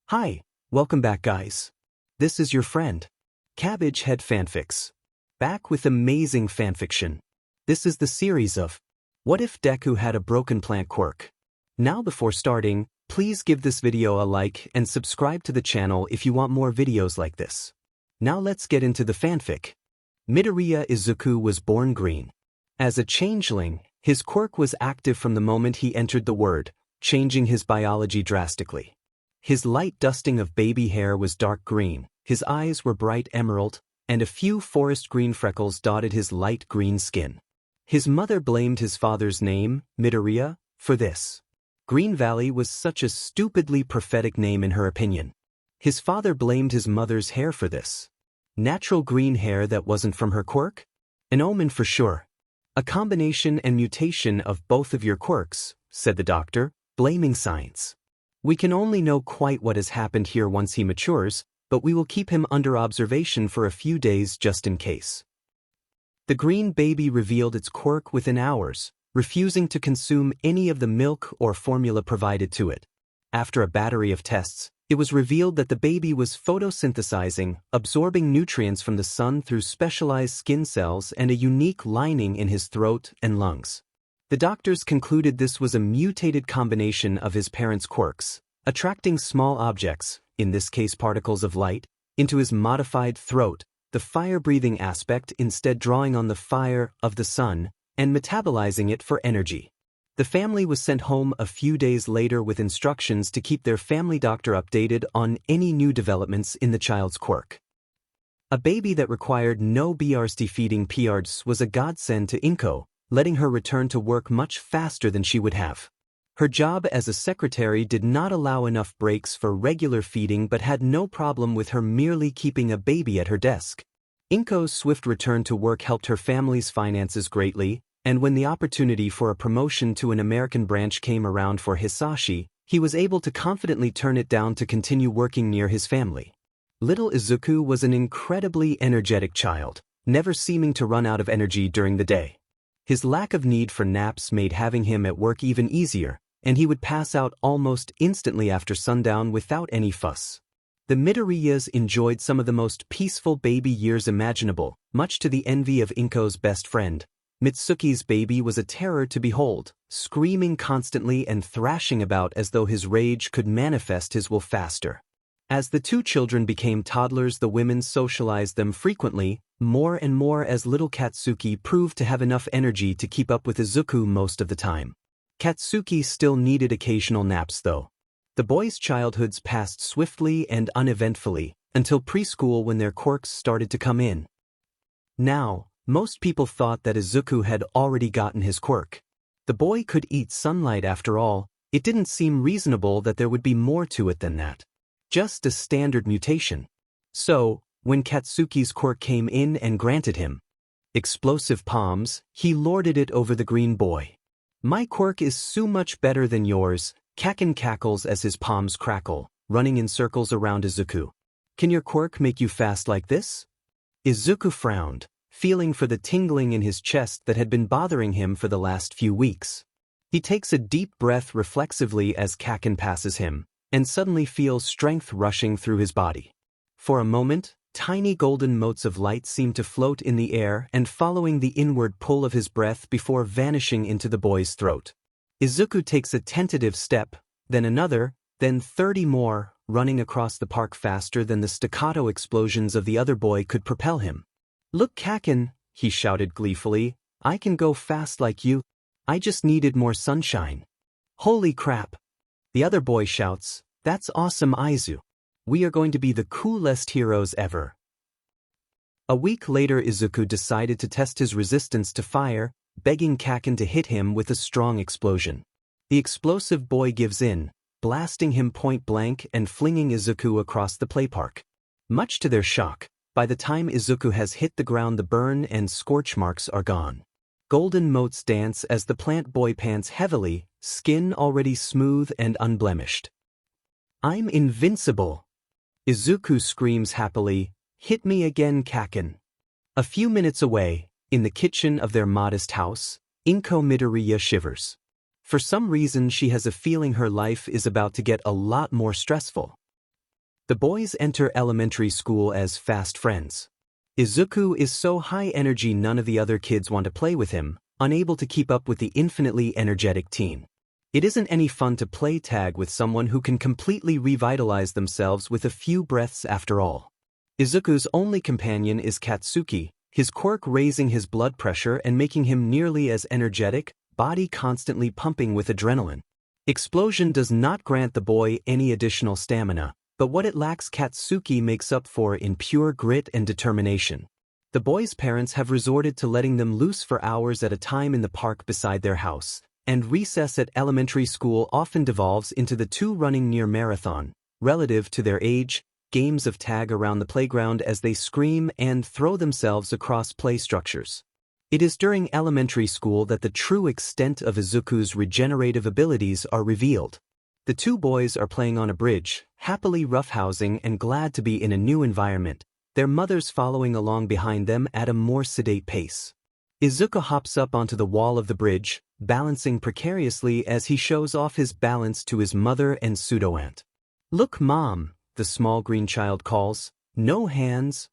Hi, welcome back guys. This is your friend, Cabbage Head Fanfics. Back with amazing fanfiction. This is the series of What If Deku Had a Broken Plant Quirk? Now before starting, please give this video a like and subscribe to the channel if you want more videos like this. Now let's get into the fanfic. Midoriya Izuku was born green. As a changeling, his quirk was active from the moment he entered the world, changing his biology drastically. His light dusting of baby hair was dark green, his eyes were bright emerald, and a few forest green freckles dotted his light green skin. His mother blamed his father's name, Midoriya, for this. Green Valley was such a stupidly prophetic name in her opinion. His father blamed his mother's hair for this. Natural green hair that wasn't from her quirk? An omen for sure. A combination and mutation of both of your quirks, said the doctor, blaming science. We can only know quite what has happened here once he matures, but we will keep him under observation for a few days just in case. The green baby revealed its quirk within hours, refusing to consume any of the milk or formula provided to it. After a battery of tests, it was revealed that the baby was photosynthesizing, absorbing nutrients from the sun through specialized skin cells and a unique lining in his throat and lungs. The doctors concluded this was a mutated combination of his parents' quirks, attracting small objects, in this case particles of light, into his modified throat, the fire-breathing aspect instead drawing on the fire of the sun and metabolizing it for energy. The family was sent home a few days later with instructions to keep their family doctor updated on any new developments in the child's quirk. A baby that required no BRST feeding PRs was a godsend to Inko, letting her return to work much faster than she would have. Her job as a secretary did not allow enough breaks for regular feeding but had no problem with her merely keeping a baby at her desk. Inko's swift return to work helped her family's finances greatly, and when the opportunity for a promotion to an American branch came around for Hisashi, he was able to confidently turn it down to continue working near his family. Little Izuku was an incredibly energetic child, never seeming to run out of energy during the day. His lack of need for naps made having him at work even easier, and he would pass out almost instantly after sundown without any fuss. The Midoriyas enjoyed some of the most peaceful baby years imaginable, much to the envy of Inko's best friend. Mitsuki's baby was a terror to behold, screaming constantly and thrashing about as though his rage could manifest his will faster. As the two children became toddlers, the women socialized them frequently, more and more as little Katsuki proved to have enough energy to keep up with Izuku most of the time. Katsuki still needed occasional naps though. The boys' childhoods passed swiftly and uneventfully, until preschool when their quirks started to come in. Now, most people thought that Izuku had already gotten his quirk. The boy could eat sunlight after all, it didn't seem reasonable that there would be more to it than that. Just a standard mutation. So, when Katsuki's quirk came in and granted him explosive palms, he lorded it over the green boy. My quirk is so much better than yours, Kaken cackles as his palms crackle, running in circles around Izuku. Can your quirk make you fast like this? Izuku frowned, feeling for the tingling in his chest that had been bothering him for the last few weeks. He takes a deep breath reflexively as Kaken passes him, and suddenly feels strength rushing through his body. For a moment, tiny golden motes of light seem to float in the air and following the inward pull of his breath before vanishing into the boy's throat. Izuku takes a tentative step, then another, then 30 more, running across the park faster than the staccato explosions of the other boy could propel him. Look Kaken, he shouted gleefully, I can go fast like you. I just needed more sunshine. Holy crap. The other boy shouts, that's awesome Aizu. We are going to be the coolest heroes ever. A week later Izuku decided to test his resistance to fire, begging Kaken to hit him with a strong explosion. The explosive boy gives in, blasting him point blank and flinging Izuku across the playpark. Much to their shock, by the time Izuku has hit the ground the burn and scorch marks are gone. Golden motes dance as the plant boy pants heavily, skin already smooth and unblemished. I'm invincible! Izuku screams happily, hit me again Kaken. A few minutes away, in the kitchen of their modest house, Inko Midoriya shivers. For some reason she has a feeling her life is about to get a lot more stressful. The boys enter elementary school as fast friends. Izuku is so high energy none of the other kids want to play with him, unable to keep up with the infinitely energetic teen. It isn't any fun to play tag with someone who can completely revitalize themselves with a few breaths after all. Izuku's only companion is Katsuki, his quirk raising his blood pressure and making him nearly as energetic, body constantly pumping with adrenaline. Explosion does not grant the boy any additional stamina, but what it lacks Katsuki makes up for in pure grit and determination. The boy's parents have resorted to letting them loose for hours at a time in the park beside their house, and recess at elementary school often devolves into the two running near marathon, relative to their age, games of tag around the playground as they scream and throw themselves across play structures. It is during elementary school that the true extent of Izuku's regenerative abilities are revealed. The two boys are playing on a bridge, happily roughhousing and glad to be in a new environment, their mothers following along behind them at a more sedate pace. Izuku hops up onto the wall of the bridge, balancing precariously as he shows off his balance to his mother and pseudo-aunt. "Look, Mom," the small green child calls, "no hands."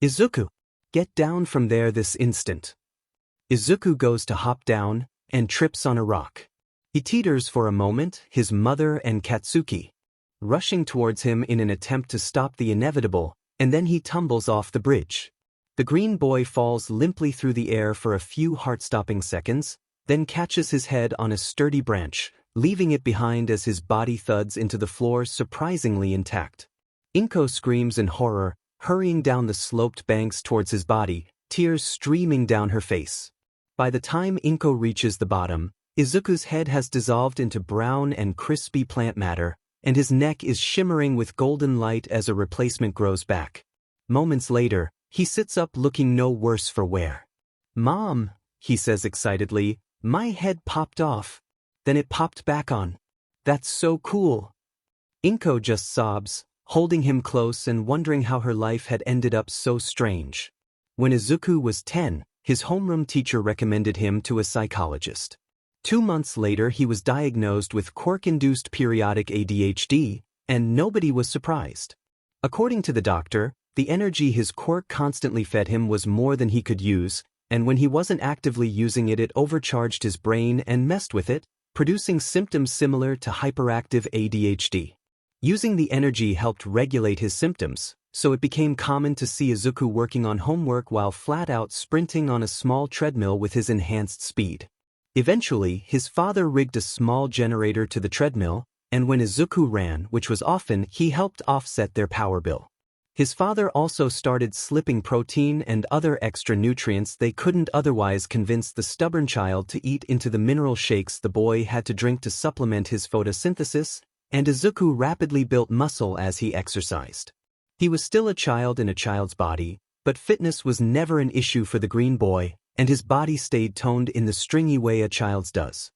"Izuku, get down from there this instant." Izuku goes to hop down and trips on a rock. He teeters for a moment, his mother and Katsuki rushing towards him in an attempt to stop the inevitable, and then he tumbles off the bridge. The green boy falls limply through the air for a few heart-stopping seconds, then catches his head on a sturdy branch, leaving it behind as his body thuds into the floor surprisingly intact. Inko screams in horror, hurrying down the sloped banks towards his body, tears streaming down her face. By the time Inko reaches the bottom, Izuku's head has dissolved into brown and crispy plant matter, and his neck is shimmering with golden light as a replacement grows back. Moments later, he sits up looking no worse for wear. "Mom," he says excitedly, "my head popped off. Then it popped back on. That's so cool." Inko just sobs, holding him close and wondering how her life had ended up so strange. When Izuku was 10, his homeroom teacher recommended him to a psychologist. 2 months later he was diagnosed with quirk-induced periodic ADHD, and nobody was surprised. According to the doctor, the energy his quirk constantly fed him was more than he could use, and when he wasn't actively using it, it overcharged his brain and messed with it, producing symptoms similar to hyperactive ADHD. Using the energy helped regulate his symptoms, so it became common to see Izuku working on homework while flat-out sprinting on a small treadmill with his enhanced speed. Eventually, his father rigged a small generator to the treadmill, and when Izuku ran, which was often, he helped offset their power bill. His father also started slipping protein and other extra nutrients they couldn't otherwise convince the stubborn child to eat into the mineral shakes the boy had to drink to supplement his photosynthesis, and Izuku rapidly built muscle as he exercised. He was still a child in a child's body, but fitness was never an issue for the green boy, and his body stayed toned in the stringy way a child's does.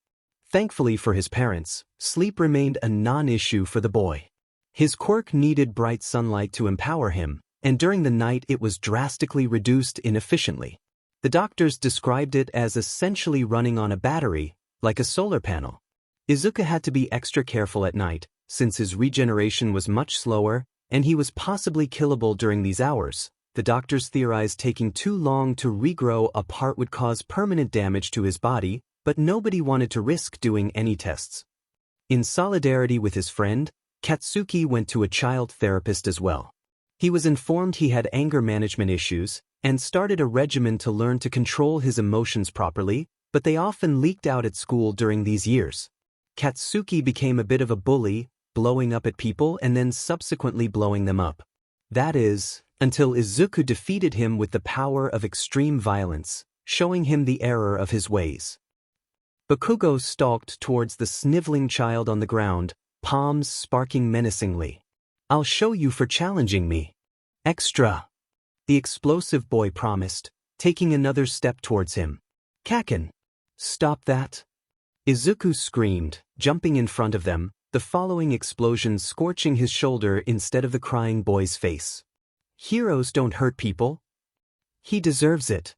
Thankfully for his parents, sleep remained a non-issue for the boy. His quirk needed bright sunlight to empower him, and during the night it was drastically reduced inefficiently. The doctors described it as essentially running on a battery, like a solar panel. Izuku had to be extra careful at night, since his regeneration was much slower, and he was possibly killable during these hours. The doctors theorized taking too long to regrow a part would cause permanent damage to his body, but nobody wanted to risk doing any tests. In solidarity with his friend, Katsuki went to a child therapist as well. He was informed he had anger management issues, and started a regimen to learn to control his emotions properly, but they often leaked out at school during these years. Katsuki became a bit of a bully, blowing up at people and then subsequently blowing them up. That is, until Izuku defeated him with the power of extreme violence, showing him the error of his ways. Bakugo stalked towards the sniveling child on the ground, palms sparking menacingly. "I'll show you for challenging me. Extra," the explosive boy promised, taking another step towards him. "Kaken, stop that." Izuku screamed, jumping in front of them, the following explosion scorching his shoulder instead of the crying boy's face. "Heroes don't hurt people. He deserves it,"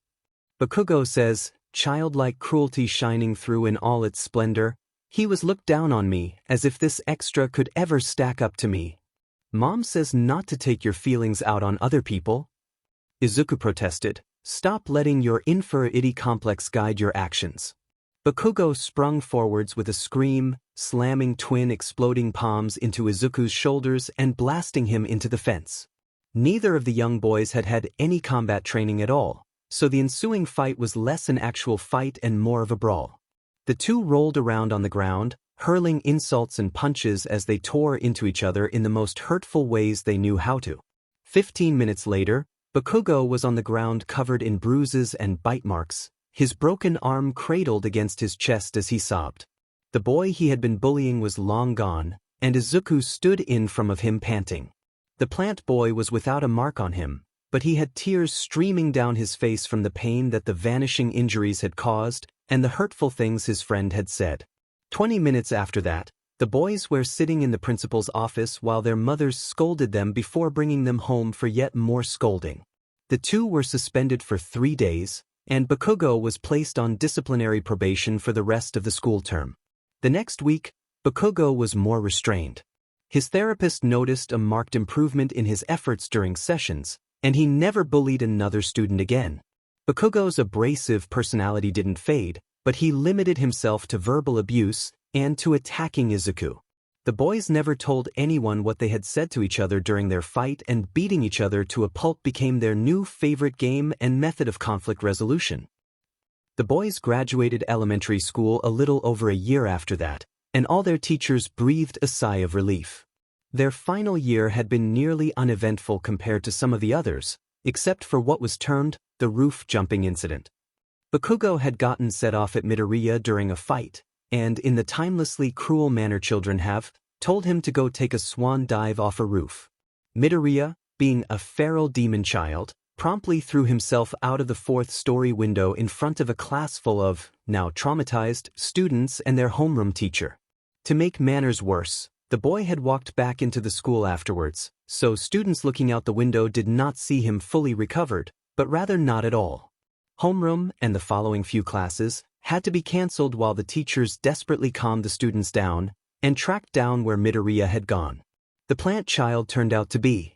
Bakugo says, childlike cruelty shining through in all its splendor. "He was looked down on me, as if this extra could ever stack up to me." Mom says not to take your feelings out on other people. Izuku protested. Stop letting your inferiority complex guide your actions. Bakugo sprung forwards with a scream, slamming twin exploding palms into Izuku's shoulders and blasting him into the fence. Neither of the young boys had had any combat training at all, so the ensuing fight was less an actual fight and more of a brawl. The two rolled around on the ground, hurling insults and punches as they tore into each other in the most hurtful ways they knew how to. 15 minutes later, Bakugo was on the ground covered in bruises and bite marks, his broken arm cradled against his chest as he sobbed. The boy he had been bullying was long gone, and Izuku stood in front of him panting. The plant boy was without a mark on him, but he had tears streaming down his face from the pain that the vanishing injuries had caused and the hurtful things his friend had said. 20 minutes after that, the boys were sitting in the principal's office while their mothers scolded them before bringing them home for yet more scolding. The two were suspended for 3 days, and Bakugo was placed on disciplinary probation for the rest of the school term. The next week, Bakugo was more restrained. His therapist noticed a marked improvement in his efforts during sessions, and he never bullied another student again. Bakugo's abrasive personality didn't fade, but he limited himself to verbal abuse and to attacking Izuku. The boys never told anyone what they had said to each other during their fight, and beating each other to a pulp became their new favorite game and method of conflict resolution. The boys graduated elementary school a little over a year after that, and all their teachers breathed a sigh of relief. Their final year had been nearly uneventful compared to some of the others, except for what was termed the roof-jumping incident. Bakugo had gotten set off at Midoriya during a fight, and in the timelessly cruel manner children have, told him to go take a swan dive off a roof. Midoriya, being a feral demon child, promptly threw himself out of the 4th-story window in front of a class full of, now traumatized, students and their homeroom teacher. To make matters worse, the boy had walked back into the school afterwards, so students looking out the window did not see him fully recovered, but rather not at all. Homeroom and the following few classes had to be cancelled while the teachers desperately calmed the students down and tracked down where Midoriya had gone. The plant child turned out to be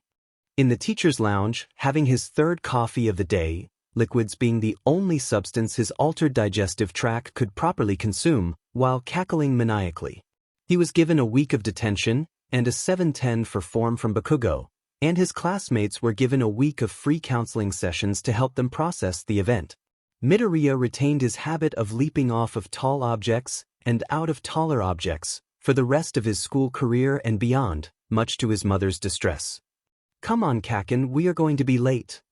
in the teacher's lounge, having his 3rd coffee of the day, liquids being the only substance his altered digestive tract could properly consume, while cackling maniacally. He was given a week of detention and a 710 for form from Bakugo, and his classmates were given a week of free counseling sessions to help them process the event. Midoriya retained his habit of leaping off of tall objects and out of taller objects for the rest of his school career and beyond, much to his mother's distress. "Come on, Kaken, we are going to be late."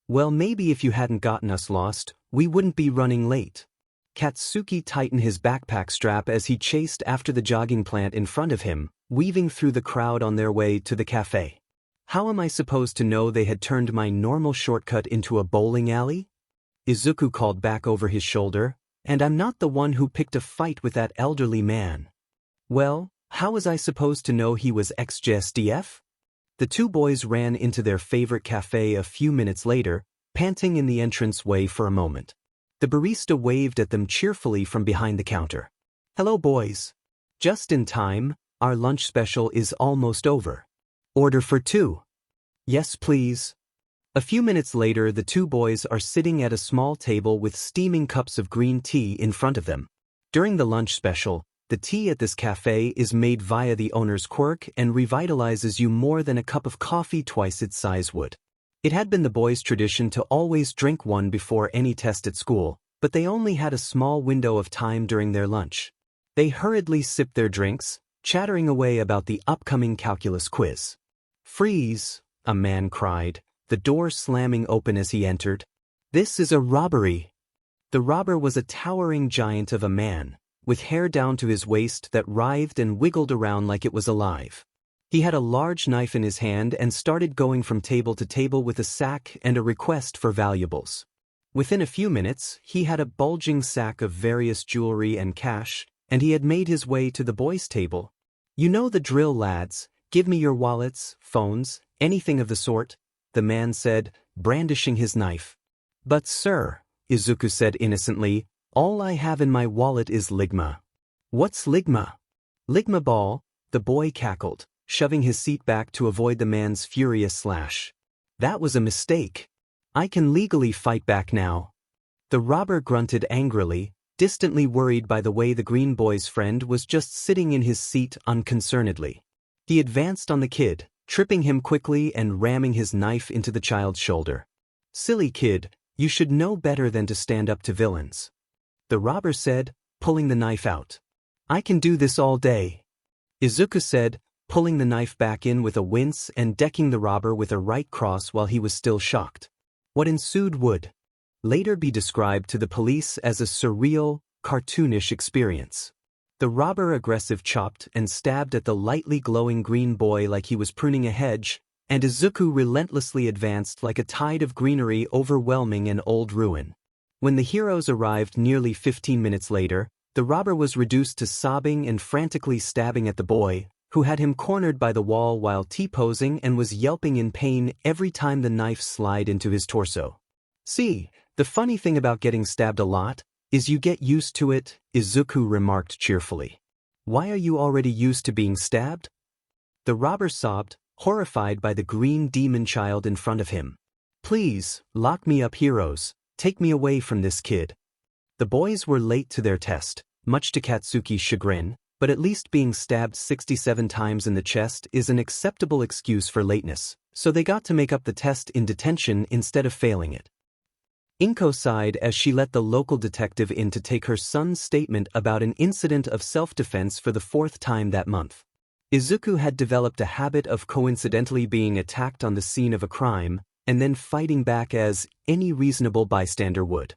"Well, maybe if you hadn't gotten us lost, we wouldn't be running late." Katsuki tightened his backpack strap as he chased after the jogging plant in front of him, weaving through the crowd on their way to the cafe. "How am I supposed to know they had turned my normal shortcut into a bowling alley?" Izuku called back over his shoulder, "And I'm not the one who picked a fight with that elderly man." "Well, how was I supposed to know he was ex-JSDF?" The two boys ran into their favorite cafe a few minutes later, panting in the entranceway for a moment. The barista waved at them cheerfully from behind the counter. "Hello, boys. Just in time, our lunch special is almost over. Order for 2. "Yes, please." A few minutes later, the two boys are sitting at a small table with steaming cups of green tea in front of them. During the lunch special, the tea at this cafe is made via the owner's quirk and revitalizes you more than a cup of coffee twice its size would. It had been the boys' tradition to always drink one before any test at school, but they only had a small window of time during their lunch. They hurriedly sipped their drinks, chattering away about the upcoming calculus quiz. "Freeze!" a man cried, the door slamming open as he entered. "This is a robbery." The robber was a towering giant of a man, with hair down to his waist that writhed and wiggled around like it was alive. He had a large knife in his hand and started going from table to table with a sack and a request for valuables. Within a few minutes, he had a bulging sack of various jewelry and cash, and he had made his way to the boys' table. "You know the drill, lads. Give me your wallets, phones, anything of the sort," the man said, brandishing his knife. "But sir," Izuku said innocently, "all I have in my wallet is Ligma." "What's Ligma?" "Ligma ball," the boy cackled. shoving his seat back to avoid the man's furious slash. That was a mistake. I can legally fight back now. The robber grunted angrily, distantly worried by the way the green boy's friend was just sitting in his seat unconcernedly. He advanced on the kid, tripping him quickly and ramming his knife into the child's shoulder. Silly kid, you should know better than to stand up to villains. The robber said, pulling the knife out. I can do this all day. Izuku said, pulling the knife back in with a wince and decking the robber with a right cross while he was still shocked. What ensued would later be described to the police as a surreal, cartoonish experience. The robber aggressive chopped and stabbed at the lightly glowing green boy like he was pruning a hedge, and Izuku relentlessly advanced like a tide of greenery overwhelming an old ruin. When the heroes arrived nearly 15 minutes later, the robber was reduced to sobbing and frantically stabbing at the boy, who had him cornered by the wall while T-posing and was yelping in pain every time the knife slid into his torso. See, the funny thing about getting stabbed a lot is you get used to it, Izuku remarked cheerfully. Why are you already used to being stabbed? The robber sobbed, horrified by the green demon child in front of him. Please, lock me up, heroes. Take me away from this kid. The boys were late to their test, much to Katsuki's chagrin, but at least being stabbed 67 times in the chest is an acceptable excuse for lateness, so they got to make up the test in detention instead of failing it. Inko sighed as she let the local detective in to take her son's statement about an incident of self-defense for the 4th time that month. Izuku had developed a habit of coincidentally being attacked on the scene of a crime, and then fighting back as any reasonable bystander would.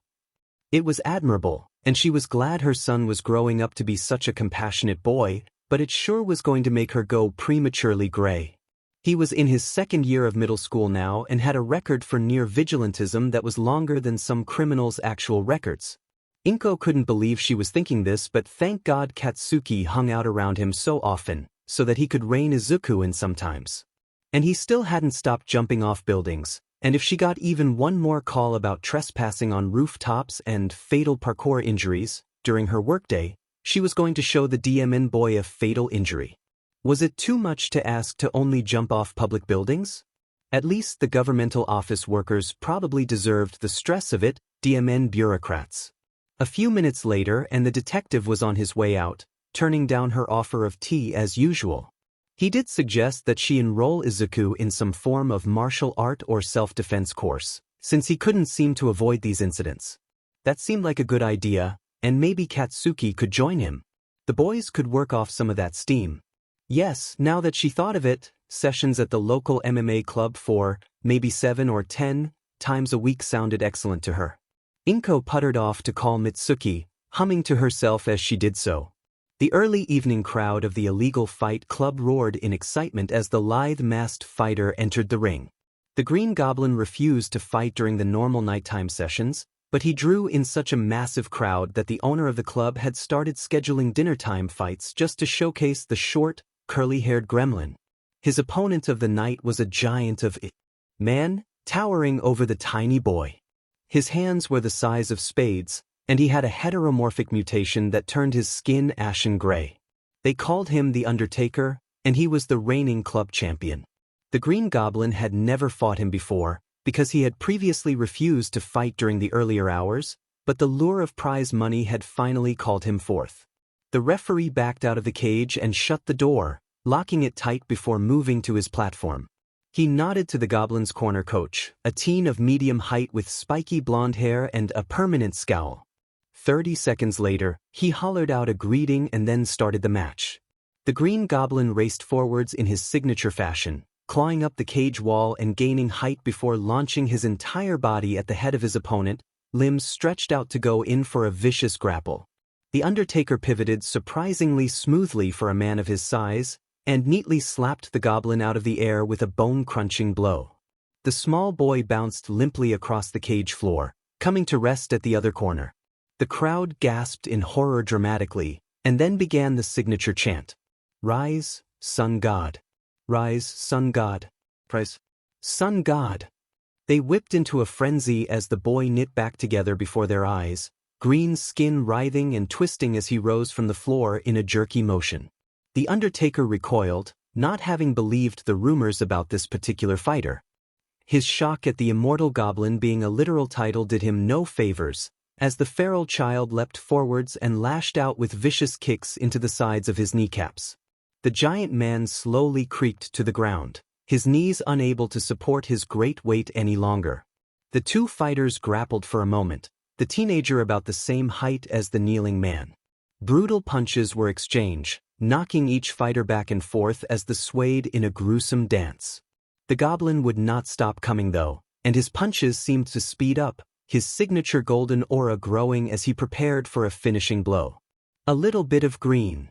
It was admirable, and she was glad her son was growing up to be such a compassionate boy, but it sure was going to make her go prematurely gray. He was in his 2nd year of middle school now and had a record for near vigilantism that was longer than some criminals' actual records. Inko couldn't believe she was thinking this, but thank God Katsuki hung out around him so often, so that he could rein Izuku in sometimes. And he still hadn't stopped jumping off buildings, and if she got even one more call about trespassing on rooftops and fatal parkour injuries during her workday, she was going to show the DMN boy a fatal injury. Was it too much to ask to only jump off public buildings? At least the governmental office workers probably deserved the stress of it, DMN bureaucrats. A few minutes later and the detective was on his way out, turning down her offer of tea as usual. He did suggest that she enroll Izuku in some form of martial art or self-defense course, since he couldn't seem to avoid these incidents. That seemed like a good idea, and maybe Katsuki could join him. The boys could work off some of that steam. Yes, now that she thought of it, sessions at the local MMA club 4, maybe 7 or 10 times a week sounded excellent to her. Inko puttered off to call Mitsuki, humming to herself as she did so. The early evening crowd of the illegal fight club roared in excitement as the lithe-masked fighter entered the ring. The Green Goblin refused to fight during the normal nighttime sessions, but he drew in such a massive crowd that the owner of the club had started scheduling dinnertime fights just to showcase the short, curly-haired gremlin. His opponent of the night was a giant of man, towering over the tiny boy. His hands were the size of spades, and he had a heteromorphic mutation that turned his skin ashen gray. They called him the Undertaker, and he was the reigning club champion. The Green Goblin had never fought him before, because he had previously refused to fight during the earlier hours, but the lure of prize money had finally called him forth. The referee backed out of the cage and shut the door, locking it tight before moving to his platform. He nodded to the Goblin's corner coach, a teen of medium height with spiky blonde hair and a permanent scowl. 30 seconds later, he hollered out a greeting and then started the match. The Green Goblin raced forwards in his signature fashion, clawing up the cage wall and gaining height before launching his entire body at the head of his opponent, limbs stretched out to go in for a vicious grapple. The Undertaker pivoted surprisingly smoothly for a man of his size, and neatly slapped the Goblin out of the air with a bone-crunching blow. The small boy bounced limply across the cage floor, coming to rest at the other corner. The crowd gasped in horror dramatically, and then began the signature chant. Rise, Sun God. Rise, Sun God. Rise, Sun God. They whipped into a frenzy as the boy knit back together before their eyes, green skin writhing and twisting as he rose from the floor in a jerky motion. The Undertaker recoiled, not having believed the rumors about this particular fighter. His shock at the immortal goblin being a literal title did him no favors, as the feral child leapt forwards and lashed out with vicious kicks into the sides of his kneecaps. The giant man slowly creaked to the ground, his knees unable to support his great weight any longer. The two fighters grappled for a moment, the teenager about the same height as the kneeling man. Brutal punches were exchanged, knocking each fighter back and forth as they swayed in a gruesome dance. The goblin would not stop coming though, and his punches seemed to speed up, his signature golden aura growing as he prepared for a finishing blow. A little bit of green.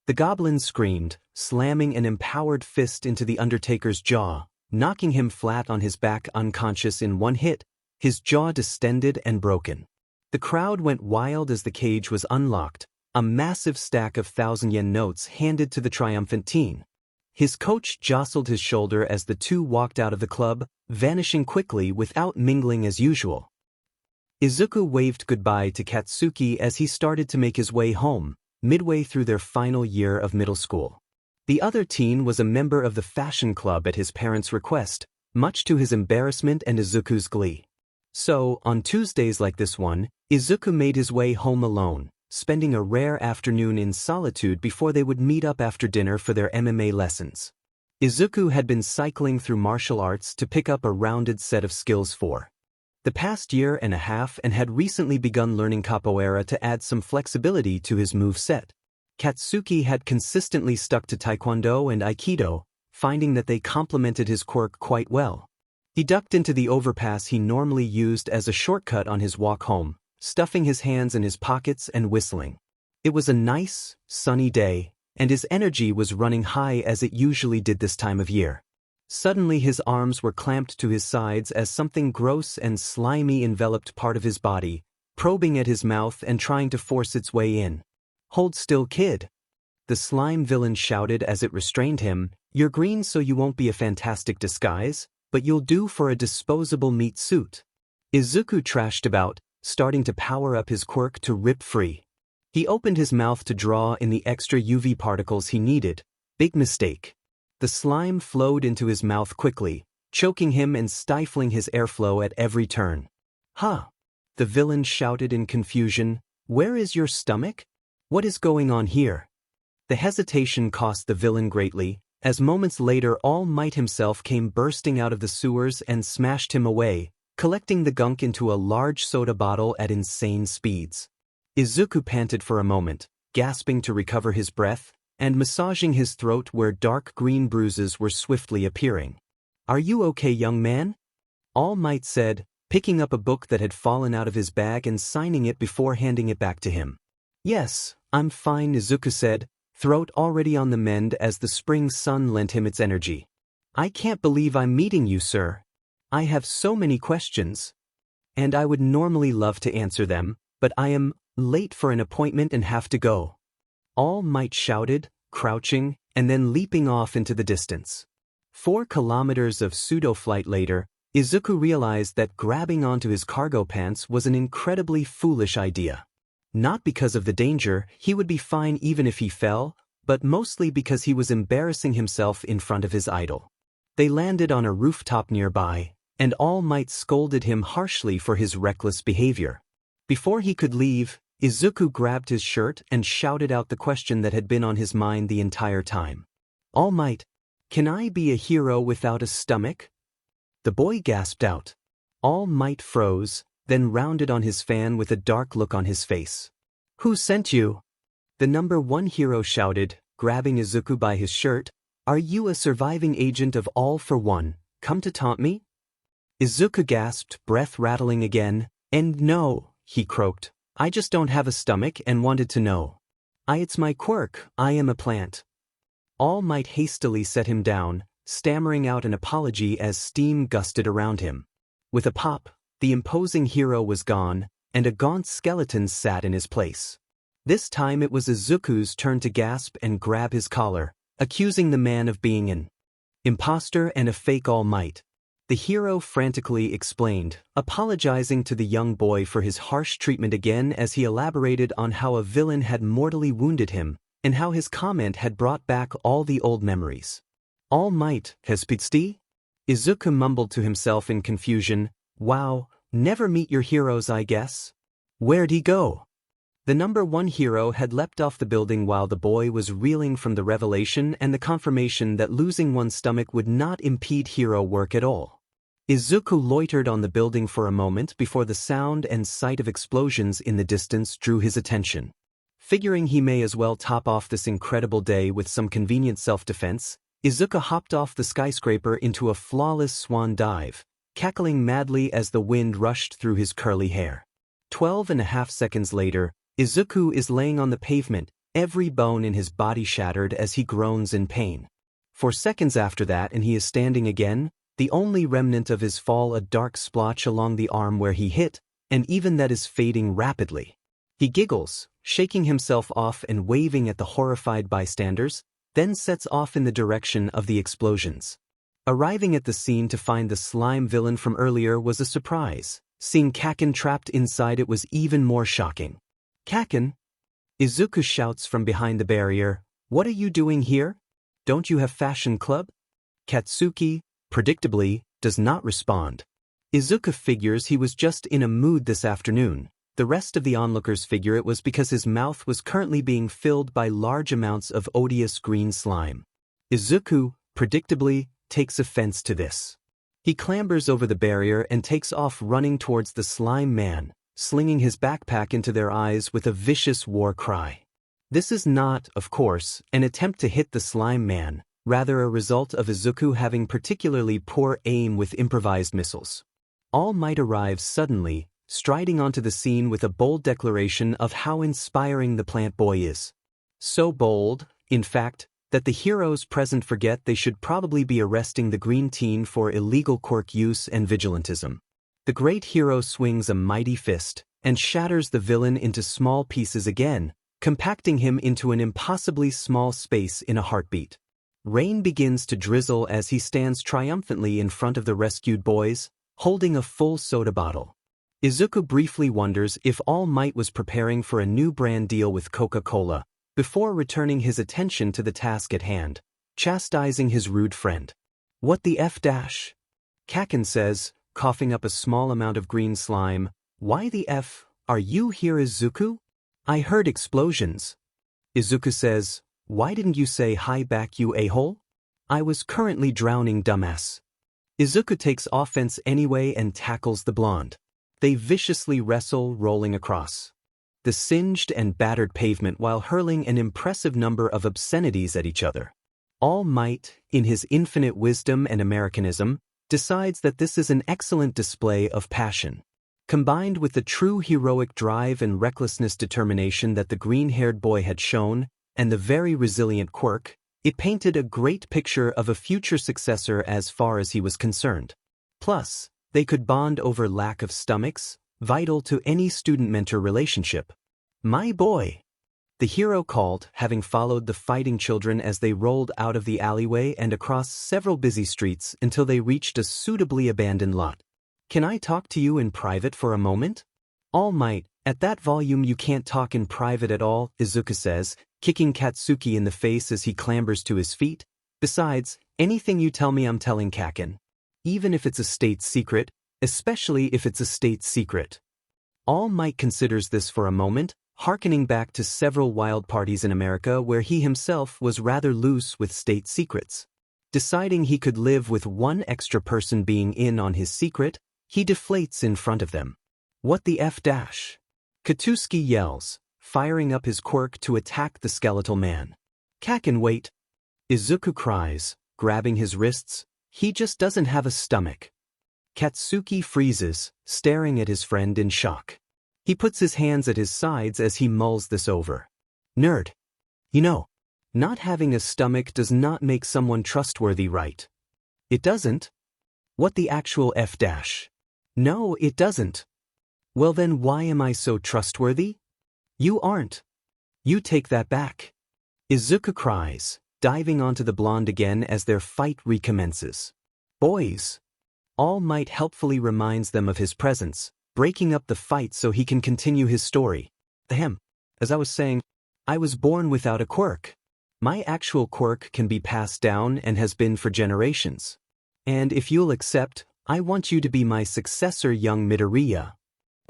The goblin screamed, slamming an empowered fist into the Undertaker's jaw, knocking him flat on his back unconscious in one hit, his jaw distended and broken. The crowd went wild as the cage was unlocked, a massive stack of 1,000-yen notes handed to the triumphant teen. His coach jostled his shoulder as the two walked out of the club, vanishing quickly without mingling as usual. Izuku waved goodbye to Katsuki as he started to make his way home, midway through their final year of middle school. The other teen was a member of the fashion club at his parents' request, much to his embarrassment and Izuku's glee. So, on Tuesdays like this one, Izuku made his way home alone, spending a rare afternoon in solitude before they would meet up after dinner for their MMA lessons. Izuku had been cycling through martial arts to pick up a rounded set of skills for the past year and a half and had recently begun learning capoeira to add some flexibility to his moveset. Katsuki had consistently stuck to taekwondo and aikido, finding that they complemented his quirk quite well. He ducked into the overpass he normally used as a shortcut on his walk home, stuffing his hands in his pockets and whistling. It was a nice, sunny day, and his energy was running high as it usually did this time of year. Suddenly his arms were clamped to his sides as something gross and slimy enveloped part of his body, probing at his mouth and trying to force its way in. "Hold still, kid," the slime villain shouted as it restrained him. "You're green so you won't be a fantastic disguise, but you'll do for a disposable meat suit." Izuku trashed about, starting to power up his quirk to rip free. He opened his mouth to draw in the extra UV particles he needed. Big mistake. The slime flowed into his mouth quickly, choking him and stifling his airflow at every turn. "Huh!" the villain shouted in confusion. "Where is your stomach? What is going on here?" The hesitation cost the villain greatly, as moments later All Might himself came bursting out of the sewers and smashed him away, collecting the gunk into a large soda bottle at insane speeds. Izuku panted for a moment, gasping to recover his breath, and massaging his throat where dark green bruises were swiftly appearing. "Are you okay, young man?" All Might said, picking up a book that had fallen out of his bag and signing it before handing it back to him. "Yes, I'm fine," Izuku said, throat already on the mend as the spring sun lent him its energy. "I can't believe I'm meeting you, sir. I have so many questions. And I would normally love to answer them, but I am late for an appointment and have to go." All Might shouted, crouching, and then leaping off into the distance. 4 kilometers of pseudo-flight later, Izuku realized that grabbing onto his cargo pants was an incredibly foolish idea. Not because of the danger, he would be fine even if he fell, but mostly because he was embarrassing himself in front of his idol. They landed on a rooftop nearby, and All Might scolded him harshly for his reckless behavior. Before he could leave, Izuku grabbed his shirt and shouted out the question that had been on his mind the entire time. "All Might, can I be a hero without a stomach?" The boy gasped out. All Might froze, then rounded on his fan with a dark look on his face. "Who sent you?" The #1 hero shouted, grabbing Izuku by his shirt. "Are you a surviving agent of All for One, come to taunt me?" Izuku gasped, breath rattling again. "And no," he croaked. "I just don't have a stomach and wanted to know. It's my quirk, I am a plant." All Might hastily set him down, stammering out an apology as steam gusted around him. With a pop, the imposing hero was gone, and a gaunt skeleton sat in his place. This time it was Izuku's turn to gasp and grab his collar, accusing the man of being an imposter and a fake All Might. The hero frantically explained, apologizing to the young boy for his harsh treatment again as he elaborated on how a villain had mortally wounded him, and how his comment had brought back all the old memories. All Might, Hespitsti? Izuku mumbled to himself in confusion. Wow, never meet your heroes, I guess. Where'd he go? The number one hero had leapt off the building while the boy was reeling from the revelation and the confirmation that losing one's stomach would not impede hero work at all. Izuku loitered on the building for a moment before the sound and sight of explosions in the distance drew his attention. Figuring he may as well top off this incredible day with some convenient self-defense, Izuku hopped off the skyscraper into a flawless swan dive, cackling madly as the wind rushed through his curly hair. 12.5 seconds later, Izuku is laying on the pavement, every bone in his body shattered as he groans in pain. 4 seconds after that and he is standing again, the only remnant of his fall a dark splotch along the arm where he hit, and even that is fading rapidly. He giggles, shaking himself off and waving at the horrified bystanders, then sets off in the direction of the explosions. Arriving at the scene to find the slime villain from earlier was a surprise. Seeing Kaken trapped inside it was even more shocking. Kaken? Izuku shouts from behind the barrier, "What are you doing here? Don't you have fashion club?" Katsuki, predictably, does not respond. Izuku figures he was just in a mood this afternoon. The rest of the onlookers figure it was because his mouth was currently being filled by large amounts of odious green slime. Izuku, predictably, takes offense to this. He clambers over the barrier and takes off running towards the slime man, slinging his backpack into their eyes with a vicious war cry. This is not, of course, an attempt to hit the slime man, rather a result of Izuku having particularly poor aim with improvised missiles. All Might arrives suddenly, striding onto the scene with a bold declaration of how inspiring the plant boy is. So bold, in fact, that the heroes present forget they should probably be arresting the green teen for illegal quirk use and vigilantism. The great hero swings a mighty fist and shatters the villain into small pieces again, compacting him into an impossibly small space in a heartbeat. Rain begins to drizzle as he stands triumphantly in front of the rescued boys, holding a full soda bottle. Izuku briefly wonders if All Might was preparing for a new brand deal with Coca-Cola, before returning his attention to the task at hand, chastising his rude friend. "What the F dash?" Kaken says, coughing up a small amount of green slime. "Why the F, are you here, Izuku? I heard explosions." Izuku says, "Why didn't you say hi back, you a-hole? I was currently drowning, dumbass." Izuku takes offense anyway and tackles the blonde. They viciously wrestle, rolling across the singed and battered pavement while hurling an impressive number of obscenities at each other. All Might, in his infinite wisdom and Americanism, decides that this is an excellent display of passion. Combined with the true heroic drive and recklessness determination that the green-haired boy had shown, and the very resilient Quirk, it painted a great picture of a future successor as far as he was concerned. Plus, they could bond over lack of stomachs, vital to any student-mentor relationship. "My boy," the hero called, having followed the fighting children as they rolled out of the alleyway and across several busy streets until they reached a suitably abandoned lot. "Can I talk to you in private for a moment?" "All Might, at that volume you can't talk in private at all," Izuku says, kicking Katsuki in the face as he clambers to his feet. "Besides, anything you tell me I'm telling Kaken. Even if it's a state secret, especially if it's a state secret." All Might considers this for a moment, hearkening back to several wild parties in America where he himself was rather loose with state secrets. Deciding he could live with one extra person being in on his secret, he deflates in front of them. "What the F dash?" Katsuki yells, firing up his quirk to attack the skeletal man. "Kaken, wait!" Izuku cries, grabbing his wrists. "He just doesn't have a stomach." Katsuki freezes, staring at his friend in shock. He puts his hands at his sides as he mulls this over. "Nerd. You know, not having a stomach does not make someone trustworthy, right?" "It doesn't." "What the actual F dash?" "No, it doesn't." "Well then why am I so trustworthy?" "You aren't." "You take that back." Izuku cries, diving onto the blonde again as their fight recommences. "Boys." All Might helpfully reminds them of his presence, breaking up the fight so he can continue his story. "Ahem. As I was saying, I was born without a quirk. My actual quirk can be passed down and has been for generations. And if you'll accept, I want you to be my successor, young Midoriya.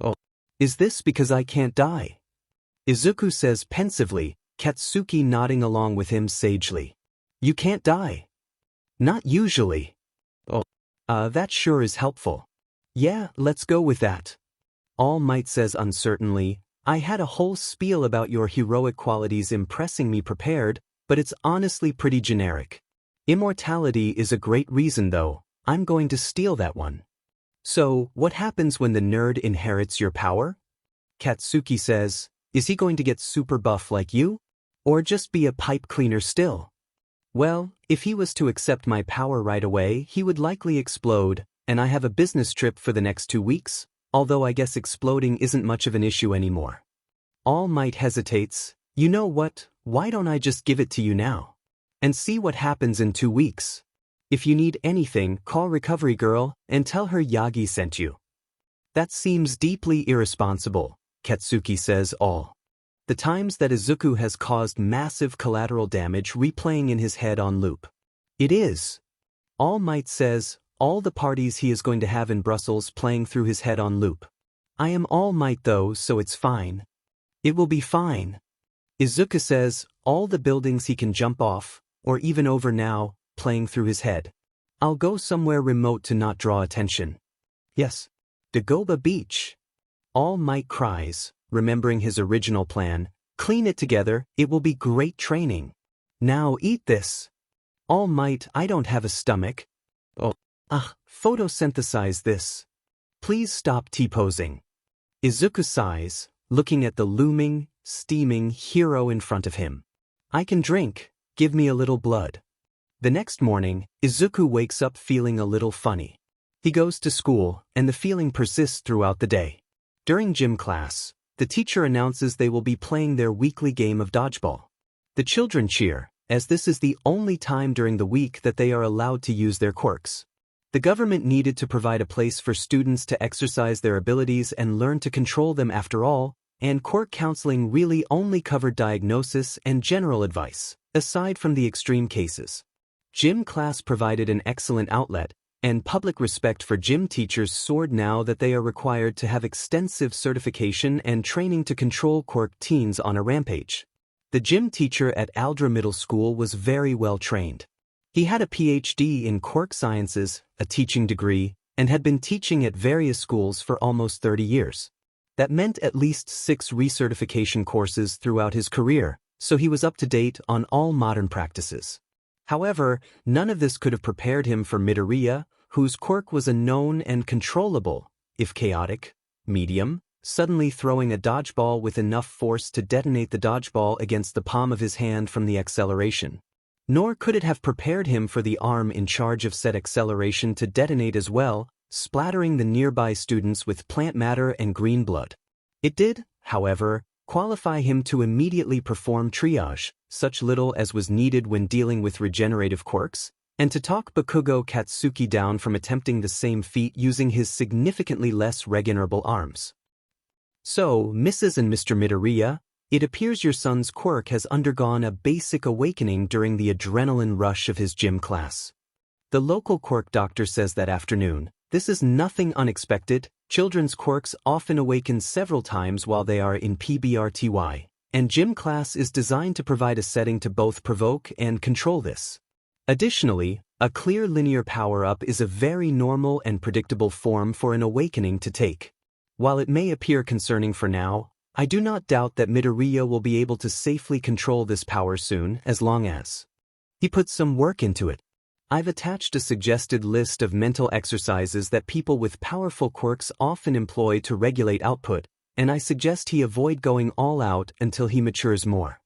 Oh. Is this because I can't die? Izuku says pensively, Katsuki nodding along with him sagely. You can't die. Not usually. Oh. That sure is helpful. Yeah, let's go with that. All Might says uncertainly, I had a whole spiel about your heroic qualities impressing me prepared, but it's honestly pretty generic. Immortality is a great reason though, I'm going to steal that one. So, what happens when the nerd inherits your power? Katsuki says, is he going to get super buff like you? Or just be a pipe cleaner still? Well, if he was to accept my power right away, he would likely explode, and I have a business trip for the next 2 weeks, although I guess exploding isn't much of an issue anymore. All Might hesitates, you know what, why don't I just give it to you now? And see what happens in 2 weeks. If you need anything, call Recovery Girl and tell her Yagi sent you. That seems deeply irresponsible, Katsuki says all. The times that Izuku has caused massive collateral damage replaying in his head on loop. It is. All Might says, all the parties he is going to have in Brussels playing through his head on loop. I am All Might though, so it's fine. It will be fine. Izuku says, all the buildings he can jump off, or even over now, playing through his head. I'll go somewhere remote to not draw attention. Yes. Dagoba Beach. All Might cries, remembering his original plan, clean it together, it will be great training. Now eat this. All Might, I don't have a stomach. Oh. Photosynthesize this. Please stop T-posing. Izuku sighs, looking at the looming, steaming hero in front of him. I can drink, give me a little blood. The next morning, Izuku wakes up feeling a little funny. He goes to school, and the feeling persists throughout the day. During gym class, the teacher announces they will be playing their weekly game of dodgeball. The children cheer, as this is the only time during the week that they are allowed to use their quirks. The government needed to provide a place for students to exercise their abilities and learn to control them after all, and quirk counseling really only covered diagnosis and general advice, aside from the extreme cases. Gym class provided an excellent outlet, and public respect for gym teachers soared now that they are required to have extensive certification and training to control quirk teens on a rampage. The gym teacher at Aldra Middle School was very well trained. He had a PhD in quirk sciences, a teaching degree, and had been teaching at various schools for almost 30 years. That meant at least 6 recertification courses throughout his career, so he was up to date on all modern practices. However, none of this could have prepared him for Midoriya, whose quirk was a known and controllable, if chaotic, medium, suddenly throwing a dodgeball with enough force to detonate the dodgeball against the palm of his hand from the acceleration. Nor could it have prepared him for the arm in charge of said acceleration to detonate as well, splattering the nearby students with plant matter and green blood. It did, however, qualify him to immediately perform triage, such little as was needed when dealing with regenerative quirks, and to talk Bakugo Katsuki down from attempting the same feat using his significantly less regenerable arms. So, Mrs. and Mr. Midoriya, it appears your son's quirk has undergone a basic awakening during the adrenaline rush of his gym class. The local quirk doctor says that afternoon, this is nothing unexpected, children's quirks often awaken several times while they are in PBRTY, and gym class is designed to provide a setting to both provoke and control this. Additionally, a clear linear power-up is a very normal and predictable form for an awakening to take. While it may appear concerning for now, I do not doubt that Midoriya will be able to safely control this power soon as long as he puts some work into it. I've attached a suggested list of mental exercises that people with powerful quirks often employ to regulate output, and I suggest he avoid going all out until he matures more.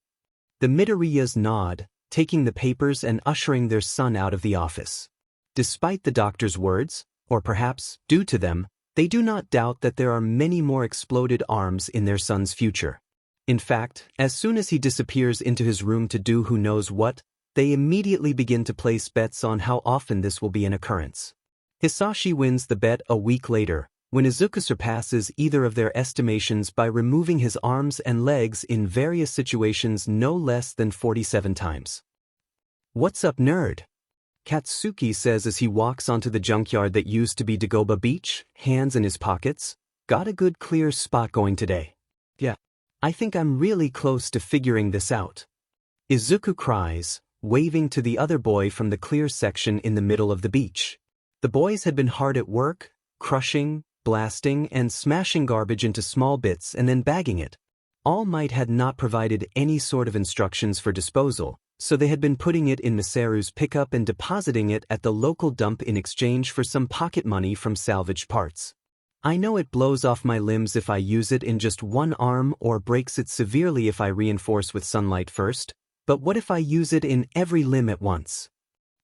The Midoriyas nod, taking the papers and ushering their son out of the office. Despite the doctor's words, or perhaps due to them, they do not doubt that there are many more exploded arms in their son's future. In fact, as soon as he disappears into his room to do who knows what, they immediately begin to place bets on how often this will be an occurrence. Hisashi wins the bet a week later, when Izuku surpasses either of their estimations by removing his arms and legs in various situations no less than 47 times. "What's up, nerd?" Katsuki says as he walks onto the junkyard that used to be Dagoba Beach, hands in his pockets. "Got a good clear spot going today." "Yeah. I think I'm really close to figuring this out." Izuku cries, waving to the other boy from the clear section in the middle of the beach. The boys had been hard at work, crushing, blasting, and smashing garbage into small bits and then bagging it. All Might had not provided any sort of instructions for disposal, so they had been putting it in Misaru's pickup and depositing it at the local dump in exchange for some pocket money from salvaged parts. "I know it blows off my limbs if I use it in just one arm or breaks it severely if I reinforce with sunlight first, but what if I use it in every limb at once?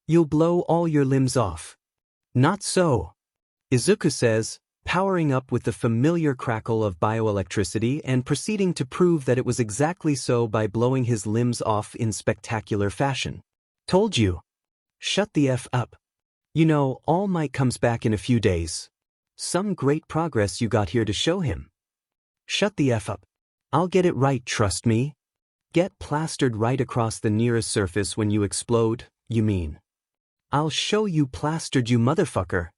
You'll blow all your limbs off." "Not so," Izuku says, powering up with the familiar crackle of bioelectricity and proceeding to prove that it was exactly so by blowing his limbs off in spectacular fashion. "Told you." "Shut the F up. You know, All Might comes back in a few days. Some great progress you got here to show him." "Shut the F up. I'll get it right, trust me." "Get plastered right across the nearest surface when you explode, you mean?" "I'll show you plastered, you motherfucker."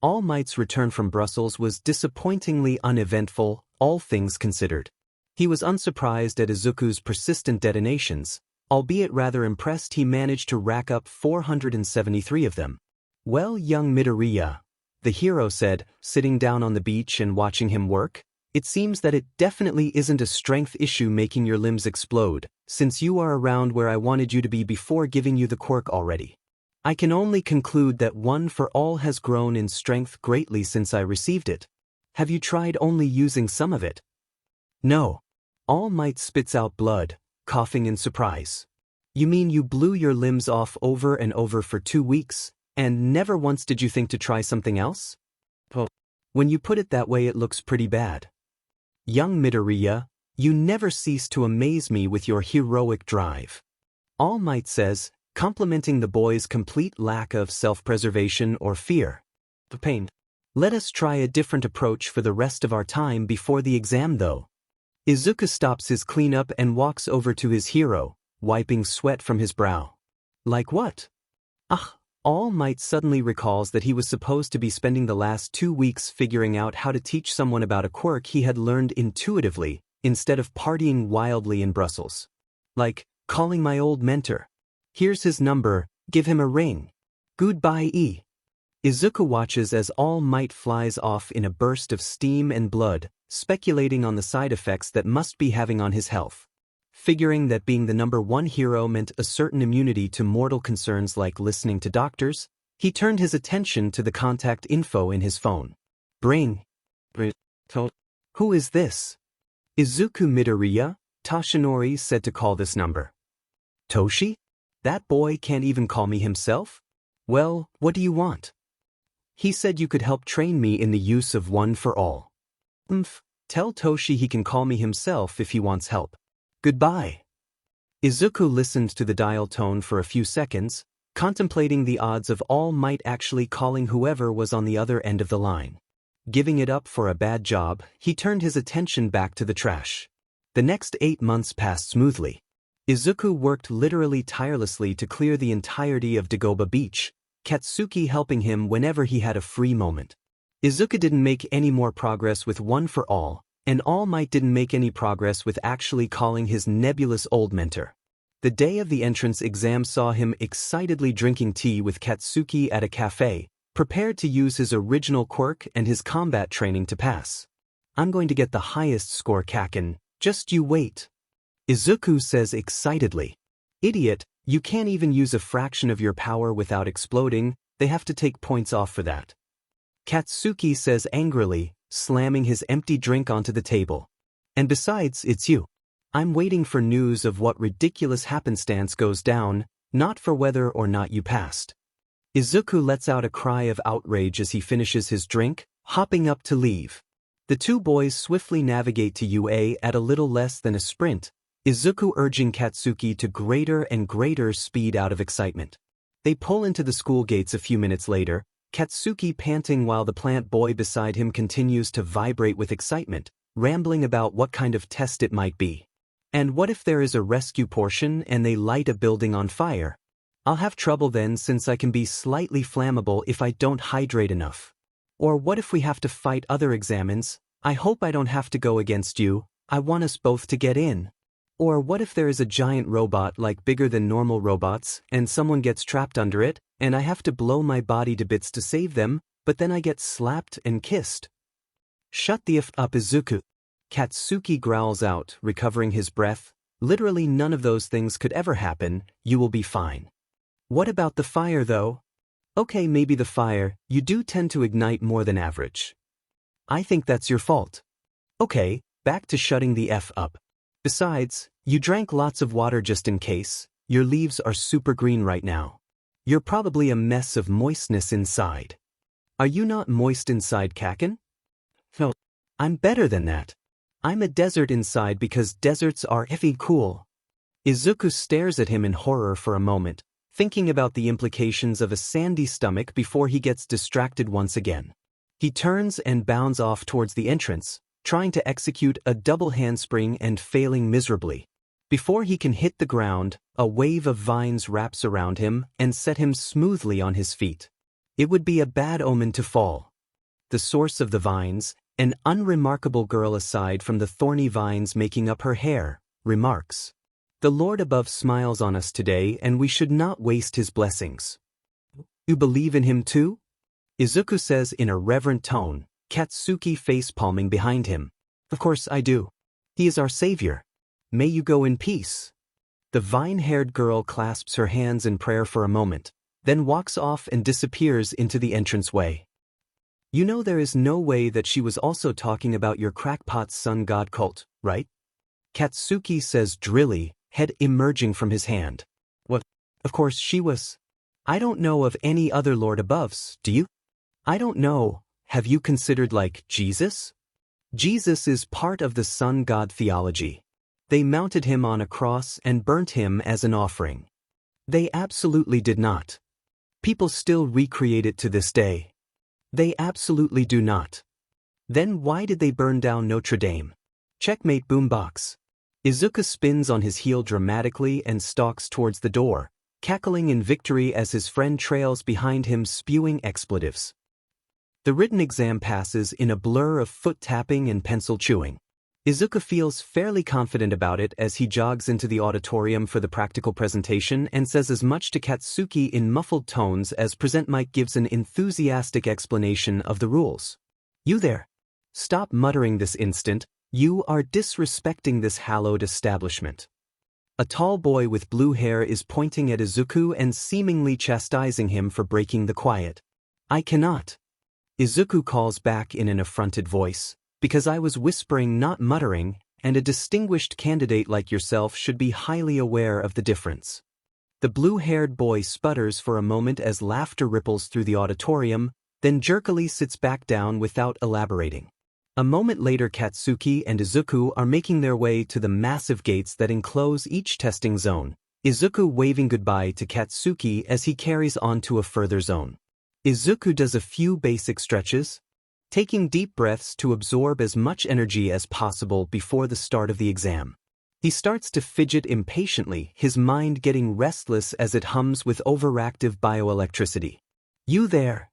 All Might's return from Brussels was disappointingly uneventful, all things considered. He was unsurprised at Izuku's persistent detonations, albeit rather impressed he managed to rack up 473 of them. "Well, young Midoriya," the hero said, sitting down on the beach and watching him work, "it seems that it definitely isn't a strength issue making your limbs explode, since you are around where I wanted you to be before giving you the quirk already. I can only conclude that One for All has grown in strength greatly since I received it. Have you tried only using some of it?" "No." All Might spits out blood, coughing in surprise. "You mean you blew your limbs off over and over for 2 weeks, and never once did you think to try something else?" "Well, when you put it that way it looks pretty bad. Young Midoriya, you never cease to amaze me with your heroic drive," All Might says, complimenting the boy's complete lack of self-preservation or fear. "The pain. Let us try a different approach for the rest of our time before the exam though." Izuku stops his cleanup and walks over to his hero, wiping sweat from his brow. "Like what?" All Might suddenly recalls that he was supposed to be spending the last 2 weeks figuring out how to teach someone about a quirk he had learned intuitively, instead of partying wildly in Brussels. "Like, calling my old mentor. Here's his number, give him a ring. Goodbye, E." Izuku watches as All Might flies off in a burst of steam and blood, speculating on the side effects that must be having on his health. Figuring that being the #1 hero meant a certain immunity to mortal concerns like listening to doctors, he turned his attention to the contact info in his phone. "Bring. Who is this?" "Izuku Midoriya," Toshinori said to call this number. "Toshi? That boy can't even call me himself? Well, what do you want?" "He said you could help train me in the use of One for All." Tell Toshi he can call me himself if he wants help. Goodbye." Izuku listened to the dial tone for a few seconds, contemplating the odds of All Might actually calling whoever was on the other end of the line. Giving it up for a bad job, he turned his attention back to the trash. The next 8 months passed smoothly. Izuku worked literally tirelessly to clear the entirety of Dagoba Beach, Katsuki helping him whenever he had a free moment. Izuku didn't make any more progress with One for All, and All Might didn't make any progress with actually calling his nebulous old mentor. The day of the entrance exam saw him excitedly drinking tea with Katsuki at a cafe, prepared to use his original quirk and his combat training to pass. "I'm going to get the highest score, Kaken, just you wait," Izuku says excitedly. "Idiot, you can't even use a fraction of your power without exploding, they have to take points off for that," Katsuki says angrily, slamming his empty drink onto the table. "And besides, it's you. I'm waiting for news of what ridiculous happenstance goes down, not for whether or not you passed." Izuku lets out a cry of outrage as he finishes his drink, hopping up to leave. The two boys swiftly navigate to UA at a little less than a sprint, Izuku urging Katsuki to greater and greater speed out of excitement. They pull into the school gates a few minutes later, Katsuki panting while the plant boy beside him continues to vibrate with excitement, rambling about what kind of test it might be. And what if there is a rescue portion and they light a building on fire? I'll have trouble then since I can be slightly flammable if I don't hydrate enough. Or what if we have to fight other examens? I hope I don't have to go against you, I want us both to get in. Or what if there is a giant robot like bigger than normal robots and someone gets trapped under it and I have to blow my body to bits to save them, but then I get slapped and kissed? Shut the f up, Izuku. Katsuki growls out, recovering his breath. Literally none of those things could ever happen, you will be fine. What about the fire though? Okay, maybe the fire, you do tend to ignite more than average. I think that's your fault. Okay, back to shutting the f up. Besides, you drank lots of water just in case, your leaves are super green right now. You're probably a mess of moistness inside. Are you not moist inside, Kaken? No, I'm better than that. I'm a desert inside because deserts are effing cool. Izuku stares at him in horror for a moment, thinking about the implications of a sandy stomach before he gets distracted once again. He turns and bounds off towards the entrance, trying to execute a double handspring and failing miserably. Before he can hit the ground, a wave of vines wraps around him and set him smoothly on his feet. It would be a bad omen to fall. The source of the vines, an unremarkable girl aside from the thorny vines making up her hair, remarks, "The Lord above smiles on us today and we should not waste his blessings." You believe in him too? Izuku says in a reverent tone, Katsuki face-palming behind him. Of course I do. He is our savior. May you go in peace. The vine-haired girl clasps her hands in prayer for a moment, then walks off and disappears into the entranceway. You know there is no way that she was also talking about your crackpot sun god cult, right? Katsuki says drily, head emerging from his hand. What? Of course she was. I don't know of any other lord aboves, do you? I don't know. Have you considered like Jesus? Jesus is part of the sun god theology. They mounted him on a cross and burnt him as an offering. They absolutely did not. People still recreate it to this day. They absolutely do not. Then why did they burn down Notre Dame? Checkmate boombox. Izuku spins on his heel dramatically and stalks towards the door, cackling in victory as his friend trails behind him spewing expletives. The written exam passes in a blur of foot tapping and pencil chewing. Izuku feels fairly confident about it as he jogs into the auditorium for the practical presentation and says as much to Katsuki in muffled tones as Present Mike gives an enthusiastic explanation of the rules. You there. Stop muttering this instant, you are disrespecting this hallowed establishment. A tall boy with blue hair is pointing at Izuku and seemingly chastising him for breaking the quiet. I cannot. Izuku calls back in an affronted voice. Because I was whispering, not muttering, and a distinguished candidate like yourself should be highly aware of the difference. The blue-haired boy sputters for a moment as laughter ripples through the auditorium, then jerkily sits back down without elaborating. A moment later Katsuki and Izuku are making their way to the massive gates that enclose each testing zone, Izuku waving goodbye to Katsuki as he carries on to a further zone. Izuku does a few basic stretches, taking deep breaths to absorb as much energy as possible before the start of the exam. He starts to fidget impatiently, his mind getting restless as it hums with overactive bioelectricity. You there!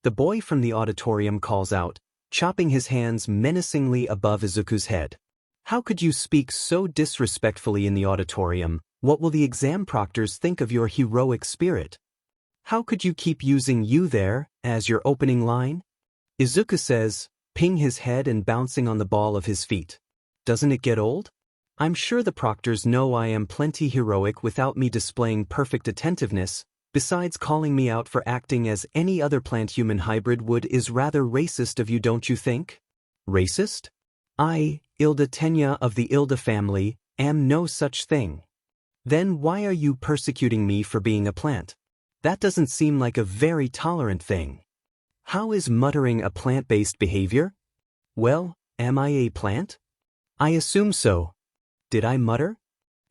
The boy from the auditorium calls out, chopping his hands menacingly above Izuku's head. How could you speak so disrespectfully in the auditorium? What will the exam proctors think of your heroic spirit? How could you keep using "you there" as your opening line? Izuku says, ping his head and bouncing on the ball of his feet. Doesn't it get old? I'm sure the proctors know I am plenty heroic without me displaying perfect attentiveness, besides calling me out for acting as any other plant-human hybrid would is rather racist of you, don't you think? Racist? I, Ilda Tenya of the Ilda family, am no such thing. Then why are you persecuting me for being a plant? That doesn't seem like a very tolerant thing. How is muttering a plant-based behavior? Well, am I a plant? I assume so. Did I mutter?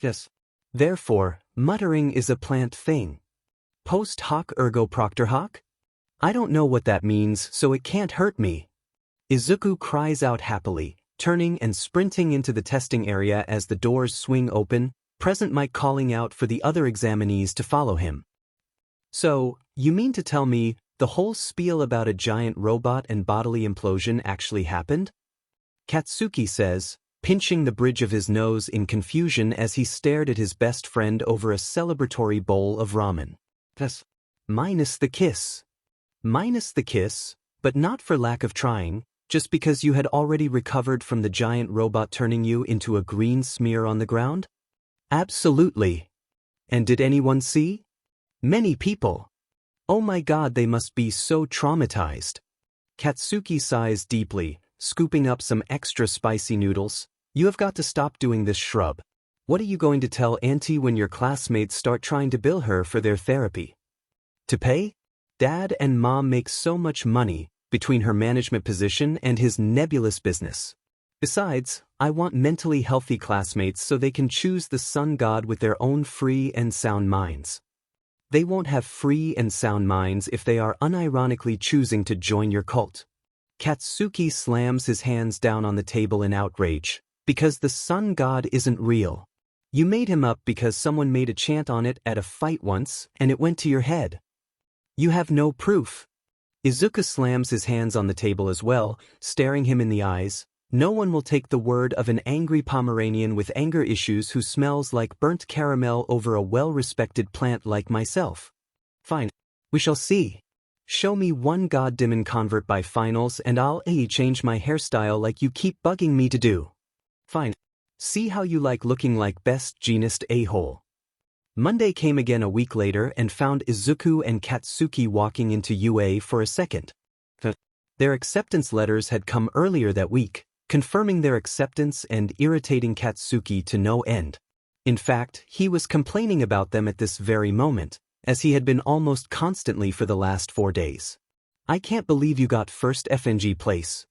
Yes. Therefore, muttering is a plant thing. Post hoc ergo proctor hoc? I don't know what that means, so it can't hurt me. Izuku cries out happily, turning and sprinting into the testing area as the doors swing open, present Mike calling out for the other examinees to follow him. So, you mean to tell me the whole spiel about a giant robot and bodily implosion actually happened? Katsuki says, pinching the bridge of his nose in confusion as he stared at his best friend over a celebratory bowl of ramen. Thus, minus the kiss. Minus the kiss, but not for lack of trying, just because you had already recovered from the giant robot turning you into a green smear on the ground? Absolutely. And did anyone see? Many people. Oh my god, they must be so traumatized. Katsuki sighs deeply, scooping up some extra spicy noodles. You have got to stop doing this, shrub. What are you going to tell Auntie when your classmates start trying to bill her for their therapy? To pay? Dad and Mom make so much money between her management position and his nebulous business. Besides, I want mentally healthy classmates so they can choose the sun god with their own free and sound minds. They won't have free and sound minds if they are unironically choosing to join your cult. Katsuki slams his hands down on the table in outrage, because the sun god isn't real. You made him up because someone made a chant on it at a fight once, and it went to your head. You have no proof. Izuku slams his hands on the table as well, staring him in the eyes. No one will take the word of an angry Pomeranian with anger issues who smells like burnt caramel over a well-respected plant like myself. Fine. We shall see. Show me one goddamn convert by finals and I'll change my hairstyle like you keep bugging me to do. Fine. See how you like looking like best jeanist a-hole. Monday came again a week later and found Izuku and Katsuki walking into UA for a second. Their acceptance letters had come earlier that week, confirming their acceptance and irritating Katsuki to no end. In fact, he was complaining about them at this very moment, as he had been almost constantly for the last 4 days. I can't believe you got first FNG place.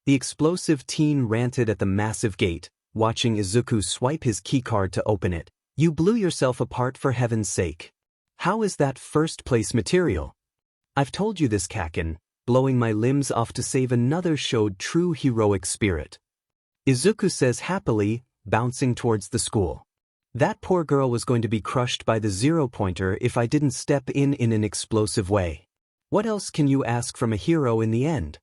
The explosive teen ranted at the massive gate, watching Izuku swipe his keycard to open it. You blew yourself apart for heaven's sake. How is that first place material? I've told you this, Kaken. Blowing my limbs off to save another showed true heroic spirit. Izuku says happily, bouncing towards the school. That poor girl was going to be crushed by the zero-pointer if I didn't step in an explosive way. What else can you ask from a hero in the end?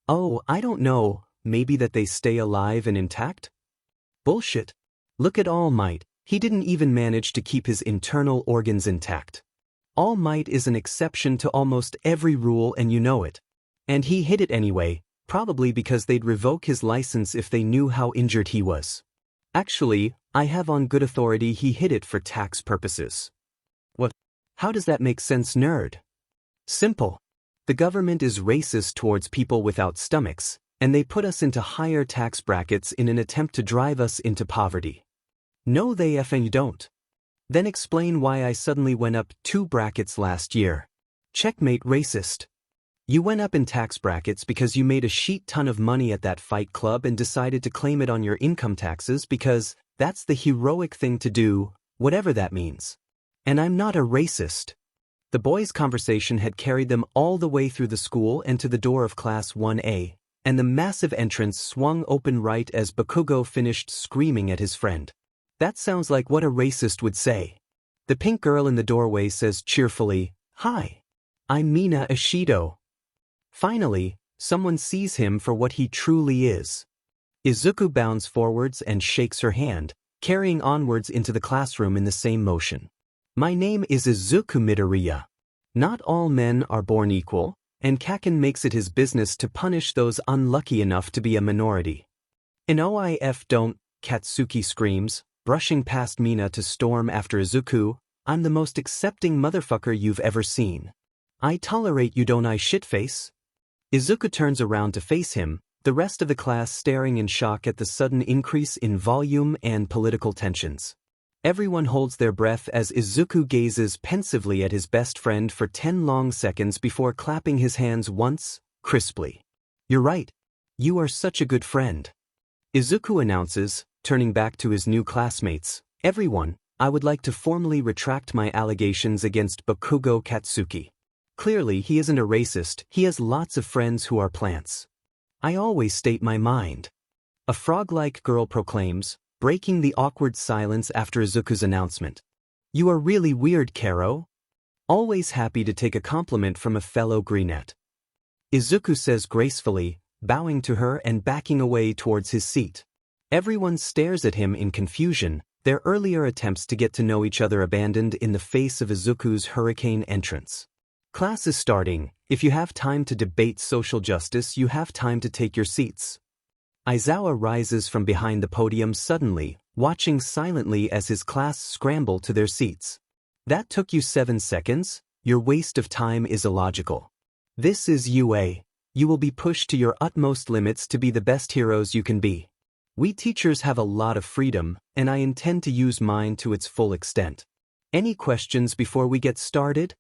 Oh, I don't know, maybe that they stay alive and intact? Bullshit. Look at All Might, he didn't even manage to keep his internal organs intact. All Might is an exception to almost every rule and you know it. And he hit it anyway, probably because they'd revoke his license if they knew how injured he was. Actually, I have on good authority he hit it for tax purposes. What? How does that make sense, nerd? Simple. The government is racist towards people without stomachs, and they put us into higher tax brackets in an attempt to drive us into poverty. No, they effing don't. Then explain why I suddenly went up 2 brackets last year. Checkmate, racist. You went up in tax brackets because you made a sheet ton of money at that fight club and decided to claim it on your income taxes because that's the heroic thing to do, whatever that means. And I'm not a racist. The boys' conversation had carried them all the way through the school and to the door of Class 1A, and the massive entrance swung open right as Bakugo finished screaming at his friend. That sounds like what a racist would say. The pink girl in the doorway says cheerfully, "Hi. I'm Mina Ishido." Finally, someone sees him for what he truly is. Izuku bounds forwards and shakes her hand, carrying onwards into the classroom in the same motion. My name is Izuku Midoriya. Not all men are born equal, and Kaken makes it his business to punish those unlucky enough to be a minority. In OIF don't, Katsuki screams, brushing past Mina to storm after Izuku. I'm the most accepting motherfucker you've ever seen. I tolerate you, don't I, shitface? Izuku turns around to face him, the rest of the class staring in shock at the sudden increase in volume and political tensions. Everyone holds their breath as Izuku gazes pensively at his best friend for 10 long seconds before clapping his hands once, crisply. You're right. You are such a good friend. Izuku announces, turning back to his new classmates, everyone, I would like to formally retract my allegations against Bakugo Katsuki. Clearly he isn't a racist, he has lots of friends who are plants. I always state my mind. A frog-like girl proclaims, breaking the awkward silence after Izuku's announcement. You are really weird, Karo. Always happy to take a compliment from a fellow greenette. Izuku says gracefully, bowing to her and backing away towards his seat. Everyone stares at him in confusion, their earlier attempts to get to know each other abandoned in the face of Izuku's hurricane entrance. Class is starting. If you have time to debate social justice, you have time to take your seats. Aizawa rises from behind the podium suddenly, watching silently as his class scramble to their seats. That took you 7 seconds? Your waste of time is illogical. This is UA. You will be pushed to your utmost limits to be the best heroes you can be. We teachers have a lot of freedom, and I intend to use mine to its full extent. Any questions before we get started?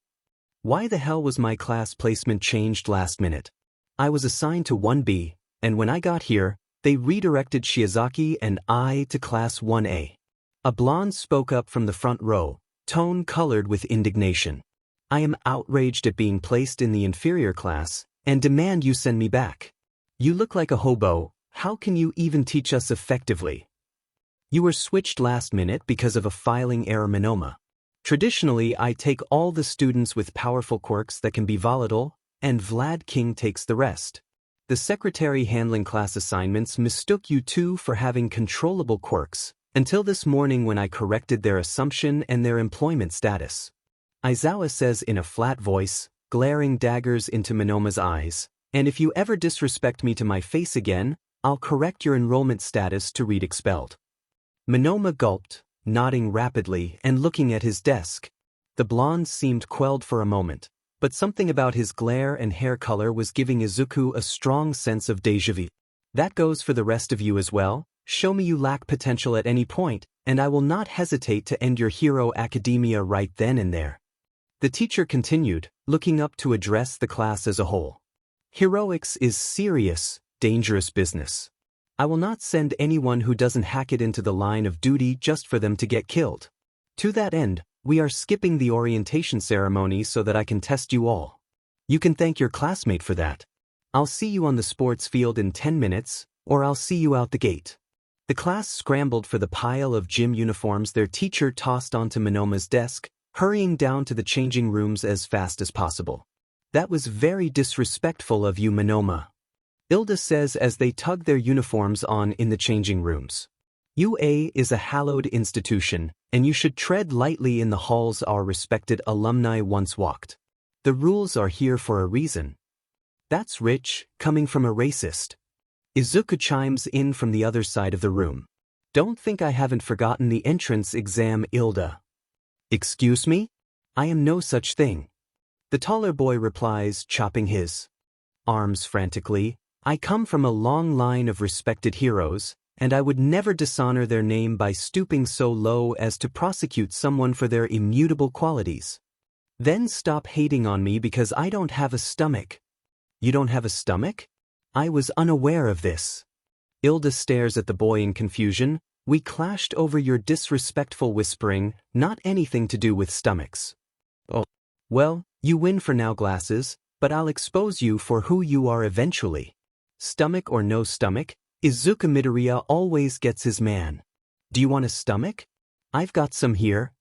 Why the hell was my class placement changed last minute? I was assigned to 1B, and when I got here, they redirected Shiozaki and I to class 1A. A blonde spoke up from the front row, tone colored with indignation. I am outraged at being placed in the inferior class, and demand you send me back. You look like a hobo, how can you even teach us effectively? You were switched last minute because of a filing error, Monoma. Traditionally, I take all the students with powerful quirks that can be volatile, and Vlad King takes the rest. The secretary handling class assignments mistook you two for having controllable quirks, until this morning when I corrected their assumption and their employment status. Aizawa says in a flat voice, glaring daggers into Monoma's eyes, and if you ever disrespect me to my face again, I'll correct your enrollment status to read expelled. Monoma gulped, nodding rapidly and looking at his desk. The blonde seemed quelled for a moment, but something about his glare and hair color was giving Izuku a strong sense of déjà vu. That goes for the rest of you as well. Show me you lack potential at any point, and I will not hesitate to end your hero academia right then and there. The teacher continued, looking up to address the class as a whole. Heroics is serious, dangerous business. I will not send anyone who doesn't hack it into the line of duty just for them to get killed. To that end, we are skipping the orientation ceremony so that I can test you all. You can thank your classmate for that. I'll see you on the sports field in 10 minutes, or I'll see you out the gate. The class scrambled for the pile of gym uniforms their teacher tossed onto Monoma's desk, hurrying down to the changing rooms as fast as possible. That was very disrespectful of you, Monoma. Ilda says as they tug their uniforms on in the changing rooms. UA is a hallowed institution, and you should tread lightly in the halls our respected alumni once walked. The rules are here for a reason. That's rich, coming from a racist. Izuku chimes in from the other side of the room. Don't think I haven't forgotten the entrance exam, Ilda. Excuse me? I am no such thing. The taller boy replies, chopping his arms frantically. I come from a long line of respected heroes, and I would never dishonor their name by stooping so low as to prosecute someone for their immutable qualities. Then stop hating on me because I don't have a stomach. You don't have a stomach? I was unaware of this. Ilda stares at the boy in confusion. We clashed over your disrespectful whispering, not anything to do with stomachs. Oh. Well, you win for now, glasses, but I'll expose you for who you are eventually. Stomach or no stomach, Izuku Midoriya always gets his man. Do you want a stomach? I've got some here.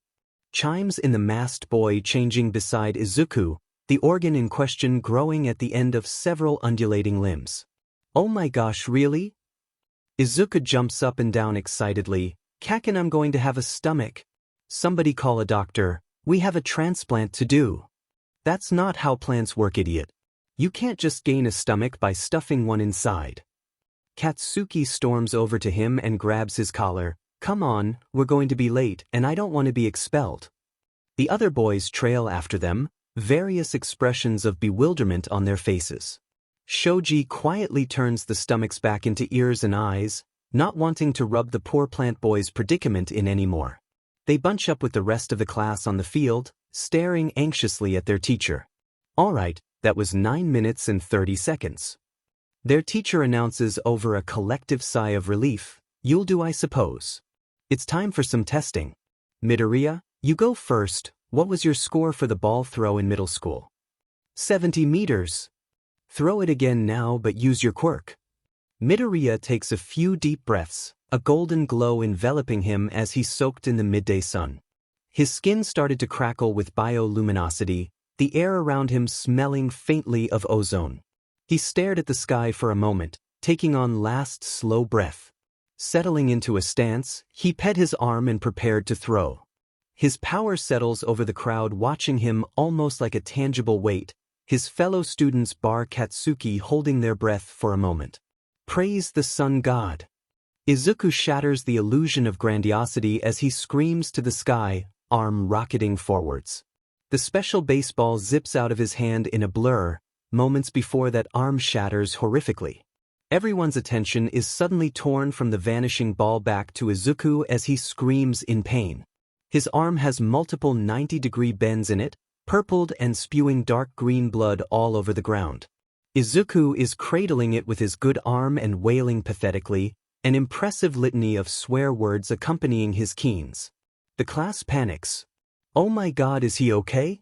Chimes in the masked boy changing beside Izuku, the organ in question growing at the end of several undulating limbs. Oh my gosh, really? Izuku jumps up and down excitedly. Kakin, I'm going to have a stomach. Somebody call a doctor, we have a transplant to do. That's not how plants work, idiot. You can't just gain a stomach by stuffing one inside. Katsuki storms over to him and grabs his collar. Come on, we're going to be late and I don't want to be expelled. The other boys trail after them, various expressions of bewilderment on their faces. Shoji quietly turns the stomachs back into ears and eyes, not wanting to rub the poor plant boy's predicament in anymore. They bunch up with the rest of the class on the field, staring anxiously at their teacher. All right. That was 9 minutes and 30 seconds. Their teacher announces over a collective sigh of relief, you'll do, I suppose. It's time for some testing. Midoriya, you go first. What was your score for the ball throw in middle school? 70 meters. Throw it again now, but use your quirk. Midoriya takes a few deep breaths, a golden glow enveloping him as he soaked in the midday sun. His skin started to crackle with bioluminosity, the air around him smelling faintly of ozone. He stared at the sky for a moment, taking on last slow breath. Settling into a stance, he pet his arm and prepared to throw. His power settles over the crowd watching him almost like a tangible weight, his fellow students bar Katsuki holding their breath for a moment. Praise the sun god. Izuku shatters the illusion of grandiosity as he screams to the sky, arm rocketing forwards. The special baseball zips out of his hand in a blur, moments before that arm shatters horrifically. Everyone's attention is suddenly torn from the vanishing ball back to Izuku as he screams in pain. His arm has multiple 90-degree bends in it, purpled and spewing dark green blood all over the ground. Izuku is cradling it with his good arm and wailing pathetically, an impressive litany of swear words accompanying his keens. The class panics. Oh my god, is he okay?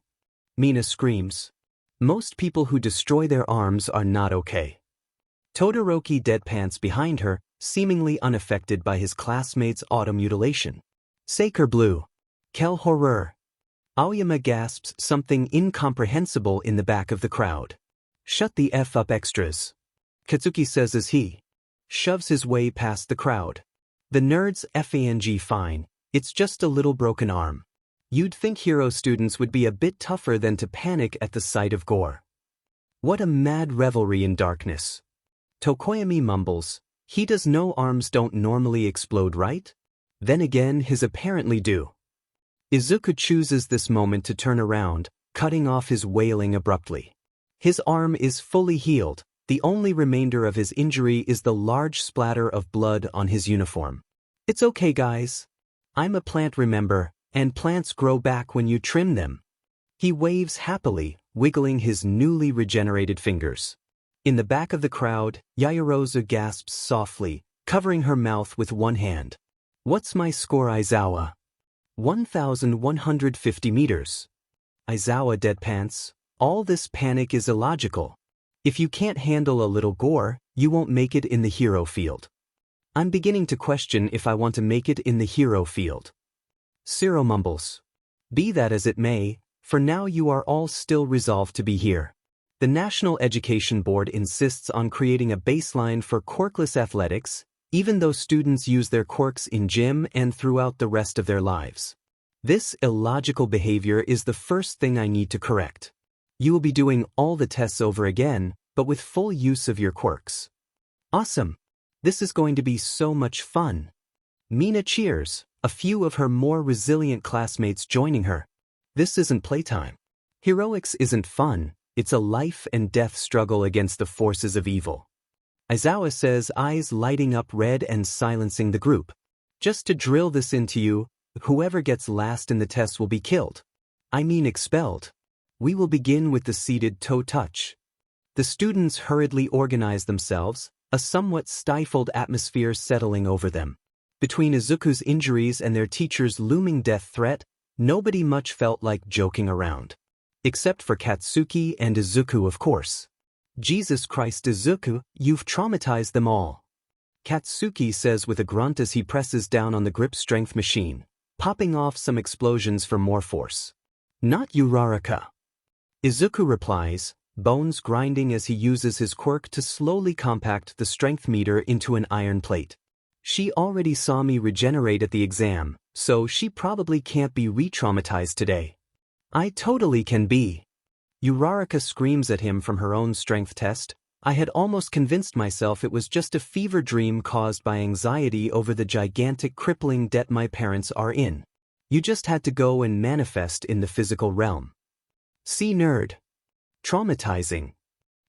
Mina screams. Most people who destroy their arms are not okay. Todoroki deadpans behind her, seemingly unaffected by his classmates' automutilation. Sacre bleu. Quel horreur. Aoyama gasps something incomprehensible in the back of the crowd. Shut the F up, extras. Katsuki says as he shoves his way past the crowd. The nerds fang fine, it's just a little broken arm. You'd think hero students would be a bit tougher than to panic at the sight of gore. What a mad revelry in darkness. Tokoyami mumbles, he does know arms don't normally explode, right? Then again, his apparently do. Izuku chooses this moment to turn around, cutting off his wailing abruptly. His arm is fully healed, the only remainder of his injury is the large splatter of blood on his uniform. It's okay, guys. I'm a plant, remember, and plants grow back when you trim them. He waves happily, wiggling his newly regenerated fingers. In the back of the crowd, Yaoyorozu gasps softly, covering her mouth with one hand. What's my score, Aizawa? 1,150 meters. Aizawa deadpants. All this panic is illogical. If you can't handle a little gore, you won't make it in the hero field. I'm beginning to question if I want to make it in the hero field. Ciro mumbles. Be that as it may, for now you are all still resolved to be here. The National Education Board insists on creating a baseline for quirkless athletics, even though students use their quirks in gym and throughout the rest of their lives. This illogical behavior is the first thing I need to correct. You will be doing all the tests over again, but with full use of your quirks. Awesome! This is going to be so much fun. Mina cheers, a few of her more resilient classmates joining her. This isn't playtime. Heroics isn't fun, it's a life and death struggle against the forces of evil. Aizawa says, eyes lighting up red and silencing the group. Just to drill this into you, whoever gets last in the test will be killed. I mean expelled. We will begin with the seated toe touch. The students hurriedly organize themselves, a somewhat stifled atmosphere settling over them. Between Izuku's injuries and their teacher's looming death threat, nobody much felt like joking around. Except for Katsuki and Izuku, of course. Jesus Christ, Izuku, you've traumatized them all. Katsuki says with a grunt as he presses down on the grip strength machine, popping off some explosions for more force. Not Uraraka. Izuku replies, bones grinding as he uses his quirk to slowly compact the strength meter into an iron plate. She already saw me regenerate at the exam, so she probably can't be re-traumatized today. I totally can be. Uraraka screams at him from her own strength test. I had almost convinced myself it was just a fever dream caused by anxiety over the gigantic crippling debt my parents are in. You just had to go and manifest in the physical realm. See nerd. Traumatizing.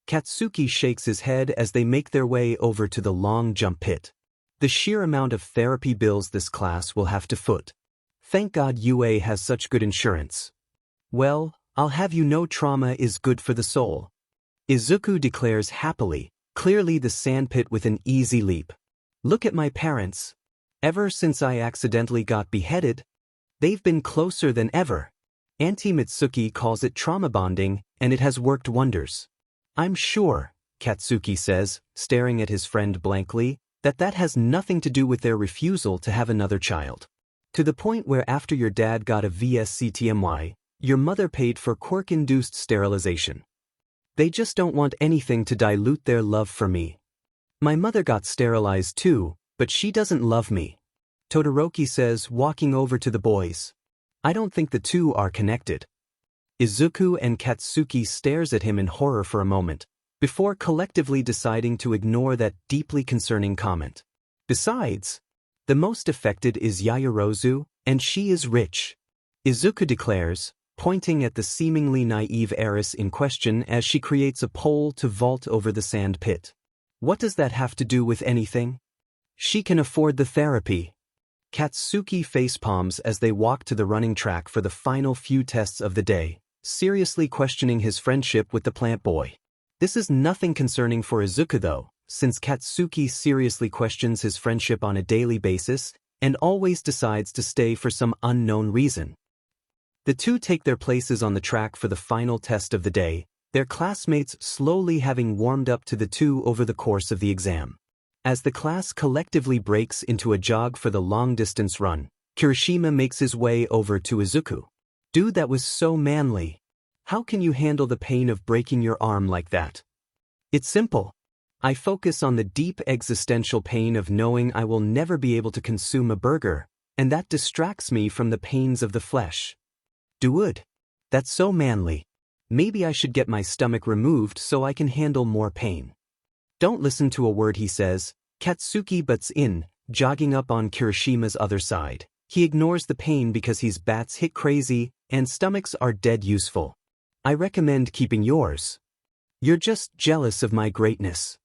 Katsuki shakes his head as they make their way over to the long jump pit. The sheer amount of therapy bills this class will have to foot. Thank God UA has such good insurance. Well, I'll have you know trauma is good for the soul. Izuku declares happily, clearly the sandpit with an easy leap. Look at my parents. Ever since I accidentally got beheaded, they've been closer than ever. Auntie Mitsuki calls it trauma bonding, and it has worked wonders. I'm sure, Katsuki says, staring at his friend blankly, that has nothing to do with their refusal to have another child. To the point where after your dad got a VSCTMY, your mother paid for Quirk-induced sterilization. They just don't want anything to dilute their love for me. My mother got sterilized too, but she doesn't love me, Todoroki says, walking over to the boys. I don't think the two are connected. Izuku and Katsuki stares at him in horror for a moment, before collectively deciding to ignore that deeply concerning comment. Besides, the most affected is Yaoyorozu, and she is rich, Izuku declares, pointing at the seemingly naive heiress in question as she creates a pole to vault over the sand pit. What does that have to do with anything? She can afford the therapy. Katsuki facepalms as they walk to the running track for the final few tests of the day, seriously questioning his friendship with the plant boy. This is nothing concerning for Izuku though, since Katsuki seriously questions his friendship on a daily basis and always decides to stay for some unknown reason. The two take their places on the track for the final test of the day, their classmates slowly having warmed up to the two over the course of the exam. As the class collectively breaks into a jog for the long-distance run, Kirishima makes his way over to Izuku. Dude, that was so manly. How can you handle the pain of breaking your arm like that? It's simple. I focus on the deep existential pain of knowing I will never be able to consume a burger, and that distracts me from the pains of the flesh. Dude, that's so manly. Maybe I should get my stomach removed so I can handle more pain. Don't listen to a word he says, Katsuki butts in, jogging up on Kirishima's other side. He ignores the pain because he's bats hit crazy, and stomachs are dead useful. I recommend keeping yours. You're just jealous of my greatness.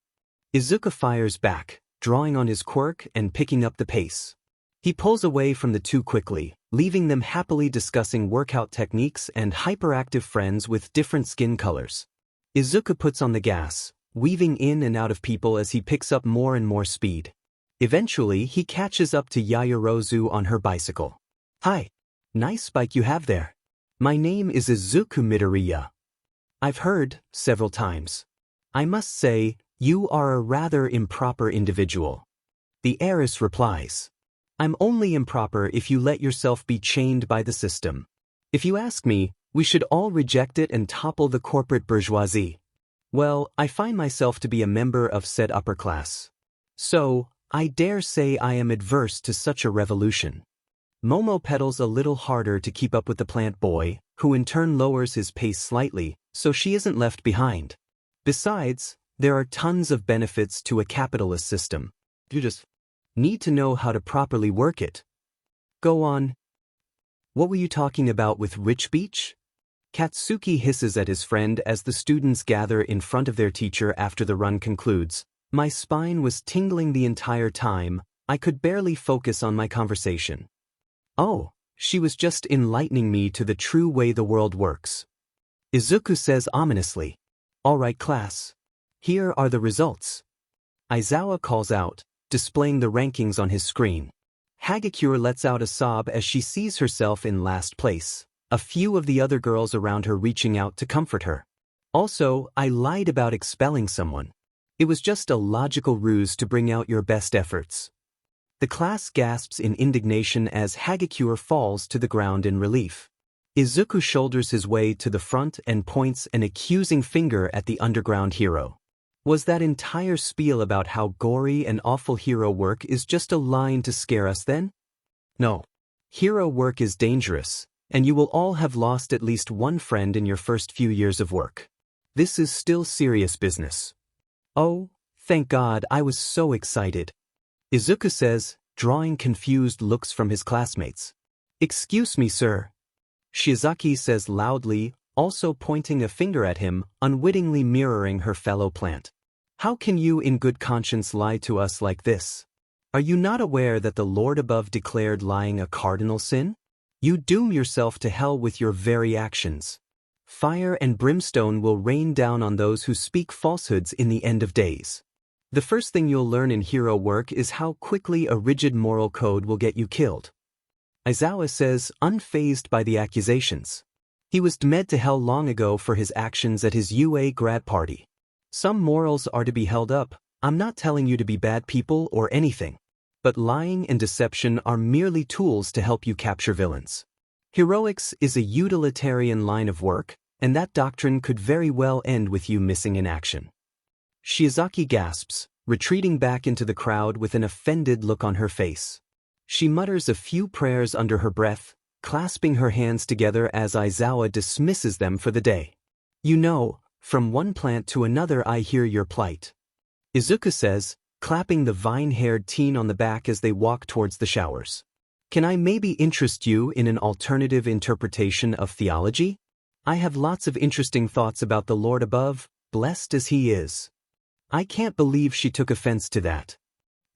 Izuku fires back, drawing on his quirk and picking up the pace. He pulls away from the two quickly, leaving them happily discussing workout techniques and hyperactive friends with different skin colors. Izuku puts on the gas, weaving in and out of people as he picks up more and more speed. Eventually, he catches up to Yaoyorozu on her bicycle. Hi. Nice bike you have there. My name is Izuku Midoriya. I've heard, several times. I must say, you are a rather improper individual. The heiress replies. I'm only improper if you let yourself be chained by the system. If you ask me, we should all reject it and topple the corporate bourgeoisie. Well, I find myself to be a member of said upper class. So, I dare say I am adverse to such a revolution. Momo pedals a little harder to keep up with the plant boy, who in turn lowers his pace slightly, so she isn't left behind. Besides, there are tons of benefits to a capitalist system. You just need to know how to properly work it. Go on. What were you talking about with Rich Beach? Katsuki hisses at his friend as the students gather in front of their teacher after the run concludes. My spine was tingling the entire time, I could barely focus on my conversation. Oh, she was just enlightening me to the true way the world works. Izuku says ominously. All right, class. Here are the results. Aizawa calls out, displaying the rankings on his screen. Hagakure lets out a sob as she sees herself in last place, a few of the other girls around her reaching out to comfort her. Also, I lied about expelling someone. It was just a logical ruse to bring out your best efforts. The class gasps in indignation as Hagakure falls to the ground in relief. Izuku shoulders his way to the front and points an accusing finger at the underground hero. Was that entire spiel about how gory and awful hero work is just a line to scare us then? No. Hero work is dangerous, and you will all have lost at least one friend in your first few years of work. This is still serious business. Oh, thank God, I was so excited. Izuku says, drawing confused looks from his classmates. Excuse me, sir. Shiozaki says loudly, also pointing a finger at him, unwittingly mirroring her fellow plant. How can you in good conscience lie to us like this? Are you not aware that the Lord above declared lying a cardinal sin? You doom yourself to hell with your very actions. Fire and brimstone will rain down on those who speak falsehoods in the end of days. The first thing you'll learn in hero work is how quickly a rigid moral code will get you killed. Aizawa says, unfazed by the accusations. He was demed to hell long ago for his actions at his UA grad party. Some morals are to be held up. I'm not telling you to be bad people or anything. But lying and deception are merely tools to help you capture villains. Heroics is a utilitarian line of work, and that doctrine could very well end with you missing in action. Shiozaki gasps, retreating back into the crowd with an offended look on her face. She mutters a few prayers under her breath, clasping her hands together as Aizawa dismisses them for the day. You know, from one plant to another I hear your plight. Izuku says, clapping the vine-haired teen on the back as they walk towards the showers. Can I maybe interest you in an alternative interpretation of theology? I have lots of interesting thoughts about the Lord above, blessed as he is. I can't believe she took offense to that.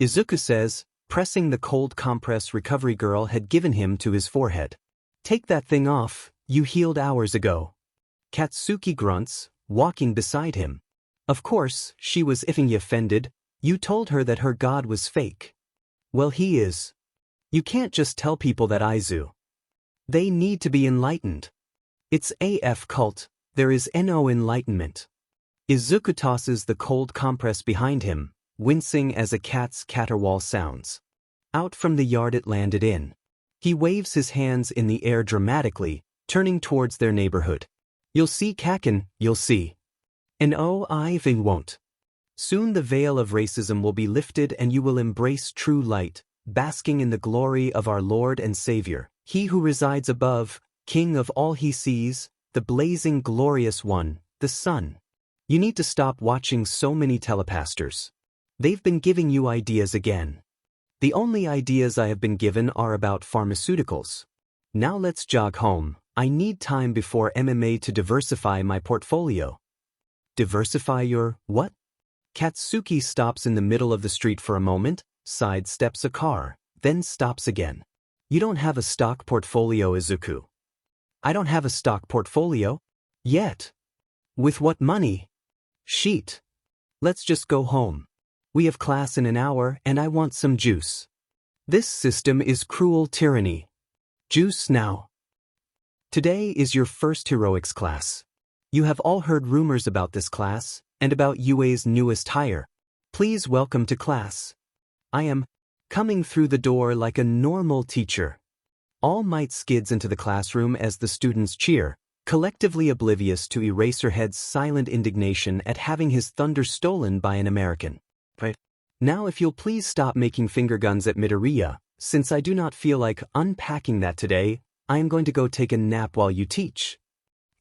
Izuku says, pressing the cold compress recovery girl had given him to his forehead. Take that thing off, you healed hours ago. Katsuki grunts, walking beside him. Of course, she was effing offended. You told her that her god was fake. Well, he is. You can't just tell people that Aizu. They need to be enlightened. It's AF cult, there is no enlightenment. Izuku tosses the cold compress behind him, wincing as a cat's caterwaul sounds. Out from the yard it landed in. He waves his hands in the air dramatically, turning towards their neighborhood. You'll see, Kaken, you'll see. And oh, I won't. Soon the veil of racism will be lifted and you will embrace true light, basking in the glory of our Lord and Savior, he who resides above, King of all he sees, the blazing glorious one, the sun. You need to stop watching so many telepastors. They've been giving you ideas again. The only ideas I have been given are about pharmaceuticals. Now let's jog home. I need time before MMA to diversify my portfolio. Diversify your what? Katsuki stops in the middle of the street for a moment, sidesteps a car, then stops again. You don't have a stock portfolio, Izuku. I don't have a stock portfolio? Yet. With what money? Sheet. Let's just go home. We have class in an hour and I want some juice. This system is cruel tyranny. Juice now. Today is your first heroics class. You have all heard rumors about this class, and about UA's newest hire. Please welcome to class. I am coming through the door like a normal teacher. All Might skids into the classroom as the students cheer, collectively oblivious to Eraserhead's silent indignation at having his thunder stolen by an American. Right. Now if you'll please stop making finger guns at Midoriya, since I do not feel like unpacking that today, I am going to go take a nap while you teach.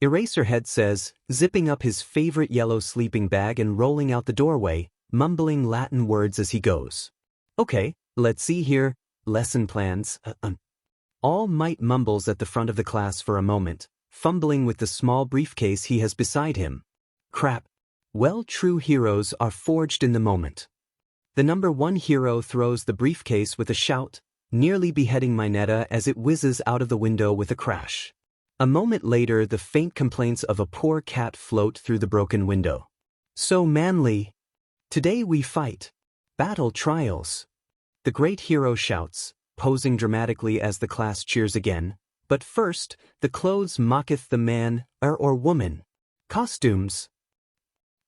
Eraserhead says, zipping up his favorite yellow sleeping bag and rolling out the doorway, mumbling Latin words as he goes. Okay, let's see here, lesson plans. All Might mumbles at the front of the class for a moment, fumbling with the small briefcase he has beside him. Crap. Well, true heroes are forged in the moment. The number one hero throws the briefcase with a shout, nearly beheading Mineta as it whizzes out of the window with a crash. A moment later, the faint complaints of a poor cat float through the broken window. So manly. Today we fight. Battle trials. The great hero shouts, posing dramatically as the class cheers again. But first, the clothes mocketh the man, or woman. Costumes.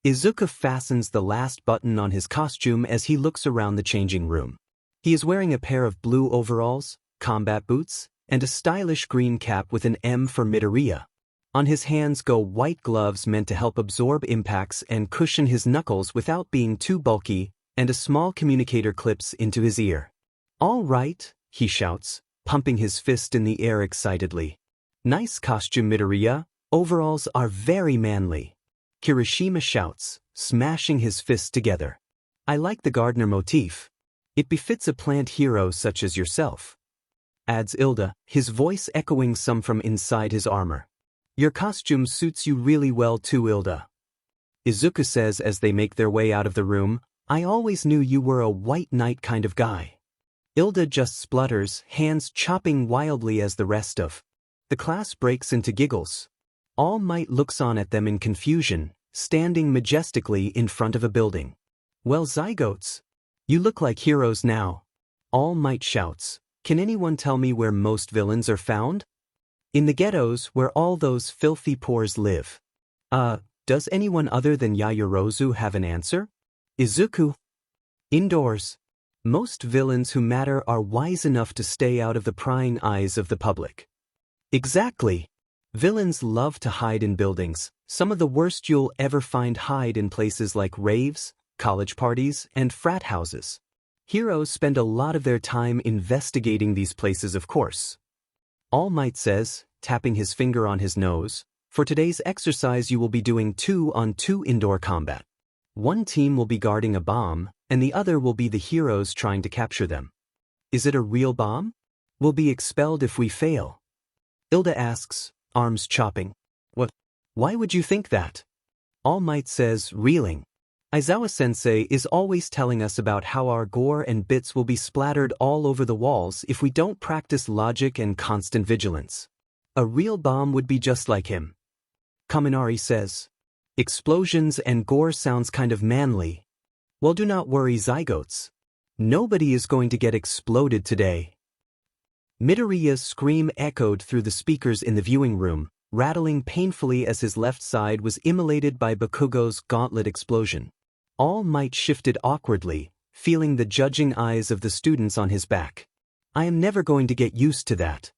Izuku fastens the last button on his costume as he looks around the changing room. He is wearing a pair of blue overalls, combat boots, and a stylish green cap with an M for Midoriya. On his hands go white gloves meant to help absorb impacts and cushion his knuckles without being too bulky, and a small communicator clips into his ear. All right, he shouts, pumping his fist in the air excitedly. Nice costume, Midoriya. Overalls are very manly. Kirishima shouts, smashing his fists together. I like the gardener motif. It befits a plant hero such as yourself. Adds Ilda, his voice echoing some from inside his armor. Your costume suits you really well too, Ilda. Izuku says as they make their way out of the room, I always knew you were a white knight kind of guy. Ilda just splutters, hands chopping wildly as the rest of the class breaks into giggles. All Might looks on at them in confusion, standing majestically in front of a building. Well, Zygotes. You look like heroes now. All Might shouts. Can anyone tell me where most villains are found? In the ghettos where all those filthy pores live. Does anyone other than Yaoyorozu have an answer? Izuku. Indoors. Most villains who matter are wise enough to stay out of the prying eyes of the public. Exactly. Villains love to hide in buildings. Some of the worst you'll ever find hide in places like raves, college parties, and frat houses. Heroes spend a lot of their time investigating these places, of course. All Might says, tapping his finger on his nose, for today's exercise you will be doing 2-on-2 indoor combat. One team will be guarding a bomb, and the other will be the heroes trying to capture them. Is it a real bomb? We'll be expelled if we fail. Hilda asks, arms chopping. What? Why would you think that? All Might says, reeling. Aizawa-sensei is always telling us about how our gore and bits will be splattered all over the walls if we don't practice logic and constant vigilance. A real bomb would be just like him. Kaminari says. Explosions and gore sounds kind of manly. Well, do not worry, Zygotes. Nobody is going to get exploded today. Midoriya's scream echoed through the speakers in the viewing room, rattling painfully as his left side was immolated by Bakugo's gauntlet explosion. All Might shifted awkwardly, feeling the judging eyes of the students on his back. I am never going to get used to that.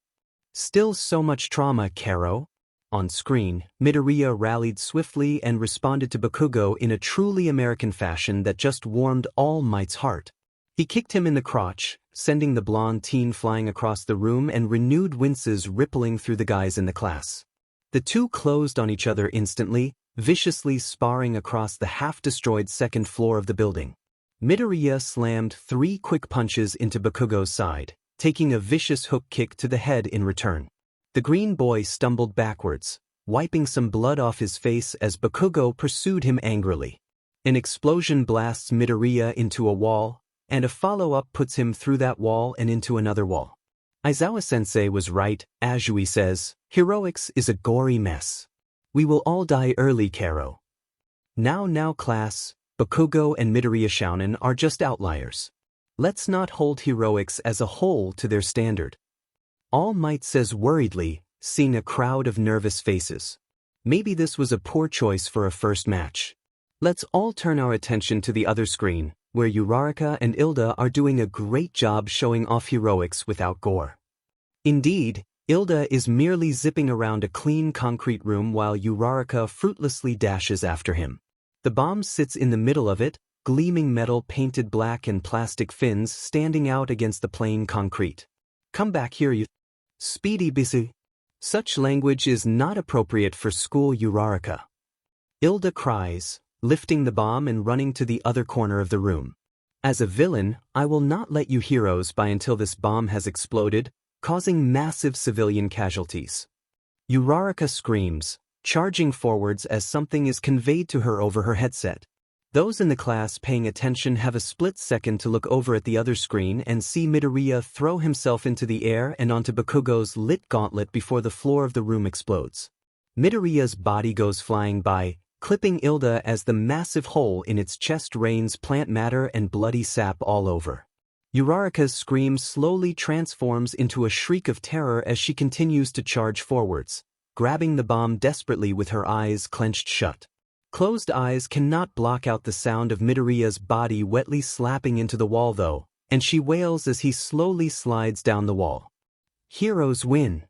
Still so much trauma, Karo. On screen, Midoriya rallied swiftly and responded to Bakugo in a truly American fashion that just warmed All Might's heart. He kicked him in the crotch, sending the blonde teen flying across the room and renewed winces rippling through the guys in the class. The two closed on each other instantly, viciously sparring across the half-destroyed second floor of the building. Midoriya slammed 3 quick punches into Bakugo's side, taking a vicious hook kick to the head in return. The green boy stumbled backwards, wiping some blood off his face as Bakugo pursued him angrily. An explosion blasts Midoriya into a wall, and a follow-up puts him through that wall and into another wall. Aizawa-sensei was right, Azui says, heroics is a gory mess. We will all die early, Karo. Now class, Bakugo and Midoriya Shounen are just outliers. Let's not hold heroics as a whole to their standard. All Might says worriedly, seeing a crowd of nervous faces. Maybe this was a poor choice for a first match. Let's all turn our attention to the other screen, where Uraraka and Hilda are doing a great job showing off heroics without gore. Indeed, Hilda is merely zipping around a clean concrete room while Uraraka fruitlessly dashes after him. The bomb sits in the middle of it, gleaming metal painted black and plastic fins standing out against the plain concrete. Come back here, you speedy bisu. Such language is not appropriate for school, Uraraka. Hilda cries, lifting the bomb and running to the other corner of the room. As a villain, I will not let you heroes by until this bomb has exploded, causing massive civilian casualties. Uraraka screams, charging forwards as something is conveyed to her over her headset. Those in the class paying attention have a split second to look over at the other screen and see Midoriya throw himself into the air and onto Bakugo's lit gauntlet before the floor of the room explodes. Midoriya's body goes flying by, clipping Hilda as the massive hole in its chest rains plant matter and bloody sap all over. Uraraka's scream slowly transforms into a shriek of terror as she continues to charge forwards, grabbing the bomb desperately with her eyes clenched shut. Closed eyes cannot block out the sound of Midoriya's body wetly slapping into the wall though, and she wails as he slowly slides down the wall. Heroes win.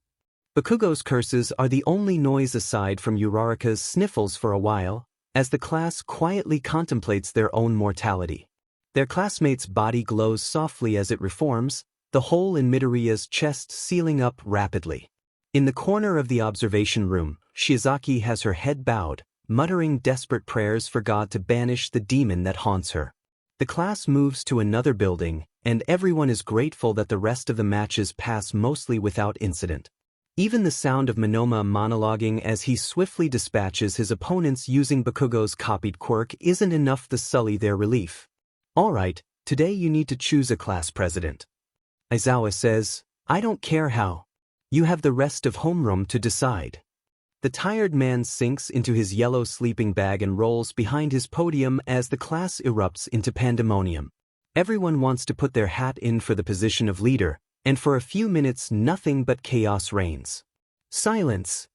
Bakugo's curses are the only noise aside from Uraraka's sniffles for a while, as the class quietly contemplates their own mortality. Their classmate's body glows softly as it reforms, the hole in Midoriya's chest sealing up rapidly. In the corner of the observation room, Shiozaki has her head bowed, muttering desperate prayers for God to banish the demon that haunts her. The class moves to another building, and everyone is grateful that the rest of the matches pass mostly without incident. Even the sound of Monoma monologuing as he swiftly dispatches his opponents using Bakugo's copied quirk isn't enough to sully their relief. Alright, today you need to choose a class president. Aizawa says, I don't care how. You have the rest of homeroom to decide. The tired man sinks into his yellow sleeping bag and rolls behind his podium as the class erupts into pandemonium. Everyone wants to put their hat in for the position of leader, and for a few minutes nothing but chaos reigns. Silence!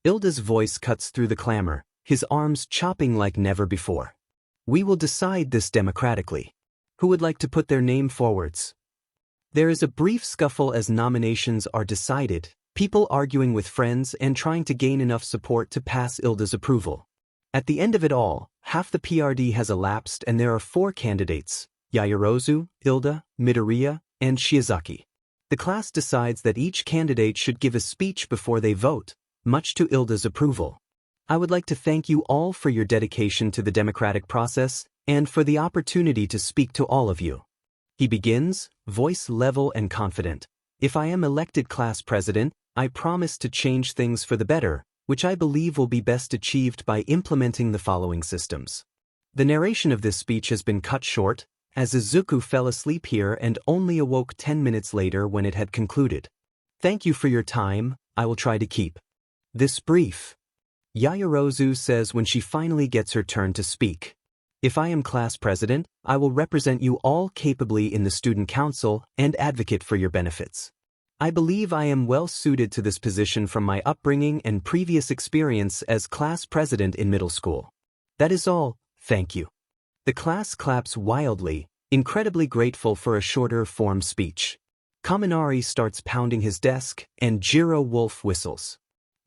Ilda's voice cuts through the clamor, his arms chopping like never before. We will decide this democratically. Who would like to put their name forwards? There is a brief scuffle as nominations are decided, people arguing with friends and trying to gain enough support to pass Ilda's approval. At the end of it all, half the PRD has elapsed and there are 4 candidates: Yaoyorozu, Ilda, Midoriya, and Shiozaki. The class decides that each candidate should give a speech before they vote, much to Ilda's approval. I would like to thank you all for your dedication to the democratic process and for the opportunity to speak to all of you. He begins, voice level and confident. If I am elected class president, I promise to change things for the better, which I believe will be best achieved by implementing the following systems. The narration of this speech has been cut short, as Izuku fell asleep here and only awoke 10 minutes later when it had concluded. Thank you for your time, I will try to keep this brief. Yaoyorozu says when she finally gets her turn to speak. If I am class president, I will represent you all capably in the student council and advocate for your benefits. I believe I am well suited to this position from my upbringing and previous experience as class president in middle school. That is all, thank you. The class claps wildly, incredibly grateful for a shorter form speech. Kaminari starts pounding his desk, and Jiro Wolf whistles.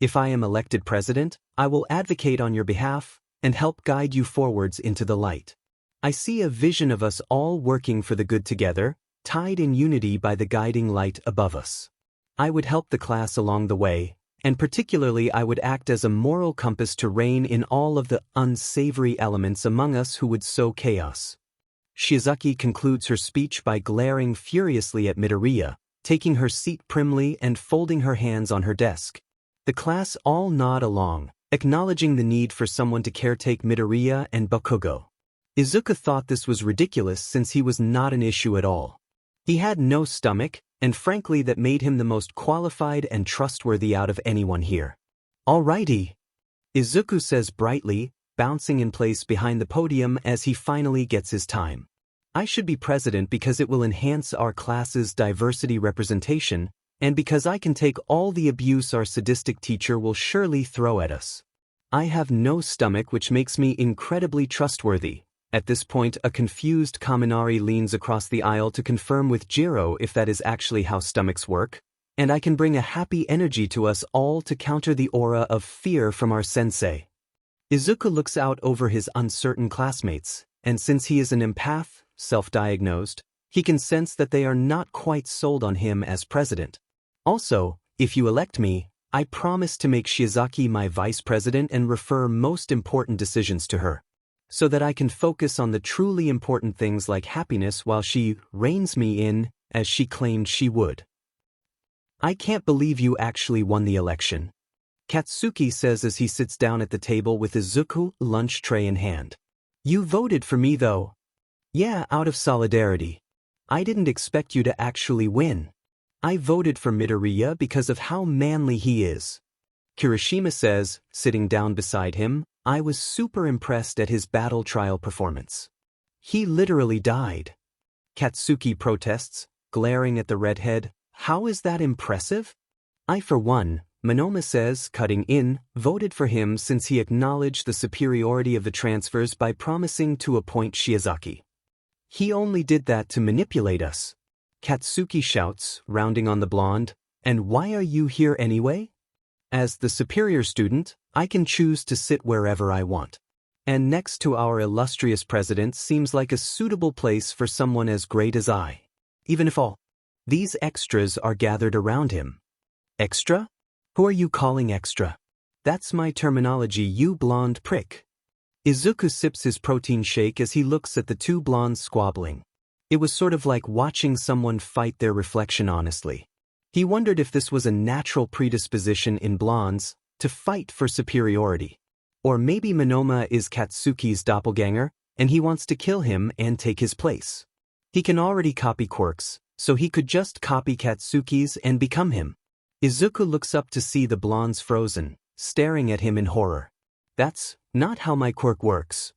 If I am elected president, I will advocate on your behalf and help guide you forwards into the light. I see a vision of us all working for the good together, tied in unity by the guiding light above us. I would help the class along the way, and particularly I would act as a moral compass to rein in all of the unsavory elements among us who would sow chaos. Shiozaki concludes her speech by glaring furiously at Midoriya, taking her seat primly and folding her hands on her desk. The class all nod along, acknowledging the need for someone to caretake Midoriya and Bakugo. Izuku thought this was ridiculous since he was not an issue at all. He had no stomach, and frankly that made him the most qualified and trustworthy out of anyone here. Alrighty, Izuku says brightly, bouncing in place behind the podium as he finally gets his time. I should be president because it will enhance our class's diversity representation, and because I can take all the abuse our sadistic teacher will surely throw at us. I have no stomach, which makes me incredibly trustworthy. At this point, a confused Kaminari leans across the aisle to confirm with Jiro if that is actually how stomachs work, and I can bring a happy energy to us all to counter the aura of fear from our sensei. Izuku looks out over his uncertain classmates, and since he is an empath, self-diagnosed, he can sense that they are not quite sold on him as president. Also, if you elect me, I promise to make Shiozaki my vice president and refer most important decisions to her, so that I can focus on the truly important things like happiness while she reins me in, as she claimed she would. I can't believe you actually won the election, Katsuki says as he sits down at the table with Izuku lunch tray in hand. You voted for me though. Yeah, out of solidarity. I didn't expect you to actually win. I voted for Midoriya because of how manly he is. Kirishima says, sitting down beside him, I was super impressed at his battle trial performance. He literally died. Katsuki protests, glaring at the redhead. How is that impressive? I for one, Monoma says, cutting in, voted for him since he acknowledged the superiority of the transfers by promising to appoint Shiozaki. He only did that to manipulate us. Katsuki shouts, rounding on the blonde, and why are you here anyway? As the superior student, I can choose to sit wherever I want. And next to our illustrious president seems like a suitable place for someone as great as I. Even if all these extras are gathered around him. Extra? Who are you calling extra? That's my terminology, you blonde prick. Izuku sips his protein shake as he looks at the two blondes squabbling. It was sort of like watching someone fight their reflection honestly. He wondered if this was a natural predisposition in blondes to fight for superiority. Or maybe Monoma is Katsuki's doppelganger, and he wants to kill him and take his place. He can already copy Quirk's, so he could just copy Katsuki's and become him. Izuku looks up to see the blondes frozen, staring at him in horror. That's not how my Quirk works.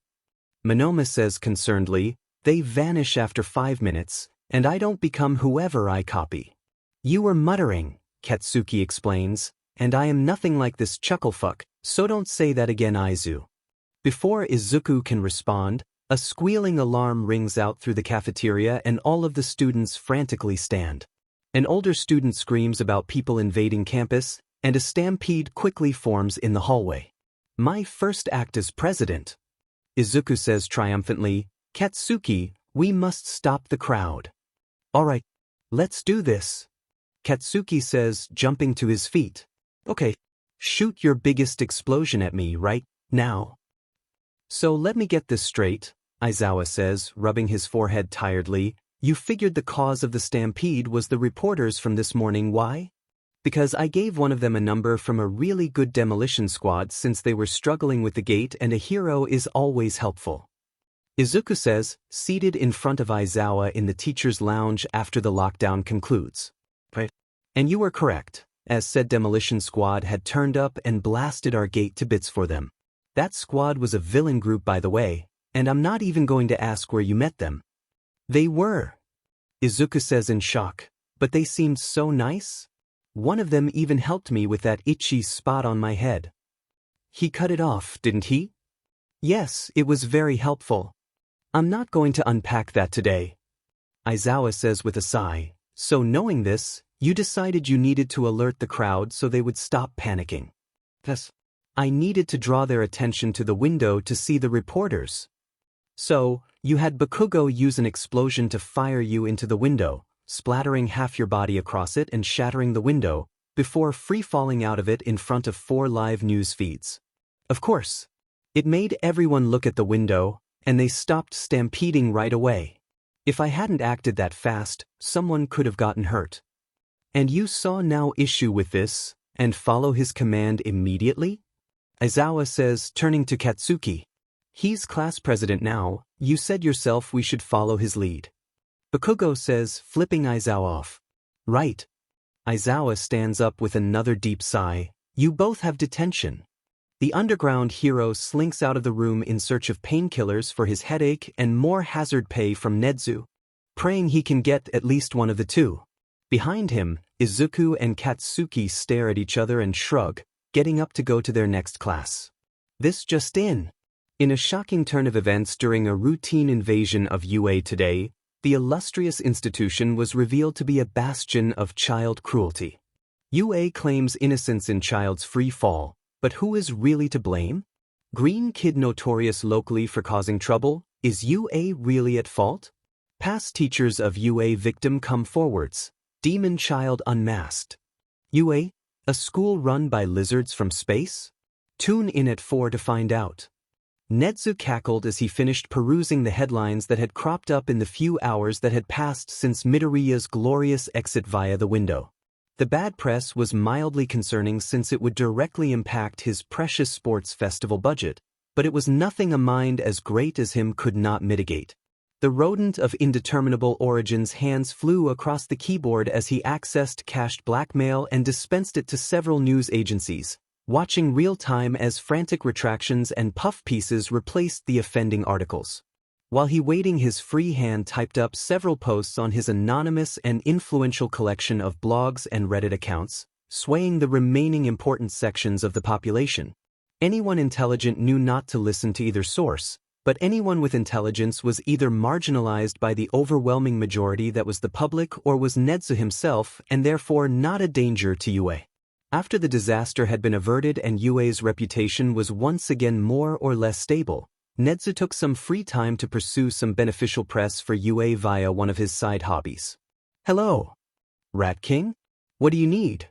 Monoma says concernedly, they vanish after 5 minutes, and I don't become whoever I copy. You were muttering, Katsuki explains, And I am nothing like this chucklefuck, so don't say that again, Izu. Before Izuku can respond, a squealing alarm rings out through the cafeteria and all of the students frantically stand. An older student screams about people invading campus, and a stampede quickly forms in the hallway. My first act as president. Izuku says triumphantly, Katsuki, we must stop the crowd. Alright, let's do this. Katsuki says, jumping to his feet. Okay, shoot your biggest explosion at me right now. So let me get this straight, Aizawa says, rubbing his forehead tiredly. You figured the cause of the stampede was the reporters from this morning. Why? Because I gave one of them a number from a really good demolition squad since they were struggling with the gate, and a hero is always helpful. Izuku says, seated in front of Aizawa in the teacher's lounge after the lockdown concludes. Right. And you were correct, as said demolition squad had turned up and blasted our gate to bits for them. That squad was a villain group, by the way, and I'm not even going to ask where you met them. They were. Izuku says in shock, but they seemed so nice. One of them even helped me with that itchy spot on my head. He cut it off, didn't he? Yes, it was very helpful. I'm not going to unpack that today. Aizawa says with a sigh, so knowing this, you decided you needed to alert the crowd so they would stop panicking. Yes. I needed to draw their attention to the window to see the reporters. So, you had Bakugo use an explosion to fire you into the window, splattering half your body across it and shattering the window, before free-falling out of it in front of 4 live news feeds. Of course. It made everyone look at the window, and they stopped stampeding right away. If I hadn't acted that fast, someone could have gotten hurt. And you saw no issue with this, and follow his command immediately? Aizawa says, turning to Katsuki. He's class president now, you said yourself we should follow his lead. Bakugo says, flipping Aizawa off. Right. Aizawa stands up with another deep sigh. You both have detention. The underground hero slinks out of the room in search of painkillers for his headache and more hazard pay from Nedzu, praying he can get at least one of the two. Behind him, Izuku and Katsuki stare at each other and shrug, getting up to go to their next class. This just in. In a shocking turn of events during a routine invasion of UA today, the illustrious institution was revealed to be a bastion of child cruelty. UA claims innocence in child's free fall, but who is really to blame? Green kid notorious locally for causing trouble, is UA really at fault? Past teachers of UA victim come forwards. Demon child unmasked. UA, a school run by lizards from space? Tune in at 4 to find out. Nedzu cackled as he finished perusing the headlines that had cropped up in the few hours that had passed since Midoriya's glorious exit via the window. The bad press was mildly concerning since it would directly impact his precious sports festival budget, but it was nothing a mind as great as him could not mitigate. The rodent of indeterminable origin's hands flew across the keyboard as he accessed cached blackmail and dispensed it to several news agencies, watching real-time as frantic retractions and puff pieces replaced the offending articles. While he waiting, his free hand typed up several posts on his anonymous and influential collection of blogs and Reddit accounts, swaying the remaining important sections of the population. Anyone intelligent knew not to listen to either source, but anyone with intelligence was either marginalized by the overwhelming majority that was the public or was Nedzu himself and therefore not a danger to UA. After the disaster had been averted and UA's reputation was once again more or less stable, Nedzu took some free time to pursue some beneficial press for UA via one of his side hobbies. Hello, Rat King? What do you need?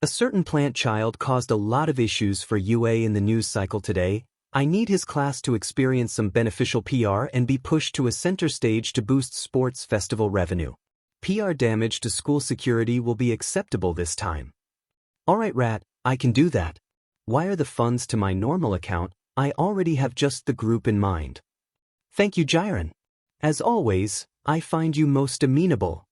A certain plant child caused a lot of issues for UA in the news cycle today. I need his class to experience some beneficial PR and be pushed to a center stage to boost sports festival revenue. PR damage to school security will be acceptable this time. Alright Rat, I can do that. Wire the funds to my normal account, I already have just the group in mind. Thank you Jiren. As always, I find you most amenable.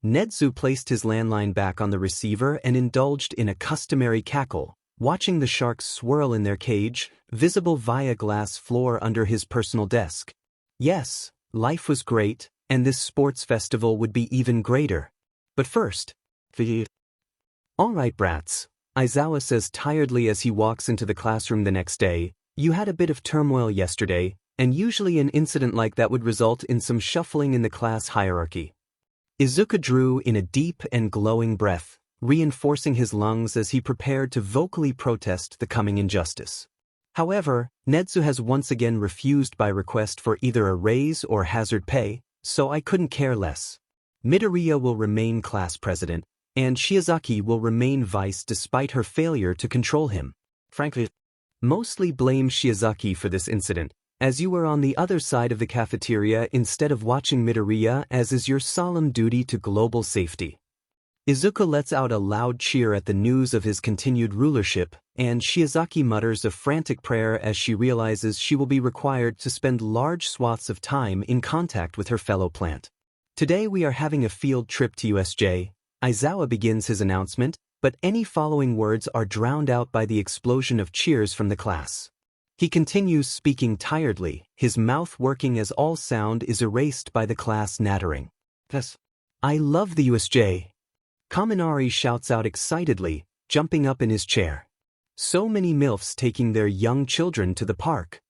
Nedzu placed his landline back on the receiver and indulged in a customary cackle, watching the sharks swirl in their cage, visible via glass floor under his personal desk. Yes, life was great, and this sports festival would be even greater. But first, Alright brats, Aizawa says tiredly as he walks into the classroom the next day. You had a bit of turmoil yesterday, and usually an incident like that would result in some shuffling in the class hierarchy. Izuku drew in a deep and glowing breath, reinforcing his lungs as he prepared to vocally protest the coming injustice. However, Netsu has once again refused by request for either a raise or hazard pay, so I couldn't care less. Midoriya will remain class president, and Shiozaki will remain vice despite her failure to control him. Frankly, mostly blame Shiozaki for this incident, as you were on the other side of the cafeteria instead of watching Midoriya, as is your solemn duty to global safety. Izuku lets out a loud cheer at the news of his continued rulership, and Shiozaki mutters a frantic prayer as she realizes she will be required to spend large swaths of time in contact with her fellow plant. Today we are having a field trip to USJ. Aizawa begins his announcement, but any following words are drowned out by the explosion of cheers from the class. He continues speaking tiredly, his mouth working as all sound is erased by the class nattering. Yes. I love the USJ. Kaminari shouts out excitedly, jumping up in his chair. So many MILFs taking their young children to the park.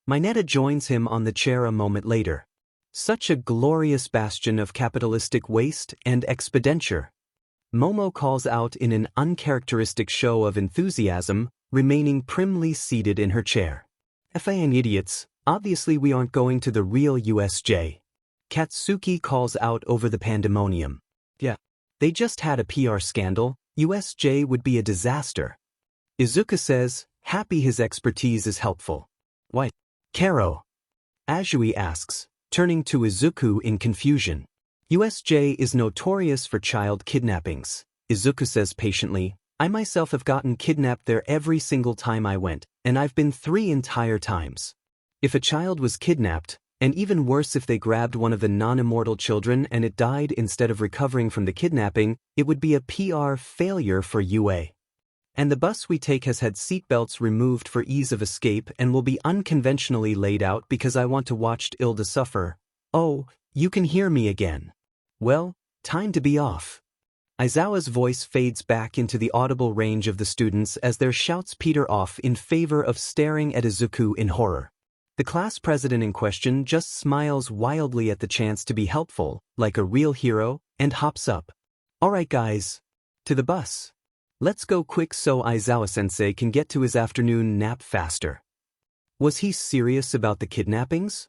Mineta joins him on the chair a moment later. Such a glorious bastion of capitalistic waste and expenditure. Momo calls out in an uncharacteristic show of enthusiasm, remaining primly seated in her chair. F.A.N. idiots, obviously we aren't going to the real USJ. Katsuki calls out over the pandemonium. Yeah. They just had a PR scandal, USJ would be a disaster. Izuku says, happy his expertise is helpful. Why? Karo. Azui asks, turning to Izuku in confusion. USJ is notorious for child kidnappings. Izuku says patiently, I myself have gotten kidnapped there every single time I went, and I've been 3 entire times. If a child was kidnapped, and even worse if they grabbed one of the non-immortal children and it died instead of recovering from the kidnapping, it would be a PR failure for UA. And the bus we take has had seatbelts removed for ease of escape and will be unconventionally laid out because I want to watch Ilda suffer. Oh, you can hear me again. Well, time to be off. Aizawa's voice fades back into the audible range of the students as their shouts peter off in favor of staring at Izuku in horror. The class president in question just smiles wildly at the chance to be helpful, like a real hero, and hops up. Alright guys. To the bus. Let's go quick so Aizawa-sensei can get to his afternoon nap faster. Was he serious about the kidnappings?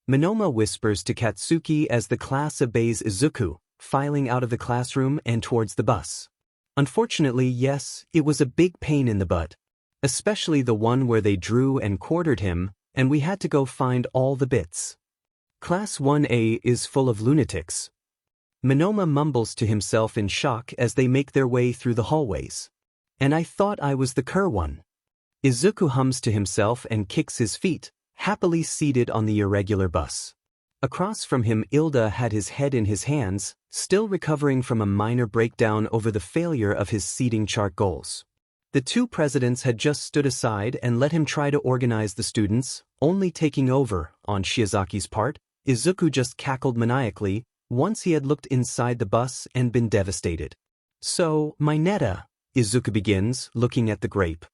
Monoma whispers to Katsuki as the class obeys Izuku, filing out of the classroom and towards the bus. Unfortunately, yes, it was a big pain in the butt. Especially the one where they drew and quartered him, and we had to go find all the bits. Class 1A is full of lunatics. Monoma mumbles to himself in shock as they make their way through the hallways. And I thought I was the cur one. Izuku hums to himself and kicks his feet, happily seated on the irregular bus. Across from him Ilda had his head in his hands, still recovering from a minor breakdown over the failure of his seating chart goals. The 2 presidents had just stood aside and let him try to organize the students, only taking over, on Shiozaki's part. Izuku just cackled maniacally, once he had looked inside the bus and been devastated. So, Mineta, Izuku begins, looking at the grape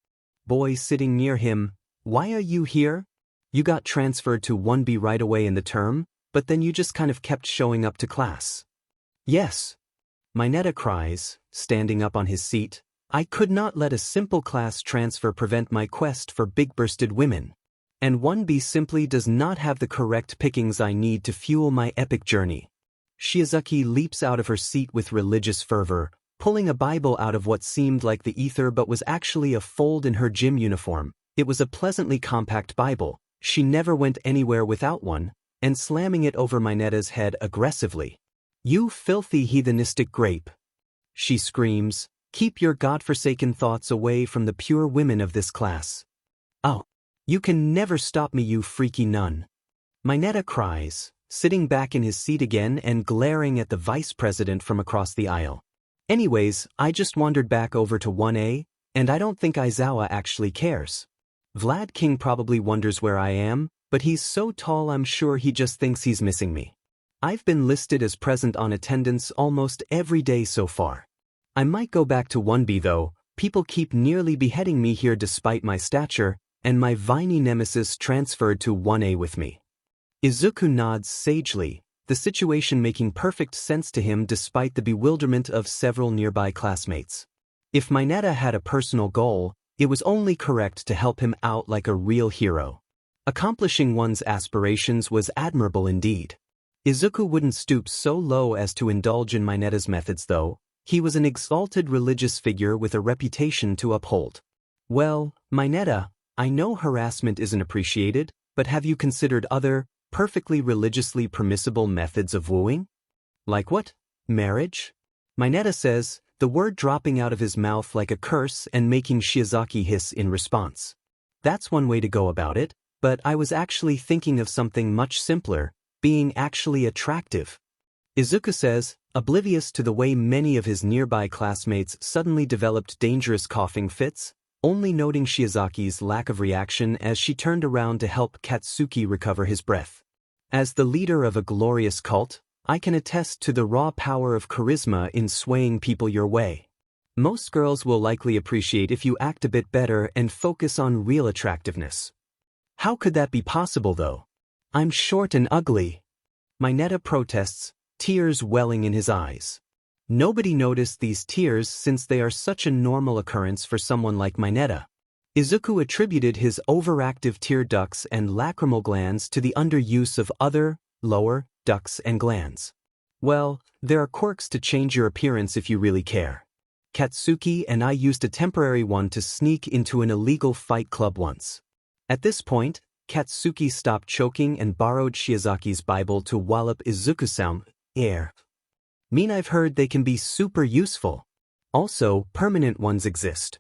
boy sitting near him, why are you here? You got transferred to 1B right away in the term, but then you just kind of kept showing up to class. Yes. Mineta cries, standing up on his seat. I could not let a simple class transfer prevent my quest for big-bursted women. And 1B simply does not have the correct pickings I need to fuel my epic journey. Shiozaki leaps out of her seat with religious fervor, pulling a Bible out of what seemed like the ether but was actually a fold in her gym uniform. It was a pleasantly compact Bible. She never went anywhere without one, and slamming it over Mineta's head aggressively. You filthy heathenistic grape! She screams, keep your godforsaken thoughts away from the pure women of this class. Oh, you can never stop me, you freaky nun. Mineta cries, sitting back in his seat again and glaring at the vice president from across the aisle. Anyways, I just wandered back over to 1A, and I don't think Aizawa actually cares. Vlad King probably wonders where I am, but he's so tall I'm sure he just thinks he's missing me. I've been listed as present on attendance almost every day so far. I might go back to 1B though, People keep nearly beheading me here despite my stature, and my viney nemesis transferred to 1A with me. Izuku nods sagely, the situation making perfect sense to him despite the bewilderment of several nearby classmates. If Mineta had a personal goal, it was only correct to help him out like a real hero. Accomplishing one's aspirations was admirable indeed. Izuku wouldn't stoop so low as to indulge in Mineta's methods though. He was an exalted religious figure with a reputation to uphold. Well, Mineta, I know harassment isn't appreciated, but have you considered other, perfectly religiously permissible methods of wooing? Like what? Marriage? Mineta says, the word dropping out of his mouth like a curse and making Shiozaki hiss in response. That's one way to go about it, but I was actually thinking of something much simpler, being actually attractive. Izuku says, oblivious to the way many of his nearby classmates suddenly developed dangerous coughing fits, only noting Shiozaki's lack of reaction as she turned around to help Katsuki recover his breath. As the leader of a glorious cult, I can attest to the raw power of charisma in swaying people your way. Most girls will likely appreciate if you act a bit better and focus on real attractiveness. How could that be possible though? I'm short and ugly. Mineta protests, tears welling in his eyes. Nobody noticed these tears since they are such a normal occurrence for someone like Mineta. Izuku attributed his overactive tear ducts and lacrimal glands to the underuse of other, lower, ducts and glands. Well, there are quirks to change your appearance if you really care. Katsuki and I used a temporary one to sneak into an illegal fight club once. At this point, Katsuki stopped choking and borrowed Shiozaki's Bible to wallop Izuku-san. Mean I've heard they can be super useful. Also, permanent ones exist.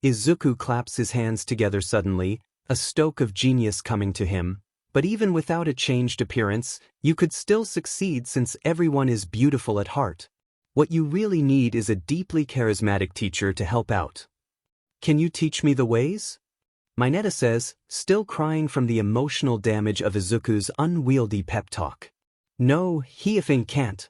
Izuku claps his hands together suddenly, a stoke of genius coming to him, but even without a changed appearance, you could still succeed since everyone is beautiful at heart. What you really need is a deeply charismatic teacher to help out. Can you teach me the ways? Mineta says, still crying from the emotional damage of Izuku's unwieldy pep talk. No, he effing can't.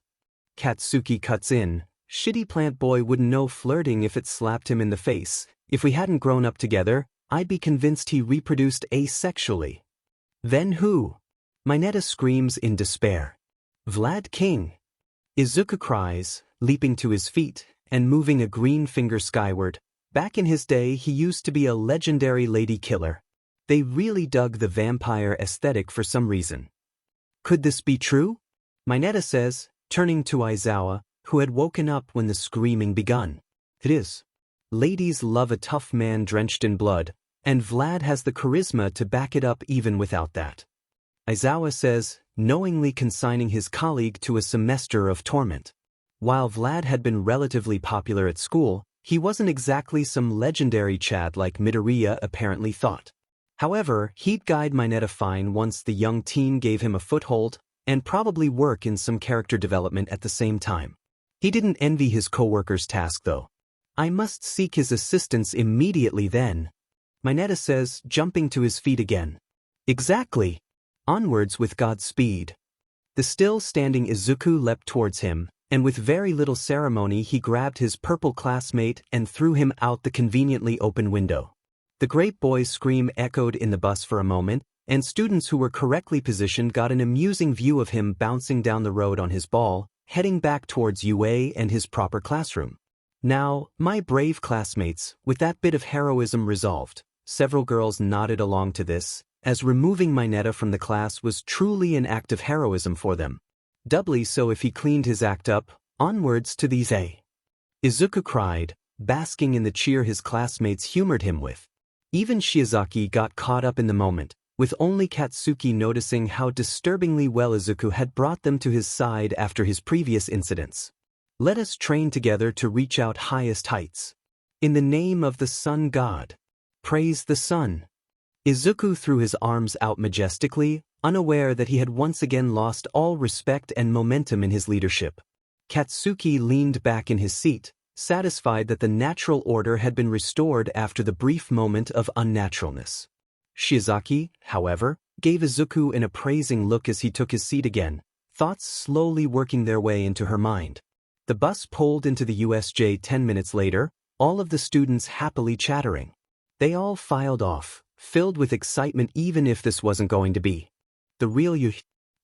Katsuki cuts in, shitty plant boy wouldn't know flirting if it slapped him in the face. If we hadn't grown up together, I'd be convinced he reproduced asexually. Then who? Mineta screams in despair. Vlad King. Izuku cries, leaping to his feet, and moving a green finger skyward. Back in his day he used to be a legendary lady killer. They really dug the vampire aesthetic for some reason. Could this be true? Mineta says, turning to Aizawa, who had woken up when the screaming begun. It is. Ladies love a tough man drenched in blood, and Vlad has the charisma to back it up even without that. Aizawa says, knowingly consigning his colleague to a semester of torment. While Vlad had been relatively popular at school, he wasn't exactly some legendary Chad like Midoriya apparently thought. However, he'd guide Mineta fine once the young teen gave him a foothold, and probably work in some character development at the same time. He didn't envy his co-worker's task though. I must seek his assistance immediately then. Mineta says, jumping to his feet again. Exactly. Onwards with Godspeed. The still-standing Izuku leapt towards him, and with very little ceremony he grabbed his purple classmate and threw him out the conveniently open window. The great boy's scream echoed in the bus for a moment, and students who were correctly positioned got an amusing view of him bouncing down the road on his ball, heading back towards UA and his proper classroom. Now, my brave classmates, with that bit of heroism resolved, several girls nodded along to this, as removing Mineta from the class was truly an act of heroism for them. Doubly so if he cleaned his act up, onwards to these Izuku cried, basking in the cheer his classmates humored him with. Even Shiozaki got caught up in the moment, with only Katsuki noticing how disturbingly well Izuku had brought them to his side after his previous incidents. Let us train together to reach out highest heights. In the name of the sun god. Praise the sun. Izuku threw his arms out majestically, unaware that he had once again lost all respect and momentum in his leadership. Katsuki leaned back in his seat, satisfied that the natural order had been restored after the brief moment of unnaturalness. Shiozaki, however, gave Izuku an appraising look as he took his seat again, thoughts slowly working their way into her mind. The bus pulled into the USJ 10 minutes later, all of the students happily chattering. They all filed off, filled with excitement even if this wasn't going to be the real you.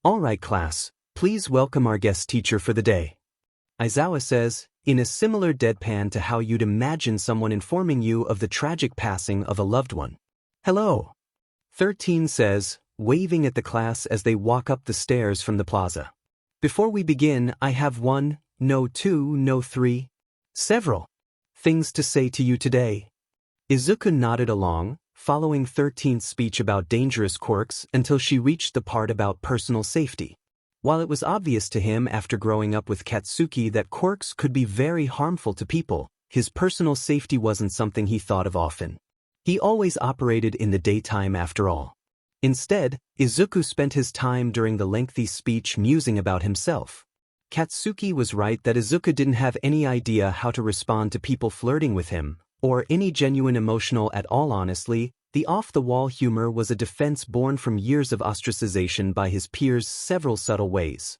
Alright class, please welcome our guest teacher for the day. Aizawa says, in a similar deadpan to how you'd imagine someone informing you of the tragic passing of a loved one. Hello. 13 says, waving at the class as they walk up the stairs from the plaza. Before we begin, I have one, no two, no three, several things to say to you today. Izuku nodded along, following 13's speech about dangerous quirks until she reached the part about personal safety. While it was obvious to him after growing up with Katsuki that quirks could be very harmful to people, his personal safety wasn't something he thought of often. He always operated in the daytime after all. Instead, Izuku spent his time during the lengthy speech musing about himself. Katsuki was right that Izuku didn't have any idea how to respond to people flirting with him, or any genuine emotional at all. Honestly, the off-the-wall humor was a defense born from years of ostracization by his peers several subtle ways.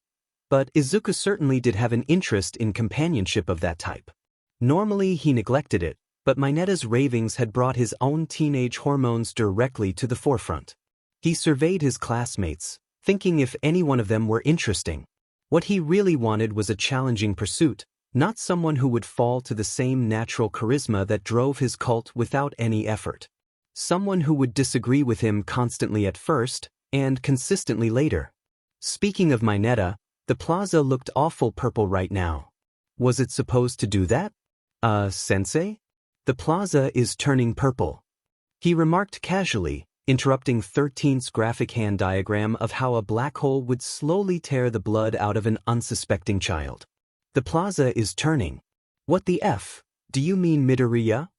But Izuku certainly did have an interest in companionship of that type. Normally he neglected it, but Mineta's ravings had brought his own teenage hormones directly to the forefront. He surveyed his classmates, thinking if any one of them were interesting. What he really wanted was a challenging pursuit, not someone who would fall to the same natural charisma that drove his cult without any effort. Someone who would disagree with him constantly at first, and consistently later. Speaking of Mineta, the plaza looked awful purple right now. Was it supposed to do that? Sensei? The plaza is turning purple. He remarked casually, interrupting 13's graphic hand diagram of how a black hole would slowly tear the blood out of an unsuspecting child. The plaza is turning. What the F? Do you mean Midoriya?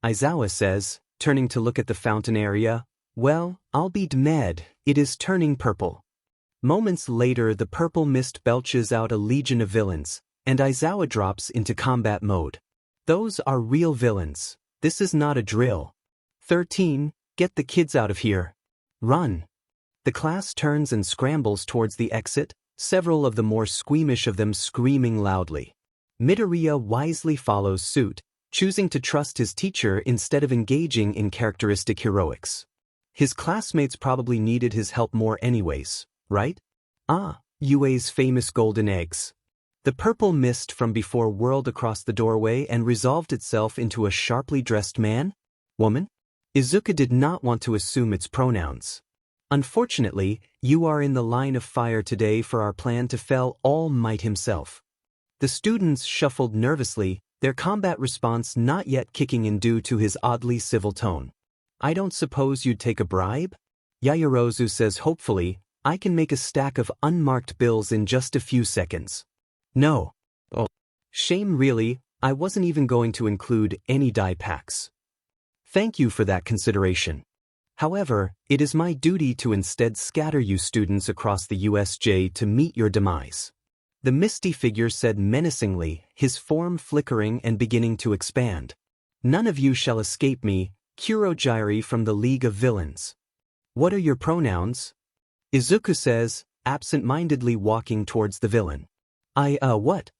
Aizawa says, turning to look at the fountain area. Well, I'll be damned, it is turning purple. Moments later the purple mist belches out a legion of villains, and Aizawa drops into combat mode. Those are real villains. This is not a drill. 13, get the kids out of here. Run. The class turns and scrambles towards the exit, several of the more squeamish of them screaming loudly. Midoriya wisely follows suit, choosing to trust his teacher instead of engaging in characteristic heroics. His classmates probably needed his help more anyways, right? Yue's famous golden eggs. The purple mist from before whirled across the doorway and resolved itself into a sharply dressed man? Woman? Izuku did not want to assume its pronouns. Unfortunately, you are in the line of fire today for our plan to fell All Might himself. The students shuffled nervously, their combat response not yet kicking in due to his oddly civil tone. I don't suppose you'd take a bribe? Yaoyorozu says hopefully, I can make a stack of unmarked bills in just a few seconds. No. Oh. Shame really, I wasn't even going to include any die packs. Thank you for that consideration. However, it is my duty to instead scatter you students across the USJ to meet your demise. The misty figure said menacingly, his form flickering and beginning to expand. None of you shall escape me, Kurogyari from the League of Villains. What are your pronouns? Izuku says, absent-mindedly walking towards the villain. What?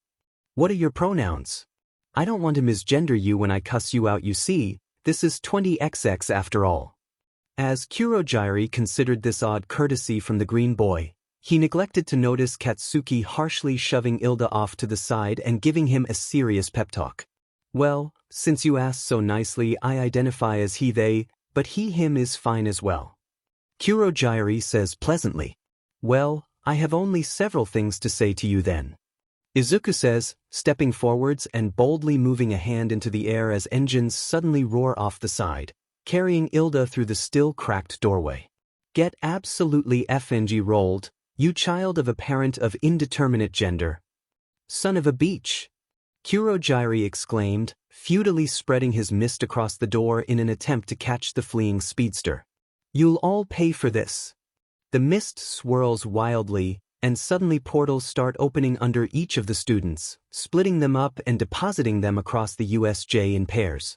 What are your pronouns? I don't want to misgender you when I cuss you out, you see, this is 20XX after all. As Kurogyari considered this odd courtesy from the green boy, he neglected to notice Katsuki harshly shoving Ilda off to the side and giving him a serious pep talk. Well, since you asked so nicely, I identify as he they, but he him is fine as well. Kurogyari says pleasantly. Well, I have only several things to say to you then. Izuku says, stepping forwards and boldly moving a hand into the air as engines suddenly roar off the side, carrying Ilda through the still cracked doorway. Get absolutely FNG rolled, you child of a parent of indeterminate gender. Son of a beach! Kurogyari exclaimed, futilely spreading his mist across the door in an attempt to catch the fleeing speedster. You'll all pay for this. The mist swirls wildly, and suddenly portals start opening under each of the students, splitting them up and depositing them across the USJ in pairs.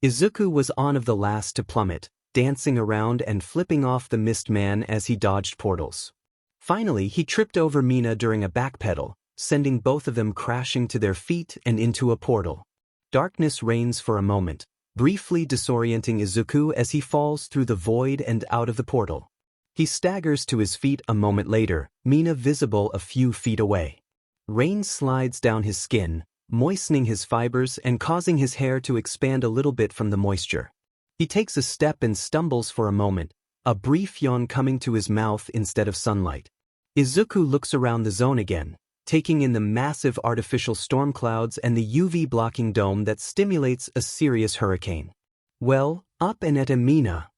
Izuku was on of the last to plummet, dancing around and flipping off the mist man as he dodged portals. Finally, he tripped over Mina during a backpedal, sending both of them crashing to their feet and into a portal. Darkness reigns for a moment, briefly disorienting Izuku as he falls through the void and out of the portal. He staggers to his feet a moment later, Mina visible a few feet away. Rain slides down his skin, moistening his fibers and causing his hair to expand a little bit from the moisture. He takes a step and stumbles for a moment, a brief yawn coming to his mouth instead of sunlight. Izuku looks around the zone again, taking in the massive artificial storm clouds and the UV-blocking dome that stimulates a serious hurricane. "Well, up and at 'em, Mina,"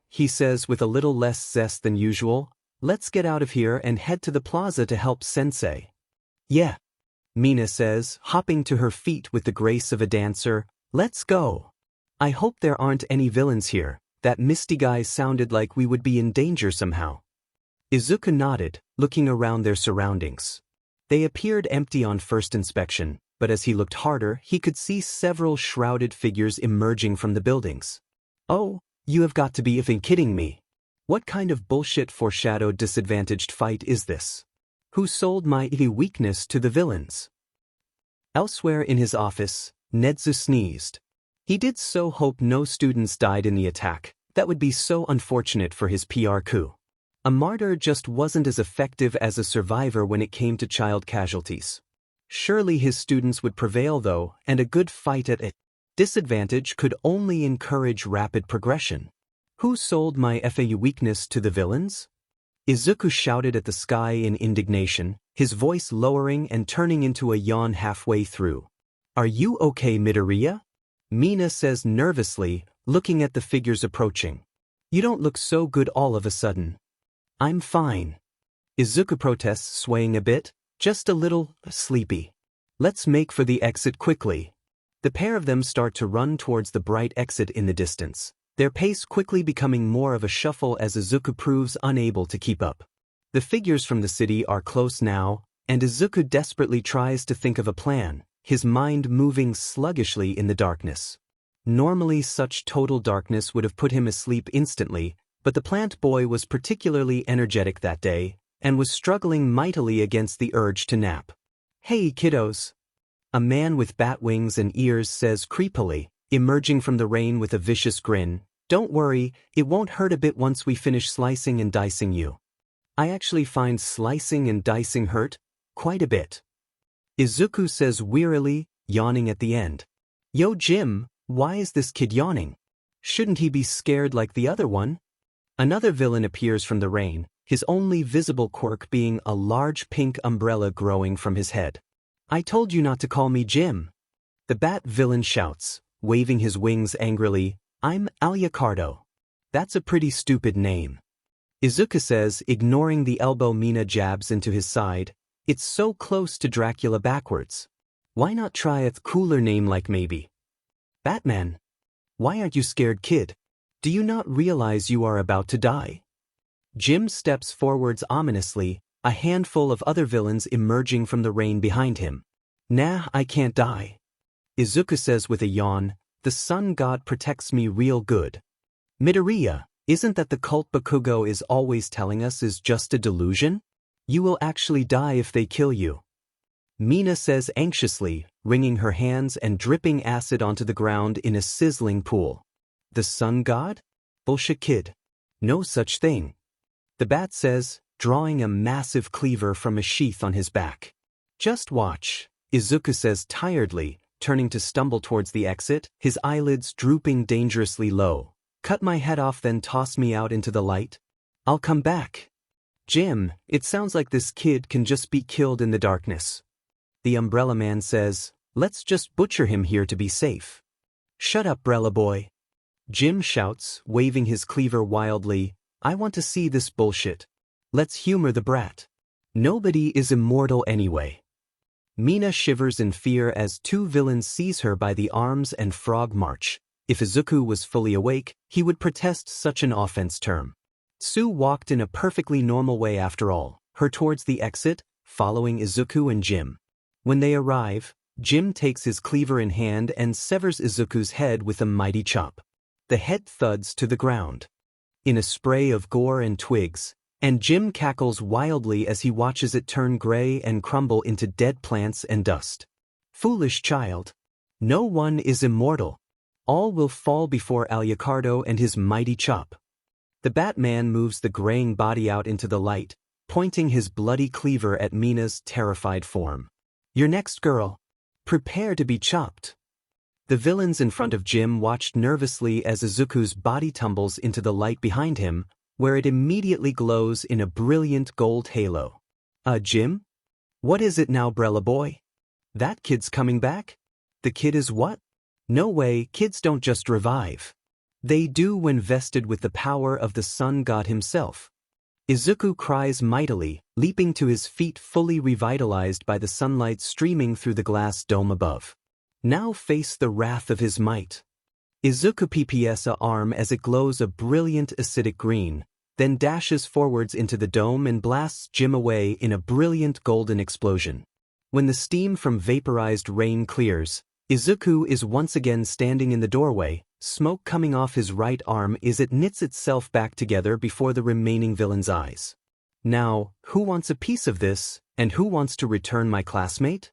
he says with a little less zest than usual. "Let's get out of here and head to the plaza to help Sensei." "Yeah," Mina says, hopping to her feet with the grace of a dancer. "Let's go. I hope there aren't any villains here. That misty guy sounded like we would be in danger somehow." Izuku nodded, looking around their surroundings. They appeared empty on first inspection, but as he looked harder, he could see several shrouded figures emerging from the buildings. "Oh, you have got to be effing kidding me. What kind of bullshit foreshadowed disadvantaged fight is this? Who sold my weakness to the villains?" Elsewhere in his office, Netsu sneezed. He did so hope no students died in the attack. That would be so unfortunate for his PR coup. A martyr just wasn't as effective as a survivor when it came to child casualties. Surely his students would prevail though, and a good fight at a disadvantage could only encourage rapid progression. "Who sold my FAU weakness to the villains?" Izuku shouted at the sky in indignation, his voice lowering and turning into a yawn halfway through. "Are you okay, Midoriya?" Mina says nervously, looking at the figures approaching. "You don't look so good all of a sudden." "I'm fine." Izuku protests, swaying a bit, "just a little sleepy. Let's make for the exit quickly." The pair of them start to run towards the bright exit in the distance, their pace quickly becoming more of a shuffle as Izuku proves unable to keep up. The figures from the city are close now, and Izuku desperately tries to think of a plan, his mind moving sluggishly in the darkness. Normally such total darkness would have put him asleep instantly, but the plant boy was particularly energetic that day, and was struggling mightily against the urge to nap. "Hey kiddos," a man with bat wings and ears says creepily, emerging from the rain with a vicious grin. "Don't worry, it won't hurt a bit once we finish slicing and dicing you." "I actually find slicing and dicing hurt quite a bit," Izuku says wearily, yawning at the end. "Yo Jim, why is this kid yawning? Shouldn't he be scared like the other one?" Another villain appears from the rain, his only visible quirk being a large pink umbrella growing from his head. "I told you not to call me Jim," the bat villain shouts, waving his wings angrily. "I'm Aliacardo. That's a pretty stupid name," Izuku says, ignoring the elbow Mina jabs into his side. "It's so close to Dracula backwards. Why not try a cooler name like maybe Batman? Why aren't you scared, kid? Do you not realize you are about to die?" Jim steps forwards ominously, a handful of other villains emerging from the rain behind him. "Nah, I can't die," Izuku says with a yawn. "The sun god protects me real good." "Midoriya, isn't that the cult Bakugo is always telling us is just a delusion? You will actually die if they kill you," Mina says anxiously, wringing her hands and dripping acid onto the ground in a sizzling pool. "The sun god? Bullshit, kid. No such thing," the bat says, drawing a massive cleaver from a sheath on his back. "Just watch," Izuku says tiredly, turning to stumble towards the exit, his eyelids drooping dangerously low. "Cut my head off then toss me out into the light. I'll come back." "Jim, it sounds like this kid can just be killed in the darkness," the umbrella man says. "Let's just butcher him here to be safe." "Shut up, Brella boy," Jim shouts, waving his cleaver wildly. "I want to see this bullshit. Let's humor the brat. Nobody is immortal anyway." Mina shivers in fear as two villains seize her by the arms and frog march. If Izuku was fully awake, he would protest such an offense term. Sue walked in a perfectly normal way after all, her towards the exit, following Izuku and Jim. When they arrive, Jim takes his cleaver in hand and severs Izuku's head with a mighty chop. The head thuds to the ground in a spray of gore and twigs, and Jim cackles wildly as he watches it turn gray and crumble into dead plants and dust. "Foolish child. No one is immortal. All will fall before Alucardo and his mighty chop. The Batman moves the graying body out into the light, pointing his bloody cleaver at Mina's terrified form. You're next, girl. Prepare to be chopped. The villains in front of Jim watched nervously as Izuku's body tumbles into the light behind him, where it immediately glows in a brilliant gold halo. Jim? What is it now, Brella boy? That kid's coming back? The kid is what? No way, kids don't just revive. They do when vested with the power of the sun god himself. Izuku cries mightily, leaping to his feet fully revitalized by the sunlight streaming through the glass dome above. Now face the wrath of his might. Izuku PPS a arm as it glows a brilliant acidic green, then dashes forwards into the dome and blasts Jim away in a brilliant golden explosion. When the steam from vaporized rain clears, Izuku is once again standing in the doorway, smoke coming off his right arm as it knits itself back together before the remaining villain's eyes. Now, who wants a piece of this, and who wants to return my classmate?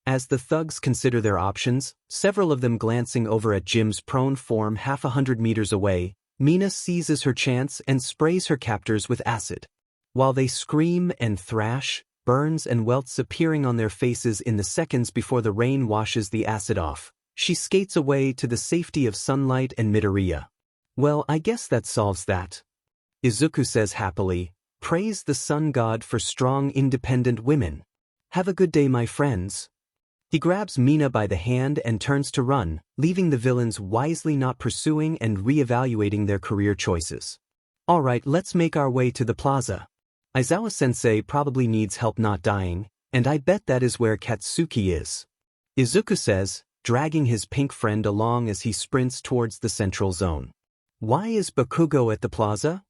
As the thugs consider their options, several of them glancing over at Jim's prone form 100 meters away, Mina seizes her chance and sprays her captors with acid. While they scream and thrash, burns and welts appearing on their faces in the seconds before the rain washes the acid off, she skates away to the safety of sunlight and Midoriya. Well, I guess that solves that. Izuku says happily, praise the sun god for strong independent women. Have a good day, my friends. He grabs Mina by the hand and turns to run, leaving the villains wisely not pursuing and re-evaluating their career choices. Alright, let's make our way to the plaza. Aizawa-sensei probably needs help not dying, and I bet that is where Katsuki is. Izuku says, dragging his pink friend along as he sprints towards the central zone. Why is Bakugo at the plaza?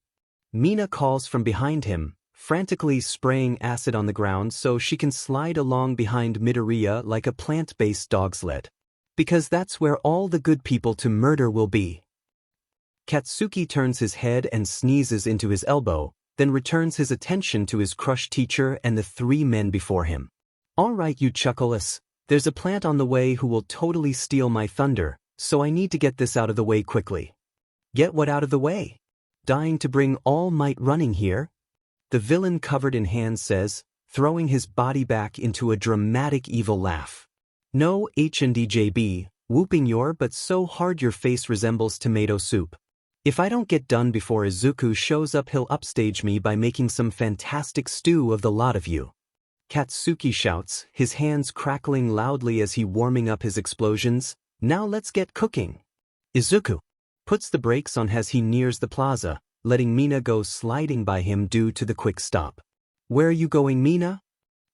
Mina calls from behind him, frantically spraying acid on the ground so she can slide along behind Midoriya like a plant-based dog sled. Because that's where all the good people to murder will be. Katsuki turns his head and sneezes into his elbow, then returns his attention to his crushed teacher and the three men before him. Alright, you chuckleus, there's a plant on the way who will totally steal my thunder, so I need to get this out of the way quickly. Get what out of the way? Dying to bring All Might running here? The villain covered in hands says, throwing his body back into a dramatic evil laugh. No HNDJB, whooping your but so hard your face resembles tomato soup. If I don't get done before Izuku shows up, he'll upstage me by making some fantastic stew of the lot of you. Katsuki shouts, his hands crackling loudly as he warming up his explosions. Now let's get cooking. Izuku puts the brakes on as he nears the plaza, letting Mina go sliding by him due to the quick stop. Where are you going, Mina?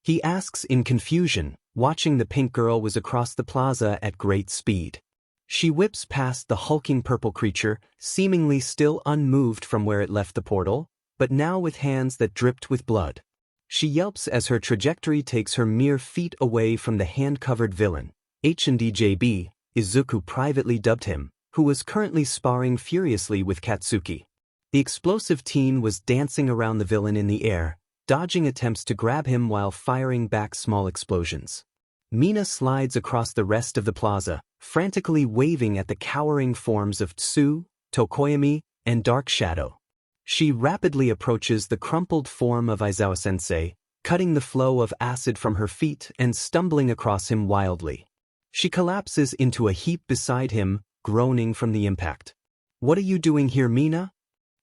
He asks in confusion, watching the pink girl was across the plaza at great speed. She whips past the hulking purple creature, seemingly still unmoved from where it left the portal, but now with hands that dripped with blood. She yelps as her trajectory takes her mere feet away from the hand-covered villain, HNDJB, Izuku privately dubbed him, who was currently sparring furiously with Katsuki. The explosive teen was dancing around the villain in the air, dodging attempts to grab him while firing back small explosions. Mina slides across the rest of the plaza, frantically waving at the cowering forms of Tsu, Tokoyami, and Dark Shadow. She rapidly approaches the crumpled form of Aizawa-sensei, cutting the flow of acid from her feet and stumbling across him wildly. She collapses into a heap beside him, groaning from the impact. What are you doing here, Mina?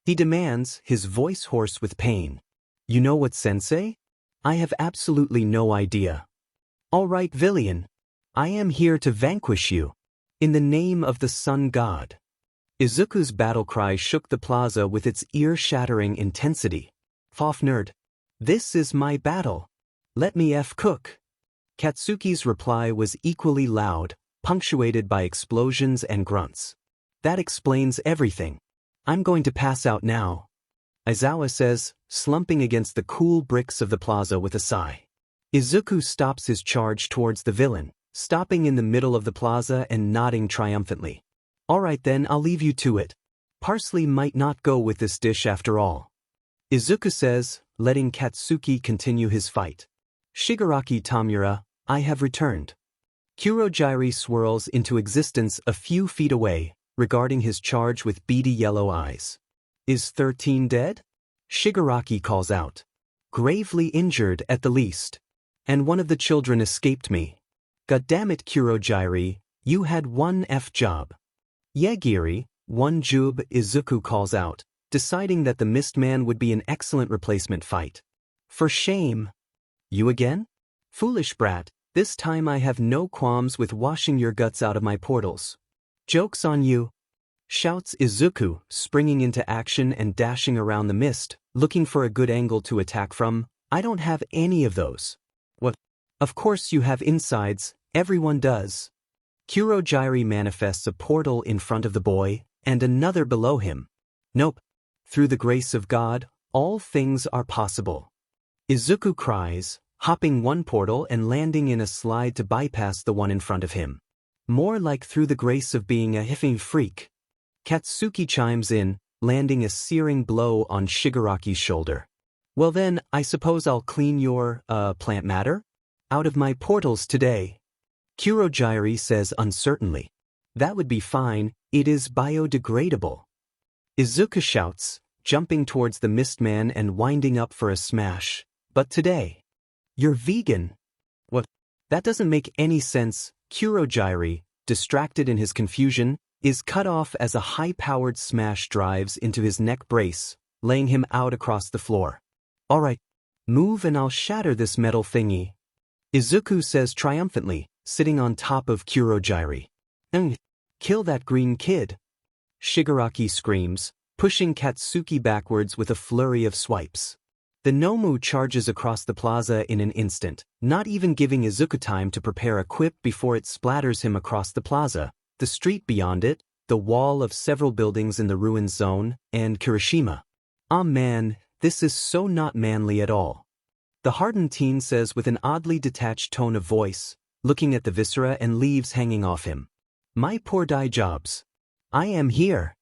He demands, his voice hoarse with pain. You know what, sensei? I have absolutely no idea. All right, villain. I am here to vanquish you. In the name of the sun god. Izuku's battle cry shook the plaza with its ear-shattering intensity. Fofnerd. This is my battle. Let me cook. Katsuki's reply was equally loud, punctuated by explosions and grunts. That explains everything. I'm going to pass out now. Aizawa says, slumping against the cool bricks of the plaza with a sigh. Izuku stops his charge towards the villain, stopping in the middle of the plaza and nodding triumphantly. Alright then, I'll leave you to it. Parsley might not go with this dish after all. Izuku says, letting Katsuki continue his fight. Shigaraki Tamura, I have returned. Kurogiri swirls into existence a few feet away, regarding his charge with beady yellow eyes. Is 13 dead? Shigaraki calls out. Gravely injured at the least. And one of the children escaped me. Goddammit Kurogiri, you had one job. Yegiri, one Jube Izuku calls out, deciding that the Mist Man would be an excellent replacement fight. For shame. You again? Foolish brat, this time I have no qualms with washing your guts out of my portals. Joke's on you. Shouts Izuku, springing into action and dashing around the mist, looking for a good angle to attack from. I don't have any of those. What? Of course you have insides, everyone does. Kurogiri manifests a portal in front of the boy, and another below him. Nope. Through the grace of God, all things are possible. Izuku cries, hopping one portal and landing in a slide to bypass the one in front of him. More like through the grace of being a hiffing freak. Katsuki chimes in, landing a searing blow on Shigaraki's shoulder. Well then, I suppose I'll clean your, plant matter? Out of my portals today. Kurogiri says uncertainly. That would be fine, it is biodegradable. Izuku shouts, jumping towards the Mistman and winding up for a smash. But today. You're vegan. What? That doesn't make any sense. Kurogiri, distracted in his confusion, is cut off as a high-powered smash drives into his neck brace, laying him out across the floor. Alright, move and I'll shatter this metal thingy. Izuku says triumphantly, sitting on top of Kurogiri. Kill that green kid. Shigaraki screams, pushing Katsuki backwards with a flurry of swipes. The Nomu charges across the plaza in an instant, not even giving Izuku time to prepare a quip before it splatters him across the plaza, the street beyond it, the wall of several buildings in the ruins zone, and Kirishima. Ah man, this is so not manly at all. The hardened teen says with an oddly detached tone of voice, looking at the viscera and leaves hanging off him. My poor die jobs. I am here.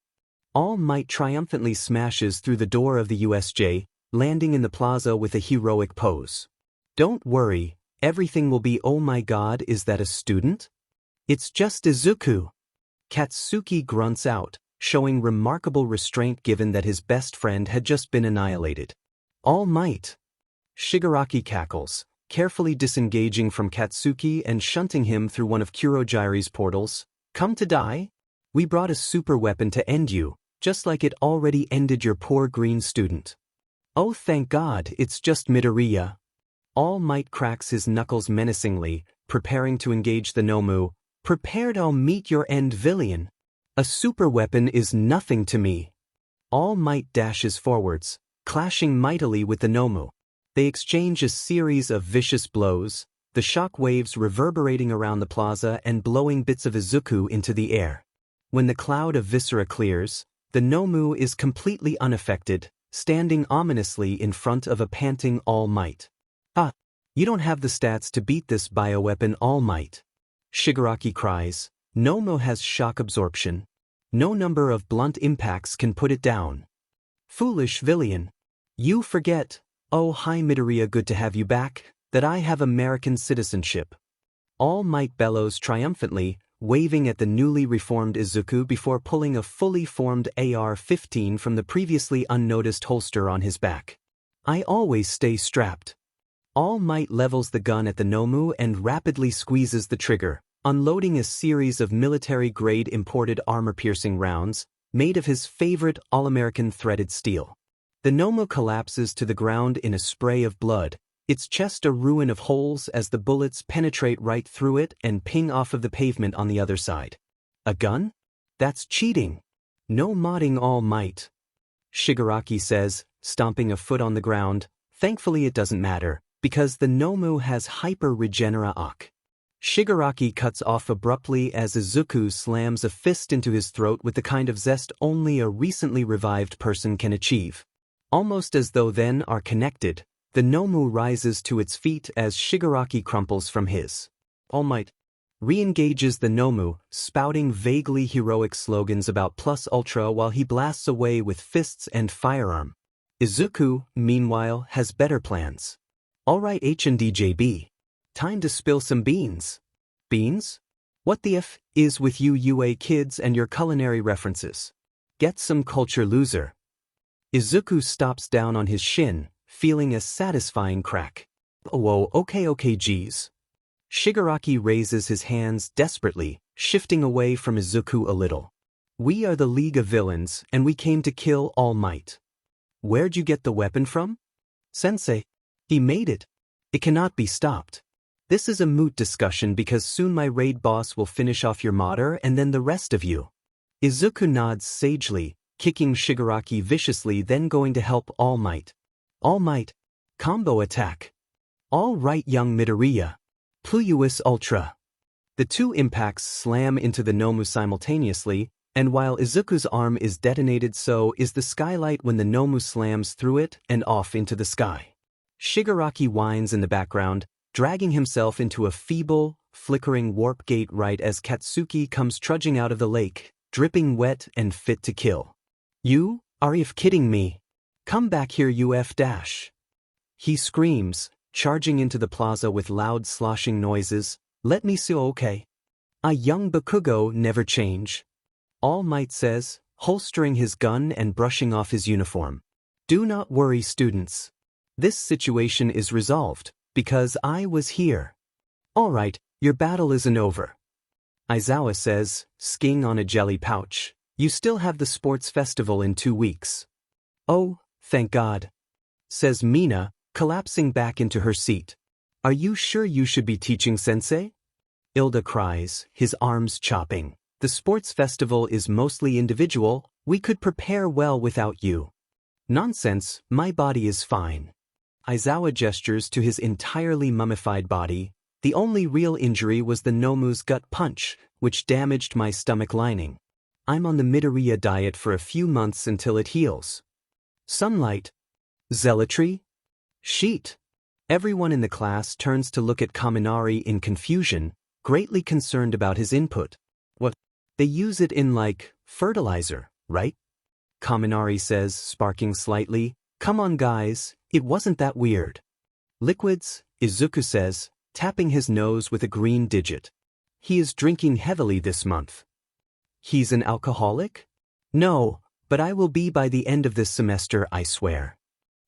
All Might triumphantly smashes through the door of the USJ, landing in the plaza with a heroic pose. Don't worry, everything will be. Oh my god, is that a student? It's just Izuku. Katsuki grunts out, showing remarkable restraint given that his best friend had just been annihilated. All Might. Shigaraki cackles, carefully disengaging from Katsuki and shunting him through one of Kurogiri's portals. Come to die? We brought a super weapon to end you, just like it already ended your poor green student. Oh thank God, it's just Midoriya. All Might cracks his knuckles menacingly, preparing to engage the Nomu. Prepared, I'll meet your end, villain. A super weapon is nothing to me. All Might dashes forwards, clashing mightily with the Nomu. They exchange a series of vicious blows, the shock waves reverberating around the plaza and blowing bits of Izuku into the air. When the cloud of viscera clears, the Nomu is completely unaffected, standing ominously in front of a panting All Might. Ah, you don't have the stats to beat this bioweapon, All Might. Shigaraki cries. Nomu has shock absorption. No number of blunt impacts can put it down. Foolish villain. You forget, oh hi Midoriya, good to have you back, that I have American citizenship. All Might bellows triumphantly, waving at the newly reformed Izuku before pulling a fully formed AR-15 from the previously unnoticed holster on his back. I always stay strapped. All Might levels the gun at the Nomu and rapidly squeezes the trigger, unloading a series of military-grade imported armor-piercing rounds, made of his favorite all-American threaded steel. The Nomu collapses to the ground in a spray of blood, its chest a ruin of holes as the bullets penetrate right through it and ping off of the pavement on the other side. A gun? That's cheating. No modding, All Might. Shigaraki says, stomping a foot on the ground. Thankfully it doesn't matter, because the Nomu has hyper-regenera-ok. Shigaraki cuts off abruptly as Izuku slams a fist into his throat with the kind of zest only a recently revived person can achieve. Almost as though then are connected, the Nomu rises to its feet as Shigaraki crumples from his. All Might re-engages the Nomu, spouting vaguely heroic slogans about plus ultra while he blasts away with fists and firearm. Izuku, meanwhile, has better plans. Alright H&DJB. Time to spill some beans. Beans? What the F is with you UA kids and your culinary references? Get some culture, loser. Izuku stops down on his shin, feeling a satisfying crack. Oh, okay geez. Shigaraki raises his hands desperately, shifting away from Izuku a little. We are the League of Villains, and we came to kill All Might. Where'd you get the weapon from? Sensei. He made it. It cannot be stopped. This is a moot discussion because soon my raid boss will finish off your modder and then the rest of you. Izuku nods sagely, kicking Shigaraki viciously, then going to help All Might. All Might. Combo attack. All right, young Midoriya. Pluius Ultra. The two impacts slam into the Nomu simultaneously, and while Izuku's arm is detonated, so is the skylight when the Nomu slams through it and off into the sky. Shigaraki whines in the background, dragging himself into a feeble, flickering warp gate right as Katsuki comes trudging out of the lake, dripping wet and fit to kill. You? Are you kidding me? Come back here, UF dash. He screams, charging into the plaza with loud sloshing noises. Let me see. Okay. A young Bakugo never change. All Might says, holstering his gun and brushing off his uniform. Do not worry, students. This situation is resolved, because I was here. All right, your battle isn't over. Aizawa says, skiing on a jelly pouch. You still have the sports festival in 2 weeks. Oh, thank God. Says Mina, collapsing back into her seat. Are you sure you should be teaching, Sensei? Ilda cries, his arms chopping. The sports festival is mostly individual. We could prepare well without you. Nonsense, my body is fine. Aizawa gestures to his entirely mummified body. The only real injury was the Nomu's gut punch, which damaged my stomach lining. I'm on the Midoriya diet for a few months until it heals. Sunlight. Zealotry? Sheet. Everyone in the class turns to look at Kaminari in confusion, greatly concerned about his input. What? They use it in like, fertilizer, right? Kaminari says, sparking slightly. Come on guys, it wasn't that weird. Liquids, Izuku says, tapping his nose with a green digit. He is drinking heavily this month. He's an alcoholic? No, but I will be by the end of this semester, I swear.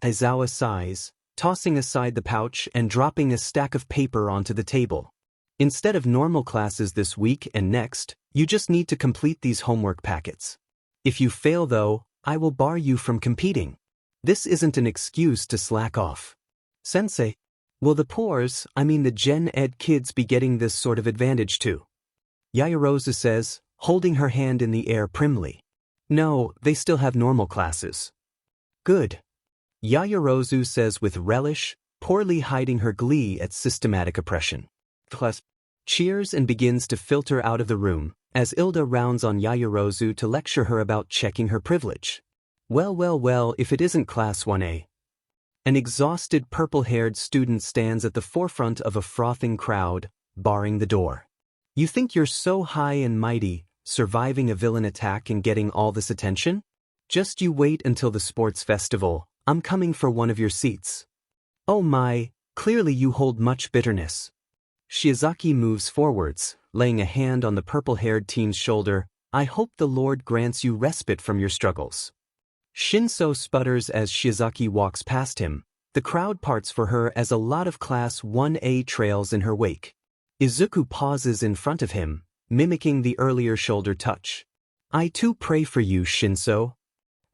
Aizawa sighs, tossing aside the pouch and dropping a stack of paper onto the table. Instead of normal classes this week and next, you just need to complete these homework packets. If you fail though, I will bar you from competing. This isn't an excuse to slack off. Sensei, will the the Gen Ed kids be getting this sort of advantage too? Yaoyorozu says, holding her hand in the air primly. No, they still have normal classes. Good. Yaoyorozu says with relish, poorly hiding her glee at systematic oppression. Class cheers and begins to filter out of the room, as Ilda rounds on Yaoyorozu to lecture her about checking her privilege. Well, if it isn't Class 1A. An exhausted purple-haired student stands at the forefront of a frothing crowd, barring the door. You think you're so high and mighty, surviving a villain attack and getting all this attention? Just you wait until the sports festival. I'm coming for one of your seats. Oh my, clearly you hold much bitterness. Shiozaki moves forwards, laying a hand on the purple-haired teen's shoulder. I hope the Lord grants you respite from your struggles. Shinso sputters as Shiozaki walks past him. The crowd parts for her as a lot of Class 1A trails in her wake. Izuku pauses in front of him, mimicking the earlier shoulder touch. I too pray for you, Shinso.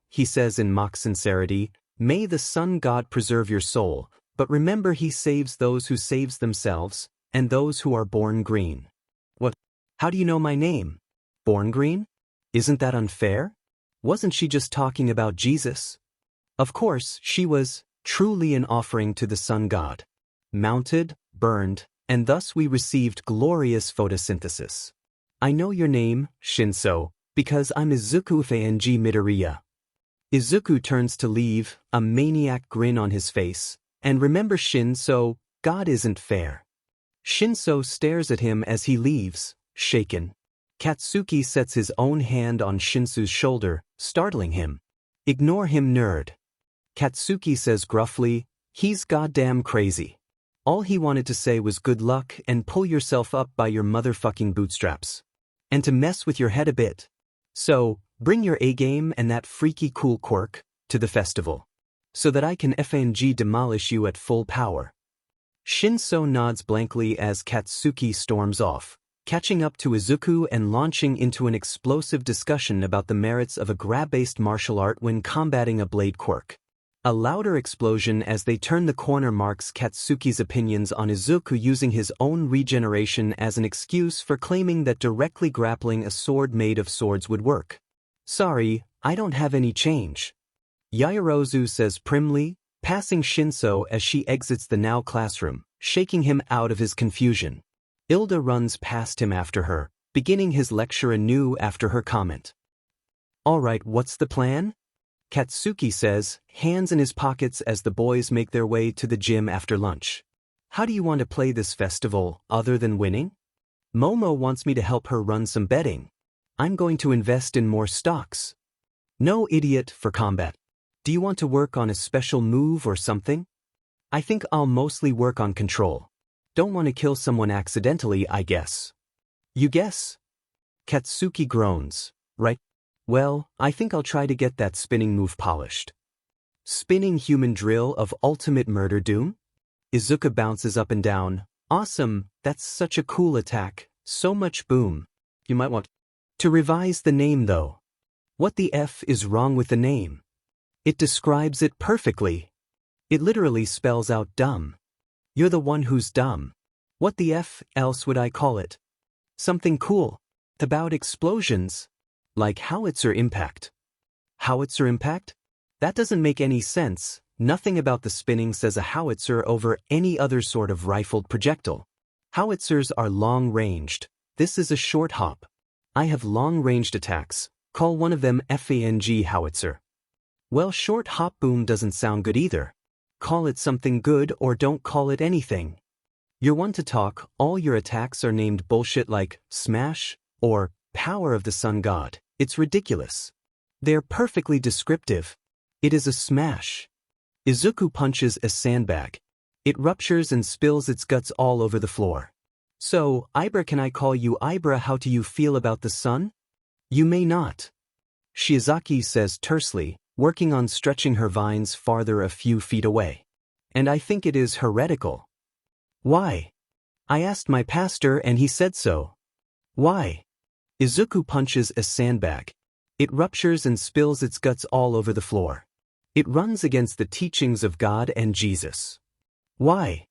He says in mock sincerity, may the sun god preserve your soul, but remember he saves those who saves themselves, and those who are born green. What? How do you know my name? Born green? Isn't that unfair? Wasn't she just talking about Jesus? Of course, she was, truly an offering to the sun god. Mounted, burned, and thus we received glorious photosynthesis. I know your name, Shinso, because I'm Izuku Ng Midoriya. Izuku turns to leave, a maniac grin on his face, and remember Shinso, God isn't fair. Shinso stares at him as he leaves, shaken. Katsuki sets his own hand on Shinsu's shoulder, startling him. Ignore him, nerd. Katsuki says gruffly, he's goddamn crazy. All he wanted to say was good luck and pull yourself up by your motherfucking bootstraps. And to mess with your head a bit. So, bring your A-game and that freaky cool quirk to the festival. So that I can FNG demolish you at full power. Shinso nods blankly as Katsuki storms off, catching up to Izuku and launching into an explosive discussion about the merits of a grab-based martial art when combating a blade quirk. A louder explosion as they turn the corner marks Katsuki's opinions on Izuku using his own regeneration as an excuse for claiming that directly grappling a sword made of swords would work. Sorry, I don't have any change. Yaoyorozu says primly, passing Shinso as she exits the now classroom, shaking him out of his confusion. Ilda runs past him after her, beginning his lecture anew after her comment. Alright, what's the plan? Katsuki says, hands in his pockets as the boys make their way to the gym after lunch. How do you want to play this festival, other than winning? Momo wants me to help her run some betting. I'm going to invest in more stocks. No idiot for combat. Do you want to work on a special move or something? I think I'll mostly work on control. Don't want to kill someone accidentally, I guess. You guess? Katsuki groans, right? Well, I think I'll try to get that spinning move polished. Spinning human drill of ultimate murder doom? Izuku bounces up and down. Awesome, that's such a cool attack, so much boom. You might want to revise the name though. What the F is wrong with the name? It describes it perfectly. It literally spells out dumb. You're the one who's dumb. What the F else would I call it? Something cool. About explosions. Like howitzer impact. Howitzer impact? That doesn't make any sense. Nothing about the spinning says a howitzer over any other sort of rifled projectile. Howitzers are long-ranged. This is a short hop. I have long-ranged attacks. Call one of them FANG howitzer. Well, short hop boom doesn't sound good either. Call it something good or don't call it anything. You're one to talk, all your attacks are named bullshit like smash or power of the sun god. It's ridiculous. They're perfectly descriptive. It is a smash. Izuku punches a sandbag. It ruptures and spills its guts all over the floor. So, Ibra, can I call you Ibra? How do you feel about the sun? You may not. Shiozaki says tersely, working on stretching her vines farther a few feet away. And I think it is heretical. Why? I asked my pastor and he said so. Why? Izuku punches a sandbag. It ruptures and spills its guts all over the floor. It runs against the teachings of God and Jesus. Why?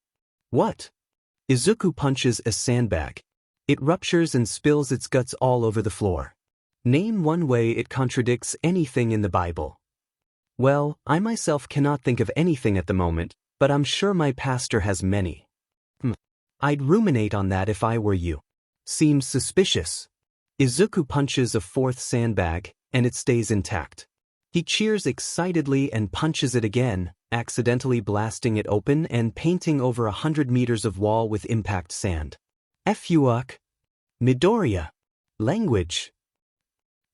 What? Izuku punches a sandbag. It ruptures and spills its guts all over the floor. Name one way it contradicts anything in the Bible. Well, I myself cannot think of anything at the moment, but I'm sure my pastor has many. I'd ruminate on that if I were you. Seems suspicious. Izuku punches a fourth sandbag, and it stays intact. He cheers excitedly and punches it again, accidentally blasting it open and painting over 100 meters of wall with impact sand. Fuck. Midoriya. Language.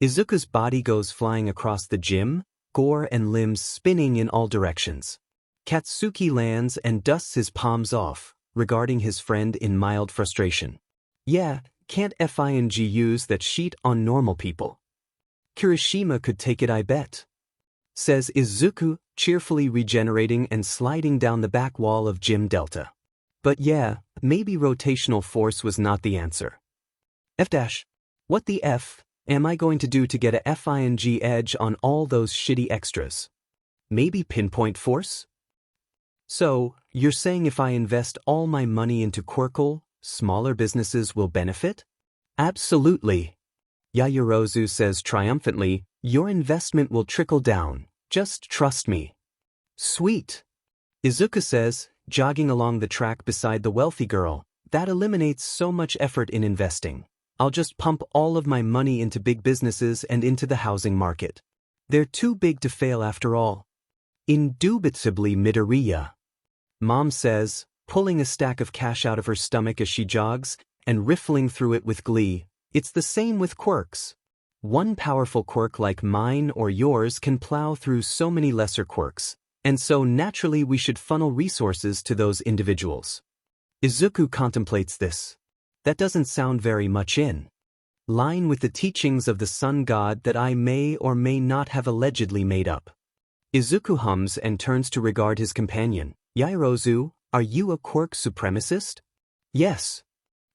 Izuku's body goes flying across the gym, gore and limbs spinning in all directions. Katsuki lands and dusts his palms off, regarding his friend in mild frustration. Yeah, can't FING use that sheet on normal people. Kirishima could take it, I bet. Says Izuku, cheerfully regenerating and sliding down the back wall of Gym Delta. But yeah, maybe rotational force was not the answer. F-. What the F am I going to do to get a FING edge on all those shitty extras? Maybe pinpoint force? So, you're saying if I invest all my money into Quirkle, smaller businesses will benefit? Absolutely. Yaoyorozu says triumphantly, your investment will trickle down, just trust me. Sweet. Izuku says, jogging along the track beside the wealthy girl, that eliminates so much effort in investing. I'll just pump all of my money into big businesses and into the housing market. They're too big to fail after all. Indubitably Midoriya. Mom says, pulling a stack of cash out of her stomach as she jogs, and riffling through it with glee. It's the same with quirks. One powerful quirk like mine or yours can plow through so many lesser quirks, and so naturally we should funnel resources to those individuals. Izuku contemplates this. That doesn't sound very much in line with the teachings of the sun god that I may or may not have allegedly made up. Izuku hums and turns to regard his companion. Yaoyorozu, are you a Quirk supremacist? Yes.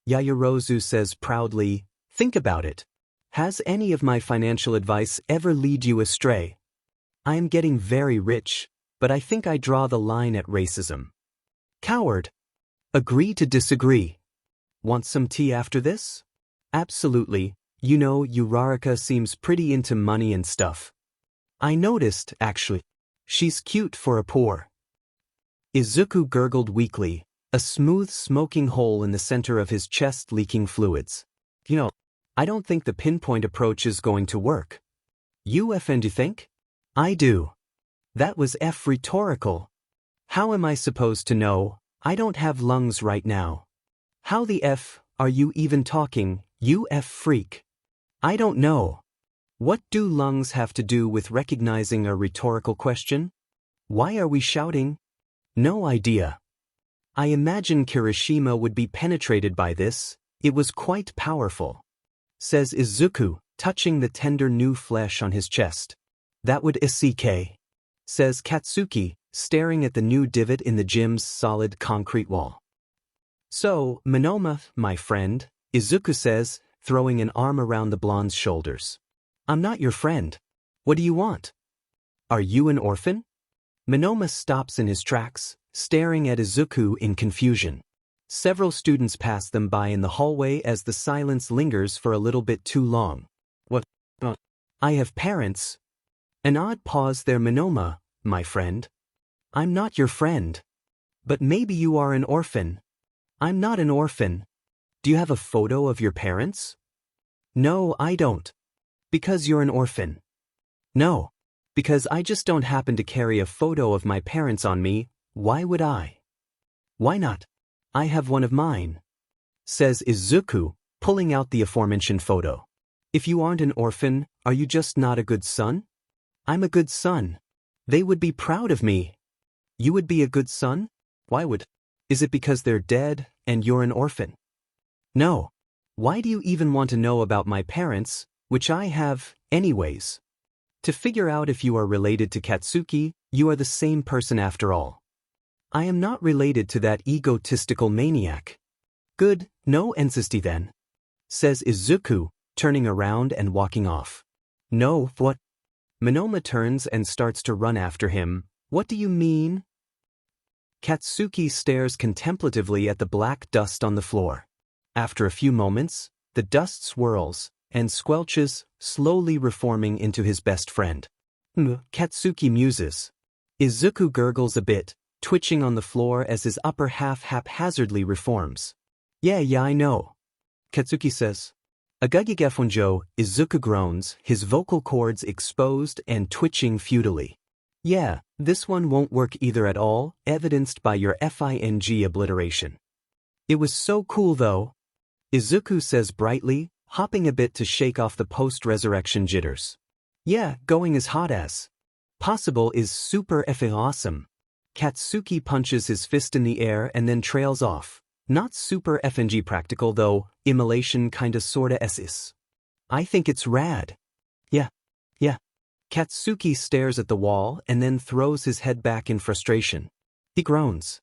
Yaoyorozu says proudly, think about it. Has any of my financial advice ever lead you astray? I am getting very rich, but I think I draw the line at racism. Coward. Agree to disagree. Want some tea after this? Absolutely. You know, Uraraka seems pretty into money and stuff. I noticed, actually. She's cute for a poor. Izuku gurgled weakly, a smooth smoking hole in the center of his chest leaking fluids. You know, I don't think the pinpoint approach is going to work. You do think? I do. That was rhetorical. How am I supposed to know? I don't have lungs right now. How the F are you even talking, you freak? I don't know. What do lungs have to do with recognizing a rhetorical question? Why are we shouting? No idea. I imagine Kirishima would be penetrated by this. It was quite powerful. Says Izuku, touching the tender new flesh on his chest. That would isekai. Says Katsuki, staring at the new divot in the gym's solid concrete wall. So, Monoma, my friend, Izuku says, throwing an arm around the blonde's shoulders. I'm not your friend. What do you want? Are you an orphan? Monoma stops in his tracks, staring at Izuku in confusion. Several students pass them by in the hallway as the silence lingers for a little bit too long. What? I have parents. An odd pause there, Monoma, my friend. I'm not your friend. But maybe you are an orphan. I'm not an orphan. Do you have a photo of your parents? No, I don't. Because you're an orphan. No. Because I just don't happen to carry a photo of my parents on me. Why would I? Why not? I have one of mine. Says Izuku, pulling out the aforementioned photo. If you aren't an orphan, are you just not a good son? I'm a good son. They would be proud of me. You would be a good son? Why would? Is it because they're dead and you're an orphan? No. Why do you even want to know about my parents, which I have, anyways? To figure out if you are related to Katsuki, you are the same person after all. I am not related to that egotistical maniac. Good, no ancestry then. Says Izuku, turning around and walking off. No, what? Monoma turns and starts to run after him. What do you mean? Katsuki stares contemplatively at the black dust on the floor. After a few moments, the dust swirls and squelches, slowly reforming into his best friend. Katsuki muses. Izuku gurgles a bit, twitching on the floor as his upper half haphazardly reforms. Yeah, I know. Katsuki says. Agagigefunjo, Izuku groans, his vocal cords exposed and twitching futilely. Yeah, this one won't work either at all, evidenced by your FING obliteration. It was so cool though. Izuku says brightly, hopping a bit to shake off the post-resurrection jitters. Yeah, going as hot as possible is super effing awesome. Katsuki punches his fist in the air and then trails off. Not super FNG practical though, immolation kinda sorta is. I think it's rad. Yeah. Katsuki stares at the wall and then throws his head back in frustration. He groans.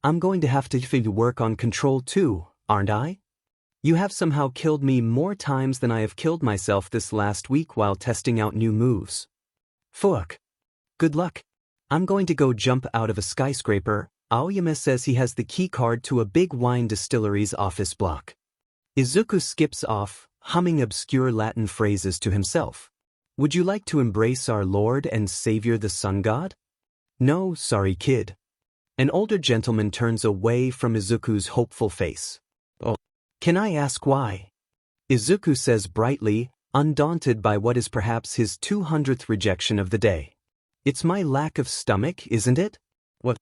I'm going to have to work on control too, aren't I? You have somehow killed me more times than I have killed myself this last week while testing out new moves. Fuck. Good luck. I'm going to go jump out of a skyscraper. Aoyama says he has the key card to a big wine distillery's office block. Izuku skips off, humming obscure Latin phrases to himself. Would you like to embrace our Lord and Savior the Sun God? No, sorry kid. An older gentleman turns away from Izuku's hopeful face. Oh, can I ask why? Izuku says brightly, undaunted by what is perhaps his 200th rejection of the day. It's my lack of stomach, isn't it? What?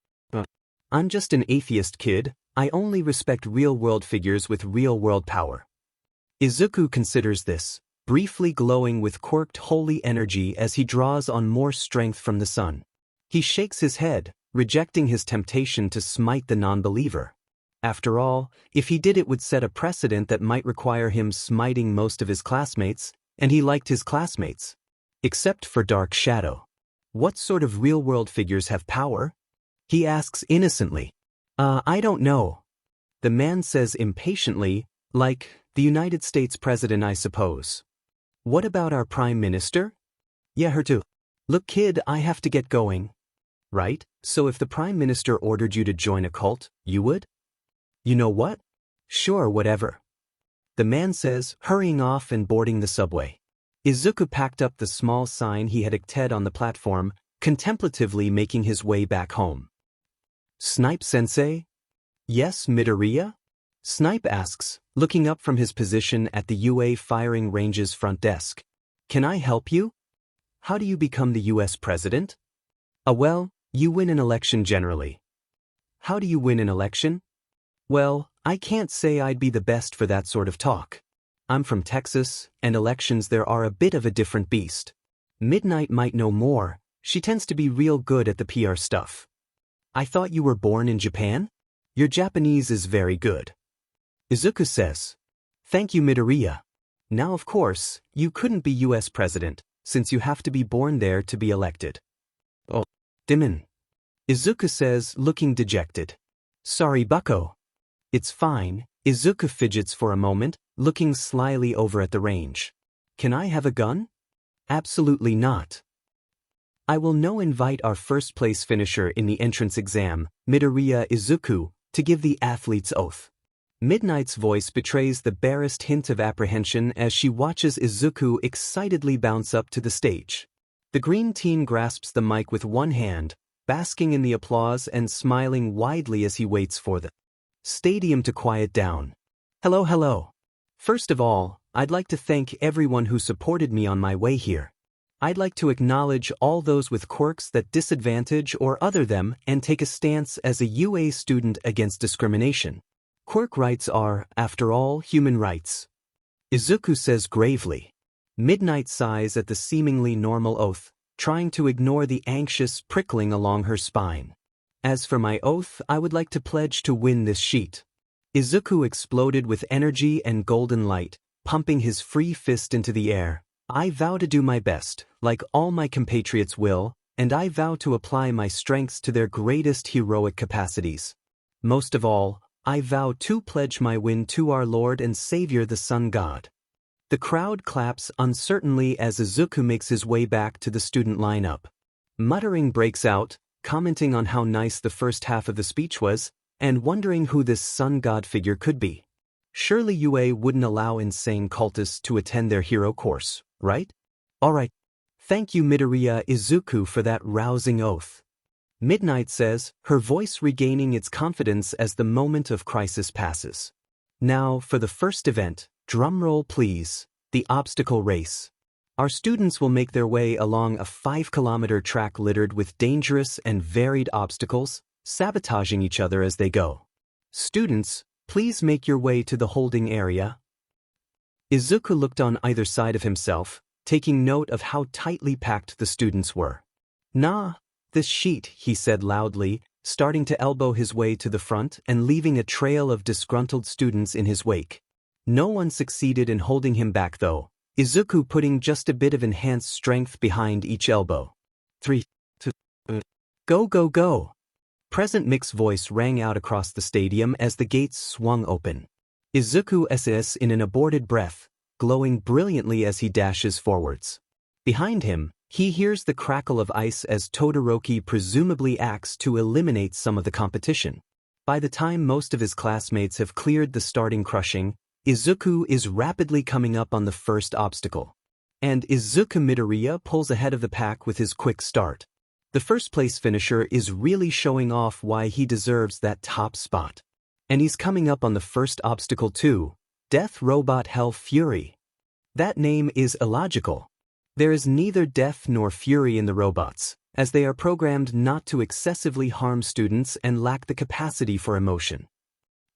I'm just an atheist kid. I only respect real-world figures with real-world power. Izuku considers this, briefly glowing with quirked holy energy as he draws on more strength from the sun. He shakes his head, rejecting his temptation to smite the non-believer. After all, if he did it would set a precedent that might require him smiting most of his classmates, and he liked his classmates. Except for Dark Shadow. What sort of real-world figures have power? He asks innocently. I don't know. The man says impatiently, like, the United States President I suppose. What about our Prime Minister? Yeah, her too. Look kid, I have to get going. Right, so if the Prime Minister ordered you to join a cult, you would? You know what? Sure, whatever. The man says, hurrying off and boarding the subway. Izuku packed up the small sign he had icted on the platform, contemplatively making his way back home. Snipe-sensei? Yes, Midoriya? Snipe asks, looking up from his position at the UA firing range's front desk. Can I help you? How do you become the US president? Well, you win an election generally. How do you win an election? Well, I can't say I'd be the best for that sort of talk. I'm from Texas, and elections there are a bit of a different beast. Midnight might know more, she tends to be real good at the PR stuff. I thought you were born in Japan? Your Japanese is very good. Izuku says. Thank you Midoriya. Now of course, you couldn't be US president, since you have to be born there to be elected. Oh, Dimon. Izuku says, looking dejected. Sorry bucko. It's fine, Izuku fidgets for a moment, looking slyly over at the range. Can I have a gun? Absolutely not. I will now invite our first place finisher in the entrance exam, Midoriya Izuku, to give the athlete's oath. Midnight's voice betrays the barest hint of apprehension as she watches Izuku excitedly bounce up to the stage. The green teen grasps the mic with one hand, basking in the applause and smiling widely as he waits for the stadium to quiet down. Hello. First of all, I'd like to thank everyone who supported me on my way here. I'd like to acknowledge all those with quirks that disadvantage or other them and take a stance as a UA student against discrimination. Quirk rights are, after all, human rights. Izuku says gravely. Midnight sighs at the seemingly normal oath, trying to ignore the anxious prickling along her spine. As for my oath, I would like to pledge to win this sheet. Izuku exploded with energy and golden light, pumping his free fist into the air. I vow to do my best, like all my compatriots will, and I vow to apply my strengths to their greatest heroic capacities. Most of all, I vow to pledge my win to our Lord and Savior the Sun God. The crowd claps uncertainly as Izuku makes his way back to the student lineup. Muttering breaks out, commenting on how nice the first half of the speech was, and wondering who this sun god figure could be. Surely UA wouldn't allow insane cultists to attend their hero course, right? Alright. Thank you Midoriya Izuku for that rousing oath. Midnight says, her voice regaining its confidence as the moment of crisis passes. Now, for the first event, drumroll please, the obstacle race. Our students will make their way along a 5-kilometer track littered with dangerous and varied obstacles, sabotaging each other as they go. Students, please make your way to the holding area. Izuku looked on either side of himself, taking note of how tightly packed the students were. Nah, this sheet, he said loudly, starting to elbow his way to the front and leaving a trail of disgruntled students in his wake. No one succeeded in holding him back though, Izuku putting just a bit of enhanced strength behind each elbow. 3, 2, go! Present Mick's voice rang out across the stadium as the gates swung open. Izuku says in an aborted breath, glowing brilliantly as he dashes forwards. Behind him, he hears the crackle of ice as Todoroki presumably acts to eliminate some of the competition. By the time most of his classmates have cleared the starting crushing, Izuku is rapidly coming up on the first obstacle. And Izuku Midoriya pulls ahead of the pack with his quick start. The first place finisher is really showing off why he deserves that top spot. And he's coming up on the first obstacle too, Death Robot Hell Fury. That name is illogical. There is neither death nor fury in the robots, as they are programmed not to excessively harm students and lack the capacity for emotion.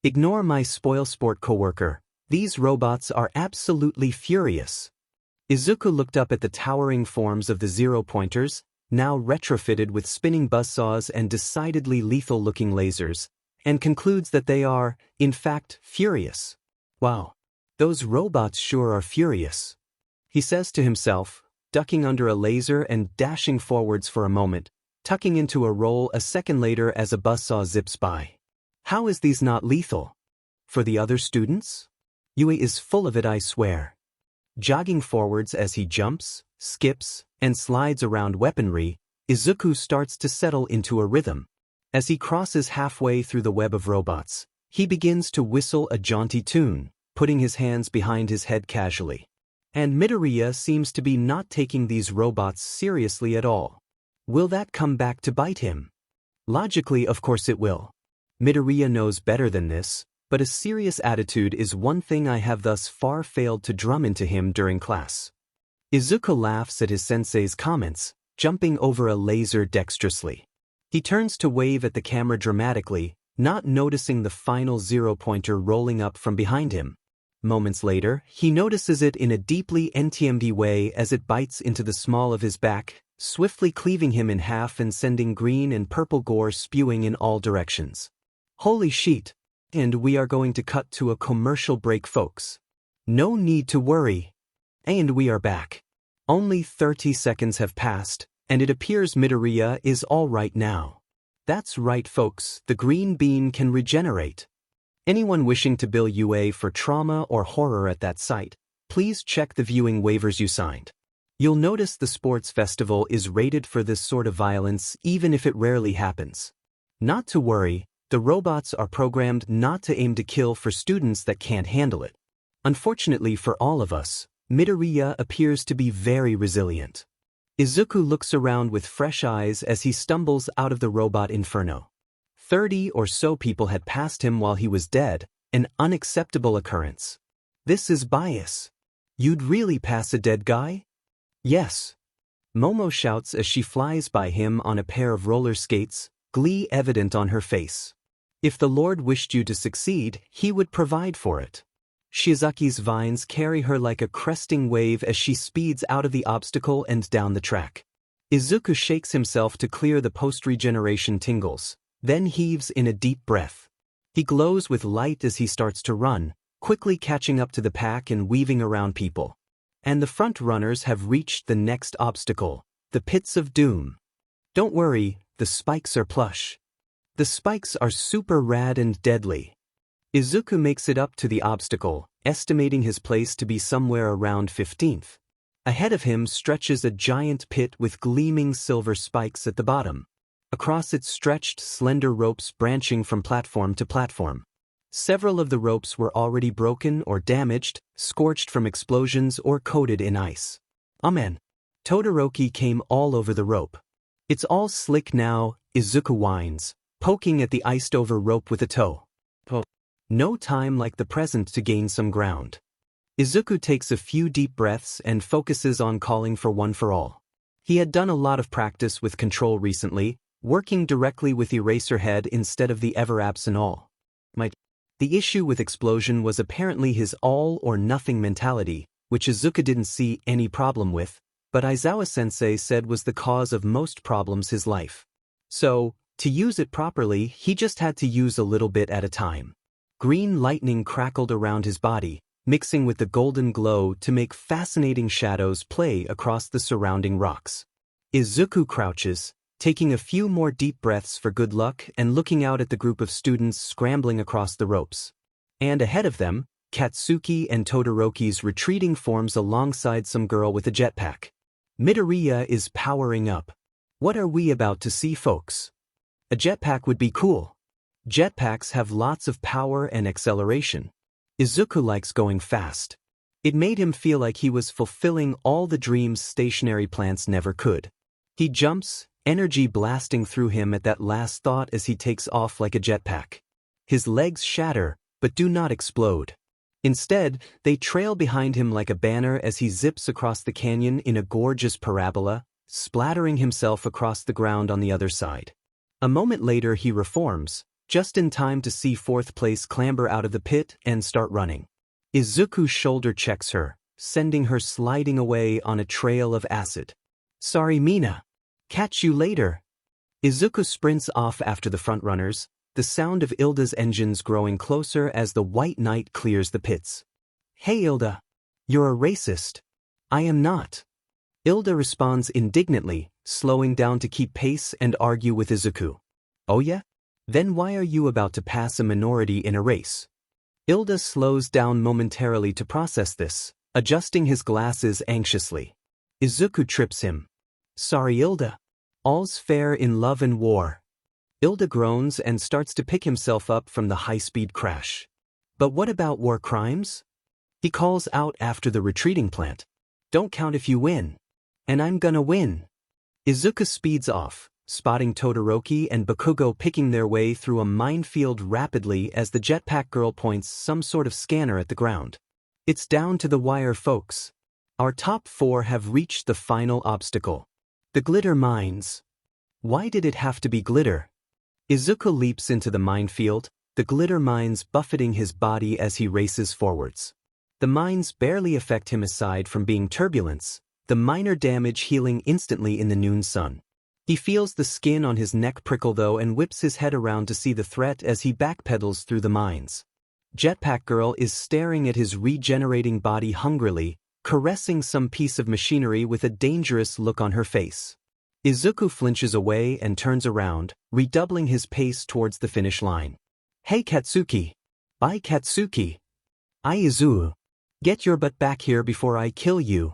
Ignore my spoilsport coworker, these robots are absolutely furious. Izuku looked up at the towering forms of the zero-pointers, now retrofitted with spinning buzzsaws and decidedly lethal-looking lasers, and concludes that they are, in fact, furious. Wow. Those robots sure are furious. He says to himself, ducking under a laser and dashing forwards for a moment, tucking into a roll a second later as a buzzsaw zips by. How is these not lethal? For the other students? Yue is full of it, I swear. Jogging forwards as he jumps, skips, and slides around weaponry, Izuku starts to settle into a rhythm. As he crosses halfway through the web of robots, he begins to whistle a jaunty tune, putting his hands behind his head casually. And Midoriya seems to be not taking these robots seriously at all. Will that come back to bite him? Logically, of course it will. Midoriya knows better than this, but a serious attitude is one thing I have thus far failed to drum into him during class. Izuku laughs at his sensei's comments, jumping over a laser dexterously. He turns to wave at the camera dramatically, not noticing the final zero-pointer rolling up from behind him. Moments later, he notices it in a deeply NTMD way as it bites into the small of his back, swiftly cleaving him in half and sending green and purple gore spewing in all directions. Holy shit! And we are going to cut to a commercial break, folks. No need to worry. And we are back. Only 30 seconds have passed, and it appears Midoriya is all right now. That's right, folks, the green bean can regenerate. Anyone wishing to bill UA for trauma or horror at that site, please check the viewing waivers you signed. You'll notice the sports festival is rated for this sort of violence even if it rarely happens. Not to worry, the robots are programmed not to aim to kill for students that can't handle it. Unfortunately for all of us, Midoriya appears to be very resilient. Izuku looks around with fresh eyes as he stumbles out of the robot inferno. 30 or so people had passed him while he was dead, an unacceptable occurrence. This is bias. You'd really pass a dead guy? Yes. Momo shouts as she flies by him on a pair of roller skates, glee evident on her face. If the Lord wished you to succeed, he would provide for it. Shizaki's vines carry her like a cresting wave as she speeds out of the obstacle and down the track. Izuku shakes himself to clear the post-regeneration tingles, then heaves in a deep breath. He glows with light as he starts to run, quickly catching up to the pack and weaving around people. And the front runners have reached the next obstacle, the pits of doom. Don't worry, the spikes are plush. The spikes are super rad and deadly. Izuku makes it up to the obstacle, estimating his place to be somewhere around 15th. Ahead of him stretches a giant pit with gleaming silver spikes at the bottom. Across it stretched slender ropes branching from platform to platform. Several of the ropes were already broken or damaged, scorched from explosions or coated in ice. Amen. Todoroki came all over the rope. It's all slick now, Izuku whines, poking at the iced-over rope with a toe. No time like the present to gain some ground. Izuku takes a few deep breaths and focuses on calling for one for all. He had done a lot of practice with control recently, working directly with Eraserhead instead of the ever-absent all. The issue with Explosion was apparently his all-or-nothing mentality, which Izuku didn't see any problem with, but Aizawa-sensei said was the cause of most problems his life. So, to use it properly, he just had to use a little bit at a time. Green lightning crackled around his body, mixing with the golden glow to make fascinating shadows play across the surrounding rocks. Izuku crouches, taking a few more deep breaths for good luck and looking out at the group of students scrambling across the ropes. And ahead of them, Katsuki and Todoroki's retreating forms alongside some girl with a jetpack. Midoriya is powering up. What are we about to see, folks? A jetpack would be cool. Jetpacks have lots of power and acceleration. Izuku likes going fast. It made him feel like he was fulfilling all the dreams stationary plants never could. He jumps, energy blasting through him at that last thought as he takes off like a jetpack. His legs shatter, but do not explode. Instead, they trail behind him like a banner as he zips across the canyon in a gorgeous parabola, splattering himself across the ground on the other side. A moment later he reforms, just in time to see fourth place clamber out of the pit and start running. Izuku shoulder checks her, sending her sliding away on a trail of acid. Sorry, Mina. Catch you later. Izuku sprints off after the frontrunners, the sound of Ilda's engines growing closer as the White Knight clears the pits. Hey Ilda! You're a racist. I am not. Ilda responds indignantly, slowing down to keep pace and argue with Izuku. Oh yeah? Then why are you about to pass a minority in a race? Ilda slows down momentarily to process this, adjusting his glasses anxiously. Izuku trips him. Sorry Ilda. All's fair in love and war. Ilda groans and starts to pick himself up from the high-speed crash. But what about war crimes? He calls out after the retreating plant. Don't count if you win. And I'm gonna win. Izuku speeds off, spotting Todoroki and Bakugo picking their way through a minefield rapidly as the jetpack girl points some sort of scanner at the ground. It's down to the wire, folks. Our top 4 have reached the final obstacle. The glitter mines. Why did it have to be glitter? Izuku leaps into the minefield, the glitter mines buffeting his body as he races forwards. The mines barely affect him aside from being turbulence, the minor damage healing instantly in the noon sun. He feels the skin on his neck prickle though and whips his head around to see the threat as he backpedals through the mines. Jetpack Girl is staring at his regenerating body hungrily, caressing some piece of machinery with a dangerous look on her face. Izuku flinches away and turns around, redoubling his pace towards the finish line. Hey Katsuki! Bye Katsuki! Izuku! Get your butt back here before I kill you.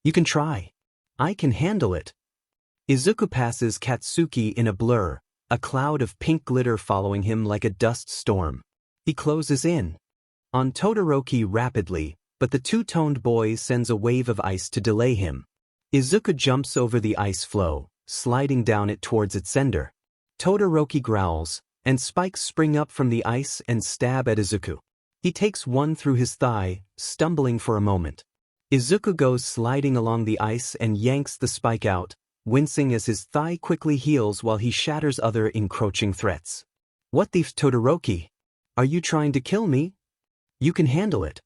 You can try. I can handle it. Izuku passes Katsuki in a blur, a cloud of pink glitter following him like a dust storm. He closes in on Todoroki rapidly, but the two-toned boy sends a wave of ice to delay him. Izuku jumps over the ice floe, sliding down it towards its sender. Todoroki growls, and spikes spring up from the ice and stab at Izuku. He takes one through his thigh, stumbling for a moment. Izuku goes sliding along the ice and yanks the spike out, wincing as his thigh quickly heals while he shatters other encroaching threats. What the f, Todoroki? Are you trying to kill me? You can handle it.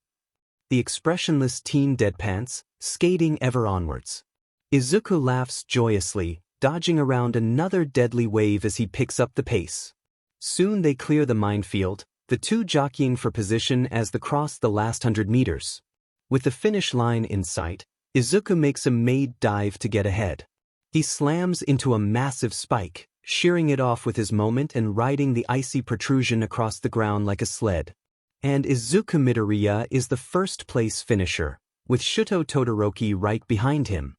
The expressionless teen deadpants, skating ever onwards. Izuku laughs joyously, dodging around another deadly wave as he picks up the pace. Soon they clear the minefield, the two jockeying for position as they cross the last 100 meters. With the finish line in sight, Izuku makes a made dive to get ahead. He slams into a massive spike, shearing it off with his moment and riding the icy protrusion across the ground like a sled. And Izuku Midoriya is the first-place finisher, with Shuto Todoroki right behind him.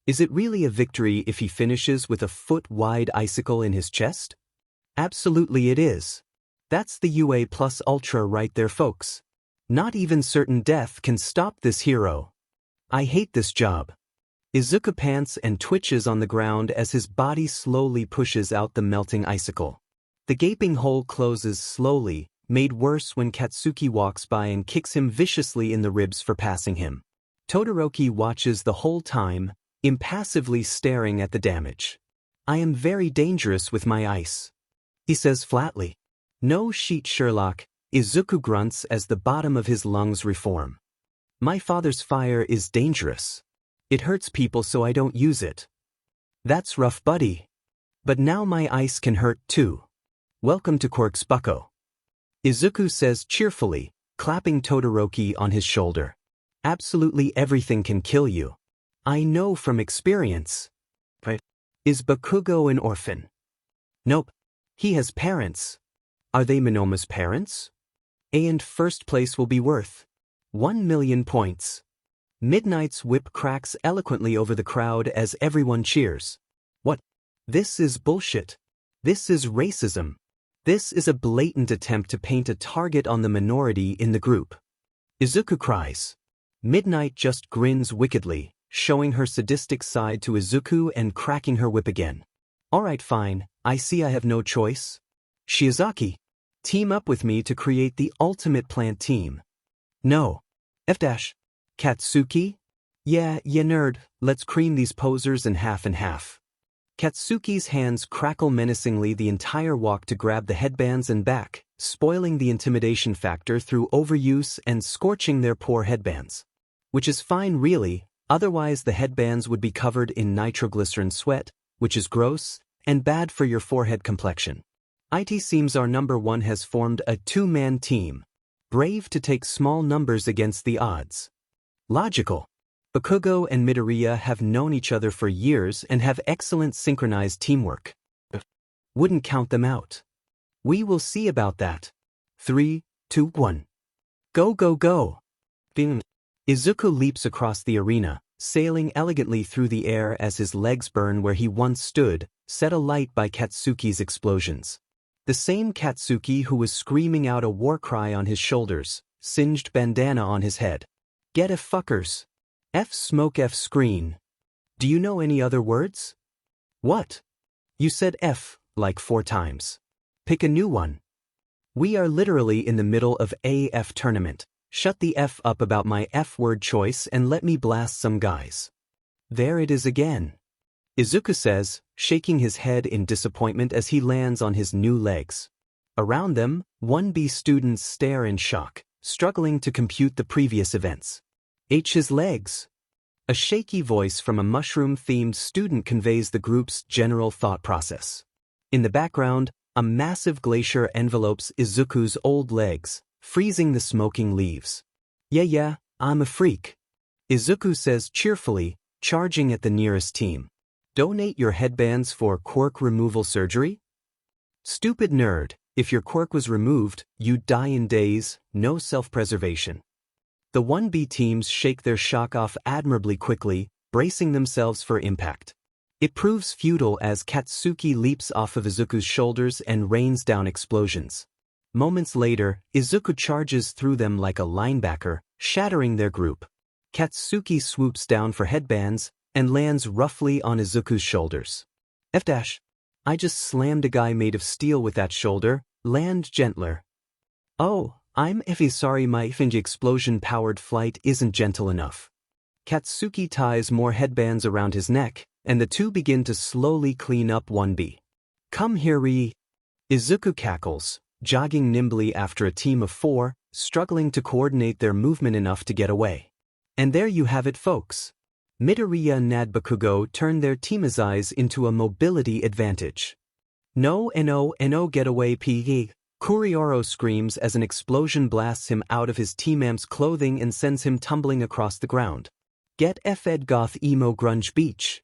Is it really a victory if he finishes with a foot-wide icicle in his chest? Absolutely it is. That's the UA plus Ultra right there, folks. Not even certain death can stop this hero. I hate this job. Izuku pants and twitches on the ground as his body slowly pushes out the melting icicle. The gaping hole closes slowly, made worse when Katsuki walks by and kicks him viciously in the ribs for passing him. Todoroki watches the whole time, impassively staring at the damage. I am very dangerous with my ice, he says flatly. No shit, Sherlock, Izuku grunts as the bottom of his lungs reform. My father's fire is dangerous. It hurts people so I don't use it. That's rough, buddy. But now my ice can hurt too. Welcome to Quirk's bucko. Izuku says cheerfully, clapping Todoroki on his shoulder. Absolutely everything can kill you. I know from experience. But is Bakugo an orphan? Nope. He has parents. Are they Monoma's parents? And first place will be worth 1 million points. Midnight's whip cracks eloquently over the crowd as everyone cheers. What? This is bullshit. This is racism. This is a blatant attempt to paint a target on the minority in the group. Izuku cries. Midnight just grins wickedly, showing her sadistic side to Izuku and cracking her whip again. Alright, fine, I see I have no choice. Shiozaki, team up with me to create the ultimate plant team. No. F-. Katsuki? Yeah, ya nerd, let's cream these posers in half and half. Katsuki's hands crackle menacingly the entire walk to grab the headbands and back, spoiling the intimidation factor through overuse and scorching their poor headbands. Which is fine really, otherwise the headbands would be covered in nitroglycerin sweat, which is gross and bad for your forehead complexion. It seems our number one has formed a two-man team. Brave to take small numbers against the odds. Logical. Bakugo and Midoriya have known each other for years and have excellent synchronized teamwork. Wouldn't count them out. We will see about that. 3, 2, 1. Go, go, go. Bing. Izuku leaps across the arena, sailing elegantly through the air as his legs burn where he once stood, set alight by Katsuki's explosions. The same Katsuki who was screaming out a war cry on his shoulders, singed bandana on his head. Get F fuckers. F smoke F screen. Do you know any other words? What? You said F, like 4 times. Pick a new one. We are literally in the middle of AF tournament. Shut the F up about my F word choice and let me blast some guys. There it is again. Izuku says, shaking his head in disappointment as he lands on his new legs. Around them, 1B students stare in shock, struggling to compute the previous events. His legs. A shaky voice from a mushroom-themed student conveys the group's general thought process. In the background, a massive glacier envelopes Izuku's old legs, freezing the smoking leaves. Yeah, I'm a freak. Izuku says cheerfully, charging at the nearest team. Donate your headbands for quirk removal surgery? Stupid nerd, if your quirk was removed, you'd die in days, no self-preservation. The 1B teams shake their shock off admirably quickly, bracing themselves for impact. It proves futile as Katsuki leaps off of Izuku's shoulders and rains down explosions. Moments later, Izuku charges through them like a linebacker, shattering their group. Katsuki swoops down for headbands and lands roughly on Izuku's shoulders. F-. I just slammed a guy made of steel with that shoulder, land gentler. Oh, I'm effing sorry my Finji explosion-powered flight isn't gentle enough. Katsuki ties more headbands around his neck, and the two begin to slowly clean up 1B. Come here, Ri. Izuku cackles, jogging nimbly after a team of 4, struggling to coordinate their movement enough to get away. And there you have it, folks. Midoriya and Bakugo turn their teamizais into a mobility advantage. No, get away, PE. Kurioro screams as an explosion blasts him out of his team's clothing and sends him tumbling across the ground. Get Fed goth emo grunge beach.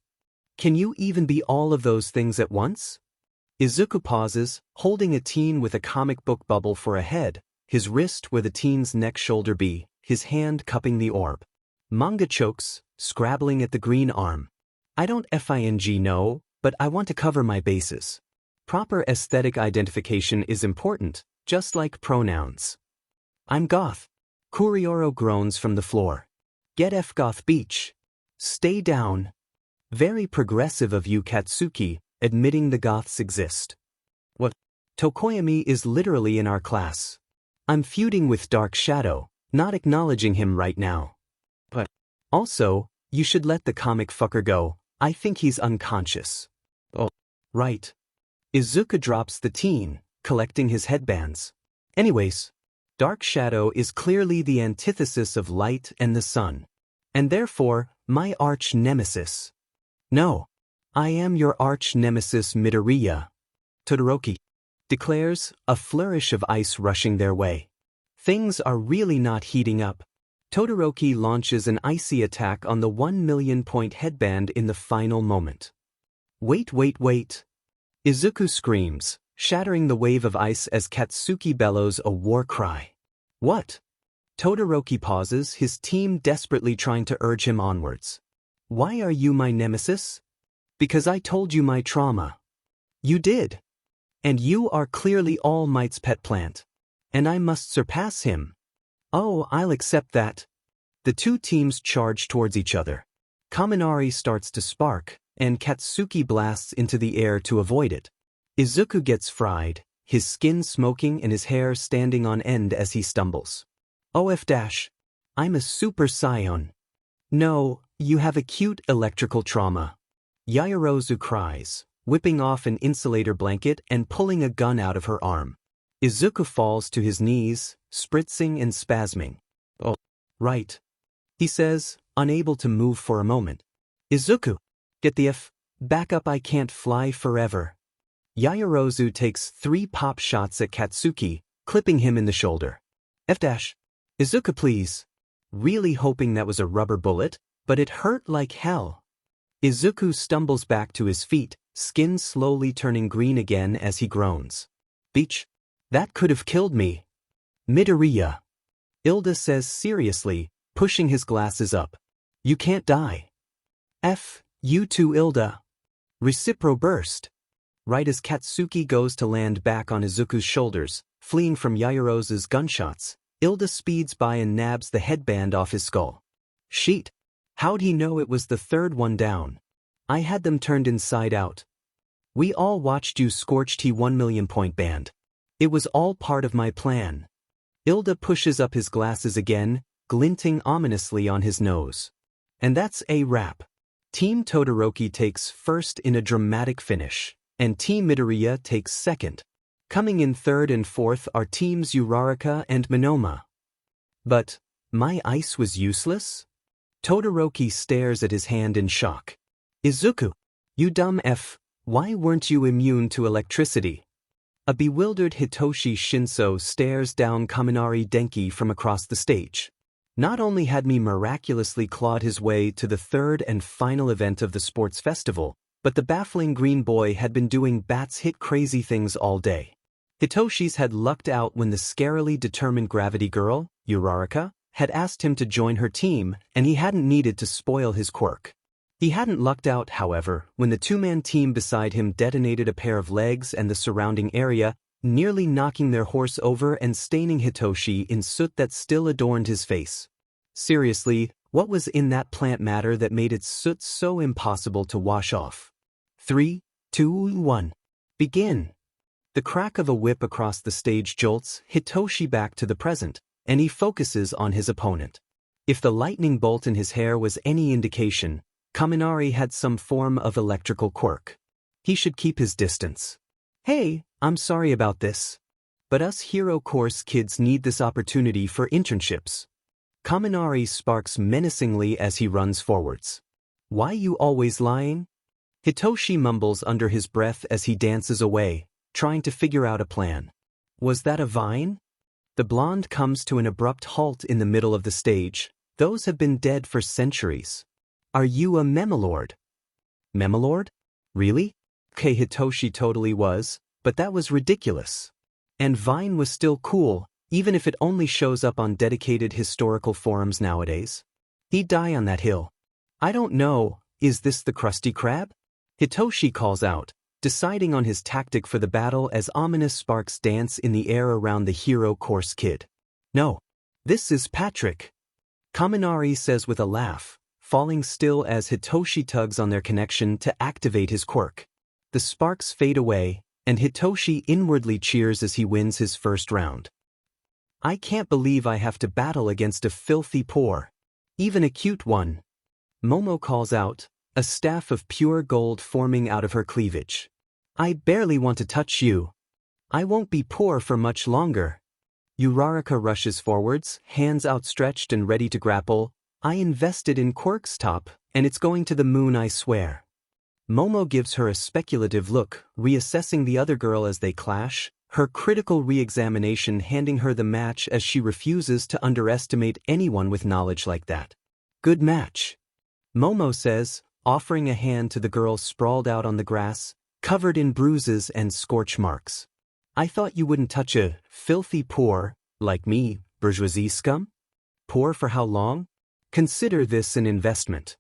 Can you even be all of those things at once? Izuku pauses, holding a teen with a comic book bubble for a head, his wrist where the teen's neck shoulder be, his hand cupping the orb. Manga chokes, scrabbling at the green arm. I don't FING know, but I want to cover my bases. Proper aesthetic identification is important, just like pronouns. I'm goth. Kurioro groans from the floor. Get F goth beach. Stay down. Very progressive of you, Katsuki, admitting the goths exist. What? Tokoyami is literally in our class. I'm feuding with Dark Shadow, not acknowledging him right now. But also, you should let the comic fucker go, I think he's unconscious. Oh, right. Izuku drops the teen, collecting his headbands. Anyways, Dark Shadow is clearly the antithesis of light and the sun. And therefore, my arch-nemesis. No, I am your arch-nemesis Midoriya. Todoroki declares, a flourish of ice rushing their way. Things are really not heating up. Todoroki launches an icy attack on the 1,000,000-point headband in the final moment. Wait. Izuku screams, shattering the wave of ice as Katsuki bellows a war cry. What? Todoroki pauses, his team desperately trying to urge him onwards. Why are you my nemesis? Because I told you my trauma. You did. And you are clearly All Might's pet plant. And I must surpass him. Oh, I'll accept that. The two teams charge towards each other. Kaminari starts to spark, and Katsuki blasts into the air to avoid it. Izuku gets fried, his skin smoking and his hair standing on end as he stumbles. OF-, I'm a Super Saiyan. No, you have acute electrical trauma. Yaoyorozu cries, whipping off an insulator blanket and pulling a gun out of her arm. Izuku falls to his knees, spritzing and spasming. Oh, right. He says, unable to move for a moment. Izuku, get the F back up, I can't fly forever. Yaoyorozu takes 3 pop shots at Katsuki, clipping him in the shoulder. Izuku please. Really hoping that was a rubber bullet, but it hurt like hell. Izuku stumbles back to his feet, skin slowly turning green again as he groans. Beach? That could have killed me. Midoriya. Ilda says seriously, pushing his glasses up. You can't die. You too, Ilda. Recipro burst. Right as Katsuki goes to land back on Izuku's shoulders, fleeing from Yaoyorozu's gunshots, Ilda speeds by and nabs the headband off his skull. Sheet. How'd he know it was the third one down? I had them turned inside out. We all watched you scorch T 1,000,000 point band. It was all part of my plan. Ilda pushes up his glasses again, glinting ominously on his nose. And that's a wrap. Team Todoroki takes first in a dramatic finish, and Team Midoriya takes second. Coming in third and fourth are Teams Uraraka and Monoma. But, my ice was useless? Todoroki stares at his hand in shock. Izuku, you dumb F, why weren't you immune to electricity? A bewildered Hitoshi Shinso stares down Kaminari Denki from across the stage. Not only had me miraculously clawed his way to the third and final event of the sports festival, but the baffling green boy had been doing bats hit crazy things all day. Hitoshi's had lucked out when the scarily determined gravity girl, Uraraka, had asked him to join her team, and he hadn't needed to spoil his quirk. He hadn't lucked out, however, when the two-man team beside him detonated a pair of legs and the surrounding area, nearly knocking their horse over and staining Hitoshi in soot that still adorned his face. Seriously, what was in that plant matter that made its soot so impossible to wash off? 3, 2, 1. Begin. The crack of a whip across the stage jolts Hitoshi back to the present, and he focuses on his opponent. If the lightning bolt in his hair was any indication, Kaminari had some form of electrical quirk. He should keep his distance. Hey, I'm sorry about this. But us Hero Course kids need this opportunity for internships. Kaminari sparks menacingly as he runs forwards. Why you always lying? Hitoshi mumbles under his breath as he dances away, trying to figure out a plan. Was that a vine? The blonde comes to an abrupt halt in the middle of the stage. Those have been dead for centuries. Are you a Memelord? Memelord? Really? Okay, Hitoshi totally was, but that was ridiculous. And Vine was still cool, even if it only shows up on dedicated historical forums nowadays. He'd die on that hill. I don't know, is this the Krusty Krab? Hitoshi calls out, deciding on his tactic for the battle as ominous sparks dance in the air around the Hero Course kid. No. This is Patrick. Kaminari says with a laugh, falling still as Hitoshi tugs on their connection to activate his quirk. The sparks fade away, and Hitoshi inwardly cheers as he wins his first round. I can't believe I have to battle against a filthy poor. Even a cute one. Momo calls out, a staff of pure gold forming out of her cleavage. I barely want to touch you. I won't be poor for much longer. Uraraka rushes forwards, hands outstretched and ready to grapple. I invested in Quirk's top, and it's going to the moon, I swear. Momo gives her a speculative look, reassessing the other girl as they clash, her critical re-examination handing her the match as she refuses to underestimate anyone with knowledge like that. Good match. Momo says, offering a hand to the girl sprawled out on the grass, covered in bruises and scorch marks. I thought you wouldn't touch a filthy poor, like me, bourgeoisie scum? Poor for how long? Consider this an investment.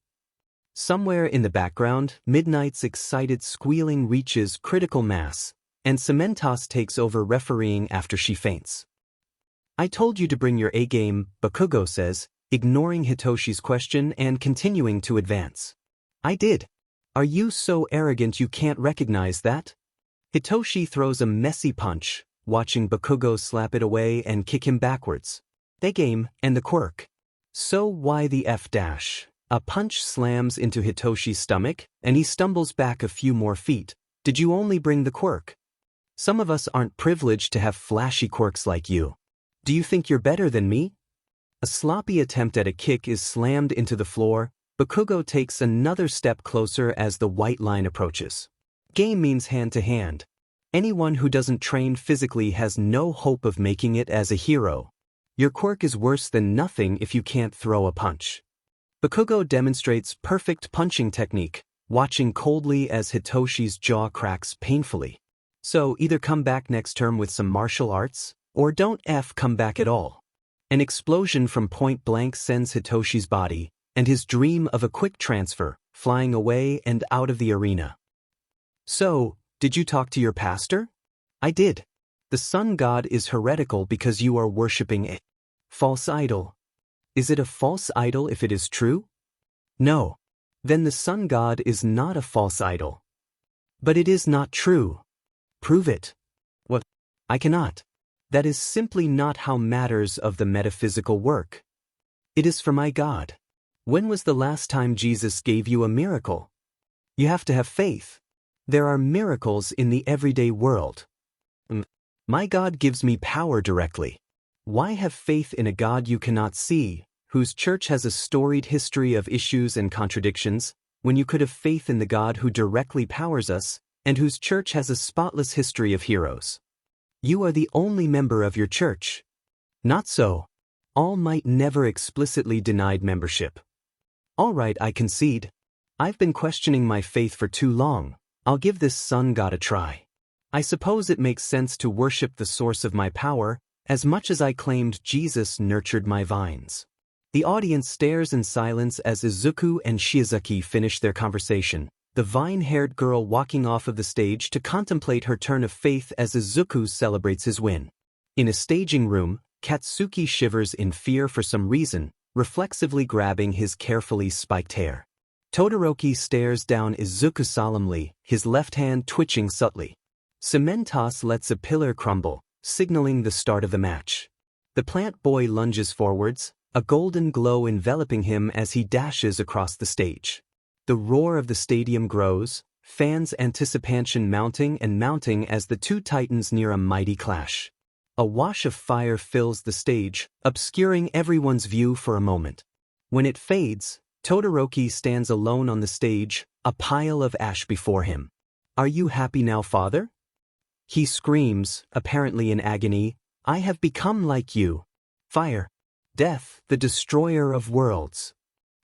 Somewhere in the background, Midnight's excited squealing reaches critical mass, and Cementos takes over refereeing after she faints. I told you to bring your A-game, Bakugo says, ignoring Hitoshi's question and continuing to advance. I did. Are you so arrogant you can't recognize that? Hitoshi throws a messy punch, watching Bakugo slap it away and kick him backwards. They game, and the quirk. So why the F dash? A punch slams into Hitoshi's stomach, and he stumbles back a few more feet. Did you only bring the quirk? Some of us aren't privileged to have flashy quirks like you. Do you think you're better than me? A sloppy attempt at a kick is slammed into the floor. Bakugo takes another step closer as the white line approaches. Game means hand to hand. Anyone who doesn't train physically has no hope of making it as a hero. Your quirk is worse than nothing if you can't throw a punch. Bakugo demonstrates perfect punching technique, watching coldly as Hitoshi's jaw cracks painfully. So either come back next term with some martial arts, or don't come back at all. An explosion from point blank sends Hitoshi's body, and his dream of a quick transfer, flying away and out of the arena. So, did you talk to your pastor? I did. The sun god is heretical because you are worshipping a false idol. Is it a false idol if it is true? No. Then the sun god is not a false idol. But it is not true. Prove it. What? I cannot. That is simply not how matters of the metaphysical work. It is for my God. When was the last time Jesus gave you a miracle? You have to have faith. There are miracles in the everyday world. My God gives me power directly. Why have faith in a God you cannot see, whose church has a storied history of issues and contradictions, when you could have faith in the God who directly powers us, and whose church has a spotless history of heroes? You are the only member of your church. Not so. All Might never explicitly denied membership. All right, I concede. I've been questioning my faith for too long. I'll give this sun god a try. I suppose it makes sense to worship the source of my power, as much as I claimed Jesus nurtured my vines. The audience stares in silence as Izuku and Shizuki finish their conversation, the vine-haired girl walking off of the stage to contemplate her turn of faith as Izuku celebrates his win. In a staging room, Katsuki shivers in fear for some reason, reflexively grabbing his carefully spiked hair. Todoroki stares down Izuku solemnly, his left hand twitching subtly. Cementos lets a pillar crumble, signaling the start of the match. The plant boy lunges forwards, a golden glow enveloping him as he dashes across the stage. The roar of the stadium grows, fans' anticipation mounting and mounting as the two titans near a mighty clash. A wash of fire fills the stage, obscuring everyone's view for a moment. When it fades, Todoroki stands alone on the stage, a pile of ash before him. Are you happy now, father? He screams, apparently in agony, I have become like you. Fire. Death, the destroyer of worlds.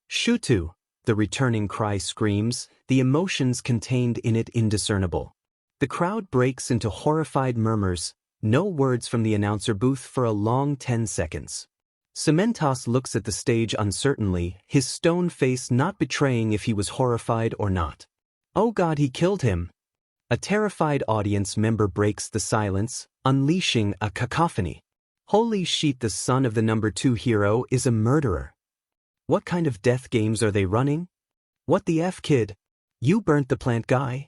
Shutu, the returning cry screams, the emotions contained in it indiscernible. The crowd breaks into horrified murmurs, no words from the announcer booth for a long 10 seconds. Cementos looks at the stage uncertainly, his stone face not betraying if he was horrified or not. Oh God, he killed him. A terrified audience member breaks the silence, unleashing a cacophony. Holy shit, the son of the number 2 hero is a murderer. What kind of death games are they running? What the F, kid? You burnt the plant guy?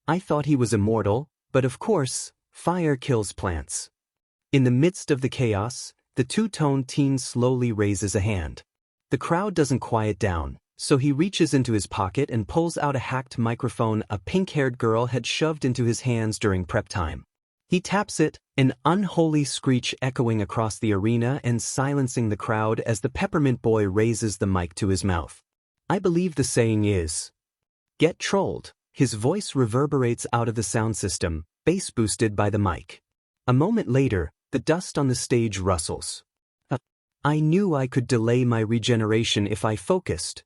I thought he was immortal, but of course, fire kills plants. In the midst of the chaos, the two-toned teen slowly raises a hand. The crowd doesn't quiet down, so he reaches into his pocket and pulls out a hacked microphone a pink-haired girl had shoved into his hands during prep time. He taps it, an unholy screech echoing across the arena and silencing the crowd as the peppermint boy raises the mic to his mouth. I believe the saying is, "Get trolled." His voice reverberates out of the sound system, bass boosted by the mic. A moment later, the dust on the stage rustles. I knew I could delay my regeneration if I focused,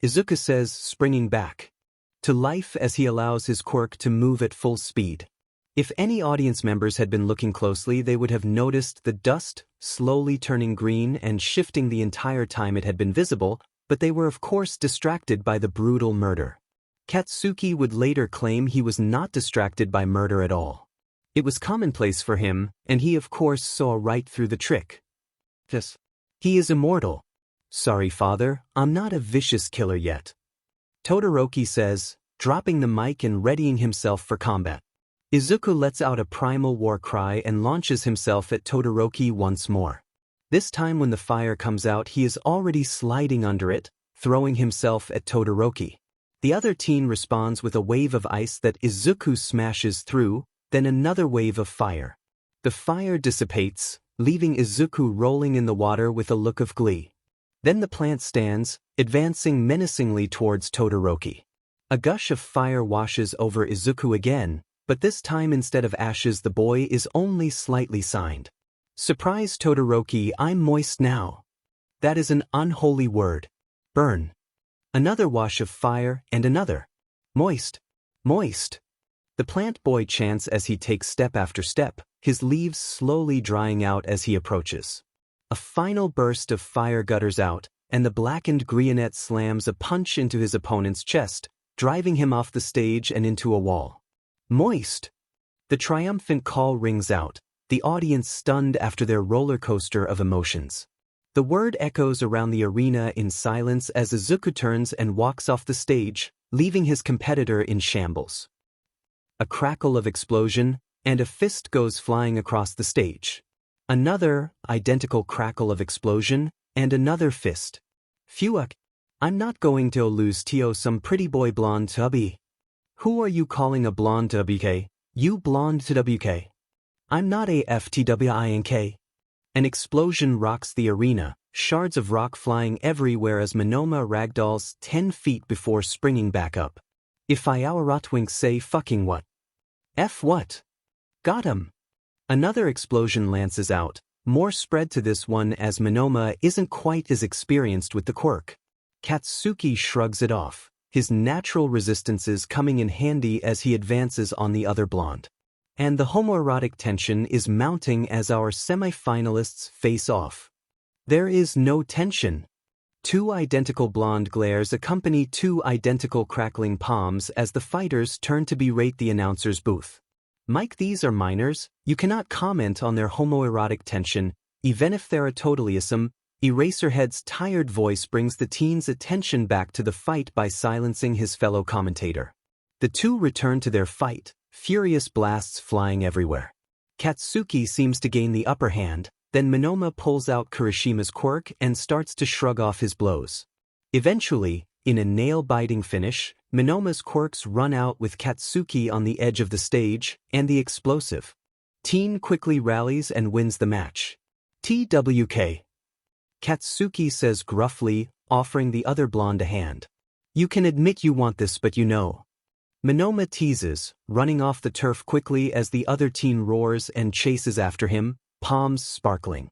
Izuku says, springing back to life as he allows his quirk to move at full speed. If any audience members had been looking closely, they would have noticed the dust slowly turning green and shifting the entire time it had been visible, but they were of course distracted by the brutal murder. Katsuki would later claim he was not distracted by murder at all. It was commonplace for him, and he of course saw right through the trick. He is immortal. Sorry, father, I'm not a vicious killer yet. Todoroki says, dropping the mic and readying himself for combat. Izuku lets out a primal war cry and launches himself at Todoroki once more. This time when the fire comes out, he is already sliding under it, throwing himself at Todoroki. The other teen responds with a wave of ice that Izuku smashes through, then another wave of fire. The fire dissipates, leaving Izuku rolling in the water with a look of glee. Then the plant stands, advancing menacingly towards Todoroki. A gush of fire washes over Izuku again, But this time instead of ashes the boy is only slightly signed. Surprise Todoroki, I'm moist now. That is an unholy word. Burn. Another wash of fire and another. Moist. Moist. The plant boy chants as he takes step after step, his leaves slowly drying out as he approaches. A final burst of fire gutters out, and the blackened Grionet slams a punch into his opponent's chest, driving him off the stage and into a wall. Moist! The triumphant call rings out, the audience stunned after their roller coaster of emotions. The word echoes around the arena in silence as Izuku turns and walks off the stage, leaving his competitor in shambles. A crackle of explosion, and a fist goes flying across the stage. Another, identical crackle of explosion, and another fist. Phew, I'm not going to lose to some pretty boy blonde tubby. Who are you calling a blonde WK? You blonde WK. I'm not a FTWINK. An explosion rocks the arena, shards of rock flying everywhere as Monoma ragdolls 10 feet before springing back up. If I Rotwink say fucking what? F what? Got him. Another explosion lances out, more spread to this one as Monoma isn't quite as experienced with the quirk. Katsuki shrugs it off, his natural resistances coming in handy as he advances on the other blonde. And the homoerotic tension is mounting as our semi-finalists face off. There is no tension. Two identical blonde glares accompany two identical crackling palms as the fighters turn to berate the announcer's booth. Mike, these are minors, you cannot comment on their homoerotic tension, even if they're a totalism. Eraserhead's tired voice brings the teen's attention back to the fight by silencing his fellow commentator. The two return to their fight, furious blasts flying everywhere. Katsuki seems to gain the upper hand, then Monoma pulls out Kirishima's quirk and starts to shrug off his blows. Eventually, in a nail-biting finish, Monoma's quirks run out with Katsuki on the edge of the stage, and the explosive teen quickly rallies and wins the match. TWK. Katsuki says gruffly, offering the other blonde a hand. You can admit you want this, but you know. Monoma teases, running off the turf quickly as the other teen roars and chases after him, palms sparkling.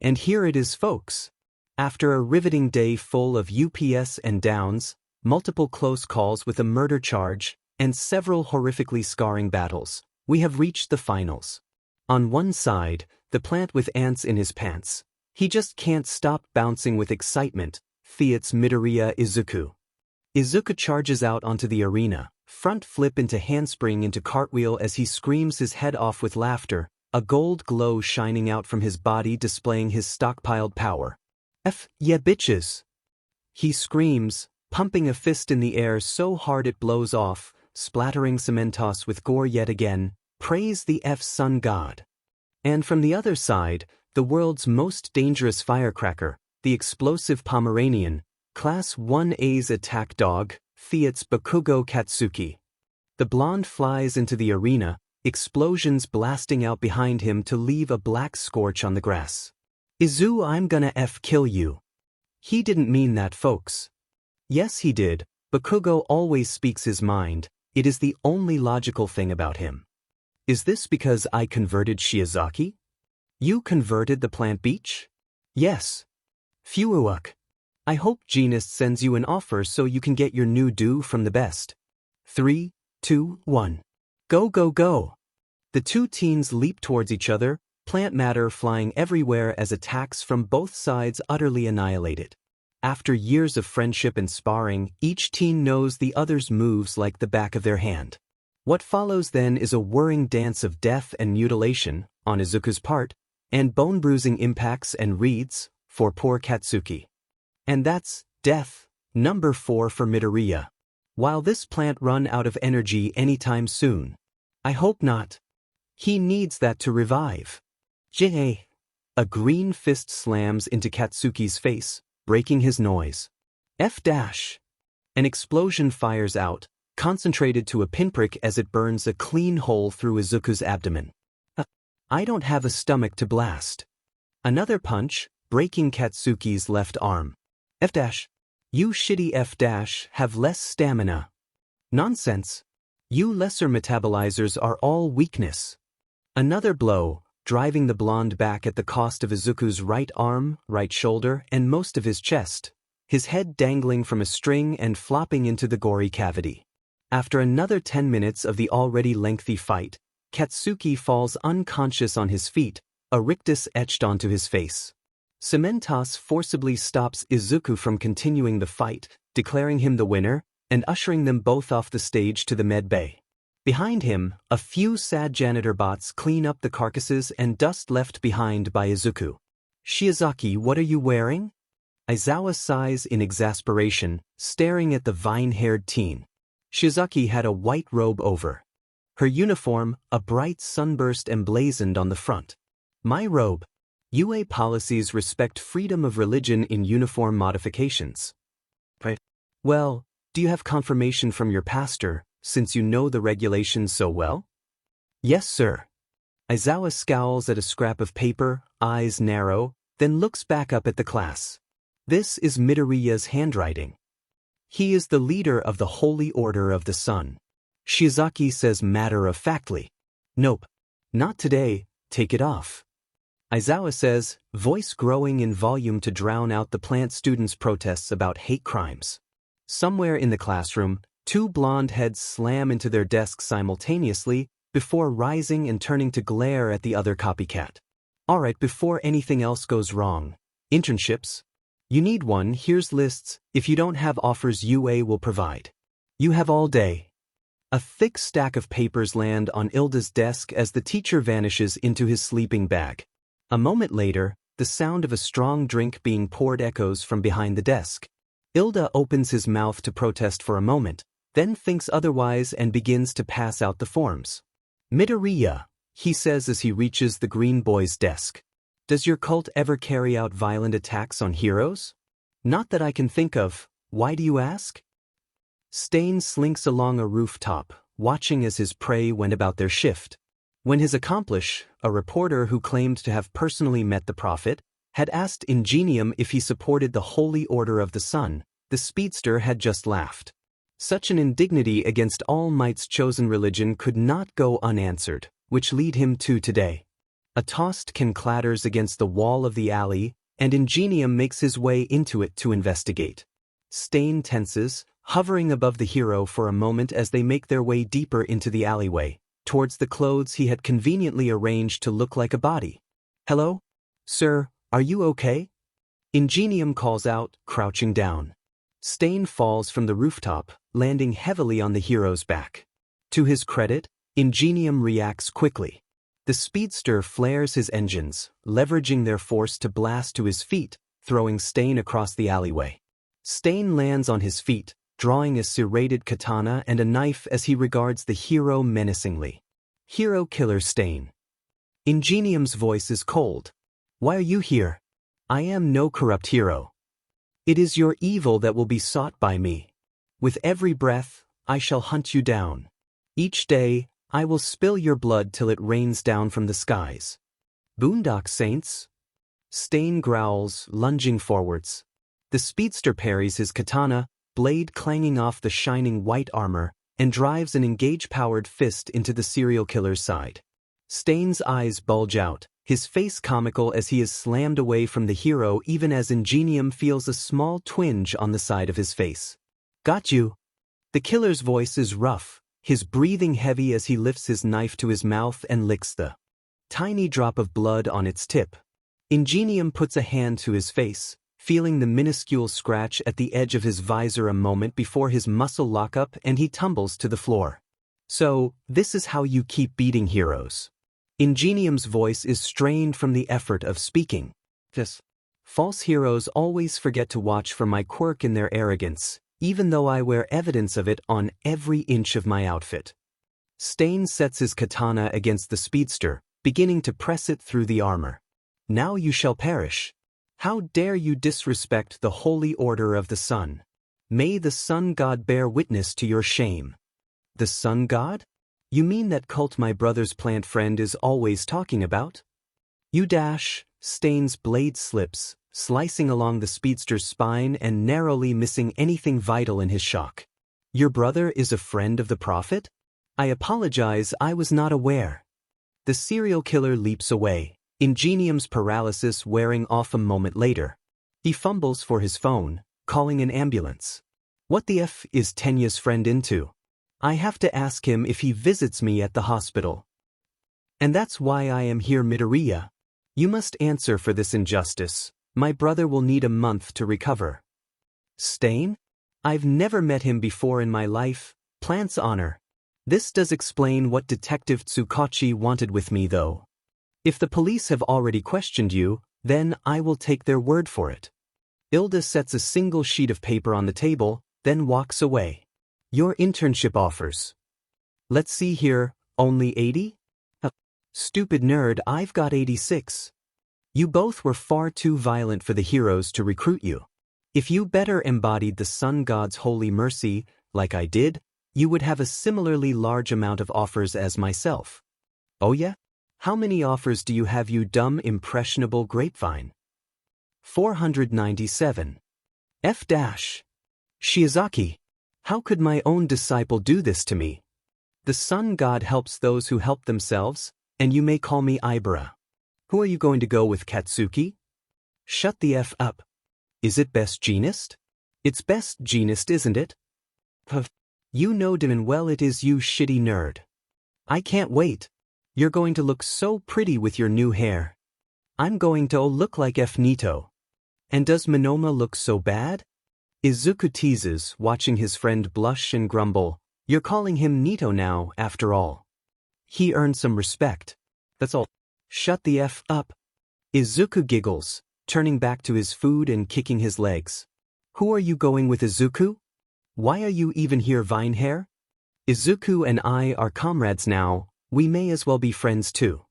And here it is, folks. After a riveting day full of UPS and downs, multiple close calls with a murder charge, and several horrifically scarring battles, we have reached the finals. On one side, the plant with ants in his pants. He just can't stop bouncing with excitement, Fiat's Midoriya Izuku. Izuku charges out onto the arena, front flip into handspring into cartwheel as he screams his head off with laughter, a gold glow shining out from his body displaying his stockpiled power. Yeah bitches! He screams, pumping a fist in the air so hard it blows off, splattering Cementos with gore yet again, praise the sun god. And from the other side, the world's most dangerous firecracker, the explosive Pomeranian, Class 1A's attack dog, Fiat's Bakugo Katsuki. The blonde flies into the arena, explosions blasting out behind him to leave a black scorch on the grass. Izu, I'm gonna kill you. He didn't mean that, folks. Yes, he did. Bakugo always speaks his mind, it is the only logical thing about him. Is this because I converted Shiozaki? You converted the plant beach? Yes. Phew-uck. I hope Genus sends you an offer so you can get your new due from the best. 3, 2, 1. Go, go, go. The two teens leap towards each other, plant matter flying everywhere as attacks from both sides utterly annihilate it. After years of friendship and sparring, each teen knows the other's moves like the back of their hand. What follows then is a whirring dance of death and mutilation, on Izuku's part, and bone-bruising impacts and reeds, for poor Katsuki. And that's death, number 4 for Midoriya. While this plant run out of energy anytime soon? I hope not. He needs that to revive. Jay. A green fist slams into Katsuki's face, breaking his noise. F-. An explosion fires out, concentrated to a pinprick as it burns a clean hole through Izuku's abdomen. I don't have a stomach to blast. Another punch, breaking Katsuki's left arm. F-. You shitty F-. have less stamina. Nonsense. You lesser metabolizers are all weakness. Another blow, driving the blonde back at the cost of Izuku's right arm, right shoulder, and most of his chest, his head dangling from a string and flopping into the gory cavity. After another 10 minutes of the already lengthy fight, Katsuki falls unconscious on his feet, a rictus etched onto his face. Cementos forcibly stops Izuku from continuing the fight, declaring him the winner, and ushering them both off the stage to the med bay. Behind him, a few sad janitor bots clean up the carcasses and dust left behind by Izuku. Shiozaki, what are you wearing? Aizawa sighs in exasperation, staring at the vine-haired teen. Shiozaki had a white robe over her uniform, a bright sunburst emblazoned on the front. My robe. UA policies respect freedom of religion in uniform modifications. Right. Well, do you have confirmation from your pastor, since you know the regulations so well? Yes, sir. Aizawa scowls at a scrap of paper, eyes narrow, then looks back up at the class. This is Midoriya's handwriting. He is the leader of the Holy Order of the Sun. Shiozaki says matter-of-factly. Nope. Not today, take it off. Aizawa says, voice growing in volume to drown out the plant students' protests about hate crimes. Somewhere in the classroom, two blonde heads slam into their desks simultaneously before rising and turning to glare at the other copycat. Alright, before anything else goes wrong. Internships. You need one, here's lists, if you don't have offers UA will provide. You have all day. A thick stack of papers land on Ilda's desk as the teacher vanishes into his sleeping bag. A moment later, the sound of a strong drink being poured echoes from behind the desk. Ilda opens his mouth to protest for a moment, then thinks otherwise and begins to pass out the forms. Midoriya, he says as he reaches the green boy's desk. Does your cult ever carry out violent attacks on heroes? Not that I can think of. Why do you ask? Stain slinks along a rooftop, watching as his prey went about their shift. When his accomplice, a reporter who claimed to have personally met the prophet, had asked Ingenium if he supported the Holy Order of the Sun, the speedster had just laughed. Such an indignity against All Might's chosen religion could not go unanswered, which lead him to today. A tossed can clatters against the wall of the alley, and Ingenium makes his way into it to investigate. Stain tenses, hovering above the hero for a moment as they make their way deeper into the alleyway, towards the clothes he had conveniently arranged to look like a body. Hello? Sir, are you okay? Ingenium calls out, crouching down. Stain falls from the rooftop, landing heavily on the hero's back. To his credit, Ingenium reacts quickly. The speedster flares his engines, leveraging their force to blast to his feet, throwing Stain across the alleyway. Stain lands on his feet, drawing a serrated katana and a knife as he regards the hero menacingly. Hero killer Stain. Ingenium's voice is cold. Why are you here? I am no corrupt hero. It is your evil that will be sought by me. With every breath, I shall hunt you down. Each day, I will spill your blood till it rains down from the skies. Boondock Saints? Stain growls, lunging forwards. The speedster parries his katana, blade clanging off the shining white armor, and drives an engage-powered fist into the serial killer's side. Stain's eyes bulge out, his face comical as he is slammed away from the hero even as Ingenium feels a small twinge on the side of his face. Got you. The killer's voice is rough, his breathing heavy as he lifts his knife to his mouth and licks the tiny drop of blood on its tip. Ingenium puts a hand to his face, feeling the minuscule scratch at the edge of his visor a moment before his muscle lock up and he tumbles to the floor. So, this is how you keep beating heroes. Ingenium's voice is strained from the effort of speaking. Yes. False heroes always forget to watch for my quirk in their arrogance, even though I wear evidence of it on every inch of my outfit. Stain sets his katana against the speedster, beginning to press it through the armor. Now you shall perish. How dare you disrespect the Holy Order of the Sun? May the Sun God bear witness to your shame. The Sun God? You mean that cult my brother's plant friend is always talking about? You dash, Stain's blade slips, slicing along the speedster's spine and narrowly missing anything vital in his shock. Your brother is a friend of the prophet? I apologize, I was not aware. The serial killer leaps away, ingenium's paralysis wearing off a moment later. He fumbles for his phone, calling an ambulance. What the F is Tenya's friend into? I have to ask him if he visits me at the hospital. And that's why I am here, Midoriya. You must answer for this injustice. My brother will need a month to recover. Stain? I've never met him before in my life. Plant's honor. This does explain what Detective Tsukachi wanted with me though. If the police have already questioned you, then I will take their word for it. Ilda sets a single sheet of paper on the table, then walks away. Your internship offers. Let's see here, only 80? Stupid nerd, I've got 86. You both were far too violent for the heroes to recruit you. If you better embodied the sun god's holy mercy, like I did, you would have a similarly large amount of offers as myself. Oh yeah? How many offers do you have, you dumb impressionable grapevine? 497. F-. Shiozaki. How could my own disciple do this to me? The sun god helps those who help themselves, and you may call me Ibara. Who are you going to go with, Katsuki? Shut the F up. Is it best jeanist? It's best jeanist, isn't it? You know damn well it is, you shitty nerd. I can't wait. You're going to look so pretty with your new hair. I'm going to look like F Nito. And does Monoma look so bad? Izuku teases, watching his friend blush and grumble. You're calling him Nito now, after all. He earned some respect. That's all. Shut the F up. Izuku giggles, turning back to his food and kicking his legs. Who are you going with, Izuku? Why are you even here, Vinehair? Izuku and I are comrades now, we may as well be friends too.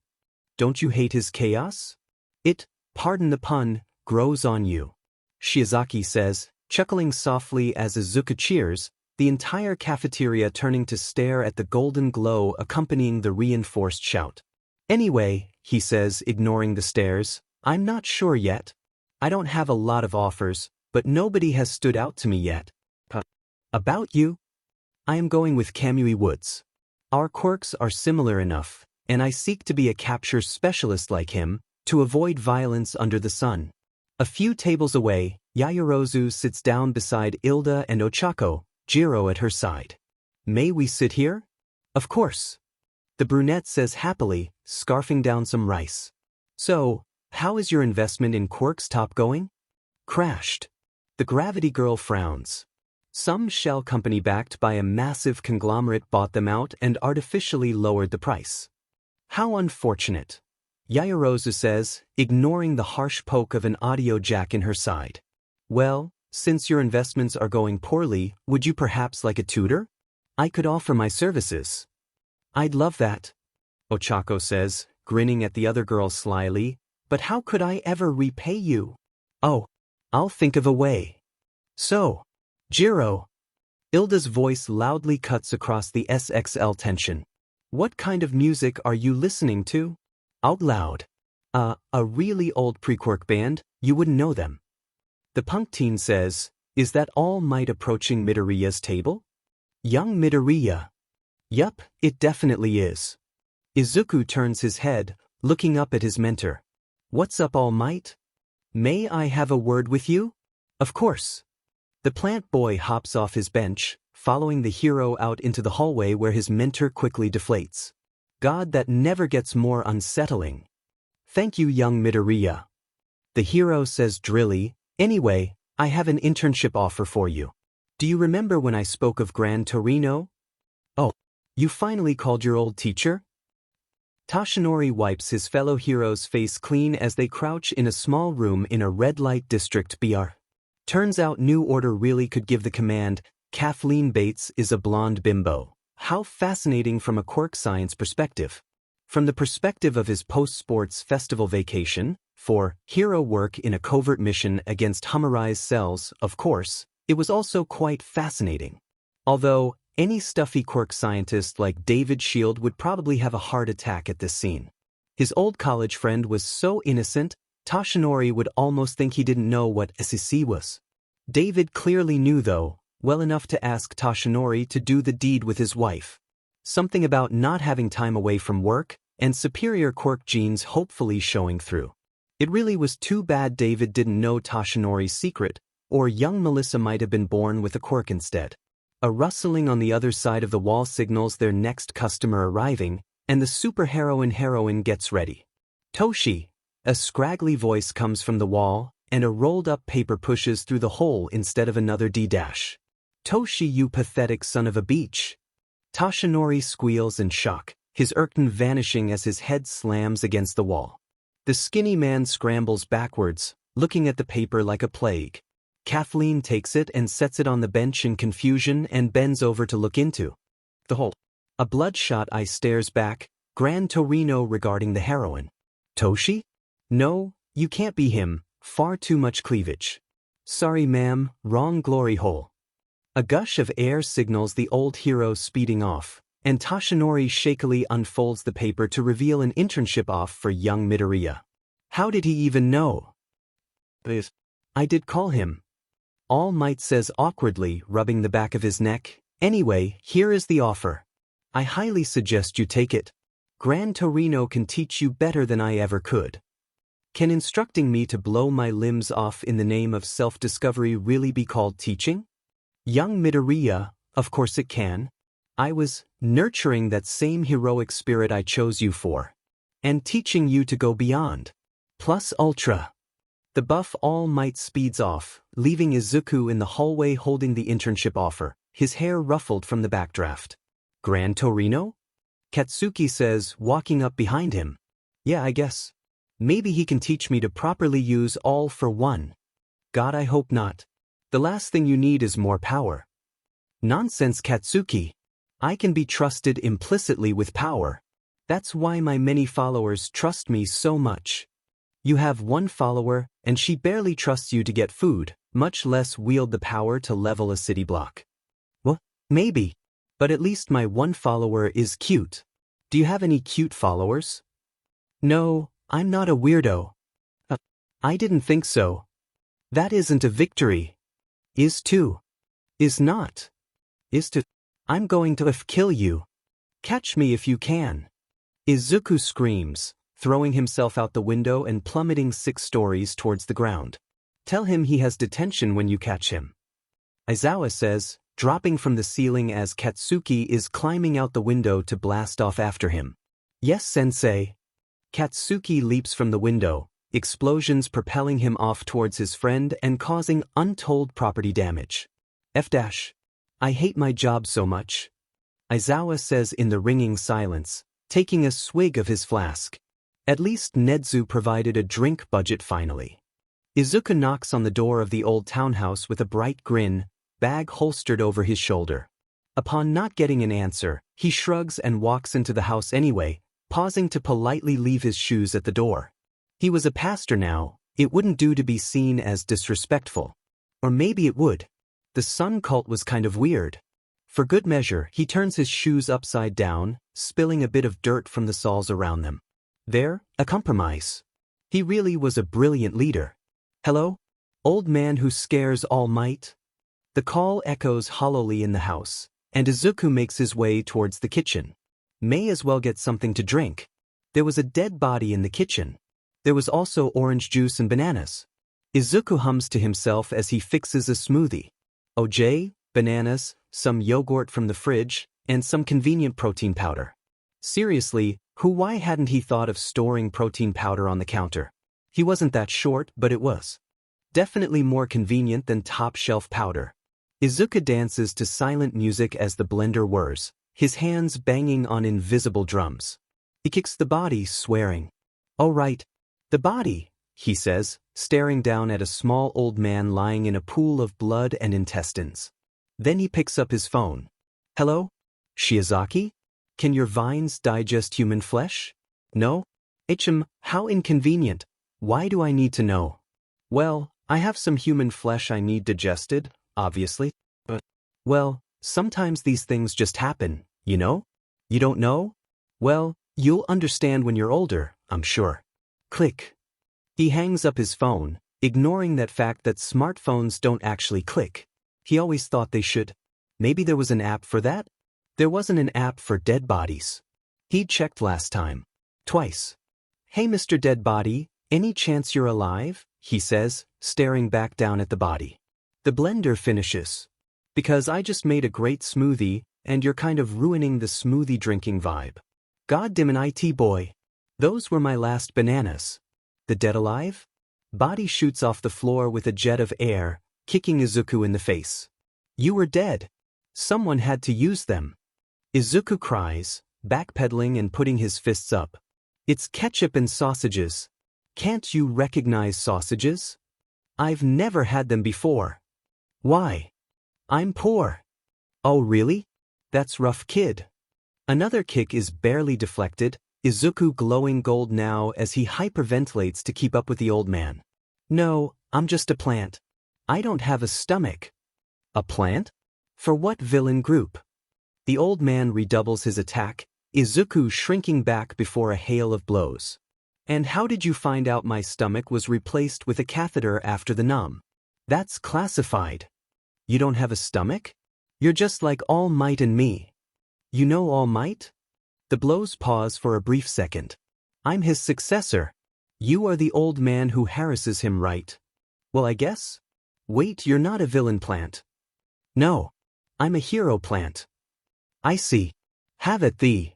Don't you hate his chaos? It, pardon the pun, grows on you. Shiozaki says, chuckling softly as Izuku cheers, the entire cafeteria turning to stare at the golden glow accompanying the reinforced shout. Anyway, he says, ignoring the stares, I'm not sure yet. I don't have a lot of offers, but nobody has stood out to me yet. About you? I am going with Kamui Woods. Our quirks are similar enough, and I seek to be a capture specialist like him, to avoid violence under the sun. A few tables away, Yaoyorozu sits down beside Ilda and Ochako, Jiro at her side. May we sit here? Of course. The brunette says happily, scarfing down some rice. So, how is your investment in Quirk's top going? Crashed. The Gravity Girl frowns. Some shell company backed by a massive conglomerate bought them out and artificially lowered the price. How unfortunate. Yaoyorozu says, ignoring the harsh poke of an audio jack in her side. Well, since your investments are going poorly, would you perhaps like a tutor? I could offer my services. I'd love that. Ochako says, grinning at the other girl slyly, but how could I ever repay you? Oh, I'll think of a way. So, Jiro. Ilda's voice loudly cuts across the SXL tension. What kind of music are you listening to? Out loud. A really old pre-Quirk band, you wouldn't know them. The punk teen says, is that All Might approaching Midoriya's table? Young Midoriya. Yup, it definitely is. Izuku turns his head, looking up at his mentor. What's up, All Might? May I have a word with you? Of course. The plant boy hops off his bench, following the hero out into the hallway where his mentor quickly deflates. God, that never gets more unsettling. Thank you, young Midoriya. The hero says drily, anyway, I have an internship offer for you. Do you remember when I spoke of Gran Torino? Oh, you finally called your old teacher? Toshinori wipes his fellow hero's face clean as they crouch in a small room in a red light district BR. Turns out New Order really could give the command, Kathleen Bates is a blonde bimbo. How fascinating from a Quirk science perspective. From the perspective of his post-sports festival vacation, for hero work in a covert mission against Hummerized cells, of course, it was also quite fascinating. Although, any stuffy Quirk scientist like David Shield would probably have a heart attack at this scene. His old college friend was so innocent, Toshinori would almost think he didn't know what SEC was. David clearly knew though, well enough to ask Toshinori to do the deed with his wife. Something about not having time away from work, and superior Quirk genes hopefully showing through. It really was too bad David didn't know Toshinori's secret, or young Melissa might have been born with a quirk instead. A rustling on the other side of the wall signals their next customer arriving, and the superheroine gets ready. Toshi, a scraggly voice comes from the wall, and a rolled-up paper pushes through the hole instead of another D-dash. Toshi, you pathetic son of a beach. Toshinori squeals in shock, his Urkin vanishing as his head slams against the wall. The skinny man scrambles backwards, looking at the paper like a plague. Kathleen takes it and sets it on the bench in confusion and bends over to look into the hole. A bloodshot eye stares back, Gran Torino regarding the heroine. Toshi? No, you can't be him, far too much cleavage. Sorry ma'am, wrong glory hole. A gush of air signals the old hero speeding off, and Toshinori shakily unfolds the paper to reveal an internship off for young Midoriya. How did he even know? I did call him. All Might says awkwardly, rubbing the back of his neck. Anyway, here is the offer. I highly suggest you take it. Gran Torino can teach you better than I ever could. Can instructing me to blow my limbs off in the name of self-discovery really be called teaching? Young Midoriya, of course it can. I was nurturing that same heroic spirit I chose you for. And teaching you to go beyond. Plus ultra. The buff All Might speeds off, leaving Izuku in the hallway holding the internship offer, his hair ruffled from the backdraft. Gran Torino? Katsuki says, walking up behind him. Yeah, I guess. Maybe he can teach me to properly use all for one. God, I hope not. The last thing you need is more power. Nonsense, Katsuki. I can be trusted implicitly with power. That's why my many followers trust me so much. You have one follower, and she barely trusts you to get food, much less wield the power to level a city block. Well, maybe. But at least my one follower is cute. Do you have any cute followers? No, I'm not a weirdo. I didn't think so. That isn't a victory. Is to. Is not. Is to. I'm going to kill you. Catch me if you can. Izuku screams, throwing himself out the window and plummeting 6 stories towards the ground. Tell him he has detention when you catch him. Aizawa says, dropping from the ceiling as Katsuki is climbing out the window to blast off after him. Yes, sensei. Katsuki leaps from the window, explosions propelling him off towards his friend and causing untold property damage. I hate my job so much. Aizawa says in the ringing silence, taking a swig of his flask. At least Nedzu provided a drink budget finally. Izuku knocks on the door of the old townhouse with a bright grin, bag holstered over his shoulder. Upon not getting an answer, he shrugs and walks into the house anyway, pausing to politely leave his shoes at the door. He was a pastor now, it wouldn't do to be seen as disrespectful. Or maybe it would. The sun cult was kind of weird. For good measure, he turns his shoes upside down, spilling a bit of dirt from the soles around them. There, a compromise. He really was a brilliant leader. Hello? Old man who scares All Might? The call echoes hollowly in the house, and Izuku makes his way towards the kitchen. May as well get something to drink. There was a dead body in the kitchen. There was also orange juice and bananas. Izuku hums to himself as he fixes a smoothie. OJ, bananas, some yogurt from the fridge, and some convenient protein powder. Seriously, why hadn't he thought of storing protein powder on the counter? He wasn't that short, but it was. Definitely more convenient than top-shelf powder. Izuku dances to silent music as the blender whirs, his hands banging on invisible drums. He kicks the body, swearing. Oh right, the body, he says, staring down at a small old man lying in a pool of blood and intestines. Then he picks up his phone. Hello? Shiozaki? Can your vines digest human flesh? No? How inconvenient. Why do I need to know? Well, I have some human flesh I need digested, obviously. But, well, sometimes these things just happen, you know? You don't know? Well, you'll understand when you're older, I'm sure. Click. He hangs up his phone, ignoring that fact that smartphones don't actually click. He always thought they should. Maybe there was an app for that? There wasn't an app for dead bodies. He'd checked last time. Twice. "Hey Mr. Dead Body, any chance you're alive?" he says, staring back down at the body. The blender finishes. "Because I just made a great smoothie, and you're kind of ruining the smoothie drinking vibe." Goddamn IT boy. "Those were my last bananas." The dead alive? Body shoots off the floor with a jet of air, kicking Izuku in the face. "You were dead. Someone had to use them." Izuku cries, backpedaling and putting his fists up. "It's ketchup and sausages. Can't you recognize sausages? I've never had them before." "Why?" "I'm poor." "Oh really? That's rough, kid." Another kick is barely deflected, Izuku glowing gold now as he hyperventilates to keep up with the old man. "No, I'm just a plant. I don't have a stomach." "A plant? For what villain group?" The old man redoubles his attack, Izuku shrinking back before a hail of blows. "And how did you find out my stomach was replaced with a catheter after the numb? That's classified." "You don't have a stomach? You're just like All Might and me." "You know All Might?" The blows pause for a brief second. "I'm his successor. You are the old man who harasses him, right?" "Well, I guess." "Wait, you're not a villain plant." "No. I'm a hero plant." "I see. Have at thee."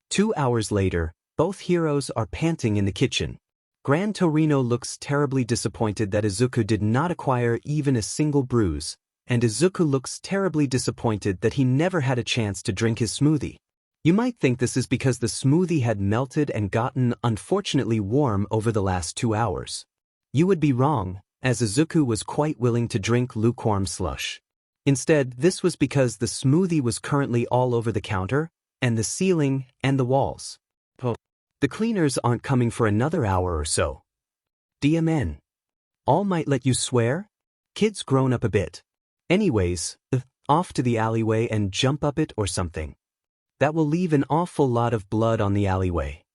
2 hours later, both heroes are panting in the kitchen. Gran Torino looks terribly disappointed that Izuku did not acquire even a single bruise, and Izuku looks terribly disappointed that he never had a chance to drink his smoothie. You might think this is because the smoothie had melted and gotten unfortunately warm over the last 2 hours. You would be wrong, as Izuku was quite willing to drink lukewarm slush. Instead, this was because the smoothie was currently all over the counter, and the ceiling, and the walls. The cleaners aren't coming for another hour or so. DMN. All Might let you swear? Kid's grown up a bit. Anyways, off to the alleyway and jump up it or something. That will leave an awful lot of blood on the alleyway.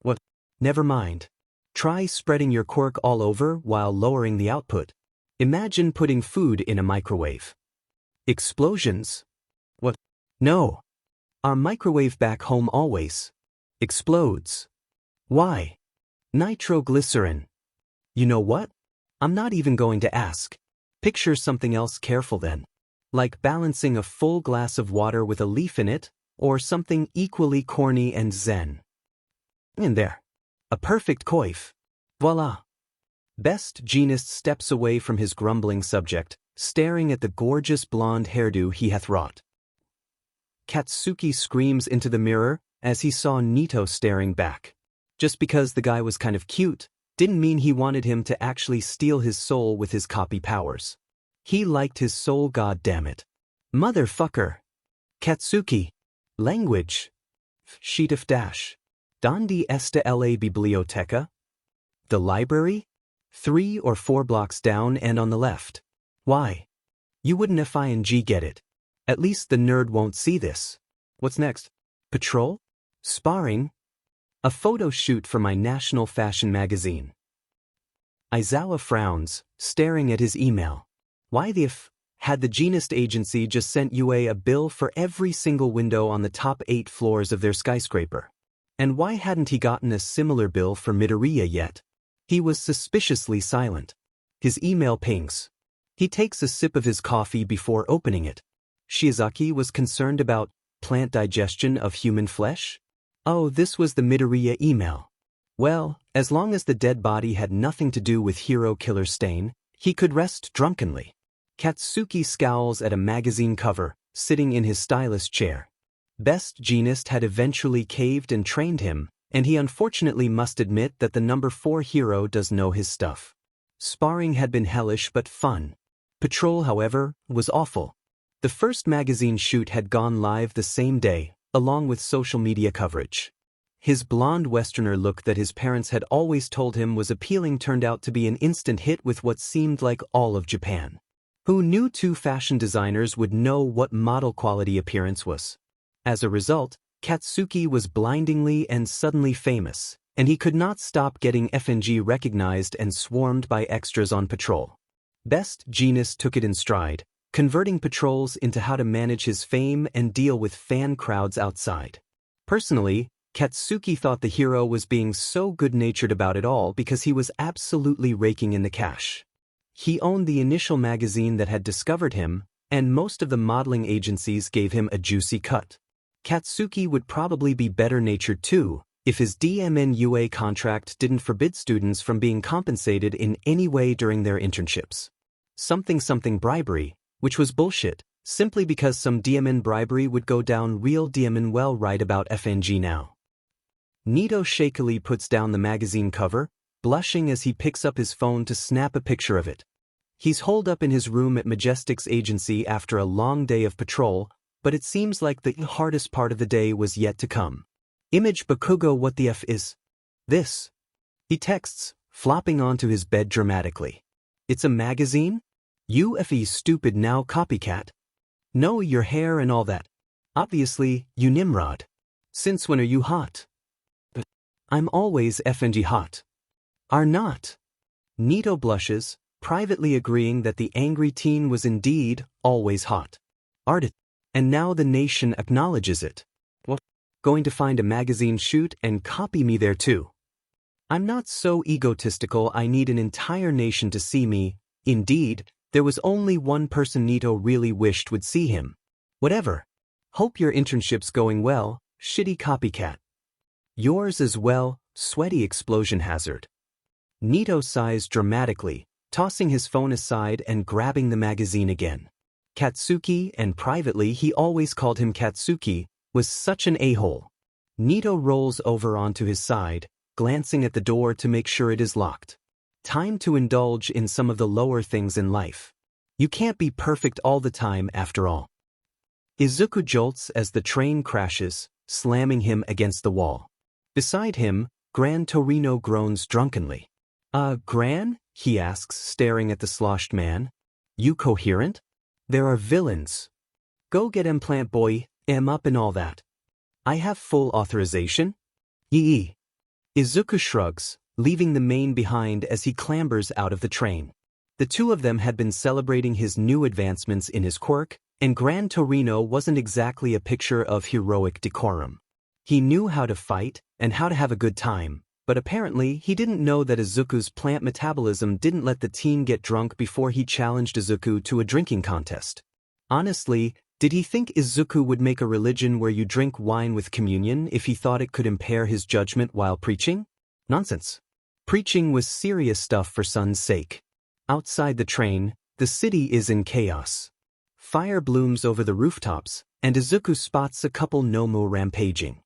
What? Never mind. Try spreading your quirk all over while lowering the output. Imagine putting food in a microwave. Explosions? What? No. Our microwave back home always explodes. Why? Nitroglycerin. You know what? I'm not even going to ask. Picture something else careful then. Like balancing a full glass of water with a leaf in it, or something equally corny and zen. In there. A perfect coif. Voila. Best Jeanist steps away from his grumbling subject, staring at the gorgeous blonde hairdo he hath wrought. Katsuki screams into the mirror as he saw Nito staring back. Just because the guy was kind of cute, didn't mean he wanted him to actually steal his soul with his copy powers. He liked his soul, goddammit. Motherfucker. Katsuki. Language. Sheet of dash. Donde esta la biblioteca? The library? 3 or 4 blocks down and on the left. Why? You wouldn't FING get it. At least the nerd won't see this. What's next? Patrol? Sparring? A photo shoot for my national fashion magazine. Aizawa frowns, staring at his email. Why the f... had the Genist agency just sent UA a bill for every single window on the top 8 floors of their skyscraper? And why hadn't he gotten a similar bill for Midoriya yet? He was suspiciously silent. His email pings. He takes a sip of his coffee before opening it. Shiozaki was concerned about plant digestion of human flesh? Oh, this was the Midoriya email. Well, as long as the dead body had nothing to do with Hero Killer Stain, he could rest drunkenly. Katsuki scowls at a magazine cover, sitting in his stylist chair. Best Jeanist had eventually caved and trained him, and he unfortunately must admit that the number 4 hero does know his stuff. Sparring had been hellish but fun. Patrol, however, was awful. The first magazine shoot had gone live the same day, along with social media coverage. His blonde Westerner look that his parents had always told him was appealing turned out to be an instant hit with what seemed like all of Japan. Who knew 2 fashion designers would know what model quality appearance was? As a result, Katsuki was blindingly and suddenly famous, and he could not stop getting FNG recognized and swarmed by extras on patrol. Best Jeanist took it in stride, converting patrols into how to manage his fame and deal with fan crowds outside. Personally, Katsuki thought the hero was being so good-natured about it all because he was absolutely raking in the cash. He owned the initial magazine that had discovered him, and most of the modeling agencies gave him a juicy cut. Katsuki would probably be better-natured too, if his DMNUA contract didn't forbid students from being compensated in any way during their internships. Something bribery, which was bullshit, simply because some DMN bribery would go down real DMN. Well, right about FNG now. Nito shakily puts down the magazine cover, blushing as he picks up his phone to snap a picture of it. He's holed up in his room at Majestic's agency after a long day of patrol, but it seems like the hardest part of the day was yet to come. Image Bakugo, what the F is this? He texts, flopping onto his bed dramatically. It's a magazine? You FE stupid now copycat. No, your hair and all that. Obviously, you Nimrod. Since when are you hot? But I'm always FNG hot. Are not. Nito blushes, privately agreeing that the angry teen was indeed always hot. Art it. And now the nation acknowledges it. What? Going to find a magazine shoot and copy me there too. I'm not so egotistical I need an entire nation to see me. Indeed, there was only one person Nito really wished would see him. Whatever. Hope your internship's going well, shitty copycat. Yours as well, sweaty explosion hazard. Nito sighs dramatically, tossing his phone aside and grabbing the magazine again. Katsuki, and privately he always called him Katsuki, was such an a-hole. Nito rolls over onto his side, glancing at the door to make sure it is locked. Time to indulge in some of the lower things in life. You can't be perfect all the time after all. Izuku jolts as the train crashes, slamming him against the wall. Beside him, Gran Torino groans drunkenly. Gran? He asks, staring at the sloshed man. You coherent? There are villains. Go get plant boy, up and all that. I have full authorization? Yee. Izuku shrugs, leaving the main behind as he clambers out of the train. The two of them had been celebrating his new advancements in his quirk, and Gran Torino wasn't exactly a picture of heroic decorum. He knew how to fight and how to have a good time, but apparently he didn't know that Izuku's plant metabolism didn't let the teen get drunk before he challenged Izuku to a drinking contest. Honestly, did he think Izuku would make a religion where you drink wine with communion if he thought it could impair his judgment while preaching? Nonsense. Preaching was serious stuff for son's sake. Outside the train, the city is in chaos. Fire blooms over the rooftops, and Izuku spots a couple Nomu rampaging.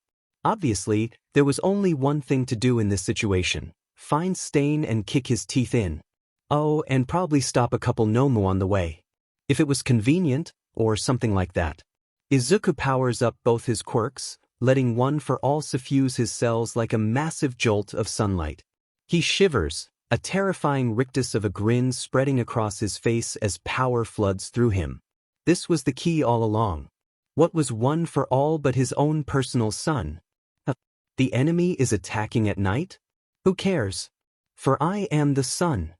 Obviously, there was only one thing to do in this situation: find Stain and kick his teeth in. Oh, and probably stop a couple Nomu on the way. If it was convenient, or something like that. Izuku powers up both his quirks, letting one for all suffuse his cells like a massive jolt of sunlight. He shivers, a terrifying rictus of a grin spreading across his face as power floods through him. This was the key all along. What was one for all but his own personal sun? The enemy is attacking at night? Who cares? For I am the sun.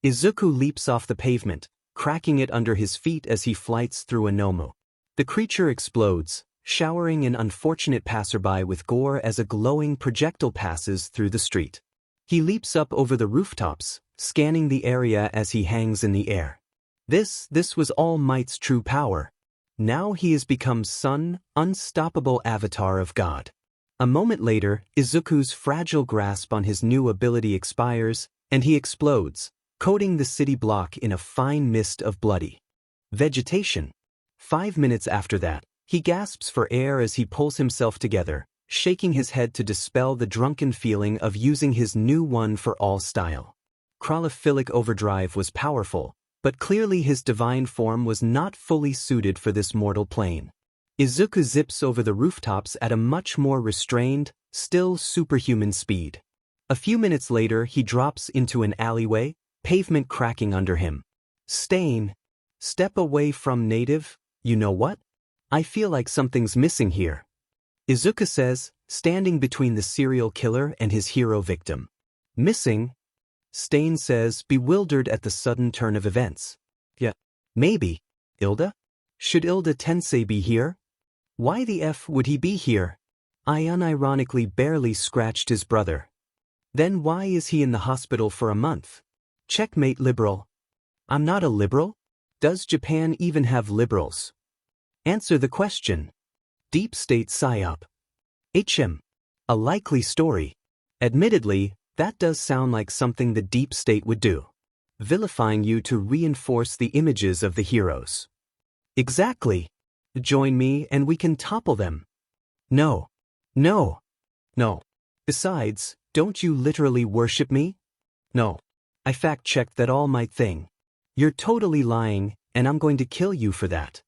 Izuku leaps off the pavement, cracking it under his feet as he flights through a Nomu. The creature explodes, showering an unfortunate passerby with gore as a glowing projectile passes through the street. He leaps up over the rooftops, scanning the area as he hangs in the air. This was All Might's true power. Now he has become Sun, unstoppable avatar of God. A moment later, Izuku's fragile grasp on his new ability expires, and he explodes, coating the city block in a fine mist of bloody vegetation. 5 minutes after that, he gasps for air as he pulls himself together, shaking his head to dispel the drunken feeling of using his new one-for-all style. Chronophilic overdrive was powerful, but clearly his divine form was not fully suited for this mortal plane. Izuku zips over the rooftops at a much more restrained, still superhuman speed. A few minutes later he drops into an alleyway, pavement cracking under him. Stain. Step away from native, you know what? I feel like something's missing here. Izuku says, standing between the serial killer and his hero victim. Missing? Stain says, bewildered at the sudden turn of events. Yeah, maybe. Ilda? Should Ilda Tensei be here? Why the F would he be here? I unironically barely scratched his brother. Then why is he in the hospital for a month? Checkmate liberal. I'm not a liberal? Does Japan even have liberals? Answer the question. Deep state psyop. A likely story. Admittedly, that does sound like something the deep state would do. Vilifying you to reinforce the images of the heroes. Exactly. Join me and we can topple them. No. No. No. Besides, don't you literally worship me? No. I fact-checked that all might thing. You're totally lying, and I'm going to kill you for that.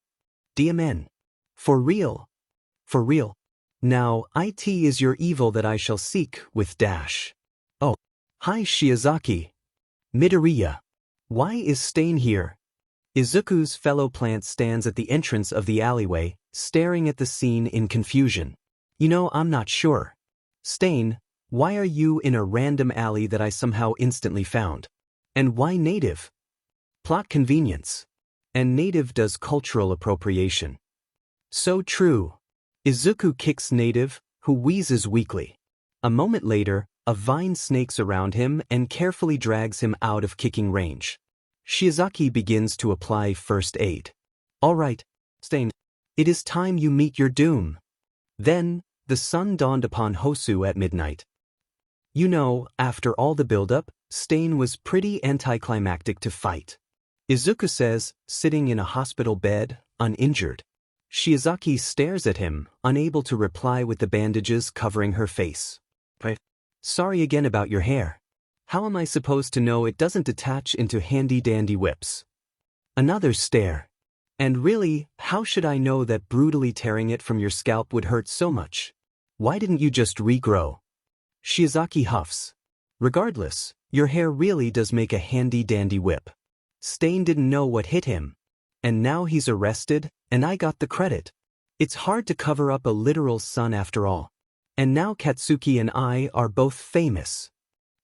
DMN. For real. For real. Now, IT is your evil that I shall seek with dash. Oh. Hi Shiozaki. Midoriya. Why is Stain here? Izuku's fellow plant stands at the entrance of the alleyway, staring at the scene in confusion. You know, I'm not sure. Stain, why are you in a random alley that I somehow instantly found? And why native? Plot convenience. And native does cultural appropriation. So true. Izuku kicks native, who wheezes weakly. A moment later, a vine snakes around him and carefully drags him out of kicking range. Shiozaki begins to apply first aid. All right, Stain. It is time you meet your doom. Then, the sun dawned upon Hosu at midnight. You know, after all the buildup, Stain was pretty anticlimactic to fight. Izuku says, sitting in a hospital bed, uninjured. Shiozaki stares at him, unable to reply with the bandages covering her face. Sorry again about your hair. How am I supposed to know it doesn't detach into handy-dandy whips? Another stare. And really, how should I know that brutally tearing it from your scalp would hurt so much? Why didn't you just regrow? Shiozaki huffs. Regardless, your hair really does make a handy-dandy whip. Stain didn't know what hit him. And now he's arrested, and I got the credit. It's hard to cover up a literal sun after all. And now Katsuki and I are both famous.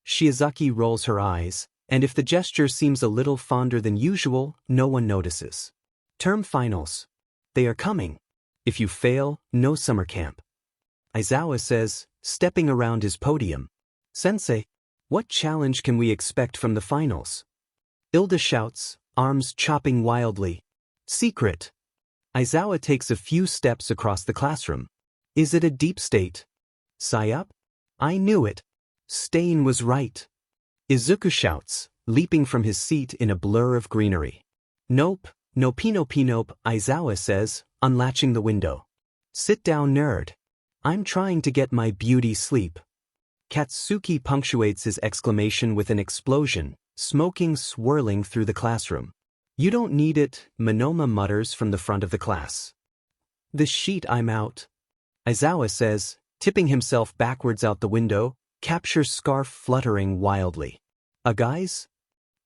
Shiozaki rolls her eyes, and if the gesture seems a little fonder than usual, no one notices. Term finals. They are coming. If you fail, no summer camp. Aizawa says, stepping around his podium. Sensei, what challenge can we expect from the finals? Ilda shouts, arms chopping wildly. Secret. Aizawa takes a few steps across the classroom. Is it a deep state? Psyop? I knew it. Stain was right. Izuku shouts, leaping from his seat in a blur of greenery. Nope, nope, Aizawa says, unlatching the window. Sit down, nerd. I'm trying to get my beauty sleep. Katsuki punctuates his exclamation with an explosion, smoking swirling through the classroom. You don't need it, Monoma mutters from the front of the class. The sheet, I'm out. Aizawa says, tipping himself backwards out the window, capture scarf fluttering wildly. Guys?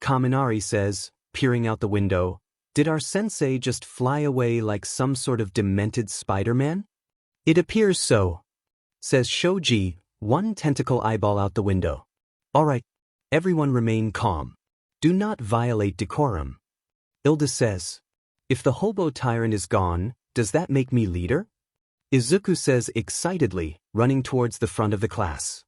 Kaminari says, peering out the window, did our sensei just fly away like some sort of demented Spider-Man? It appears so, says Shoji, one tentacle eyeball out the window. Alright, everyone remain calm. Do not violate decorum. Ilda says, if the hobo tyrant is gone, does that make me leader? Izuku says excitedly, running towards the front of the class.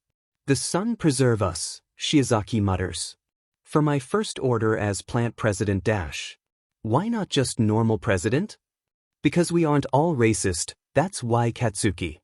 The sun preserve us, Shiozaki mutters. For my first order as plant president dash. Why not just normal president? Because we aren't all racist, that's why Katsuki.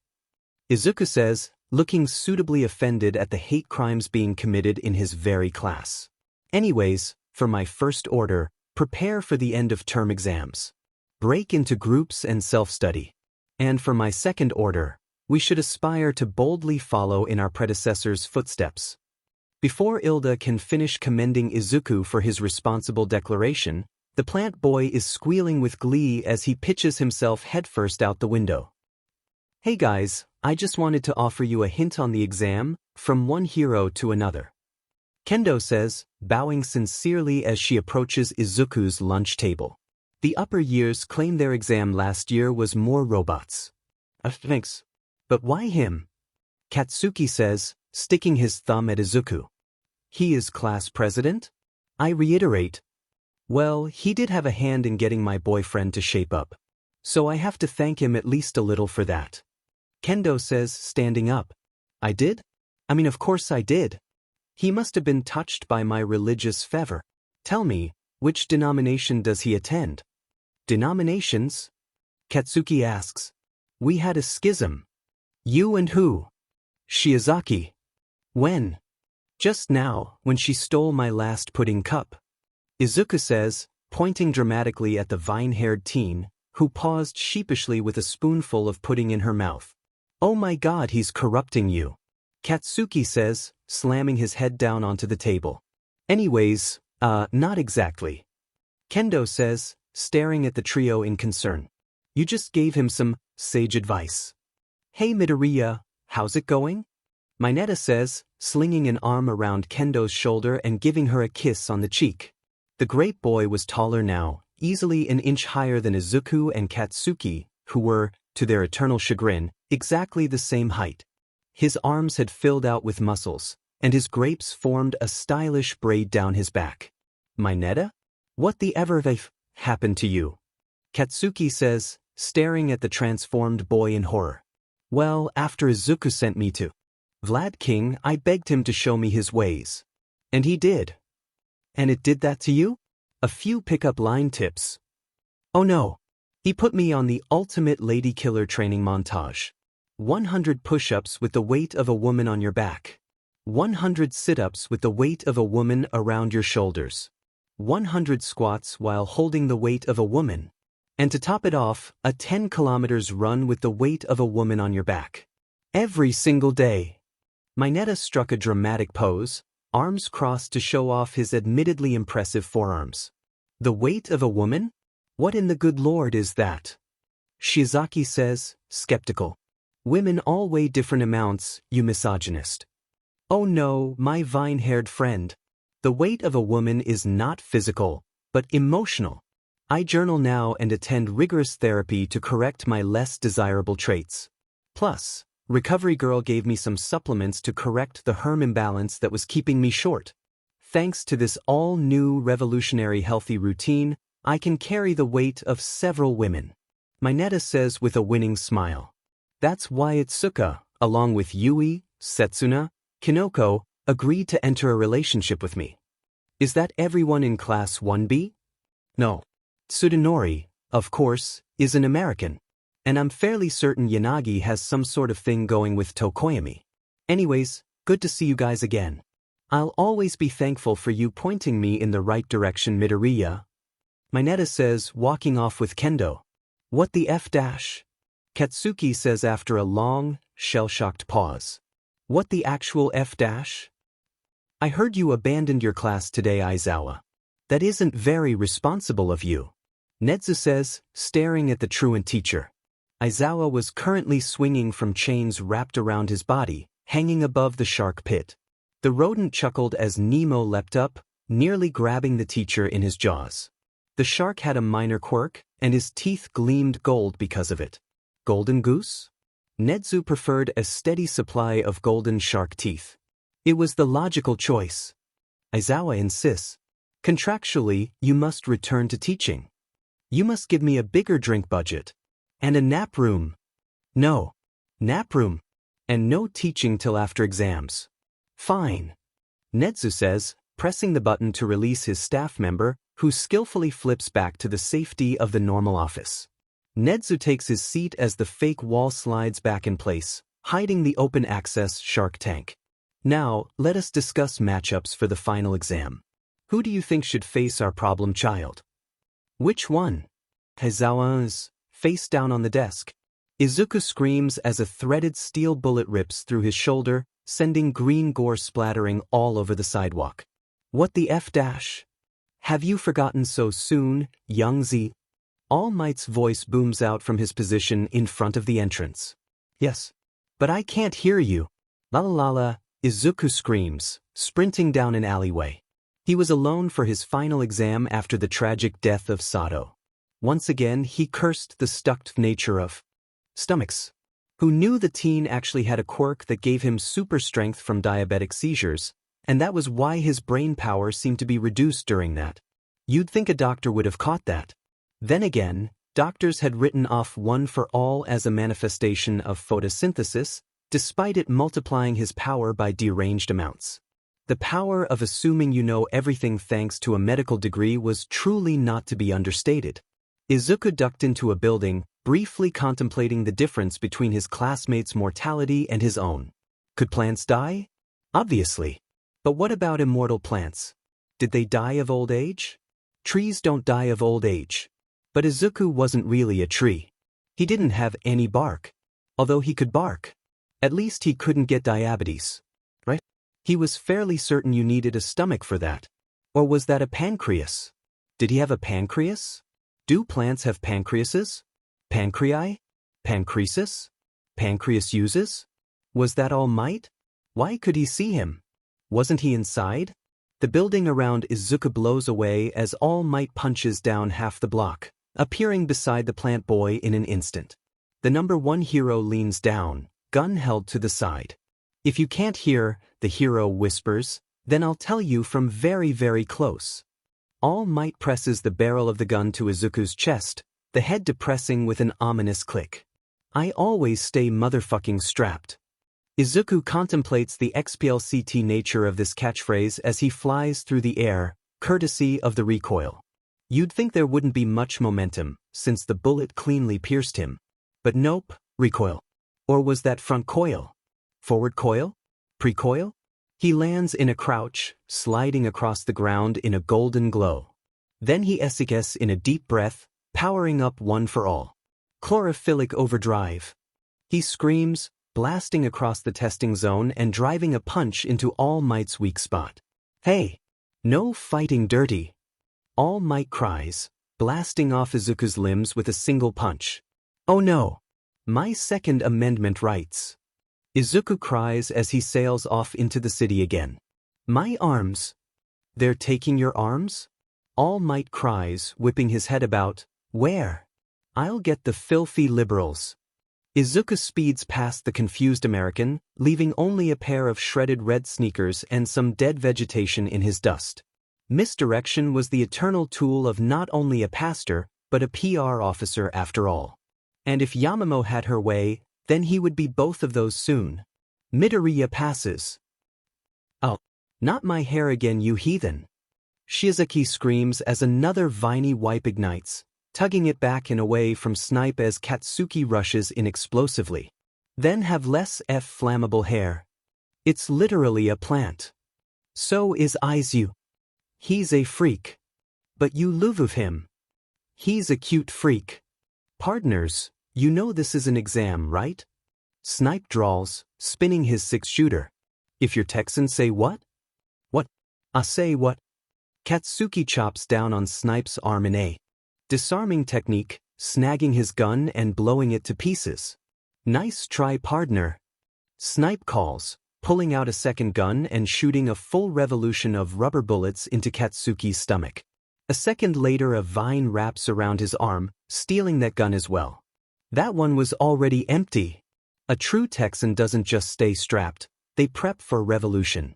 Izuku says, looking suitably offended at the hate crimes being committed in his very class. Anyways, for my first order, prepare for the end of term exams. Break into groups and self-study. And for my second order, we should aspire to boldly follow in our predecessors' footsteps. Before Ilda can finish commending Izuku for his responsible declaration, the plant boy is squealing with glee as he pitches himself headfirst out the window. Hey guys, I just wanted to offer you a hint on the exam, from one hero to another. Kendo says, bowing sincerely as she approaches Izuku's lunch table. The upper years claim their exam last year was more robots. Thanks. But why him? Katsuki says, sticking his thumb at Izuku. He is class president? I reiterate. Well, he did have a hand in getting my boyfriend to shape up. So I have to thank him at least a little for that. Kendo says, standing up. I did? I mean, of course I did. He must have been touched by my religious fervor. Tell me, which denomination does he attend? Denominations? Katsuki asks. We had a schism. You and who? Shiozaki. When? Just now, when she stole my last pudding cup. Izuku says, pointing dramatically at the vine-haired teen, who paused sheepishly with a spoonful of pudding in her mouth. Oh my god, he's corrupting you. Katsuki says, slamming his head down onto the table. Anyways, not exactly. Kendo says, staring at the trio in concern. You just gave him some sage advice. Hey Midoriya, how's it going? Mineta says, slinging an arm around Kendo's shoulder and giving her a kiss on the cheek. The great boy was taller now, easily an inch higher than Izuku and Katsuki, who were, to their eternal chagrin, exactly the same height. His arms had filled out with muscles, and his grapes formed a stylish braid down his back. Mineta? What the ever happened to you? Katsuki says, staring at the transformed boy in horror. Well, after Izuku sent me to Vlad King, I begged him to show me his ways. And he did. And it did that to you? A few pickup line tips. Oh no. He put me on the ultimate lady killer training montage. 100 push-ups with the weight of a woman on your back. 100 sit-ups with the weight of a woman around your shoulders. 100 squats while holding the weight of a woman. And to top it off, a 10 kilometers run with the weight of a woman on your back. Every single day. Mineta struck a dramatic pose, arms crossed to show off his admittedly impressive forearms. The weight of a woman? What in the good Lord is that? Shiozaki says, skeptical. Women all weigh different amounts, you misogynist. Oh no, my vine-haired friend. The weight of a woman is not physical, but emotional. I journal now and attend rigorous therapy to correct my less desirable traits. Plus, Recovery Girl gave me some supplements to correct the Herm imbalance that was keeping me short. Thanks to this all-new revolutionary healthy routine, I can carry the weight of several women. Mineta says with a winning smile. That's why Itsuka, along with Yui, Setsuna, Kinoko, agreed to enter a relationship with me. Is that everyone in Class 1B? No. Tsudanori, of course, is an American. And I'm fairly certain Yanagi has some sort of thing going with Tokoyami. Anyways, good to see you guys again. I'll always be thankful for you pointing me in the right direction, Midoriya. Mineta says, walking off with Kendo. What the F dash? Katsuki says after a long, shell-shocked pause. What the actual F dash? I heard you abandoned your class today, Aizawa. That isn't very responsible of you. Nedzu says, staring at the truant teacher. Aizawa was currently swinging from chains wrapped around his body, hanging above the shark pit. The rodent chuckled as Nemo leapt up, nearly grabbing the teacher in his jaws. The shark had a minor quirk, and his teeth gleamed gold because of it. Golden goose? Nedzu preferred a steady supply of golden shark teeth. It was the logical choice. Aizawa insists. Contractually, you must return to teaching. You must give me a bigger drink budget. And a nap room. No. Nap room. And no teaching till after exams. Fine. Nedzu says, pressing the button to release his staff member, who skillfully flips back to the safety of the normal office. Nedzu takes his seat as the fake wall slides back in place, hiding the open-access shark tank. Now, let us discuss matchups for the final exam. Who do you think should face our problem child? Which one? Aizawa's, face down on the desk. Izuku screams as a threaded steel bullet rips through his shoulder, sending green gore splattering all over the sidewalk. What the F dash? Have you forgotten so soon, young Z? All Might's voice booms out from his position in front of the entrance. Yes. But I can't hear you. La la la la, Izuku screams, sprinting down an alleyway. He was alone for his final exam after the tragic death of Sato. Once again, he cursed the stuck nature of stomachs. Who knew the teen actually had a quirk that gave him super strength from diabetic seizures, and that was why his brain power seemed to be reduced during that. You'd think a doctor would have caught that. Then again, doctors had written off one for all as a manifestation of photosynthesis, despite it multiplying his power by deranged amounts. The power of assuming you know everything thanks to a medical degree was truly not to be understated. Izuku ducked into a building, briefly contemplating the difference between his classmates' mortality and his own. Could plants die? Obviously. But what about immortal plants? Did they die of old age? Trees don't die of old age. But Izuku wasn't really a tree. He didn't have any bark. Although he could bark. At least he couldn't get diabetes. Right? He was fairly certain you needed a stomach for that. Or was that a pancreas? Did he have a pancreas? Do plants have pancreases? Pancreae? Pancreasis? Pancreas uses? Was that All Might? Why could he see him? Wasn't he inside? The building around Izuku blows away as All Might punches down half the block, appearing beside the plant boy in an instant. The number 1 hero leans down, gun held to the side. If you can't hear, the hero whispers, then I'll tell you from very, very close. All Might presses the barrel of the gun to Izuku's chest, the head depressing with an ominous click. I always stay motherfucking strapped. Izuku contemplates the XPLCT nature of this catchphrase as he flies through the air, courtesy of the recoil. You'd think there wouldn't be much momentum, since the bullet cleanly pierced him. But nope, recoil. Or was that front coil? Forward coil? Pre-coil? He lands in a crouch, sliding across the ground in a golden glow. Then he exhales in a deep breath, powering up one for all. Chlorophyllic overdrive. He screams, blasting across the testing zone and driving a punch into All Might's weak spot. Hey! No fighting dirty! All Might cries, blasting off Izuku's limbs with a single punch. Oh no! My Second Amendment rights. Izuku cries as he sails off into the city again. My arms! They're taking your arms? All Might cries, whipping his head about. Where? I'll get the filthy liberals. Izuku speeds past the confused American, leaving only a pair of shredded red sneakers and some dead vegetation in his dust. Misdirection was the eternal tool of not only a pastor, but a PR officer after all. And if Yamamo had her way, then he would be both of those soon. Midoriya passes. Oh, not my hair again, you heathen. Shizuki screams as another viney wipe ignites, tugging it back and away from Snipe as Katsuki rushes in explosively. Then have less flammable hair. It's literally a plant. So is Izu. He's a freak. But you love him. He's a cute freak. Partners, you know this is an exam, right? Snipe drawls, spinning his 6-shooter. If your Texan say what? What? I say what? Katsuki chops down on Snipe's arm in a disarming technique, snagging his gun and blowing it to pieces. Nice try, partner. Snipe calls, pulling out a second gun and shooting a full revolution of rubber bullets into Katsuki's stomach. A second later a vine wraps around his arm, stealing that gun as well. That one was already empty. A true Texan doesn't just stay strapped, they prep for revolution.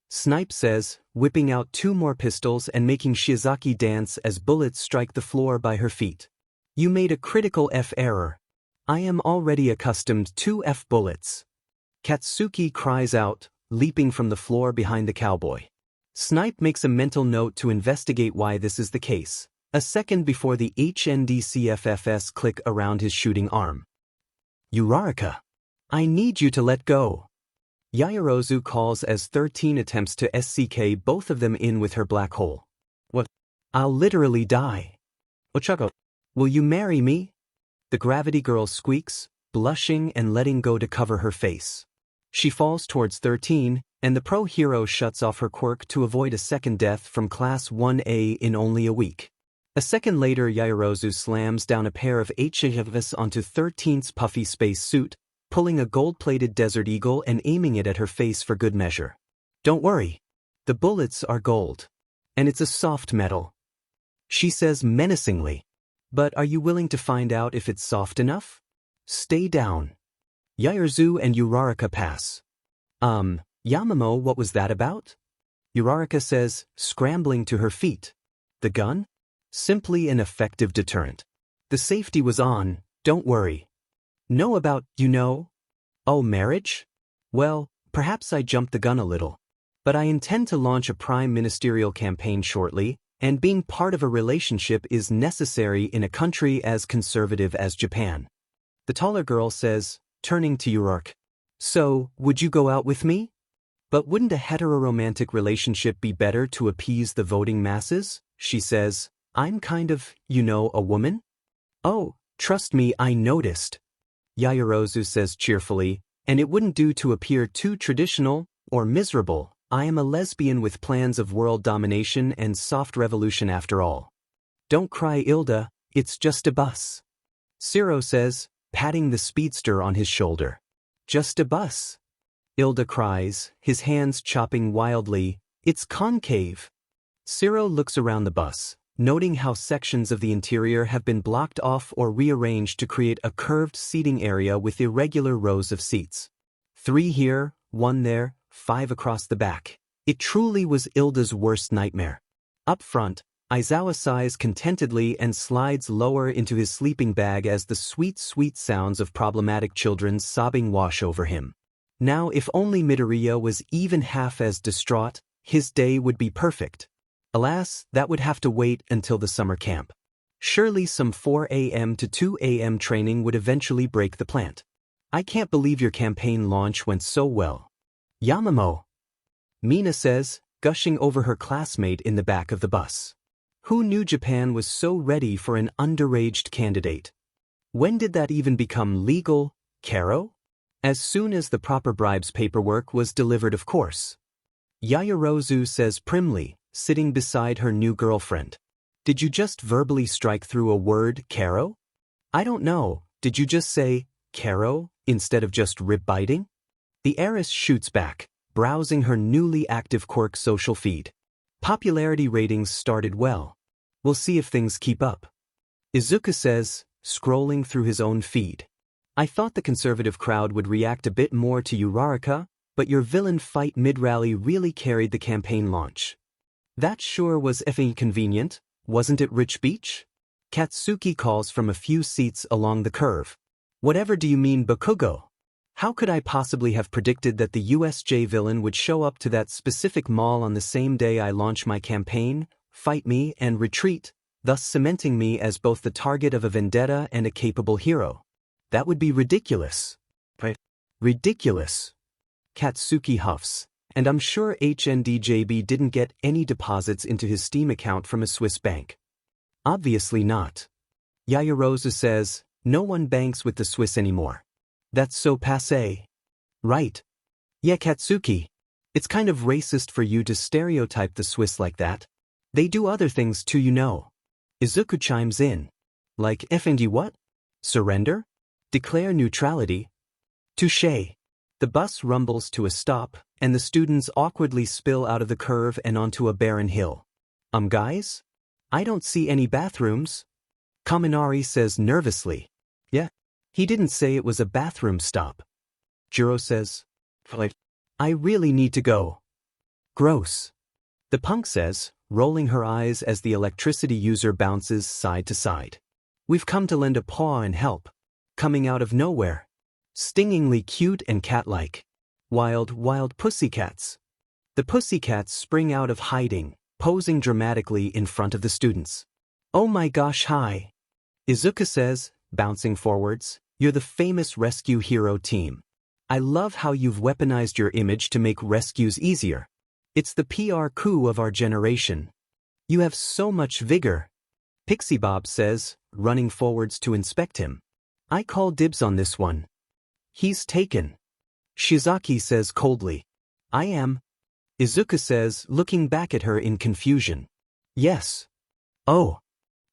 Snipe says, whipping out 2 more pistols and making Shizuki dance as bullets strike the floor by her feet. You made a critical error. I am already accustomed to bullets. Katsuki cries out, leaping from the floor behind the cowboy. Snipe makes a mental note to investigate why this is the case, a second before the HNDCFFS click around his shooting arm. Uraraka. I need you to let go. Yaoyorozu calls as 13 attempts to SCK both of them in with her black hole. What? I'll literally die. Ochako. Will you marry me? The gravity girl squeaks, blushing and letting go to cover her face. She falls towards 13, and the pro hero shuts off her quirk to avoid a second death from Class 1A in only a week. A second later Yaoyorozu slams down a pair of HHVs onto 13's puffy space suit, pulling a gold-plated Desert Eagle and aiming it at her face for good measure. Don't worry. The bullets are gold. And it's a soft metal. She says menacingly. But are you willing to find out if it's soft enough? Stay down. Yaoyorozu and Uraraka pass. Yamamo, what was that about? Uraraka says, scrambling to her feet. The gun? Simply an effective deterrent. The safety was on, don't worry. Know about, Oh, marriage? Well, perhaps I jumped the gun a little. But I intend to launch a prime ministerial campaign shortly, and being part of a relationship is necessary in a country as conservative as Japan. The taller girl says, turning to Urark. So, would you go out with me? But wouldn't a heteroromantic relationship be better to appease the voting masses? She says, I'm kind of, a woman? Oh, trust me, I noticed. Yaoyorozu says cheerfully, and it wouldn't do to appear too traditional or miserable. I am a lesbian with plans of world domination and soft revolution after all. Don't cry, Ilda, it's just a bus. Ciro says, patting the speedster on his shoulder. Just a bus. Ilda cries, his hands chopping wildly, it's concave. Ciro looks around the bus, noting how sections of the interior have been blocked off or rearranged to create a curved seating area with irregular rows of seats. 3 here, 1 there, 5 across the back. It truly was Ilda's worst nightmare. Up front, Aizawa sighs contentedly and slides lower into his sleeping bag as the sweet sounds of problematic children's sobbing wash over him. Now if only Midoriya was even half as distraught, his day would be perfect. Alas, that would have to wait until the summer camp. Surely some 4 a.m. to 2 a.m. training would eventually break the plant. I can't believe your campaign launch went so well. Yamamo. Mina says, gushing over her classmate in the back of the bus. Who knew Japan was so ready for an underaged candidate? When did that even become legal, Karo? As soon as the proper bribes paperwork was delivered, of course. Yaoyorozu says primly, sitting beside her new girlfriend. Did you just verbally strike through a word, Karo? I don't know, did you just say, Karo, instead of just rib-biting? The heiress shoots back, browsing her newly active Quirk social feed. Popularity ratings started well. We'll see if things keep up. Izuku says, scrolling through his own feed. I thought the conservative crowd would react a bit more to Uraraka, but your villain fight mid-rally really carried the campaign launch. That sure was effing convenient, wasn't it, Rich Beach? Katsuki calls from a few seats along the curve. Whatever do you mean, Bakugo? How could I possibly have predicted that the USJ villain would show up to that specific mall on the same day I launch my campaign, fight me, and retreat, thus cementing me as both the target of a vendetta and a capable hero? That would be ridiculous. Right? Ridiculous. Katsuki huffs, and I'm sure HNDJB didn't get any deposits into his Steam account from a Swiss bank. Obviously not. Yaoyorozu says, no one banks with the Swiss anymore. That's so passé. Right. Yeah, Katsuki. It's kind of racist for you to stereotype the Swiss like that. They do other things too, Izuku chimes in. Like effing what? Surrender? Declare neutrality? Touché. The bus rumbles to a stop, and the students awkwardly spill out of the curve and onto a barren hill. Guys? I don't see any bathrooms. Kaminari says nervously. Yeah. He didn't say it was a bathroom stop. Jiro says, I really need to go. Gross. The punk says, rolling her eyes as the electricity user bounces side to side. We've come to lend a paw and help. Coming out of nowhere. Stingingly cute and cat-like. Wild pussycats. The pussycats spring out of hiding, posing dramatically in front of the students. Oh my gosh, hi. Izuku says, bouncing forwards, you're the famous rescue hero team. I love how you've weaponized your image to make rescues easier. It's the PR coup of our generation. You have so much vigor. Pixie Bob says, running forwards to inspect him. I call dibs on this one. He's taken. Shizaki says coldly. I am. Izuku says, looking back at her in confusion. Yes. Oh.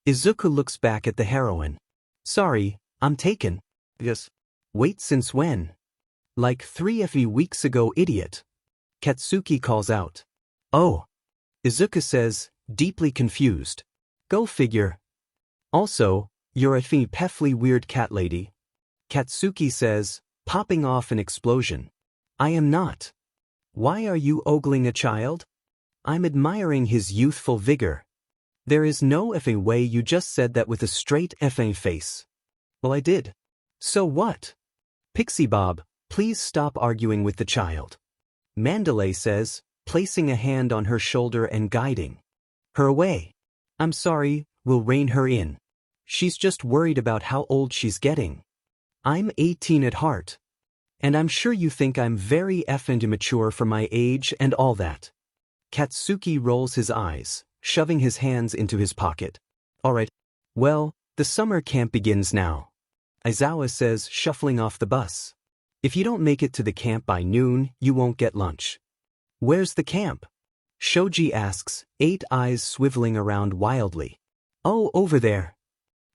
Izuku looks back at the heroine. Sorry, I'm taken. Yes. Wait, since when? Like 3 weeks ago, idiot. Katsuki calls out. Oh. Izuku says, deeply confused. Go figure. Also, you're a peffly weird cat lady. Katsuki says, popping off an explosion. I am not. Why are you ogling a child? I'm admiring his youthful vigor. There is no effing way you just said that with a straight effing face. Well, I did. So what? Pixie Bob, please stop arguing with the child. Mandalay says, placing a hand on her shoulder and guiding her away. I'm sorry, we'll rein her in. She's just worried about how old she's getting. I'm 18 at heart. And I'm sure you think I'm very effing immature for my age and all that. Katsuki rolls his eyes, shoving his hands into his pocket. Alright. Well, the summer camp begins now. Aizawa says, shuffling off the bus. If you don't make it to the camp by noon, you won't get lunch. Where's the camp? Shoji asks, 8 eyes swiveling around wildly. Oh, over there.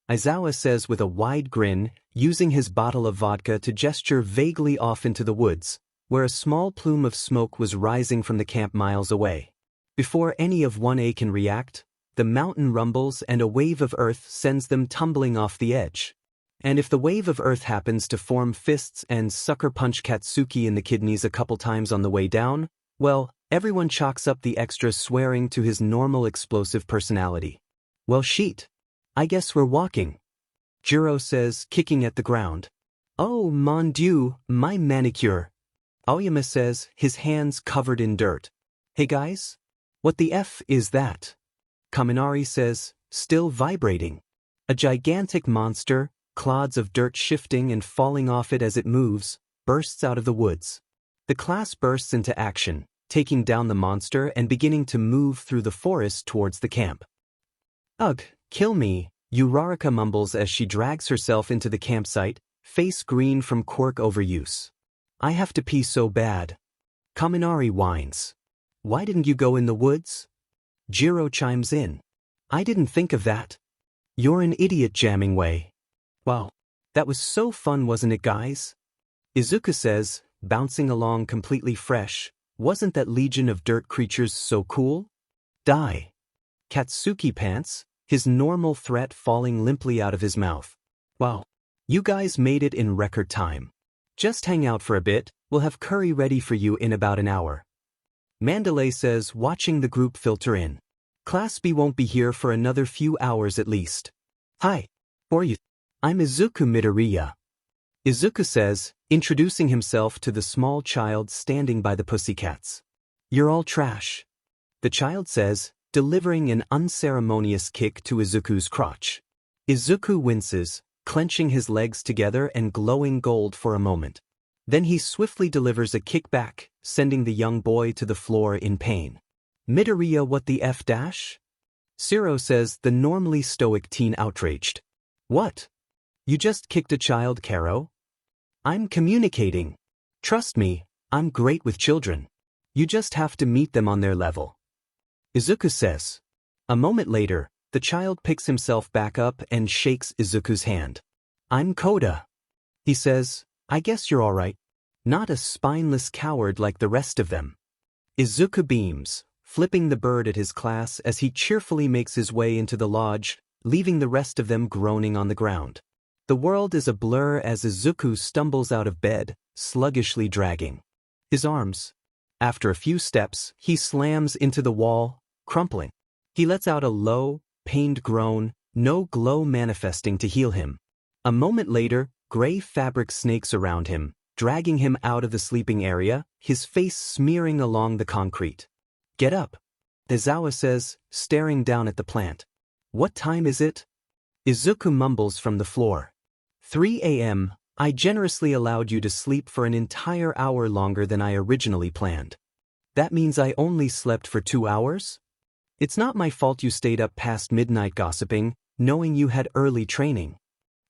Aizawa says with a wide grin, using his bottle of vodka to gesture vaguely off into the woods, where a small plume of smoke was rising from the camp miles away. Before any of 1A can react, the mountain rumbles and a wave of earth sends them tumbling off the edge. And if the wave of earth happens to form fists and sucker punch Katsuki in the kidneys a couple times on the way down, well, everyone chalks up the extra swearing to his normal explosive personality. Well, sheet. I guess we're walking. Jiro says, kicking at the ground. Oh, mon Dieu, my manicure. Aoyama says, his hands covered in dirt. Hey guys? What the F is that? Kaminari says, still vibrating. A gigantic monster, clods of dirt shifting and falling off it as it moves, bursts out of the woods. The class bursts into action, taking down the monster and beginning to move through the forest towards the camp. Ugh, kill me, Uraraka mumbles as she drags herself into the campsite, face green from Quirk overuse. I have to pee so bad. Kaminari whines. Why didn't you go in the woods? Jiro chimes in. I didn't think of that. You're an idiot, jamming way. Wow, that was so fun, wasn't it, guys? Izuku says, bouncing along completely fresh, wasn't that legion of dirt creatures so cool? Die. Katsuki pants, his normal threat falling limply out of his mouth. Wow, you guys made it in record time. Just hang out for a bit, we'll have curry ready for you in about an hour. Mandalay says, watching the group filter in. Class B won't be here for another few hours at least. Hi. Who are you? I'm Izuku Midoriya. Izuku says, introducing himself to the small child standing by the pussycats. You're all trash. The child says, delivering an unceremonious kick to Izuku's crotch. Izuku winces, clenching his legs together and glowing gold for a moment. Then he swiftly delivers a kick back, sending the young boy to the floor in pain. Midoriya, what the F dash? Zero says, the normally stoic teen outraged. What? You just kicked a child, Karo? I'm communicating. Trust me, I'm great with children. You just have to meet them on their level. Izuku says. A moment later, the child picks himself back up and shakes Izuku's hand. I'm Koda. He says, I guess you're alright. Not a spineless coward like the rest of them. Izuku beams, flipping the bird at his class as he cheerfully makes his way into the lodge, leaving the rest of them groaning on the ground. The world is a blur as Izuku stumbles out of bed, sluggishly dragging his arms. After a few steps, he slams into the wall, crumpling. He lets out a low, pained groan, no glow manifesting to heal him. A moment later, gray fabric snakes around him, dragging him out of the sleeping area, his face smearing along the concrete. Get up. Aizawa says, staring down at the plant. What time is it? Izuku mumbles from the floor. 3 a.m., I generously allowed you to sleep for an entire hour longer than I originally planned. That means I only slept for 2 hours? It's not my fault you stayed up past midnight gossiping, knowing you had early training.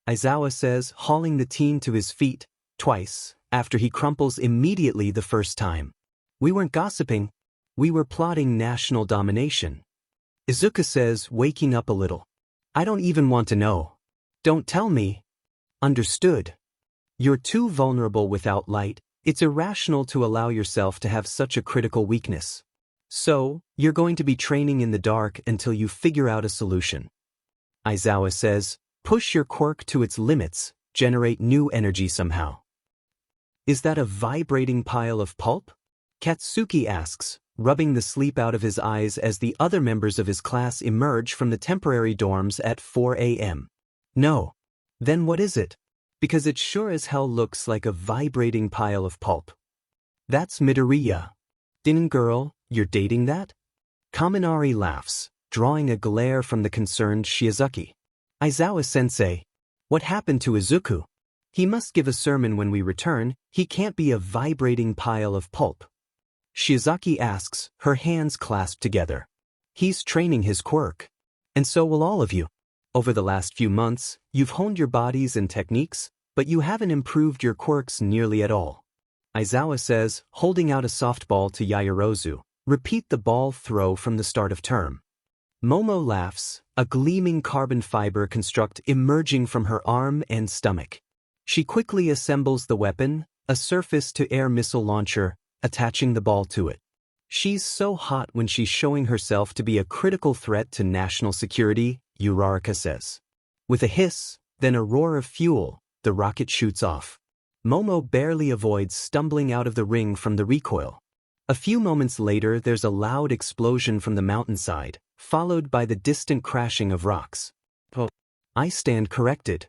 Aizawa says, hauling the teen to his feet, twice, after he crumples immediately the first time. We weren't gossiping. We were plotting national domination. Izuku says, waking up a little. I don't even want to know. Don't tell me. Understood. You're too vulnerable without light. It's irrational to allow yourself to have such a critical weakness. So, you're going to be training in the dark until you figure out a solution. Aizawa says, push your quirk to its limits, generate new energy somehow. Is that a vibrating pile of pulp? Katsuki asks, rubbing the sleep out of his eyes as the other members of his class emerge from the temporary dorms at 4 a.m. No. Then what is it? Because it sure as hell looks like a vibrating pile of pulp. That's Midoriya. Din girl, you're dating that? Kaminari laughs, drawing a glare from the concerned Shizuki. Aizawa-sensei. What happened to Izuku? He must give a sermon when we return, he can't be a vibrating pile of pulp. Shizuki asks, her hands clasped together. He's training his quirk. And so will all of you. Over the last few months, you've honed your bodies and techniques, but you haven't improved your quirks nearly at all. Aizawa says, holding out a softball to Yaoyorozu, repeat the ball throw from the start of term. Momo laughs, a gleaming carbon fiber construct emerging from her arm and stomach. She quickly assembles the weapon, a surface-to-air missile launcher, attaching the ball to it. She's so hot when she's showing herself to be a critical threat to national security, Uraraka says. With a hiss, then a roar of fuel, the rocket shoots off. Momo barely avoids stumbling out of the ring from the recoil. A few moments later there's a loud explosion from the mountainside, followed by the distant crashing of rocks. Oh. I stand corrected.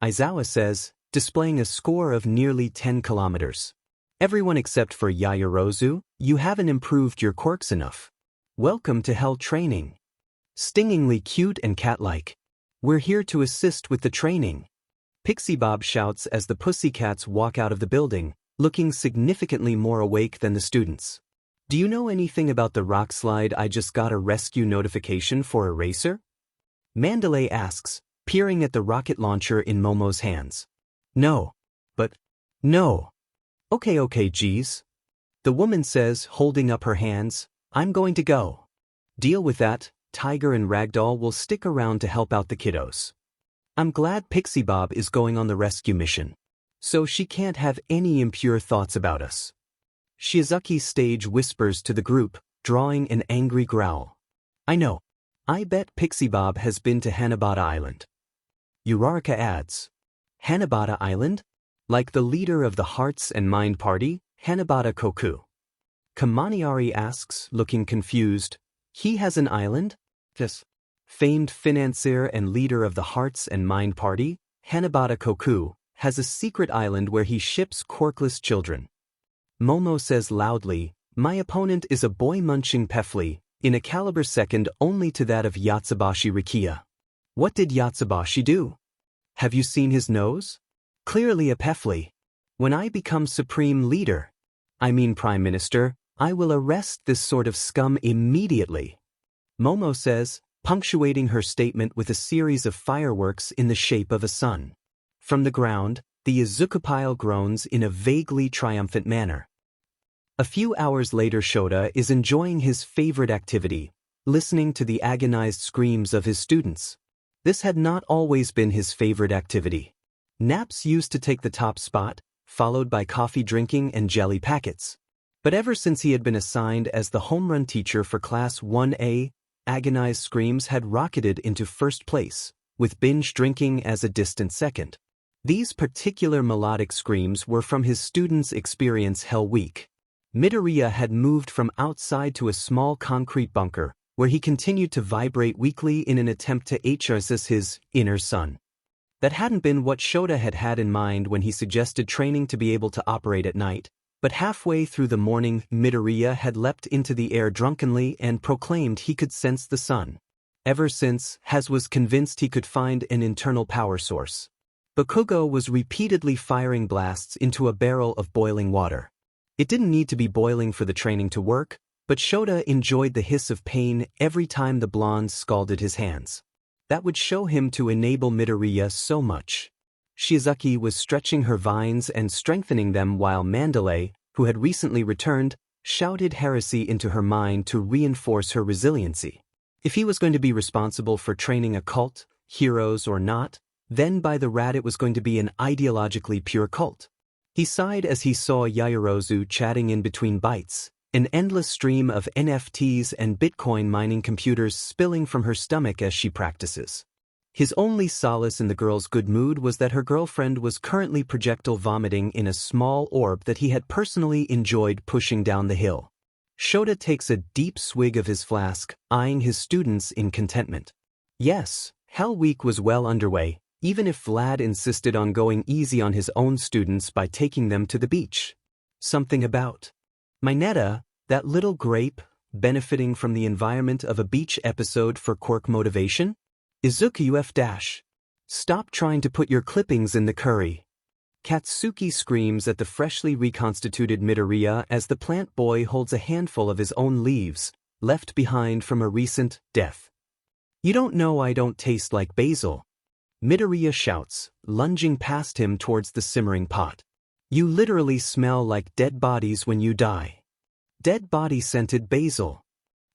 Aizawa says, displaying a score of nearly 10 kilometers. Everyone except for Yaoyorozu, you haven't improved your quirks enough. Welcome to Hell Training. Stingingly cute and cat-like. We're here to assist with the training. Pixie Bob shouts as the pussycats walk out of the building, looking significantly more awake than the students. Do you know anything about the rock slide I just got a rescue notification for a racer? Mandalay asks, peering at the rocket launcher in Momo's hands. No. But, no. Okay, geez. The woman says, holding up her hands, I'm going to go. Deal with that, Tiger and Ragdoll will stick around to help out the kiddos. I'm glad Pixie Bob is going on the rescue mission. So she can't have any impure thoughts about us. Shizuki stage whispers to the group, drawing an angry growl. I know. I bet Pixie Bob has been to Hanabata Island. Uraraka adds. Hanabata Island? Like the leader of the Hearts and Mind Party, Hanabata Koku. Kamaniari asks, looking confused. He has an island? Yes. Famed financier and leader of the Hearts and Mind Party, Hanabata Koku, has a secret island where he ships quirkless children. Momo says loudly, my opponent is a boy-munching Pefli, in a caliber second only to that of Yatsubashi Rikiya. What did Yatsubashi do? Have you seen his nose? Clearly a Pefli. When I become supreme leader, Prime Minister, I will arrest this sort of scum immediately. Momo says, punctuating her statement with a series of fireworks in the shape of a sun. From the ground, the Izuku pile groans in a vaguely triumphant manner. A few hours later Shota is enjoying his favorite activity, listening to the agonized screams of his students. This had not always been his favorite activity. Naps used to take the top spot, followed by coffee drinking and jelly packets. But ever since he had been assigned as the home run teacher for Class 1A, agonized screams had rocketed into first place, with binge drinking as a distant second. These particular melodic screams were from his students' experience Hell Week. Midoriya had moved from outside to a small concrete bunker, where he continued to vibrate weakly in an attempt to exorcise his inner son. That hadn't been what Shota had had in mind when he suggested training to be able to operate at night, but halfway through the morning Midoriya had leapt into the air drunkenly and proclaimed he could sense the sun. Ever since, Haz was convinced he could find an internal power source. Bakugo was repeatedly firing blasts into a barrel of boiling water. It didn't need to be boiling for the training to work, but Shota enjoyed the hiss of pain every time the blonde scalded his hands. That would show him to enable Midoriya so much. Shizuki was stretching her vines and strengthening them while Mandalay, who had recently returned, shouted heresy into her mind to reinforce her resiliency. If he was going to be responsible for training a cult, heroes or not, then by the rat it was going to be an ideologically pure cult. He sighed as he saw Yaoyorozu chatting in between bites, an endless stream of NFTs and Bitcoin mining computers spilling from her stomach as she practices. His only solace in the girl's good mood was that her girlfriend was currently projectile vomiting in a small orb that he had personally enjoyed pushing down the hill. Shota takes a deep swig of his flask, eyeing his students in contentment. Yes, Hell Week was well underway, even if Vlad insisted on going easy on his own students by taking them to the beach. Something about Mineta, that little grape, benefiting from the environment of a beach episode for Quirk motivation? Izuku UF-. Stop trying to put your clippings in the curry. Katsuki screams at the freshly reconstituted Midoriya as the plant boy holds a handful of his own leaves, left behind from a recent death. You don't know I don't taste like basil. Midoriya shouts, lunging past him towards the simmering pot. You literally smell like dead bodies when you die. Dead body-scented basil.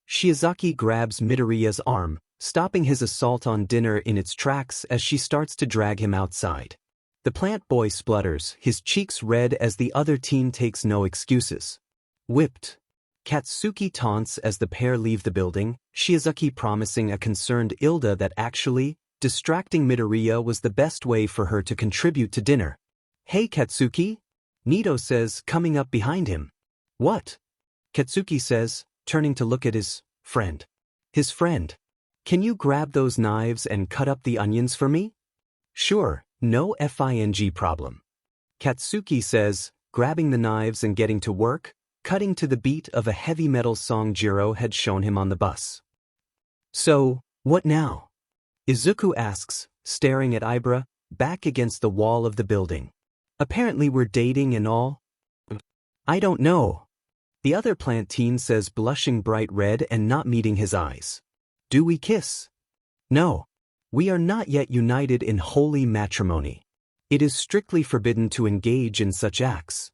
Shiozaki grabs Midoriya's arm, stopping his assault on dinner in its tracks as she starts to drag him outside. The plant boy splutters, his cheeks red as the other teen takes no excuses. Whipped. Katsuki taunts as the pair leave the building, Shiozaki promising a concerned Ilda that actually, distracting Midoriya was the best way for her to contribute to dinner. Hey Katsuki? Nito says, coming up behind him. What? Katsuki says, turning to look at his friend. His friend. Can you grab those knives and cut up the onions for me? Sure, no FING problem. Katsuki says, grabbing the knives and getting to work, cutting to the beat of a heavy metal song Jiro had shown him on the bus. So, what now? Izuku asks, staring at Ibra, back against the wall of the building. Apparently we're dating and all? I don't know. The other plant teen says, blushing bright red and not meeting his eyes. Do we kiss? No. We are not yet united in holy matrimony. It is strictly forbidden to engage in such acts.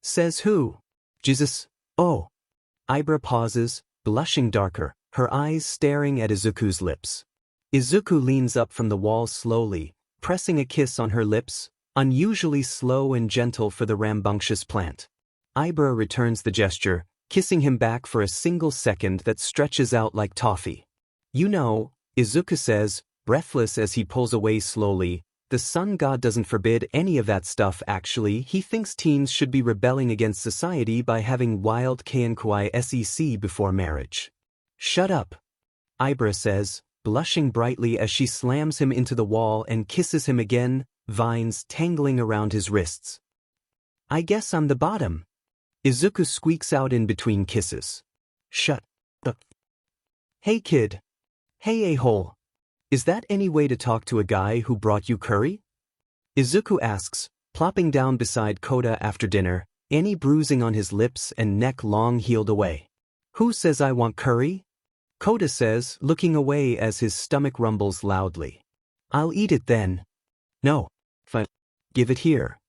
Says who? Jesus. Oh. Ibra pauses, blushing darker, her eyes staring at Izuku's lips. Izuku leans up from the wall slowly, pressing a kiss on her lips, unusually slow and gentle for the rambunctious plant. Ibra returns the gesture, kissing him back for a single second that stretches out like toffee. You know, Izuku says, breathless as he pulls away slowly, the sun god doesn't forbid any of that stuff actually. He thinks teens should be rebelling against society by having wild Kankui sec before marriage. Shut up. Ibra says, blushing brightly as she slams him into the wall and kisses him again, vines tangling around his wrists. I guess I'm the bottom. Izuku squeaks out in between kisses. Shut up. Hey kid. Hey a-hole. Is that any way to talk to a guy who brought you curry? Izuku asks, plopping down beside Kota after dinner, any bruising on his lips and neck long healed away. Who says I want curry? Kota says, looking away as his stomach rumbles loudly. I'll eat it then. No. Fine. Give it here.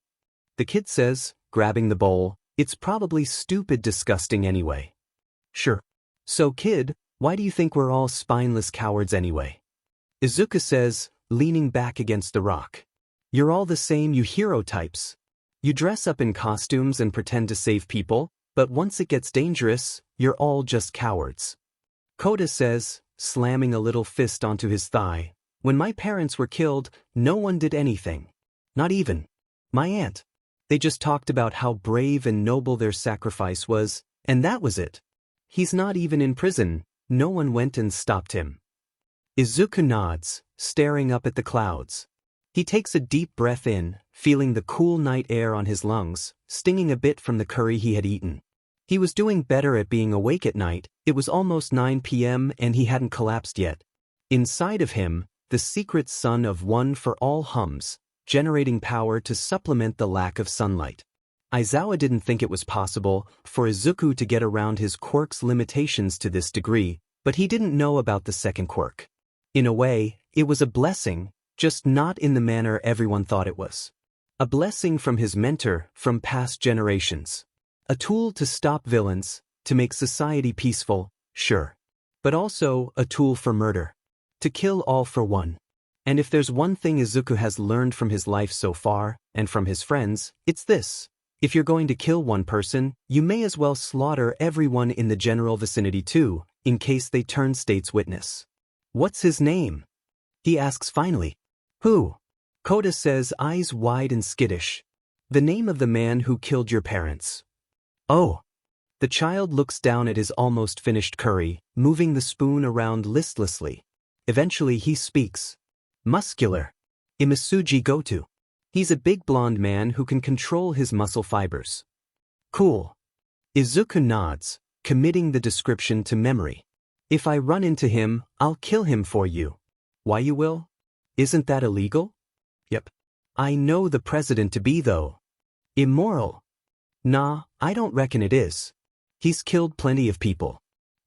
The kid says, grabbing the bowl, it's probably stupid disgusting anyway. Sure. So kid, why do you think we're all spineless cowards anyway? Izuku says, leaning back against the rock. You're all the same, you hero types. You dress up in costumes and pretend to save people, but once it gets dangerous, you're all just cowards. Kota says, slamming a little fist onto his thigh, when my parents were killed, no one did anything. Not even my aunt. They just talked about how brave and noble their sacrifice was, and that was it. He's not even in prison, no one went and stopped him. Izuku nods, staring up at the clouds. He takes a deep breath in, feeling the cool night air on his lungs, stinging a bit from the curry he had eaten. He was doing better at being awake at night. It was almost 9 p.m. and he hadn't collapsed yet. Inside of him, the secret sun of one for all hums, generating power to supplement the lack of sunlight. Aizawa didn't think it was possible for Izuku to get around his quirk's limitations to this degree, but he didn't know about the second quirk. In a way, it was a blessing, just not in the manner everyone thought it was. A blessing from his mentor from past generations. A tool to stop villains, to make society peaceful, sure. But also a tool for murder. To kill all for one. And if there's one thing Izuku has learned from his life so far, and from his friends, it's this. If you're going to kill one person, you may as well slaughter everyone in the general vicinity too, in case they turn state's witness. What's his name? He asks finally. Who? Kota says, eyes wide and skittish. The name of the man who killed your parents. Oh. The child looks down at his almost finished curry, moving the spoon around listlessly. Eventually he speaks. Muscular. Imasuji Goto. He's a big blonde man who can control his muscle fibers. Cool. Izuku nods, committing the description to memory. If I run into him, I'll kill him for you. Why you will? Isn't that illegal? Yep. I know the president to be though. Immoral. Nah, I don't reckon it is. He's killed plenty of people.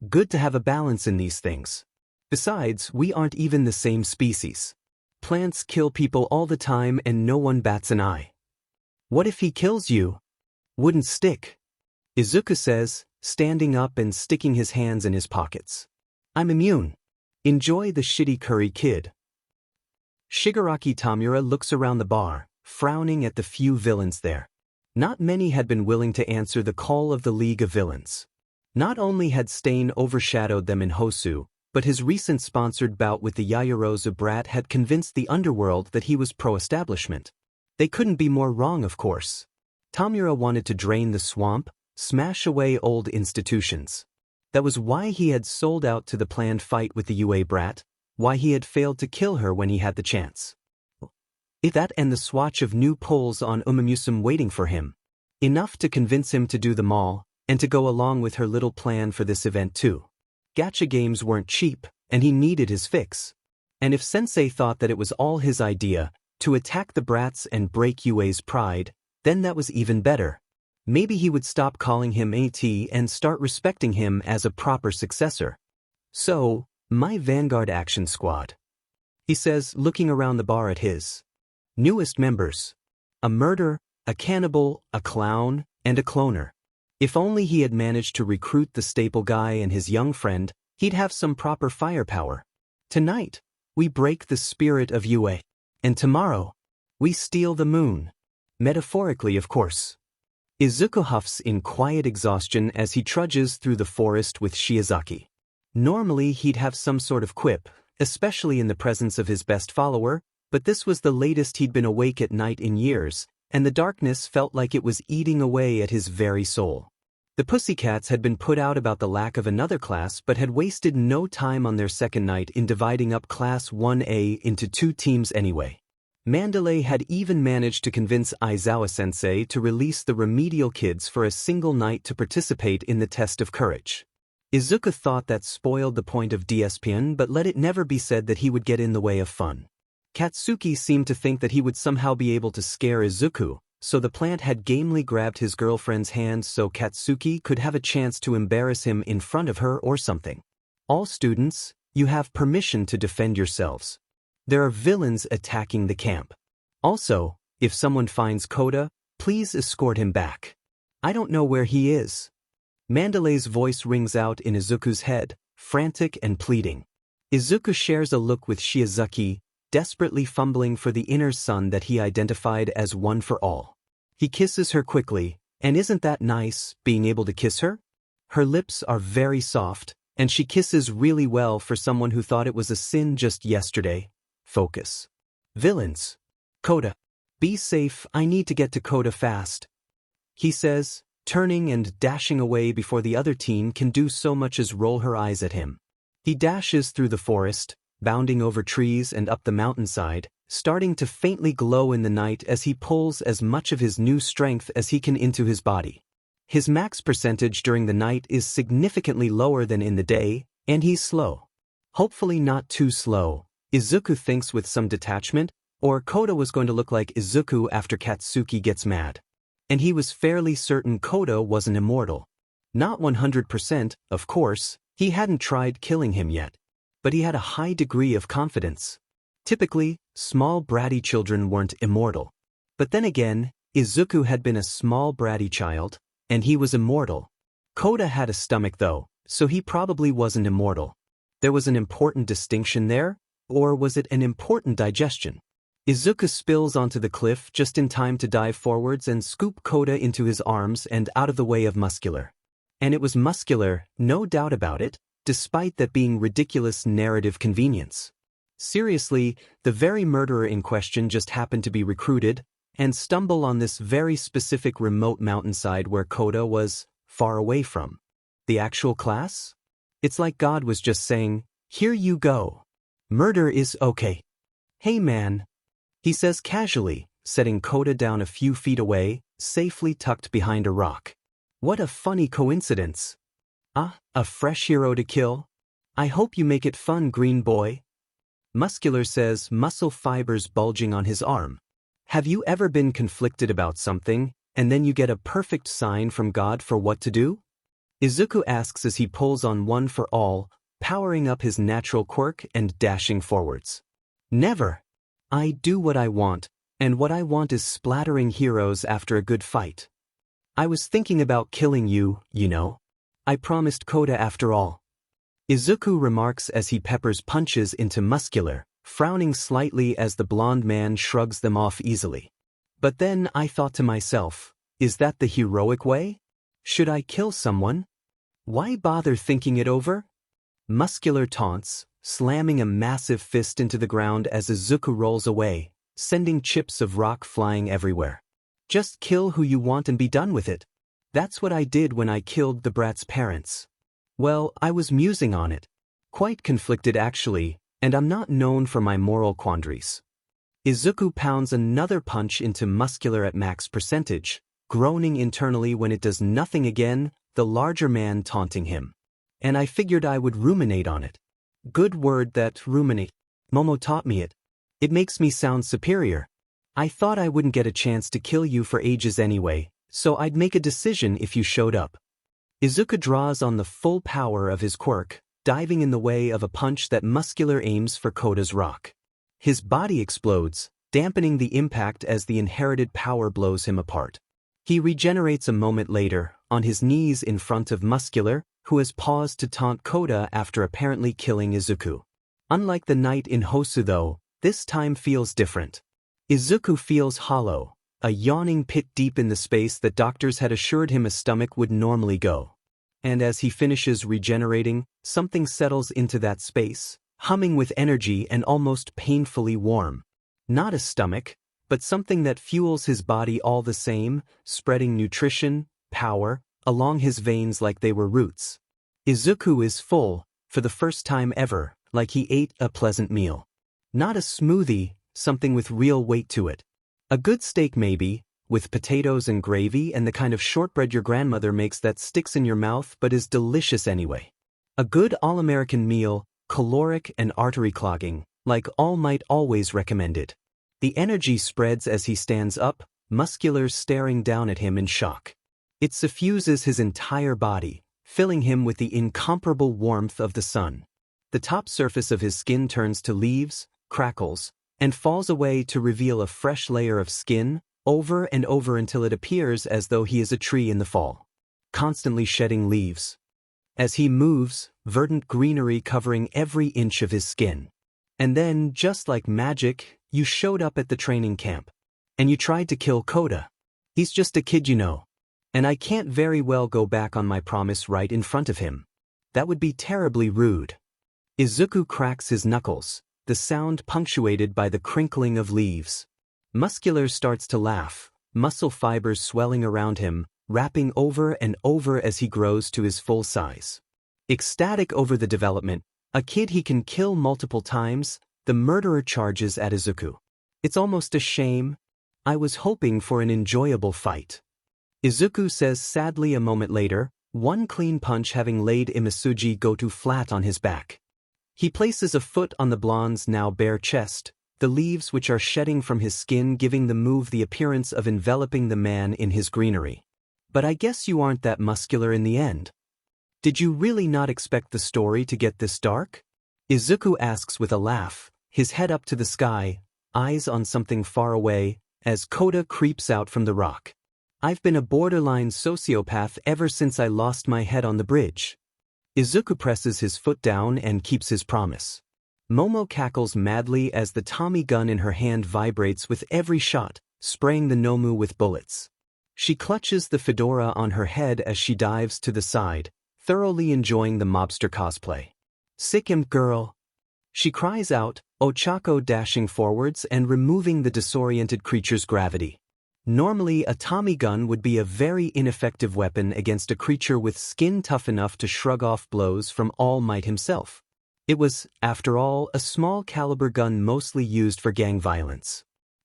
Good to have a balance in these things. Besides, we aren't even the same species. Plants kill people all the time and no one bats an eye. What if he kills you? Wouldn't stick. Izuku says, standing up and sticking his hands in his pockets. I'm immune. Enjoy the shitty curry, kid. Shigaraki Tamura looks around the bar, frowning at the few villains there. Not many had been willing to answer the call of the League of Villains. Not only had Stain overshadowed them in Hosu, but his recent sponsored bout with the Yaoyorozu brat had convinced the underworld that he was pro-establishment. They couldn't be more wrong, of course. Tamura wanted to drain the swamp, smash away old institutions. That was why he had sold out to the planned fight with the UA brat, why he had failed to kill her when he had the chance. If that and the swatch of new poles on Umamusum waiting for him. Enough to convince him to do them all, and to go along with her little plan for this event too. Gacha games weren't cheap, and he needed his fix. And if Sensei thought that it was all his idea, to attack the brats and break UA's pride, then that was even better. Maybe he would stop calling him AT and start respecting him as a proper successor. So, my Vanguard Action Squad. He says, looking around the bar at his newest members. A murderer, a cannibal, a clown, and a cloner. If only he had managed to recruit the staple guy and his young friend, he'd have some proper firepower. Tonight, we break the spirit of UA. And tomorrow, we steal the moon. Metaphorically, of course. Izuku huffs in quiet exhaustion as he trudges through the forest with Shiozaki. Normally he'd have some sort of quip, especially in the presence of his best follower, but this was the latest he'd been awake at night in years, and the darkness felt like it was eating away at his very soul. The Pussycats had been put out about the lack of another class but had wasted no time on their second night in dividing up Class 1A into 2 teams anyway. Mandalay had even managed to convince Aizawa-sensei to release the remedial kids for a single night to participate in the test of courage. Izuku thought that spoiled the point of DSPN, but let it never be said that he would get in the way of fun. Katsuki seemed to think that he would somehow be able to scare Izuku, so the plant had gamely grabbed his girlfriend's hand so Katsuki could have a chance to embarrass him in front of her or something. All students, you have permission to defend yourselves. There are villains attacking the camp. Also, if someone finds Koda, please escort him back. I don't know where he is. Mandalay's voice rings out in Izuku's head, frantic and pleading. Izuku shares a look with Shiozaki, desperately fumbling for the inner son that he identified as one for all. He kisses her quickly, and isn't that nice, being able to kiss her? Her lips are very soft, and she kisses really well for someone who thought it was a sin just yesterday. Focus. Villains. Koda. Be safe, I need to get to Koda fast. He says, turning and dashing away before the other teen can do so much as roll her eyes at him. He dashes through the forest, bounding over trees and up the mountainside, starting to faintly glow in the night as he pulls as much of his new strength as he can into his body. His max percentage during the night is significantly lower than in the day, and he's slow. Hopefully not too slow, Izuku thinks with some detachment, or Koda was going to look like Izuku after Katsuki gets mad. And he was fairly certain Koda wasn't immortal. Not 100%, of course, he hadn't tried killing him yet. But he had a high degree of confidence. Typically, small bratty children weren't immortal. But then again, Izuku had been a small bratty child, and he was immortal. Koda had a stomach though, so he probably wasn't immortal. There was an important distinction there, or was it an important digestion? Izuku spills onto the cliff just in time to dive forwards and scoop Koda into his arms and out of the way of Muscular. And it was Muscular, no doubt about it, despite that being ridiculous narrative convenience. Seriously, the very murderer in question just happened to be recruited, and stumble on this very specific remote mountainside where Koda was far away from the actual class. It's like God was just saying, "Here you go. Murder is okay." "Hey man," he says casually, setting Kota down a few feet away, safely tucked behind a rock. "What a funny coincidence. Ah, a fresh hero to kill? I hope you make it fun, green boy." Muscular says, muscle fibers bulging on his arm. "Have you ever been conflicted about something, and then you get a perfect sign from God for what to do?" Izuku asks as he pulls on one for all, powering up his natural quirk and dashing forwards. "Never. I do what I want, and what I want is splattering heroes after a good fight. I was thinking about killing you, you know. I promised Kota after all." Izuku remarks as he peppers punches into Muscular, frowning slightly as the blonde man shrugs them off easily. "But then I thought to myself, is that the heroic way? Should I kill someone? Why bother thinking it over?" Muscular taunts, slamming a massive fist into the ground as Izuku rolls away, sending chips of rock flying everywhere. "Just kill who you want and be done with it. That's what I did when I killed the brat's parents." Well, I was musing on it. Quite conflicted actually, and I'm not known for my moral quandaries. Izuku pounds another punch into Muscular at max percentage, groaning internally when it does nothing again, the larger man taunting him. And I figured I would ruminate on it. Good word, that ruminate. Momo taught me it. It makes me sound superior. I thought I wouldn't get a chance to kill you for ages anyway, so I'd make a decision if you showed up. Izuku draws on the full power of his quirk, diving in the way of a punch that Muscular aims for Kota's rock. His body explodes, dampening the impact as the inherited power blows him apart. He regenerates a moment later, on his knees in front of Muscular, who has paused to taunt Kota after apparently killing Izuku. Unlike the night in Hosu though, this time feels different. Izuku feels hollow, a yawning pit deep in the space that doctors had assured him a stomach would normally go. And as he finishes regenerating, something settles into that space, humming with energy and almost painfully warm. Not a stomach, but something that fuels his body all the same, spreading nutrition, power, along his veins like they were roots. Izuku is full, for the first time ever, like he ate a pleasant meal. Not a smoothie, something with real weight to it. A good steak maybe, with potatoes and gravy and the kind of shortbread your grandmother makes that sticks in your mouth but is delicious anyway. A good all-American meal, caloric and artery clogging, like All Might always recommended. The energy spreads as he stands up, Muscular staring down at him in shock. It suffuses his entire body, filling him with the incomparable warmth of the sun. The top surface of his skin turns to leaves, crackles, and falls away to reveal a fresh layer of skin, over and over until it appears as though he is a tree in the fall, constantly shedding leaves. As he moves, verdant greenery covering every inch of his skin. And then, just like magic, you showed up at the training camp. And you tried to kill Kota. He's just a kid, you know. And I can't very well go back on my promise right in front of him. That would be terribly rude. Izuku cracks his knuckles, the sound punctuated by the crinkling of leaves. Muscular starts to laugh, muscle fibers swelling around him, wrapping over and over as he grows to his full size. Ecstatic over the development, a kid he can kill multiple times, the murderer charges at Izuku. It's almost a shame. I was hoping for an enjoyable fight. Izuku says sadly a moment later, one clean punch having laid Imasuji Goto flat on his back. He places a foot on the blonde's now bare chest, the leaves which are shedding from his skin giving the move the appearance of enveloping the man in his greenery. But I guess you aren't that muscular in the end. Did you really not expect the story to get this dark? Izuku asks with a laugh, his head up to the sky, eyes on something far away, as Kota creeps out from the rock. I've been a borderline sociopath ever since I lost my head on the bridge. Izuku presses his foot down and keeps his promise. Momo cackles madly as the Tommy gun in her hand vibrates with every shot, spraying the Nomu with bullets. She clutches the fedora on her head as she dives to the side, thoroughly enjoying the mobster cosplay. "Sick imp girl!" She cries out, Ochako dashing forwards and removing the disoriented creature's gravity. Normally, a Tommy gun would be a very ineffective weapon against a creature with skin tough enough to shrug off blows from All Might himself. It was, after all, a small-caliber gun mostly used for gang violence.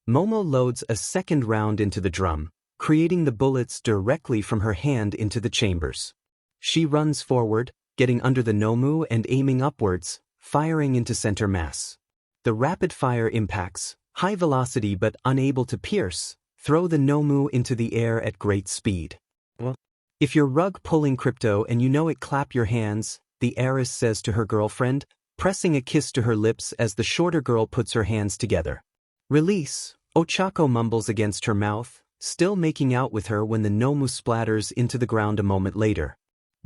Momo loads a second round into the drum, creating the bullets directly from her hand into the chambers. She runs forward, getting under the Nomu and aiming upwards, firing into center mass. The rapid-fire impacts, high velocity but unable to pierce, throw the Nomu into the air at great speed. If you're rug-pulling crypto and you know it, clap your hands, the heiress says to her girlfriend, pressing a kiss to her lips as the shorter girl puts her hands together. Release, Ochako mumbles against her mouth, still making out with her when the Nomu splatters into the ground a moment later.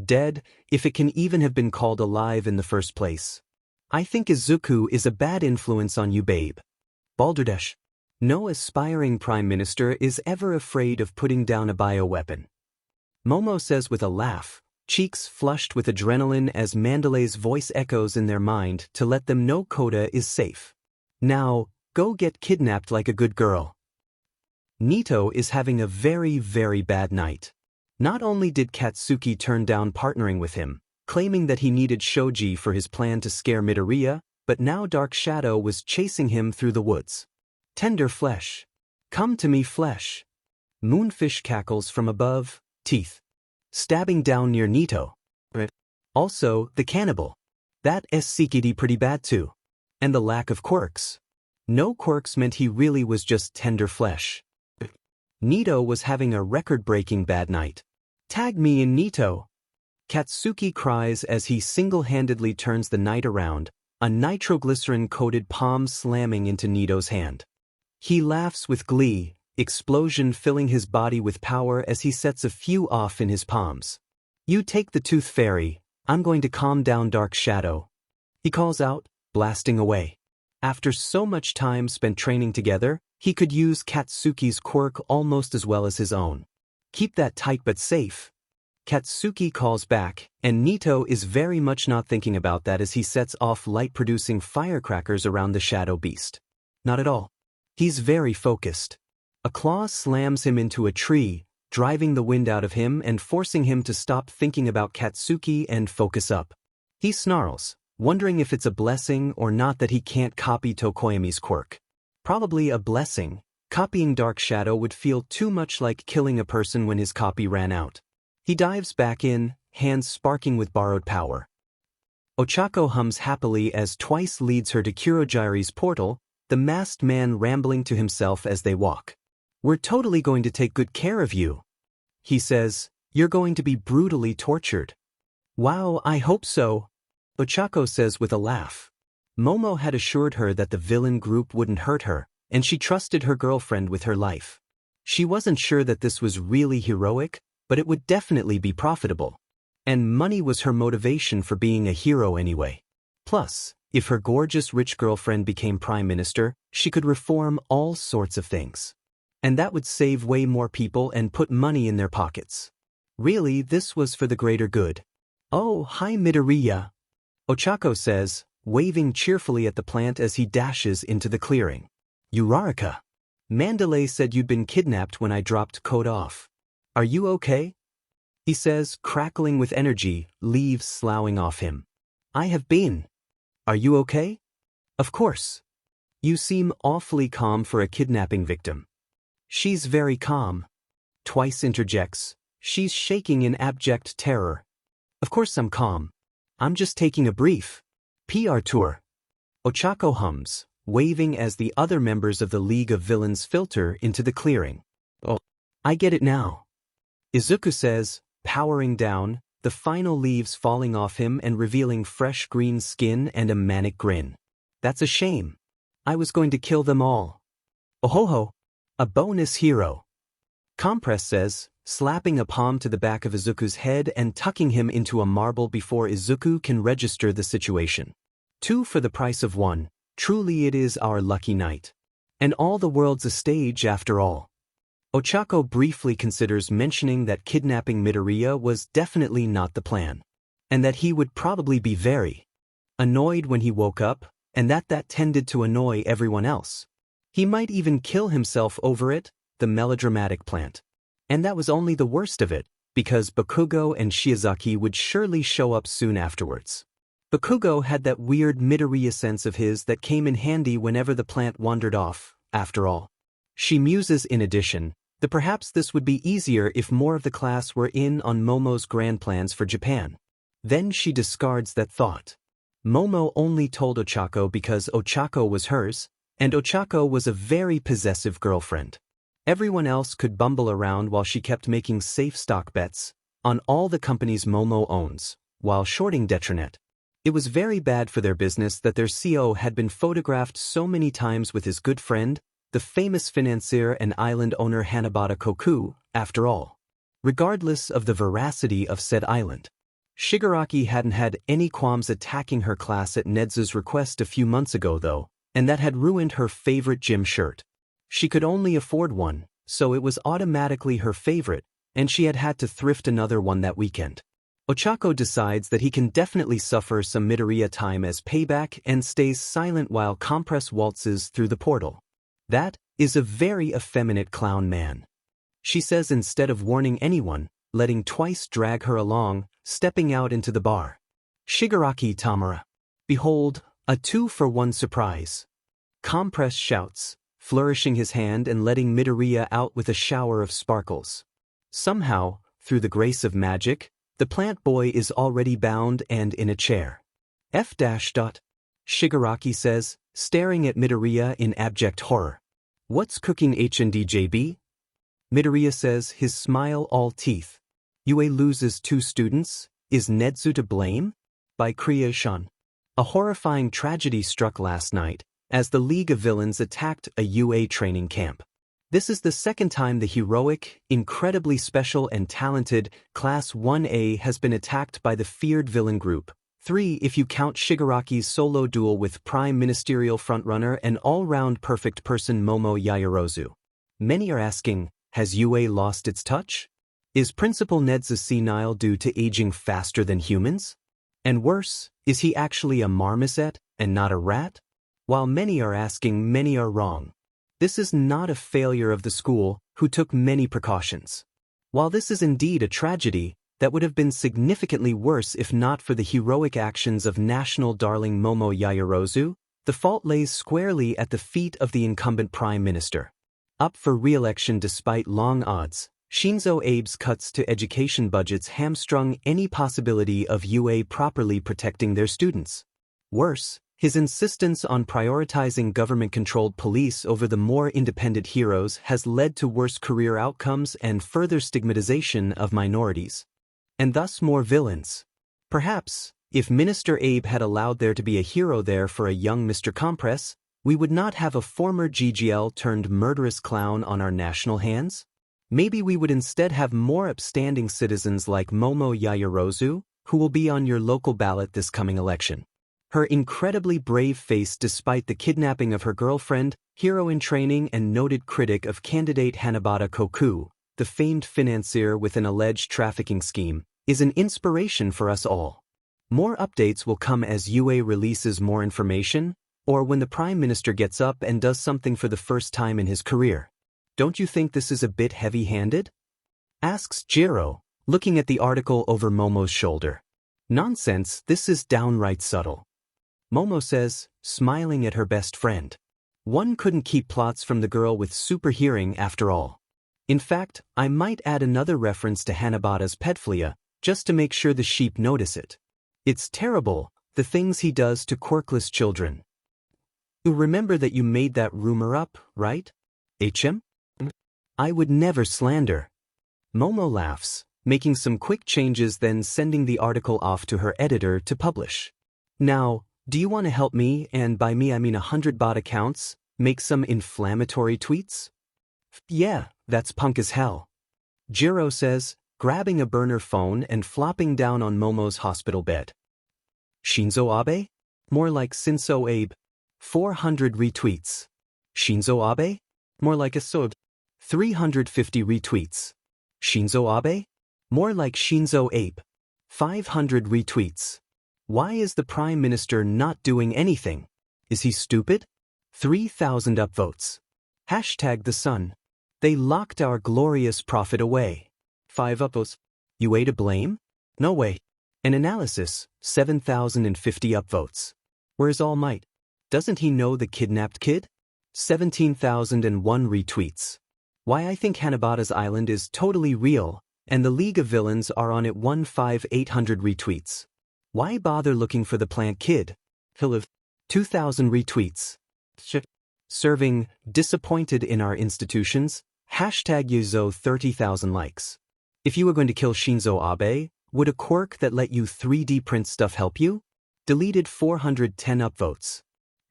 Dead, if it can even have been called alive in the first place. I think Izuku is a bad influence on you, babe. Balderdash. No aspiring prime minister is ever afraid of putting down a bioweapon. Momo says with a laugh, cheeks flushed with adrenaline as Mandalay's voice echoes in their mind to let them know Koda is safe. Now, go get kidnapped like a good girl. Nito is having a very, very bad night. Not only did Katsuki turn down partnering with him, claiming that he needed Shoji for his plan to scare Midoriya, but now Dark Shadow was chasing him through the woods. Tender flesh. Come to me, flesh. Moonfish cackles from above, teeth. Stabbing down near Nito. Also, the cannibal. That SCKD pretty bad too. And the lack of quirks. No quirks meant he really was just tender flesh. Nito was having a record-breaking bad night. Tag me in, Nito. Katsuki cries as he single-handedly turns the knight around, a nitroglycerin-coated palm slamming into Nito's hand. He laughs with glee, explosion filling his body with power as he sets a few off in his palms. You take the tooth fairy, I'm going to calm down Dark Shadow. He calls out, blasting away. After so much time spent training together, he could use Katsuki's quirk almost as well as his own. Keep that tight but safe. Katsuki calls back, and Nito is very much not thinking about that as he sets off light-producing firecrackers around the shadow beast. Not at all. He's very focused. A claw slams him into a tree, driving the wind out of him and forcing him to stop thinking about Katsuki and focus up. He snarls, wondering if it's a blessing or not that he can't copy Tokoyami's quirk. Probably a blessing. Copying Dark Shadow would feel too much like killing a person when his copy ran out. He dives back in, hands sparking with borrowed power. Ochako hums happily as Twice leads her to Kurogiri's portal, the masked man rambling to himself as they walk. We're totally going to take good care of you. He says, you're going to be brutally tortured. Wow, I hope so. Ochako says with a laugh. Momo had assured her that the villain group wouldn't hurt her, and she trusted her girlfriend with her life. She wasn't sure that this was really heroic, but it would definitely be profitable. And money was her motivation for being a hero anyway. Plus, if her gorgeous rich girlfriend became prime minister, she could reform all sorts of things. And that would save way more people and put money in their pockets. Really, this was for the greater good. Oh, hi Midoriya. Ochako says, waving cheerfully at the plant as he dashes into the clearing. Uraraka. Mandalay said you'd been kidnapped when I dropped Code off. Are you okay? He says, crackling with energy, leaves sloughing off him. I have been. Are you okay? Of course. You seem awfully calm for a kidnapping victim. She's very calm. Twice interjects. She's shaking in abject terror. Of course I'm calm. I'm just taking a brief PR tour. Ochako hums, waving as the other members of the League of Villains filter into the clearing. Oh, I get it now. Izuku says, powering down, the final leaves falling off him and revealing fresh green skin and a manic grin. That's a shame. I was going to kill them all. Ohoho, a bonus hero. Compress says, slapping a palm to the back of Izuku's head and tucking him into a marble before Izuku can register the situation. 2 for the price of 1, truly it is our lucky night. And all the world's a stage after all. Ochako briefly considers mentioning that kidnapping Midoriya was definitely not the plan, and that he would probably be very annoyed when he woke up, and that tended to annoy everyone else. He might even kill himself over it, the melodramatic plant. And that was only the worst of it, because Bakugo and Shiozaki would surely show up soon afterwards. Bakugo had that weird Midoriya sense of his that came in handy whenever the plant wandered off, after all. She muses in addition that perhaps this would be easier if more of the class were in on Momo's grand plans for Japan. Then she discards that thought. Momo only told Ochako because Ochako was hers, and Ochako was a very possessive girlfriend. Everyone else could bumble around while she kept making safe stock bets on all the companies Momo owns, while shorting Detronet. It was very bad for their business that their CEO had been photographed so many times with his good friend, the famous financier and island owner Hanabata Koku, after all. Regardless of the veracity of said island. Shigaraki hadn't had any qualms attacking her class at Nedzu's request a few months ago though, and that had ruined her favorite gym shirt. She could only afford one, so it was automatically her favorite, and she had had to thrift another one that weekend. Ochako decides that he can definitely suffer some Midoriya time as payback and stays silent while Compress waltzes through the portal. That is a very effeminate clown man. She says instead of warning anyone, letting Twice drag her along, stepping out into the bar. Shigaraki Tamara. Behold, a 2-for-1 surprise. Compress shouts, flourishing his hand and letting Midoriya out with a shower of sparkles. Somehow, through the grace of magic, the plant boy is already bound and in a chair. Shigaraki says, staring at Midoriya in abject horror. What's cooking H&D, Midoriya says, his smile all teeth. Yue loses 2 students, is Nedzu to blame? By Kriya-shan. A horrifying tragedy struck last night, as the League of Villains attacked a UA training camp. This is the second time the heroic, incredibly special and talented Class 1A has been attacked by the feared villain group. 3 if you count Shigaraki's solo duel with prime ministerial frontrunner and all-round perfect person Momo Yaoyorozu. Many are asking, has UA lost its touch? Is Principal Nedzu senile due to aging faster than humans? And worse, is he actually a marmoset and not a rat? While many are asking, many are wrong. This is not a failure of the school, who took many precautions. While this is indeed a tragedy, that would have been significantly worse if not for the heroic actions of national darling Momo Yaoyorozu, the fault lays squarely at the feet of the incumbent prime minister. Up for re-election despite long odds, Shinzo Abe's cuts to education budgets hamstrung any possibility of UA properly protecting their students. Worse, his insistence on prioritizing government-controlled police over the more independent heroes has led to worse career outcomes and further stigmatization of minorities. And thus more villains. Perhaps, if Minister Abe had allowed there to be a hero there for a young Mr. Compress, we would not have a former GGL turned murderous clown on our national hands? Maybe we would instead have more upstanding citizens like Momo Yaoyorozu, who will be on your local ballot this coming election. Her incredibly brave face despite the kidnapping of her girlfriend, hero in training and noted critic of candidate Hanabata Koku, the famed financier with an alleged trafficking scheme, is an inspiration for us all. More updates will come as UA releases more information, or when the Prime Minister gets up and does something for the first time in his career. Don't you think this is a bit heavy-handed? Asks Jiro, looking at the article over Momo's shoulder. Nonsense, this is downright subtle. Momo says, smiling at her best friend. One couldn't keep plots from the girl with super hearing after all. In fact, I might add another reference to Hanabata's pedophilia, just to make sure the sheep notice it. It's terrible, the things he does to quirkless children. You remember that you made that rumor up, right? HM? I would never slander. Momo laughs, making some quick changes then sending the article off to her editor to publish. Now, do you want to help me, and by me I mean 100 bot accounts, make some inflammatory tweets? Yeah, that's punk as hell. Jiro says, grabbing a burner phone and flopping down on Momo's hospital bed. Shinzo Abe? More like Shinzo Abe. 400 retweets. Shinzo Abe? More like a sod. 350 retweets. Shinzo Abe? More like Shinzo Abe. 500 retweets. Why is the Prime Minister not doing anything? Is he stupid? 3,000 upvotes. Hashtag the sun. They locked our glorious prophet away. 5 upvotes. UA to blame? No way. An analysis, 7,050 upvotes. Where's All Might? Doesn't he know the kidnapped kid? 17,001 retweets. Why I think Hanabata's island is totally real, and the League of Villains are on it 15800 retweets. Why bother looking for the plant kid? He'll have 2,000 retweets. Serving, disappointed in our institutions, hashtag Yuzo 30,000 likes. If you were going to kill Shinzo Abe, would a quirk that let you 3D print stuff help you? Deleted 410 upvotes.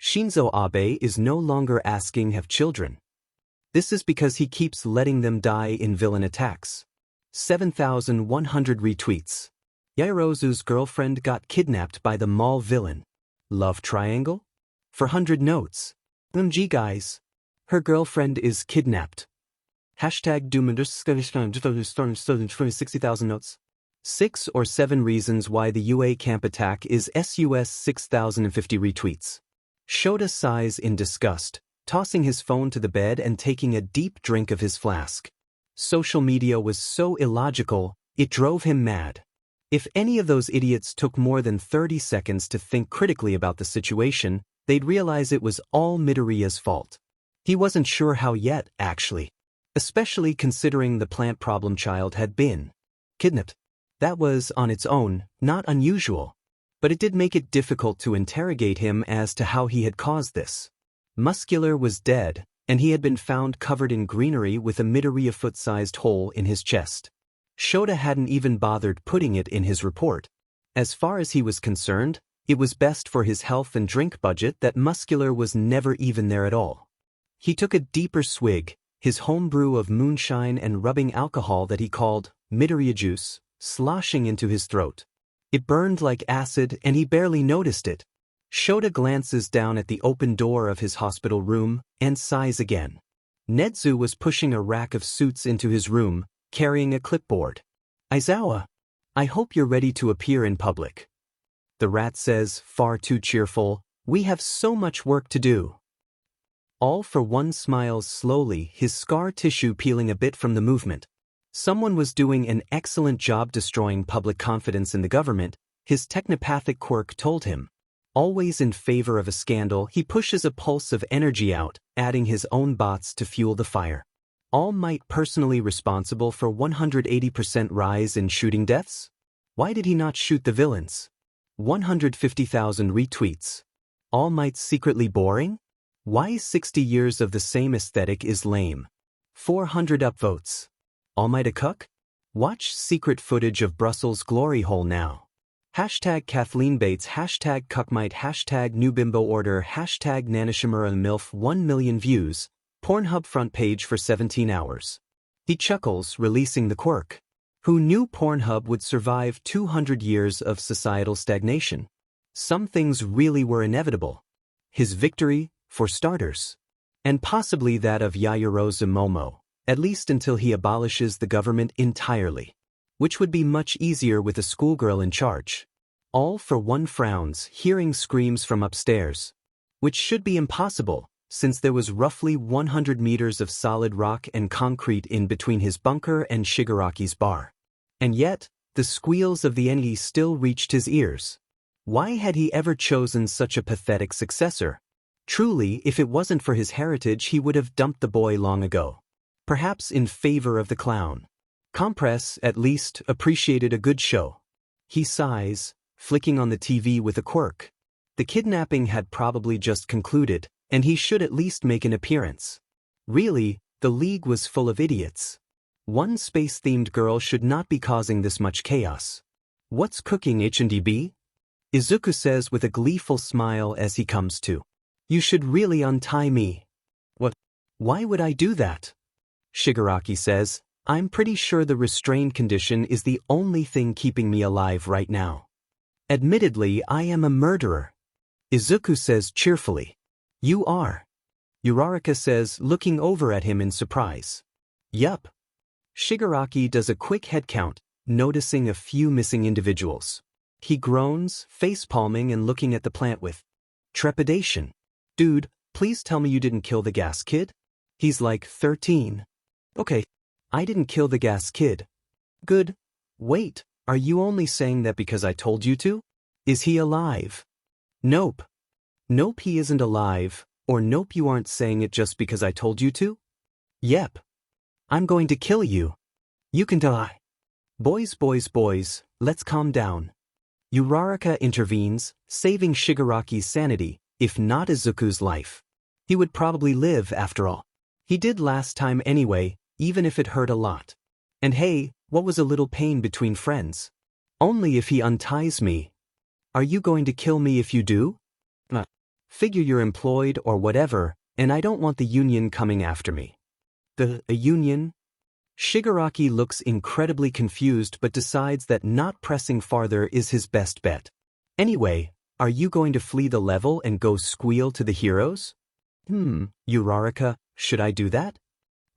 Shinzo Abe is no longer asking have children. This is because he keeps letting them die in villain attacks. 7,100 retweets. Yairozu's girlfriend got kidnapped by the mall villain. Love triangle? 400 notes. MG guys. Her girlfriend is kidnapped. Hashtag Doominders 60,000 notes. 6 or 7 reasons why the UA camp attack is SUS 6,050 retweets. Shota sighs in disgust, tossing his phone to the bed and taking a deep drink of his flask. Social media was so illogical, it drove him mad. If any of those idiots took more than 30 seconds to think critically about the situation, they'd realize it was all Midoriya's fault. He wasn't sure how yet, actually. Especially considering the plant problem child had been kidnapped. That was, on its own, not unusual. But it did make it difficult to interrogate him as to how he had caused this. Muscular was dead, and he had been found covered in greenery with a Midoriya foot-sized hole in his chest. Shota hadn't even bothered putting it in his report. As far as he was concerned, it was best for his health and drink budget that Muscular was never even there at all. He took a deeper swig, his homebrew of moonshine and rubbing alcohol that he called Midoriya juice, sloshing into his throat. It burned like acid and he barely noticed it. Shota glances down at the open door of his hospital room and sighs again. Netsu was pushing a rack of suits into his room, carrying a clipboard. Aizawa, I hope you're ready to appear in public. The rat says, far too cheerful, we have so much work to do. All for One smiles slowly, his scar tissue peeling a bit from the movement. Someone was doing an excellent job destroying public confidence in the government, his technopathic quirk told him. Always in favor of a scandal, he pushes a pulse of energy out, adding his own bots to fuel the fire. All Might personally responsible for 180% rise in shooting deaths? Why did he not shoot the villains? 150,000 retweets. All Might secretly boring? Why 60 years of the same aesthetic is lame? 400 upvotes. All Might a cuck? Watch secret footage of Brussels glory hole now. Hashtag Kathleen Bates, hashtag cuckmight, hashtag new bimbo order, hashtag Nanashimura MILF 1 million views, Pornhub front page for 17 hours. He chuckles, releasing the quirk. Who knew Pornhub would survive 200 years of societal stagnation? Some things really were inevitable. His victory, for starters. And possibly that of Yaoyorozu Momo, at least until he abolishes the government entirely. Which would be much easier with a schoolgirl in charge. All for One frowns, hearing screams from upstairs. Which should be impossible, since there was roughly 100 meters of solid rock and concrete in between his bunker and Shigaraki's bar. And yet, the squeals of the enemy still reached his ears. Why had he ever chosen such a pathetic successor? Truly, if it wasn't for his heritage, he would have dumped the boy long ago. Perhaps in favor of the clown. Compress, at least, appreciated a good show. He sighs, flicking on the TV with a quirk. The kidnapping had probably just concluded, and he should at least make an appearance. Really, the League was full of idiots. One space-themed girl should not be causing this much chaos. What's cooking, H&DB? Izuku says with a gleeful smile as he comes to. You should really untie me. What? Why would I do that? Shigaraki says, I'm pretty sure the restrained condition is the only thing keeping me alive right now. Admittedly, I am a murderer. Izuku says cheerfully. You are. Uraraka says, looking over at him in surprise. Yup. Shigaraki does a quick head count, noticing a few missing individuals. He groans, face-palming and looking at the plant with trepidation. Dude, please tell me you didn't kill the gas kid? He's like 13. Okay. I didn't kill the gas kid. Good. Wait, are you only saying that because I told you to? Is he alive? Nope. Nope, he isn't alive, or nope, you aren't saying it just because I told you to? Yep. I'm going to kill you. You can die. Boys, let's calm down. Uraraka intervenes, saving Shigaraki's sanity, if not Izuku's life. He would probably live after all. He did last time anyway, even if it hurt a lot. And hey, what was a little pain between friends? Only if he unties me. Are you going to kill me if you do? Figure you're employed or whatever, and I don't want the union coming after me. A union? Shigaraki looks incredibly confused but decides that not pressing farther is his best bet. Anyway, are you going to flee the level and go squeal to the heroes? Uraraka, should I do that?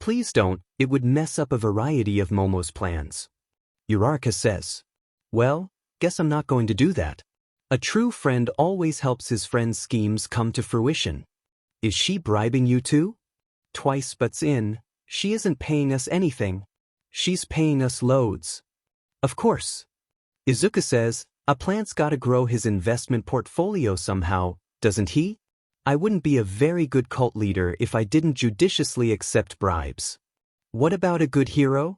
Please don't, it would mess up a variety of Momo's plans. Uraraka says. Well, guess I'm not going to do that. A true friend always helps his friend's schemes come to fruition. Is she bribing you too? Twice butts in, she isn't paying us anything. She's paying us loads. Of course. Izuku says, a plant's gotta grow his investment portfolio somehow, doesn't he? I wouldn't be a very good cult leader if I didn't judiciously accept bribes. What about a good hero?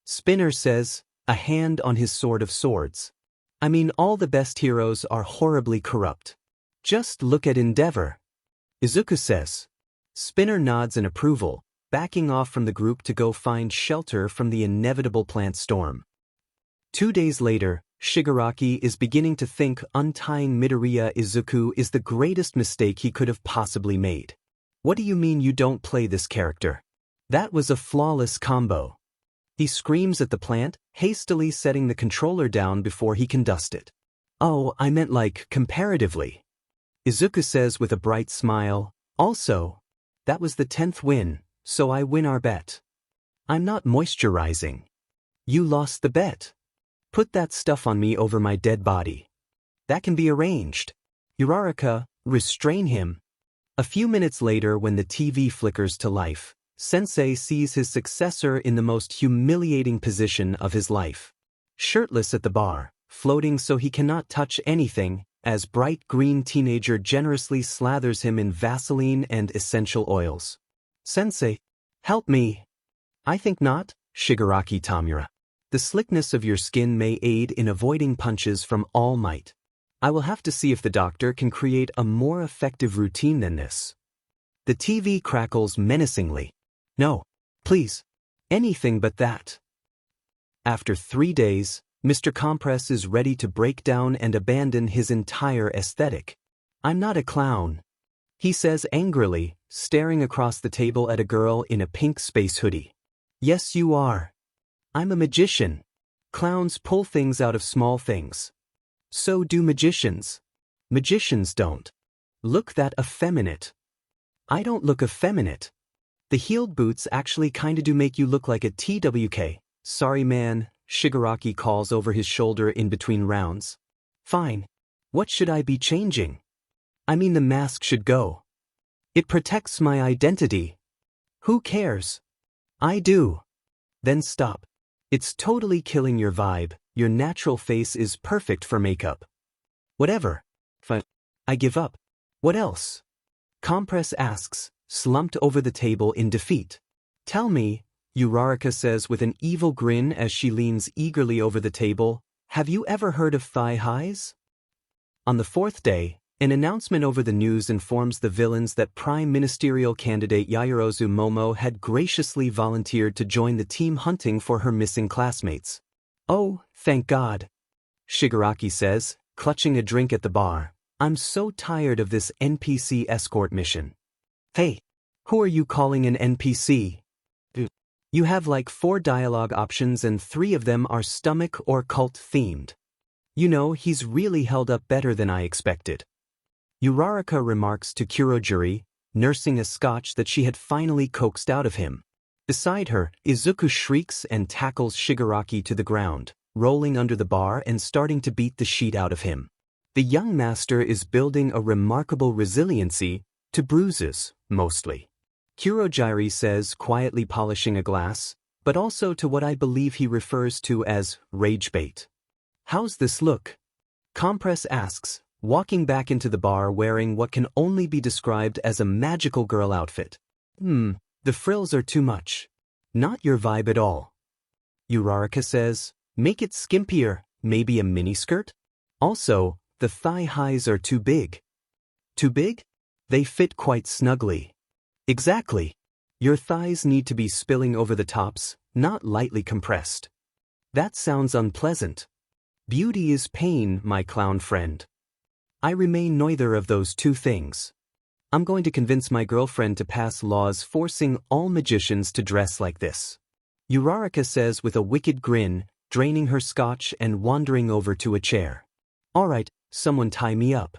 Spinner says, a hand on his sword of swords. I mean, all the best heroes are horribly corrupt. Just look at Endeavor. Izuku says. Spinner nods in approval, backing off from the group to go find shelter from the inevitable plant storm. 2 days later, Shigaraki is beginning to think untying Midoriya Izuku is the greatest mistake he could have possibly made. What do you mean you don't play this character? That was a flawless combo. He screams at the plant, hastily setting the controller down before he can dust it. Oh, I meant like, comparatively. Izuku says with a bright smile, also, that was the 10th win, so I win our bet. I'm not moisturizing. You lost the bet. Put that stuff on me over my dead body. That can be arranged. Uraraka, restrain him. A few minutes later when the TV flickers to life, Sensei sees his successor in the most humiliating position of his life. Shirtless at the bar, floating so he cannot touch anything, as bright green teenager generously slathers him in Vaseline and essential oils. Sensei, help me. I think not, Shigaraki Tamura. The slickness of your skin may aid in avoiding punches from All Might. I will have to see if the doctor can create a more effective routine than this. The TV crackles menacingly. No, please. Anything but that. After 3 days, Mr. Compress is ready to break down and abandon his entire aesthetic. I'm not a clown, he says angrily, staring across the table at a girl in a pink space hoodie. Yes, you are. I'm a magician. Clowns pull things out of small things. So do magicians. Magicians don't look that effeminate. I don't look effeminate. The heeled boots actually kinda do make you look like a TWK. Sorry man, Shigaraki calls over his shoulder in between rounds. Fine. What should I be changing? I mean the mask should go. It protects my identity. Who cares? I do. Then stop. It's totally killing your vibe. Your natural face is perfect for makeup. Whatever. Fine. I give up. What else? Compress asks, slumped over the table in defeat. Tell me, Uraraka says with an evil grin as she leans eagerly over the table, have you ever heard of thigh highs? On the 4th day, an announcement over the news informs the villains that Prime Ministerial candidate Yaoyorozu Momo had graciously volunteered to join the team hunting for her missing classmates. Oh, thank God. Shigaraki says, clutching a drink at the bar. I'm so tired of this NPC escort mission. Hey, who are you calling an NPC? You have like 4 dialogue options and 3 of them are stomach or cult themed. You know, he's really held up better than I expected. Uraraka remarks to Kurojuri, nursing a scotch that she had finally coaxed out of him. Beside her, Izuku shrieks and tackles Shigaraki to the ground, rolling under the bar and starting to beat the sheet out of him. The young master is building a remarkable resiliency to bruises, mostly. Kurogiri says, quietly polishing a glass, but also to what I believe he refers to as rage bait. How's this look? Compress asks, walking back into the bar wearing what can only be described as a magical girl outfit. The frills are too much. Not your vibe at all. Uraraka says, make it skimpier, maybe a miniskirt? Also, the thigh highs are too big. Too big? They fit quite snugly. Exactly. Your thighs need to be spilling over the tops, not lightly compressed. That sounds unpleasant. Beauty is pain, my clown friend. I remain neither of those two things. I'm going to convince my girlfriend to pass laws forcing all magicians to dress like this. Uraraka says with a wicked grin, draining her scotch and wandering over to a chair. All right, someone tie me up.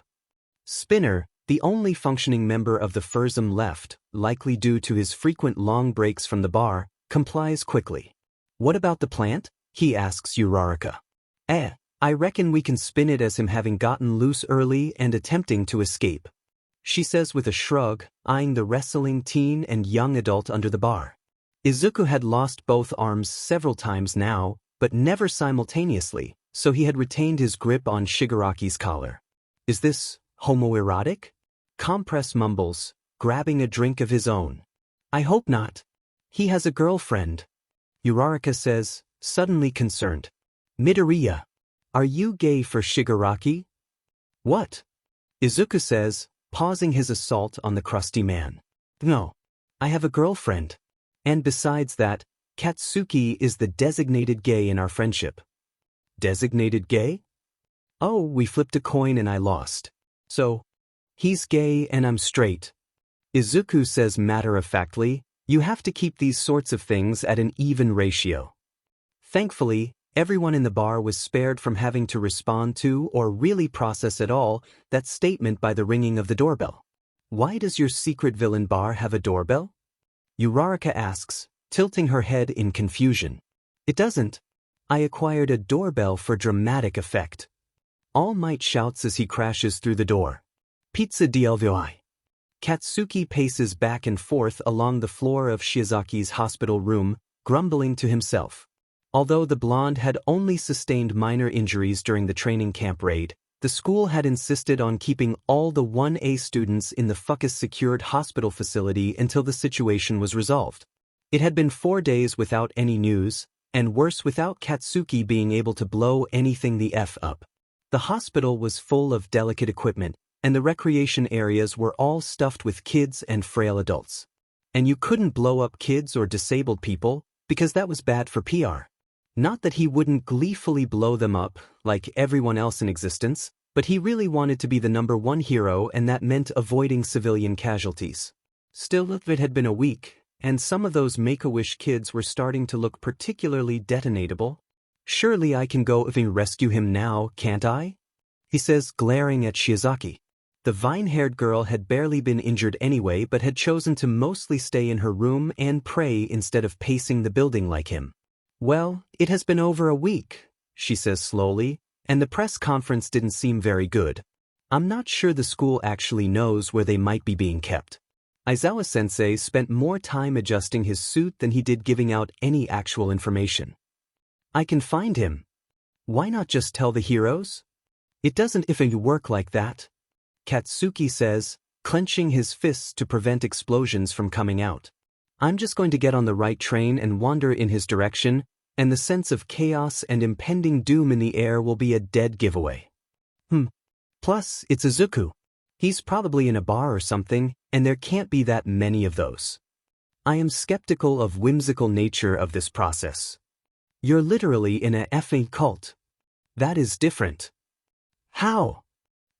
Spinner, the only functioning member of the Fursum left, likely due to his frequent long breaks from the bar, complies quickly. What about the plant? He asks Uraraka. I reckon we can spin it as him having gotten loose early and attempting to escape. She says with a shrug, eyeing the wrestling teen and young adult under the bar. Izuku had lost both arms several times now, but never simultaneously, so he had retained his grip on Shigaraki's collar. Is this homoerotic? Compress mumbles, grabbing a drink of his own. I hope not. He has a girlfriend. Uraraka says, suddenly concerned. Midoriya, are you gay for Shigaraki? What? Izuku says, pausing his assault on the crusty man. No. I have a girlfriend. And besides that, Katsuki is the designated gay in our friendship. Designated gay? Oh, we flipped a coin and I lost. So, he's gay and I'm straight. Izuku says matter-of-factly, you have to keep these sorts of things at an even ratio. Thankfully, everyone in the bar was spared from having to respond to or really process at all that statement by the ringing of the doorbell. Why does your secret villain bar have a doorbell? Uraraka asks, tilting her head in confusion. It doesn't. I acquired a doorbell for dramatic effect. All Might shouts as he crashes through the door. Pizza DLVI. Katsuki paces back and forth along the floor of Shiezaki's hospital room, grumbling to himself. Although the blonde had only sustained minor injuries during the training camp raid, the school had insisted on keeping all the 1A students in the Fucus-secured hospital facility until the situation was resolved. It had been 4 days without any news, and worse without Katsuki being able to blow anything the F up. The hospital was full of delicate equipment, and the recreation areas were all stuffed with kids and frail adults. And you couldn't blow up kids or disabled people, because that was bad for PR. Not that he wouldn't gleefully blow them up, like everyone else in existence, but he really wanted to be the #1 hero and that meant avoiding civilian casualties. Still, it had been a week, and some of those Make-A-Wish kids were starting to look particularly detonatable. Surely I can go and rescue him now, can't I? He says, glaring at Shiozaki. The vine-haired girl had barely been injured anyway but had chosen to mostly stay in her room and pray instead of pacing the building like him. Well, it has been over a week, she says slowly, and the press conference didn't seem very good. I'm not sure the school actually knows where they might be being kept. Aizawa-sensei spent more time adjusting his suit than he did giving out any actual information. I can find him. Why not just tell the heroes? It doesn't even work like that, Katsuki says, clenching his fists to prevent explosions from coming out. I'm just going to get on the right train and wander in his direction, and the sense of chaos and impending doom in the air will be a dead giveaway. Plus, it's Izuku. He's probably in a bar or something, and there can't be that many of those. I am skeptical of whimsical nature of this process. You're literally in a effing cult. That is different. How?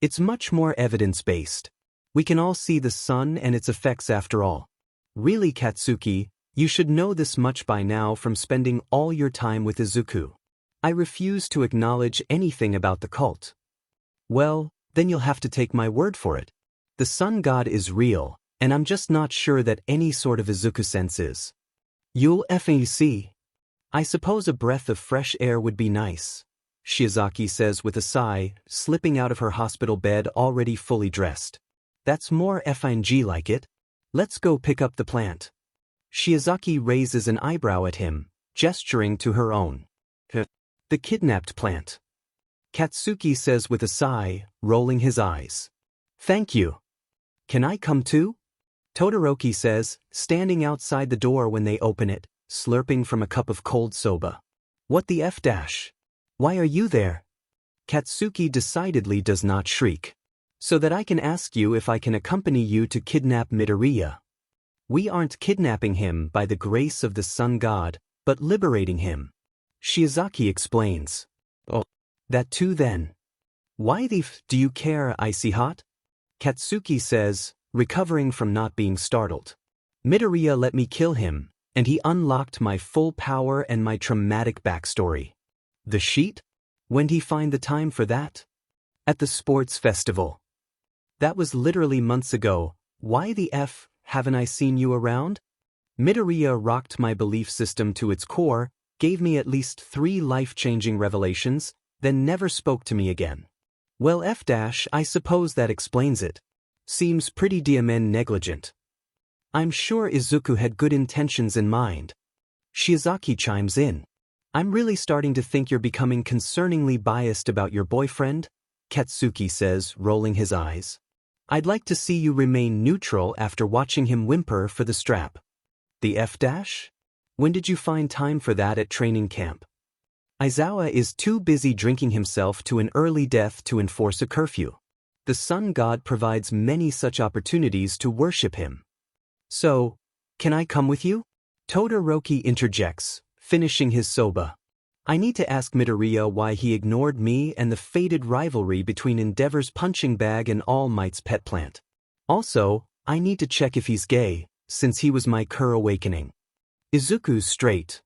It's much more evidence-based. We can all see the sun and its effects after all. Really, Katsuki, you should know this much by now from spending all your time with Izuku. I refuse to acknowledge anything about the cult. Well, then you'll have to take my word for it. The sun god is real, and I'm just not sure that any sort of Izuku sense is. You'll effing see. I suppose a breath of fresh air would be nice, Shiozaki says with a sigh, slipping out of her hospital bed already fully dressed. That's more FNG like it. Let's go pick up the plant. Shiozaki raises an eyebrow at him, gesturing to her own. The kidnapped plant. Katsuki says with a sigh, rolling his eyes. Thank you. Can I come too? Todoroki says, standing outside the door when they open it, slurping from a cup of cold soba. What the F dash? Why are you there? Katsuki decidedly does not shriek. So that I can ask you if I can accompany you to kidnap Midoriya. We aren't kidnapping him by the grace of the sun god, but liberating him. Shiozaki explains. Oh, that too then. Why the f do you care, icy hot? Katsuki says, recovering from not being startled. Midoriya let me kill him, and he unlocked my full power and my traumatic backstory. The sheet? When'd he find the time for that? At the sports festival. That was literally months ago. Why the F haven't I seen you around? Midoriya rocked my belief system to its core, gave me at least 3 life-changing revelations, then never spoke to me again. Well F dash, I suppose that explains it. Seems pretty DMN negligent. I'm sure Izuku had good intentions in mind. Shiozaki chimes in. I'm really starting to think you're becoming concerningly biased about your boyfriend, Katsuki says, rolling his eyes. I'd like to see you remain neutral after watching him whimper for the strap. The F dash? When did you find time for that at training camp? Aizawa is too busy drinking himself to an early death to enforce a curfew. The sun god provides many such opportunities to worship him. So, can I come with you? Todoroki interjects, finishing his soba. I need to ask Midoriya why he ignored me and the fated rivalry between Endeavor's punching bag and All Might's pet plant. Also, I need to check if he's gay, since he was my Kur awakening. Izuku's straight.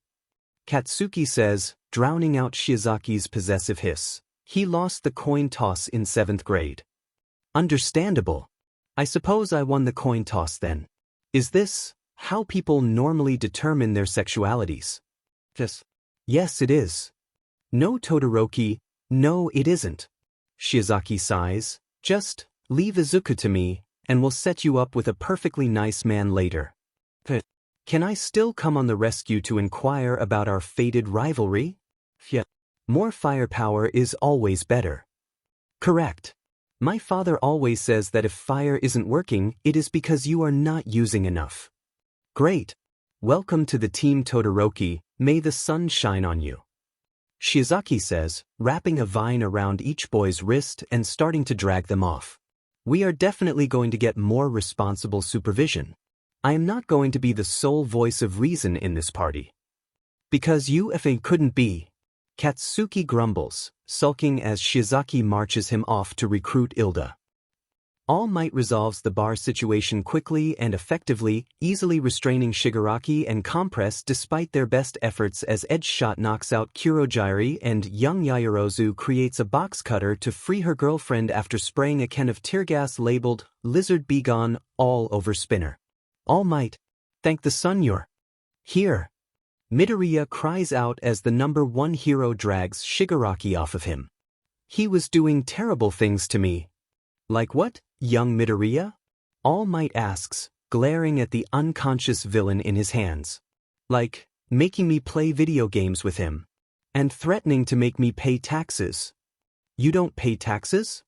Katsuki says, drowning out Shiozaki's possessive hiss. He lost the coin toss in 7th grade. Understandable. I suppose I won the coin toss then. Is this how people normally determine their sexualities? Yes, it is. No, Todoroki, no, it isn't. Shiozaki sighs. Just leave Izuku to me, and we'll set you up with a perfectly nice man later. Can I still come on the rescue to inquire about our fated rivalry? More firepower is always better. Correct. My father always says that if fire isn't working, it is because you are not using enough. Great. Welcome to the team, Todoroki. May the sun shine on you. Shiozaki says, wrapping a vine around each boy's wrist and starting to drag them off. We are definitely going to get more responsible supervision. I am not going to be the sole voice of reason in this party. Because you couldn't be. Katsuki grumbles, sulking as Shiozaki marches him off to recruit Ilda. All Might resolves the bar situation quickly and effectively, easily restraining Shigaraki and Compress despite their best efforts as Edge Shot knocks out Kurogiri and young Yaoyorozu creates a box cutter to free her girlfriend after spraying a can of tear gas labeled, "Lizard Be Gone," all over Spinner. All Might, thank the sun you're here. Midoriya cries out as the #1 hero drags Shigaraki off of him. He was doing terrible things to me. Like what, young Midoriya? All Might asks, glaring at the unconscious villain in his hands. Like, making me play video games with him. And threatening to make me pay taxes. You don't pay taxes?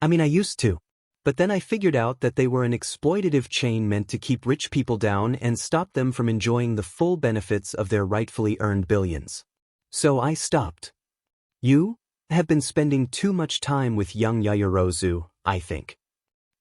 I mean, I used to. But then I figured out that they were an exploitative chain meant to keep rich people down and stop them from enjoying the full benefits of their rightfully earned billions. So I stopped. You have been spending too much time with young Yaoyorozu, I think.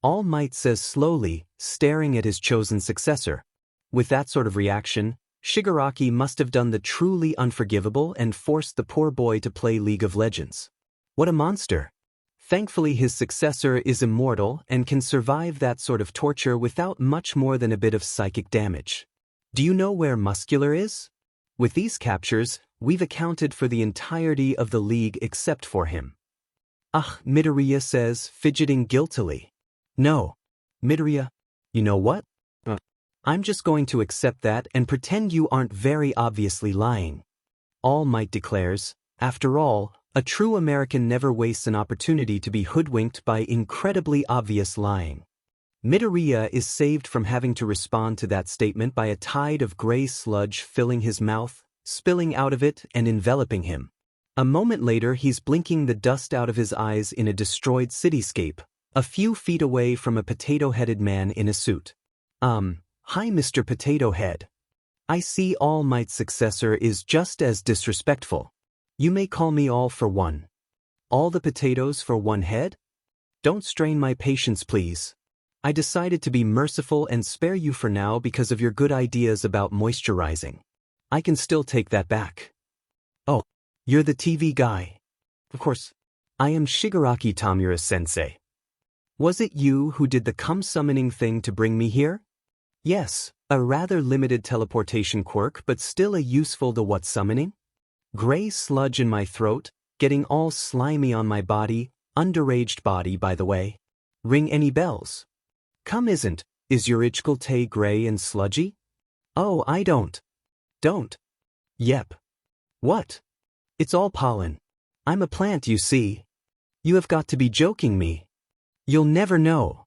All Might says slowly, staring at his chosen successor. With that sort of reaction, Shigaraki must have done the truly unforgivable and forced the poor boy to play League of Legends. What a monster. Thankfully his successor is immortal and can survive that sort of torture without much more than a bit of psychic damage. Do you know where Muscular is? With these captures, we've accounted for the entirety of the league except for him. Ugh, Midoriya says, fidgeting guiltily. No. Midoriya, you know what? I'm just going to accept that and pretend you aren't very obviously lying. All Might declares, after all, a true American never wastes an opportunity to be hoodwinked by incredibly obvious lying. Midoriya is saved from having to respond to that statement by a tide of gray sludge filling his mouth, spilling out of it and enveloping him. A moment later he's blinking the dust out of his eyes in a destroyed cityscape, a few feet away from a potato-headed man in a suit. Hi Mr. Potato Head. I see All Might's successor is just as disrespectful. You may call me All for One. All the potatoes for one head? Don't strain my patience, please. I decided to be merciful and spare you for now because of your good ideas about moisturizing. I can still take that back. Oh, you're the TV guy. Of course. I am Shigaraki Tamura-sensei. Was it you who did the cum-summoning thing to bring me here? Yes, a rather limited teleportation quirk but still a useful the what summoning? Gray sludge in my throat, getting all slimy on my body, underaged body by the way. Ring any bells? Cum isn't, is your Ichikulte gray and sludgy? Oh, I don't. Don't. Yep. What? It's all pollen. I'm a plant, you see. You have got to be joking me. You'll never know.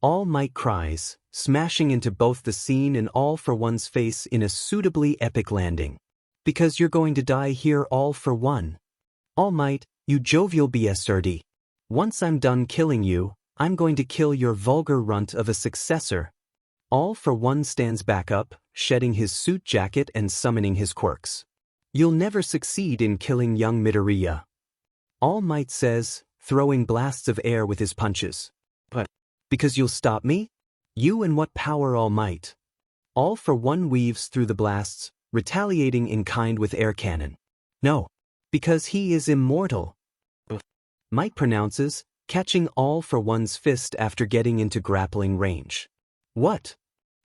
All Might cries, smashing into both the scene and All for One's face in a suitably epic landing. Because you're going to die here All for One. All Might, you jovial BSRD. Once I'm done killing you, I'm going to kill your vulgar runt of a successor. All for One stands back up, shedding his suit jacket and summoning his quirks. You'll never succeed in killing young Midoriya. All Might says, throwing blasts of air with his punches. But, because you'll stop me? You and what power, All Might? All for One weaves through the blasts, retaliating in kind with air cannon. No, because he is immortal. Might pronounces, catching All for One's fist after getting into grappling range. What?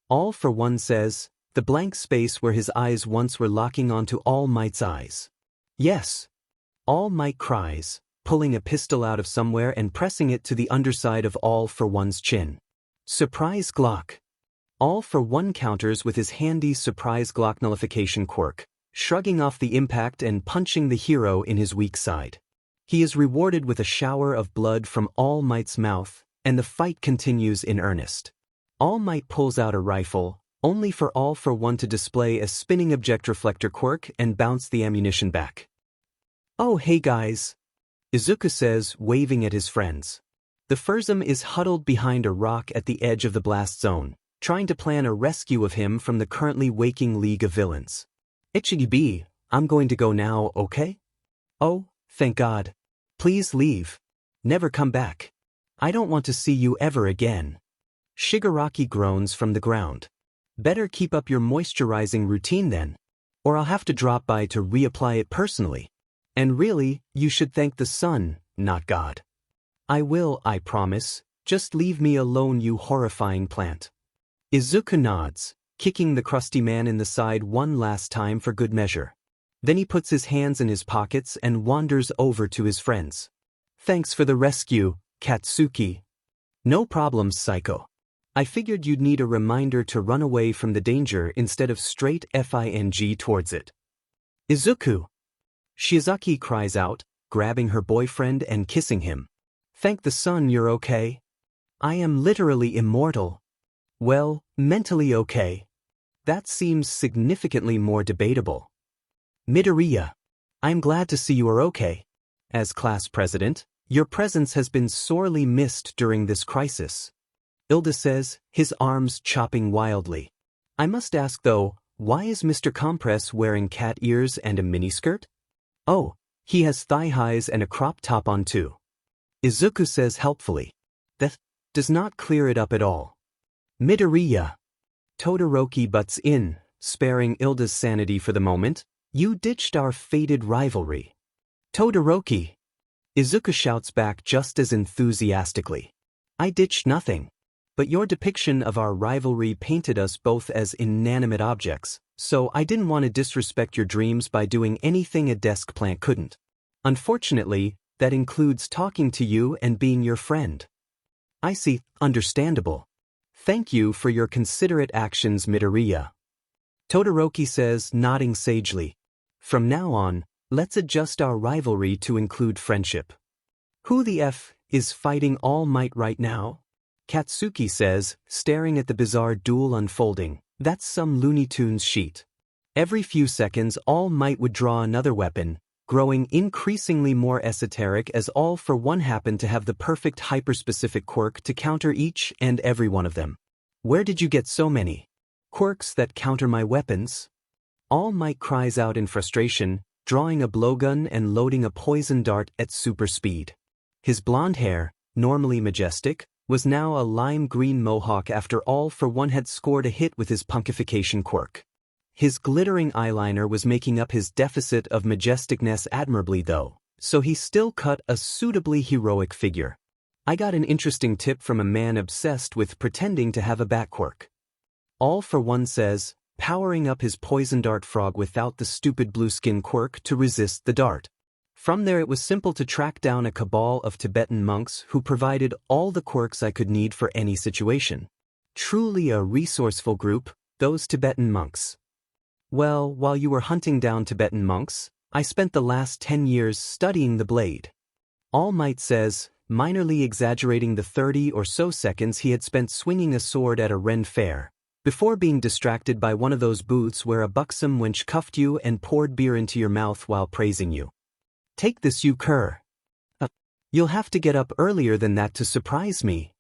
All for One says, the blank space where his eyes once were locking onto All Might's eyes. Yes. All Might cries, pulling a pistol out of somewhere and pressing it to the underside of All for One's chin. Surprise Glock. All for One counters with his handy surprise Glock nullification quirk, shrugging off the impact and punching the hero in his weak side. He is rewarded with a shower of blood from All Might's mouth, and the fight continues in earnest. All Might pulls out a rifle, only for All for One to display a spinning object reflector quirk and bounce the ammunition back. Oh hey guys. Izuku says, waving at his friends. The Fursum is huddled behind a rock at the edge of the blast zone, trying to plan a rescue of him from the currently waking League of Villains. Ichibi, I'm going to go now, okay? Oh, thank God. Please leave. Never come back. I don't want to see you ever again. Shigaraki groans from the ground. Better keep up your moisturizing routine then, or I'll have to drop by to reapply it personally. And really, you should thank the sun, not God. I will, I promise. Just leave me alone, you horrifying plant. Izuku nods, kicking the crusty man in the side one last time for good measure. Then he puts his hands in his pockets and wanders over to his friends. Thanks for the rescue, Katsuki. No problem, Psycho. I figured you'd need a reminder to run away from the danger instead of straight FING towards it. Izuku. Shiozaki cries out, grabbing her boyfriend and kissing him. Thank the sun you're okay. I am literally immortal. Well, mentally okay. That seems significantly more debatable. Midoriya. I'm glad to see you are okay. As class president, your presence has been sorely missed during this crisis. Ilda says, his arms chopping wildly. I must ask though, why is Mr. Compress wearing cat ears and a miniskirt? Oh, he has thigh highs and a crop top on too. Izuku says helpfully. That does not clear it up at all. Midoriya. Todoroki butts in, sparing Ilda's sanity for the moment. You ditched our fated rivalry. Todoroki. Izuku shouts back just as enthusiastically. I ditched nothing. But your depiction of our rivalry painted us both as inanimate objects, so I didn't want to disrespect your dreams by doing anything a desk plant couldn't. Unfortunately, that includes talking to you and being your friend. I see, understandable. Thank you for your considerate actions, Midoriya. Todoroki says, nodding sagely. From now on, let's adjust our rivalry to include friendship. Who the F is fighting All Might right now? Katsuki says, staring at the bizarre duel unfolding. That's some Looney Tunes sheet. Every few seconds All Might would draw another weapon, growing increasingly more esoteric as All for One happened to have the perfect hyperspecific quirk to counter each and every one of them. Where did you get so many quirks that counter my weapons? All Might cries out in frustration, drawing a blowgun and loading a poison dart at super speed. His blonde hair, normally majestic, was now a lime green mohawk after All for One had scored a hit with his punkification quirk. His glittering eyeliner was making up his deficit of majesticness admirably though, so he still cut a suitably heroic figure. I got an interesting tip from a man obsessed with pretending to have a bat quirk. All for One says, powering up his poison dart frog without the stupid blue skin quirk to resist the dart. From there it was simple to track down a cabal of Tibetan monks who provided all the quirks I could need for any situation. Truly a resourceful group, those Tibetan monks. Well, while you were hunting down Tibetan monks, I spent the last 10 years studying the blade. All Might says, minorly exaggerating the 30 or so seconds he had spent swinging a sword at a Ren fair, before being distracted by one of those booths where a buxom wench cuffed you and poured beer into your mouth while praising you. Take this, you cur. You'll have to get up earlier than that to surprise me.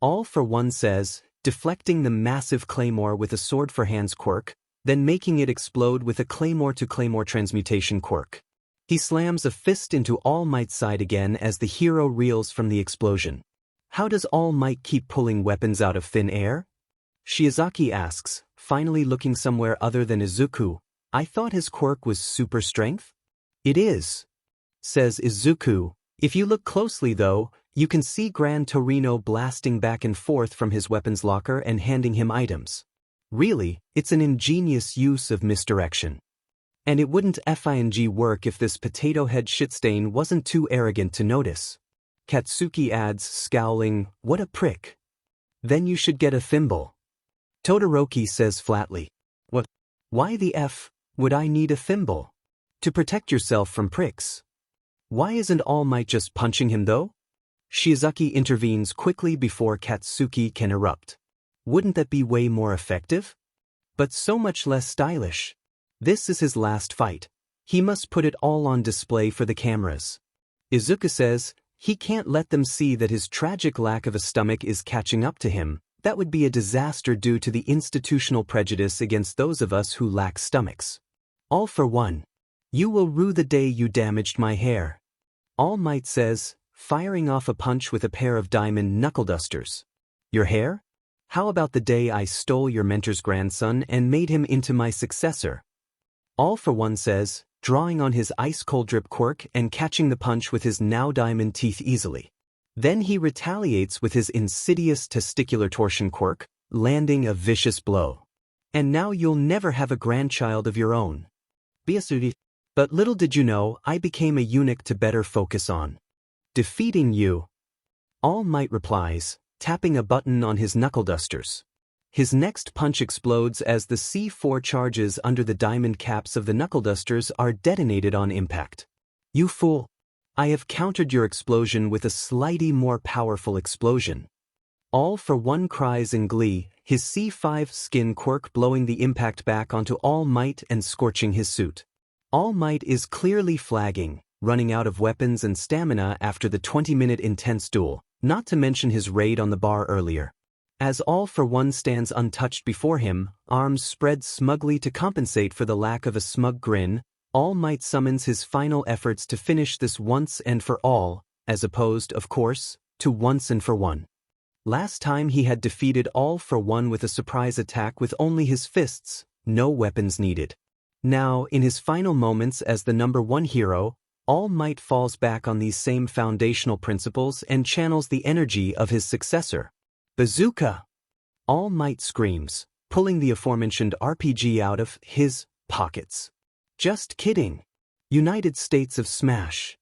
All for One says, deflecting the massive claymore with a sword for hands quirk, then making it explode with a claymore-to-claymore transmutation quirk. He slams a fist into All Might's side again as the hero reels from the explosion. How does All Might keep pulling weapons out of thin air? Shiozaki asks, finally looking somewhere other than Izuku. I thought his quirk was super strength? It is, says Izuku. If you look closely though, you can see Gran Torino blasting back and forth from his weapons locker and handing him items. Really, it's an ingenious use of misdirection. And it wouldn't FING work if this potato head shitstain wasn't too arrogant to notice. Katsuki adds, scowling, what a prick. Then you should get a thimble. Todoroki says flatly, what? Why the F would I need a thimble? To protect yourself from pricks. Why isn't All Might just punching him though? Shiozaki intervenes quickly before Katsuki can erupt. Wouldn't that be way more effective? But so much less stylish. This is his last fight. He must put it all on display for the cameras. Izuku says, he can't let them see that his tragic lack of a stomach is catching up to him. That would be a disaster due to the institutional prejudice against those of us who lack stomachs. All for One. You will rue the day you damaged my hair. All Might says, firing off a punch with a pair of diamond knuckle dusters. Your hair? How about the day I stole your mentor's grandson and made him into my successor? All for One says, drawing on his ice-cold drip quirk and catching the punch with his now diamond teeth easily. Then he retaliates with his insidious testicular torsion quirk, landing a vicious blow. And now you'll never have a grandchild of your own. Biasudi. But little did you know, I became a eunuch to better focus on defeating you. All Might replies, tapping a button on his knuckle dusters. His next punch explodes as the C4 charges under the diamond caps of the knuckle dusters are detonated on impact. You fool! I have countered your explosion with a slightly more powerful explosion. All for One cries in glee, his C5 skin quirk blowing the impact back onto All Might and scorching his suit. All Might is clearly flagging, running out of weapons and stamina after the 20-minute intense duel, not to mention his raid on the bar earlier. As All for One stands untouched before him, arms spread smugly to compensate for the lack of a smug grin, All Might summons his final efforts to finish this once and for all, as opposed, of course, to once and for one. Last time he had defeated All for One with a surprise attack with only his fists, no weapons needed. Now, in his final moments as the #1 hero, All Might falls back on these same foundational principles and channels the energy of his successor. Bazooka! All Might screams, pulling the aforementioned RPG out of his pockets. Just kidding. United States of Smash.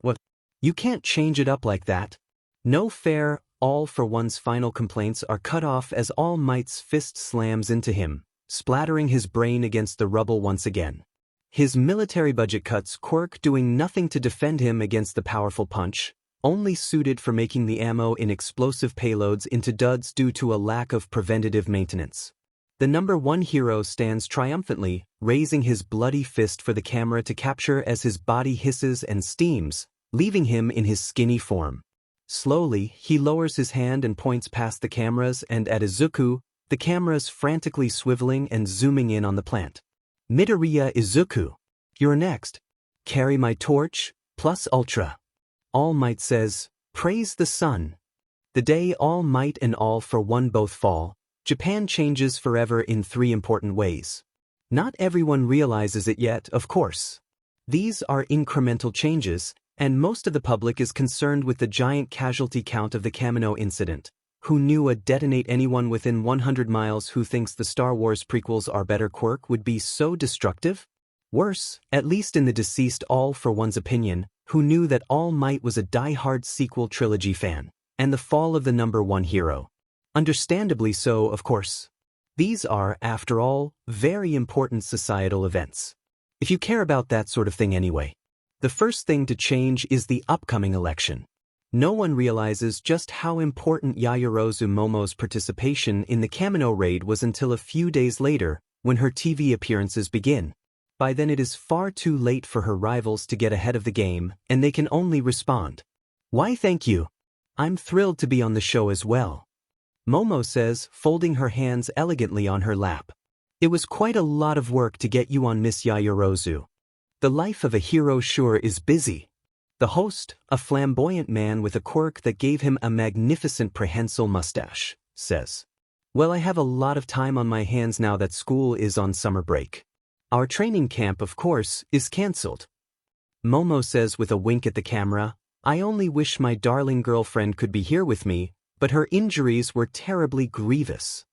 What? You can't change it up like that. No fair. All for One's final complaints are cut off as All Might's fist slams into him, splattering his brain against the rubble once again. His military budget cuts quirk doing nothing to defend him against the powerful punch. only suited for making the ammo in explosive payloads into duds due to a lack of preventative maintenance. The number 1 hero stands triumphantly, raising his bloody fist for the camera to capture as his body hisses and steams, leaving him in his skinny form. Slowly, he lowers his hand and points past the cameras and at Izuku, the cameras frantically swiveling and zooming in on the plant. Midoriya Izuku, you're next. Carry my torch, plus Ultra. All Might says, praise the sun. The day All Might and All for One both fall, Japan changes forever in 3 important ways. Not everyone realizes it yet, of course. These are incremental changes, and most of the public is concerned with the giant casualty count of the Kamino incident. Who knew a detonate anyone within 100 miles who thinks the Star Wars prequels are better Quirk would be so destructive? Worse, at least in the deceased All for One's opinion, who knew that All Might was a die-hard sequel trilogy fan, and the fall of the number 1 hero. Understandably so, of course. These are, after all, very important societal events. If you care about that sort of thing anyway. The first thing to change is the upcoming election. No one realizes just how important Yaoyorozu Momo's participation in the Kamino raid was until a few days later, when her TV appearances begin. By then it is far too late for her rivals to get ahead of the game, and they can only respond. Why thank you. I'm thrilled to be on the show as well. Momo says, folding her hands elegantly on her lap. It was quite a lot of work to get you on Miss Yaoyorozu. The life of a hero sure is busy. The host, a flamboyant man with a quirk that gave him a magnificent prehensile mustache, says, well, I have a lot of time on my hands now that school is on summer break. Our training camp, of course, is cancelled. Momo says with a wink at the camera, I only wish my darling girlfriend could be here with me, but her injuries were terribly grievous.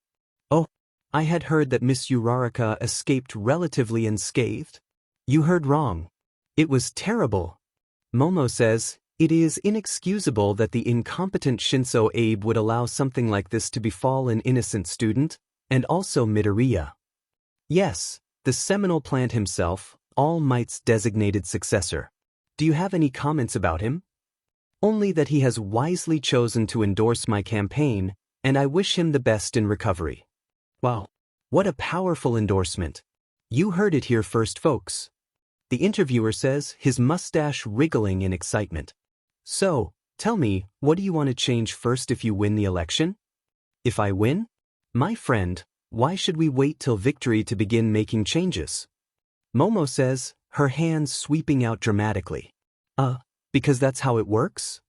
Oh, I had heard that Miss Uraraka escaped relatively unscathed. You heard wrong. It was terrible. Momo says, it is inexcusable that the incompetent Shinso Abe would allow something like this to befall an innocent student, and also Midoriya. Yes, the seminal plant himself, All Might's designated successor. Do you have any comments about him? Only that he has wisely chosen to endorse my campaign, and I wish him the best in recovery. Wow, what a powerful endorsement. You heard it here first, folks. The interviewer says, his mustache wriggling in excitement. So, tell me, what do you want to change first if you win the election? If I win? My friend, why should we wait till victory to begin making changes? Momo says, her hands sweeping out dramatically. Because that's how it works?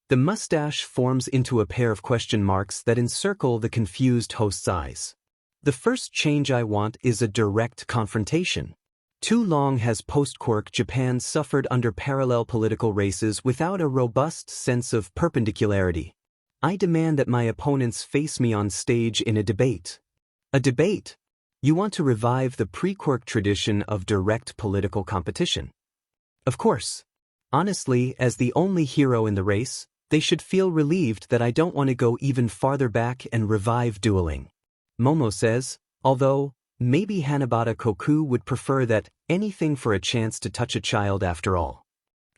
The mustache forms into a pair of question marks that encircle the confused host's eyes. The first change I want is a direct confrontation. Too long has post-Quirk Japan suffered under parallel political races without a robust sense of perpendicularity. I demand that my opponents face me on stage in a debate. A debate? You want to revive the pre-Quirk tradition of direct political competition? Of course. Honestly, as the only hero in the race, they should feel relieved that I don't want to go even farther back and revive dueling. Momo says, although, maybe Hanabata Koku would prefer that, anything for a chance to touch a child after all.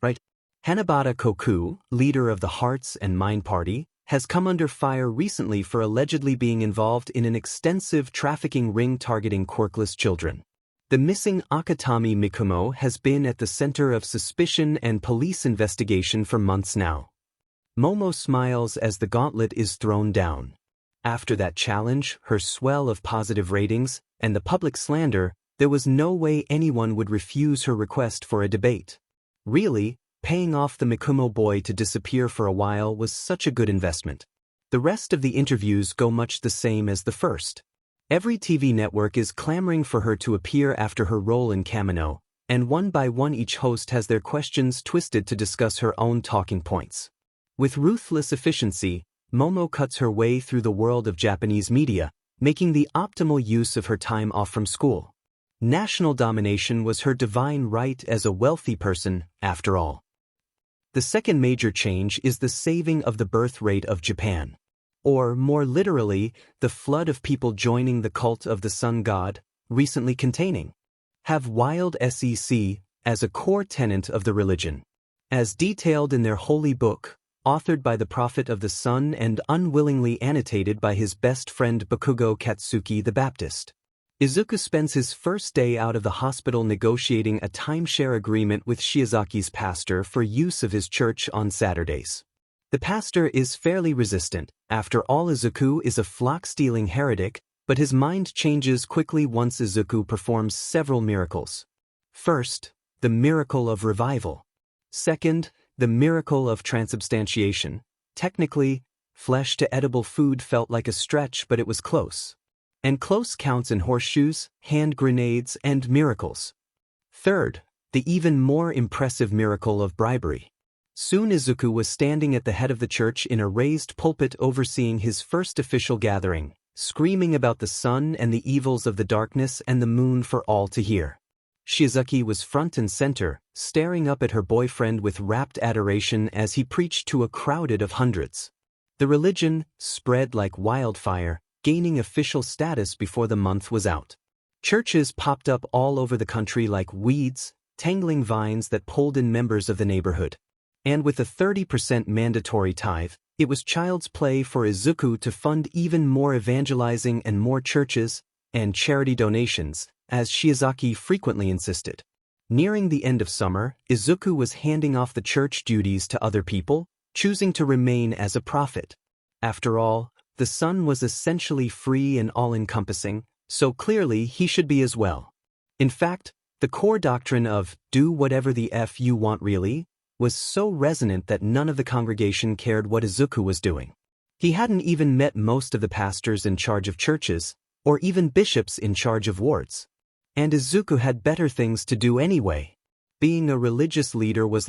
Right? Hanabata Koku, leader of the Hearts and Mind Party, has come under fire recently for allegedly being involved in an extensive trafficking ring targeting quirkless children. The missing Akatami Mikumo has been at the center of suspicion and police investigation for months now. Momo smiles as the gauntlet is thrown down. After that challenge, her swell of positive ratings, and the public slander, there was no way anyone would refuse her request for a debate. Really, paying off the Mikumo boy to disappear for a while was such a good investment. The rest of the interviews go much the same as the first. Every TV network is clamoring for her to appear after her role in Kamino, and one by one each host has their questions twisted to discuss her own talking points. With ruthless efficiency, Momo cuts her way through the world of Japanese media, making the optimal use of her time off from school. National domination was her divine right as a wealthy person, after all. The second major change is the saving of the birth rate of Japan. Or, more literally, the flood of people joining the cult of the sun god, recently containing. Have wild SEC as a core tenet of the religion. As detailed in their holy book, authored by the Prophet of the Sun and unwillingly annotated by his best friend Bakugo Katsuki the Baptist. Izuku spends his first day out of the hospital negotiating a timeshare agreement with Shiozaki's pastor for use of his church on Saturdays. The pastor is fairly resistant. After all, Izuku is a flock-stealing heretic, but his mind changes quickly once Izuku performs several miracles. First, the miracle of revival. Second, the miracle of transubstantiation. Technically, flesh to edible food felt like a stretch, but it was close. And close counts in horseshoes, hand grenades, and miracles. Third, the even more impressive miracle of bribery. Soon Izuku was standing at the head of the church in a raised pulpit overseeing his first official gathering, screaming about the sun and the evils of the darkness and the moon for all to hear. Shiozaki was front and center, staring up at her boyfriend with rapt adoration as he preached to a crowd of hundreds. The religion spread like wildfire, gaining official status before the month was out. Churches popped up all over the country like weeds, tangling vines that pulled in members of the neighborhood. And with a 30% mandatory tithe, it was child's play for Izuku to fund even more evangelizing and more churches and charity donations, as Shiozaki frequently insisted. Nearing the end of summer, Izuku was handing off the church duties to other people, choosing to remain as a prophet. After all, the sun was essentially free and all-encompassing, so clearly he should be as well. In fact, the core doctrine of "do whatever the F you want really" was so resonant that none of the congregation cared what Izuku was doing. He hadn't even met most of the pastors in charge of churches, or even bishops in charge of wards. And Izuku had better things to do anyway. Being a religious leader was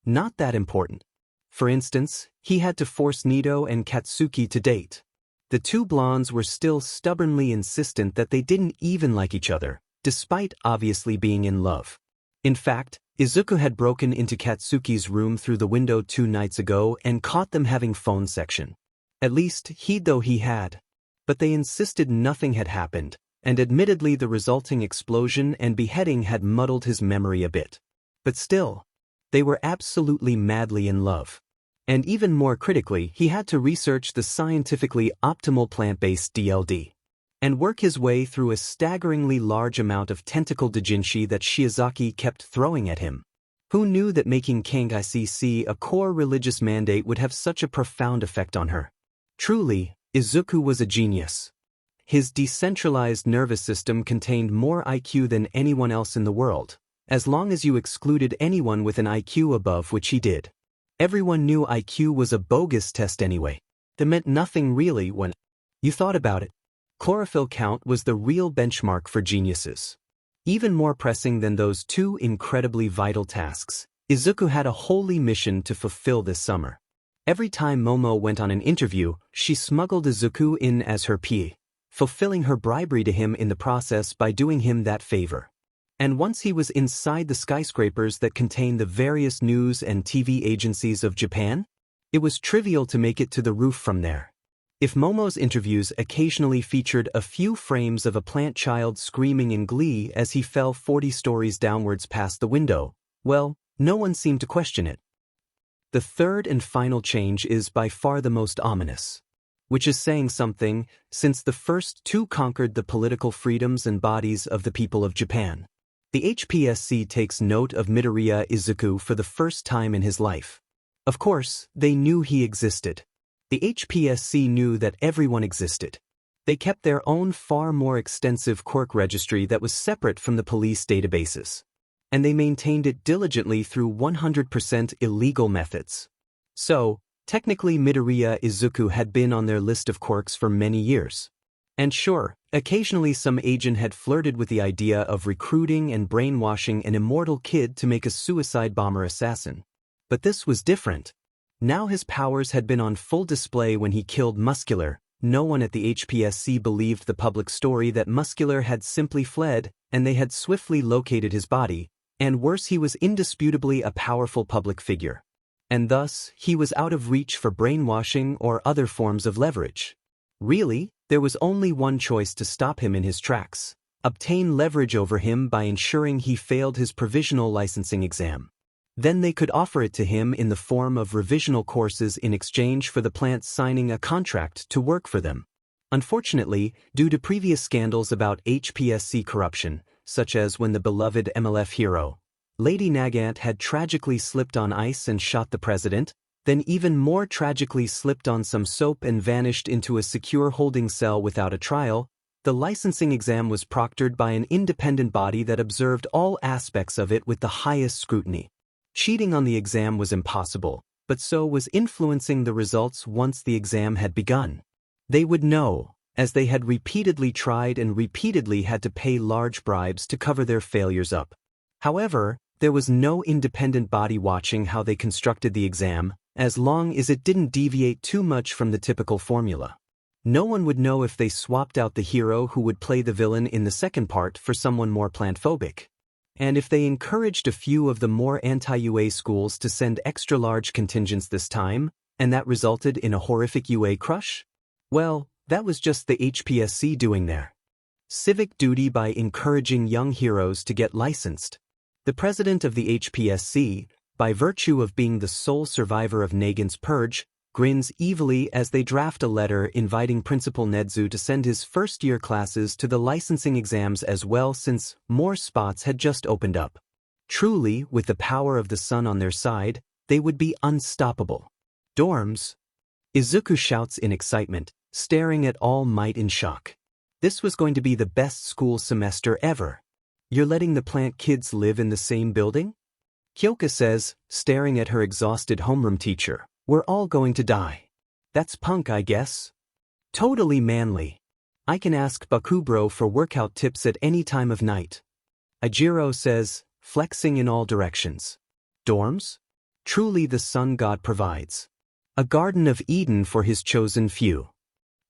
not that important. For instance, he had to force Nido and Katsuki to date. The two blondes were still stubbornly insistent that they didn't even like each other, despite obviously being in love. In fact, Izuku had broken into Katsuki's room through the window 2 nights ago and caught them having phone section. At least he had. But they insisted nothing had happened, and admittedly the resulting explosion and beheading had muddled his memory a bit. But still, they were absolutely madly in love. And even more critically, he had to research the scientifically optimal plant-based DLD and work his way through a staggeringly large amount of tentacle doujinshi that Shiozaki kept throwing at him. Who knew that making Kangai-CC a core religious mandate would have such a profound effect on her? Truly, Izuku was a genius. His decentralized nervous system contained more IQ than anyone else in the world, as long as you excluded anyone with an IQ above which he did. Everyone knew IQ was a bogus test anyway. That meant nothing really when you thought about it. Chlorophyll count was the real benchmark for geniuses. Even more pressing than those two incredibly vital tasks, Izuku had a holy mission to fulfill this summer. Every time Momo went on an interview, she smuggled Izuku in as her PA, fulfilling her bribery to him in the process by doing him that favor. And once he was inside the skyscrapers that contain the various news and TV agencies of Japan, it was trivial to make it to the roof from there. If Momo's interviews occasionally featured a few frames of a plant child screaming in glee as he fell 40 stories downwards past the window, well, no one seemed to question it. The third and final change is by far the most ominous. Which is saying something, since the first two conquered the political freedoms and bodies of the people of Japan. The HPSC takes note of Midoriya Izuku for the first time in his life. Of course, they knew he existed. The HPSC knew that everyone existed. They kept their own far more extensive Quirk registry that was separate from the police databases. And they maintained it diligently through 100% illegal methods. So, technically Midoriya Izuku had been on their list of quirks for many years. And sure, occasionally some agent had flirted with the idea of recruiting and brainwashing an immortal kid to make a suicide bomber assassin. But this was different. Now his powers had been on full display when he killed Muscular. No one at the HPSC believed the public story that Muscular had simply fled, and they had swiftly located his body, and worse, he was indisputably a powerful public figure. And thus, he was out of reach for brainwashing or other forms of leverage. Really, there was only one choice to stop him in his tracks: obtain leverage over him by ensuring he failed his provisional licensing exam. Then they could offer it to him in the form of revisional courses in exchange for the plant signing a contract to work for them. Unfortunately, due to previous scandals about HPSC corruption, such as when the beloved MLF hero, Lady Nagant had tragically slipped on ice and shot the president, then even more tragically slipped on some soap and vanished into a secure holding cell without a trial, the licensing exam was proctored by an independent body that observed all aspects of it with the highest scrutiny. Cheating on the exam was impossible, but so was influencing the results once the exam had begun. They would know, as they had repeatedly tried and repeatedly had to pay large bribes to cover their failures up. However, there was no independent body watching how they constructed the exam, as long as it didn't deviate too much from the typical formula. No one would know if they swapped out the hero who would play the villain in the second part for someone more plant-phobic. And if they encouraged a few of the more anti-UA schools to send extra-large contingents this time, and that resulted in a horrific UA crush? Well, that was just the HPSC doing their civic duty by encouraging young heroes to get licensed. The president of the HPSC, by virtue of being the sole survivor of Nagant's purge, grins evilly as they draft a letter inviting Principal Nedzu to send his first-year classes to the licensing exams as well since more spots had just opened up. Truly, with the power of the sun on their side, they would be unstoppable. Dorms? Izuku shouts in excitement, staring at All Might in shock. This was going to be the best school semester ever. You're letting the plant kids live in the same building? Kyoka says, staring at her exhausted homeroom teacher. We're all going to die. That's punk, I guess. Totally manly. I can ask Bakubro for workout tips at any time of night. Ajiro says, flexing in all directions. Dorms? Truly the sun god provides. A Garden of Eden for his chosen few.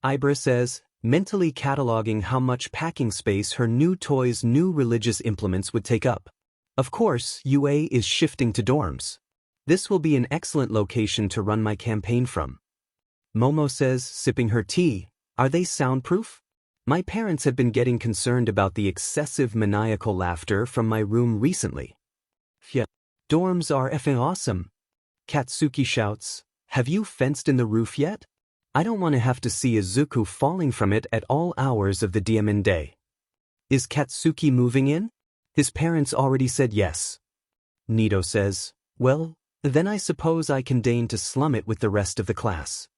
Ibra says, mentally cataloging how much packing space her new toy's new religious implements would take up. Of course, UA is shifting to dorms. This will be an excellent location to run my campaign from. Momo says, sipping her tea, are they soundproof? My parents have been getting concerned about the excessive maniacal laughter from my room recently. Phew. Dorms are effing awesome. Katsuki shouts, have you fenced in the roof yet? I don't want to have to see Izuku falling from it at all hours of the Diamond Day. Is Katsuki moving in? His parents already said yes. Nito says, well, then I suppose I can deign to slum it with the rest of the class.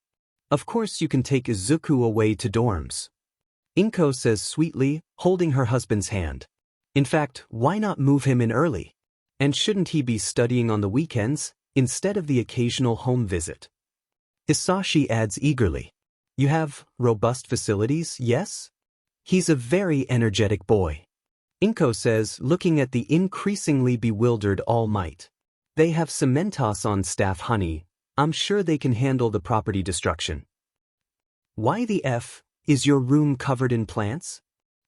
Of course you can take Izuku away to dorms. Inko says sweetly, holding her husband's hand. In fact, why not move him in early? And shouldn't he be studying on the weekends, instead of the occasional home visit? Hisashi adds eagerly. You have robust facilities, yes? He's a very energetic boy. Inko says, looking at the increasingly bewildered All Might. They have Cementos on staff, honey. I'm sure they can handle the property destruction. Why the F is your room covered in plants?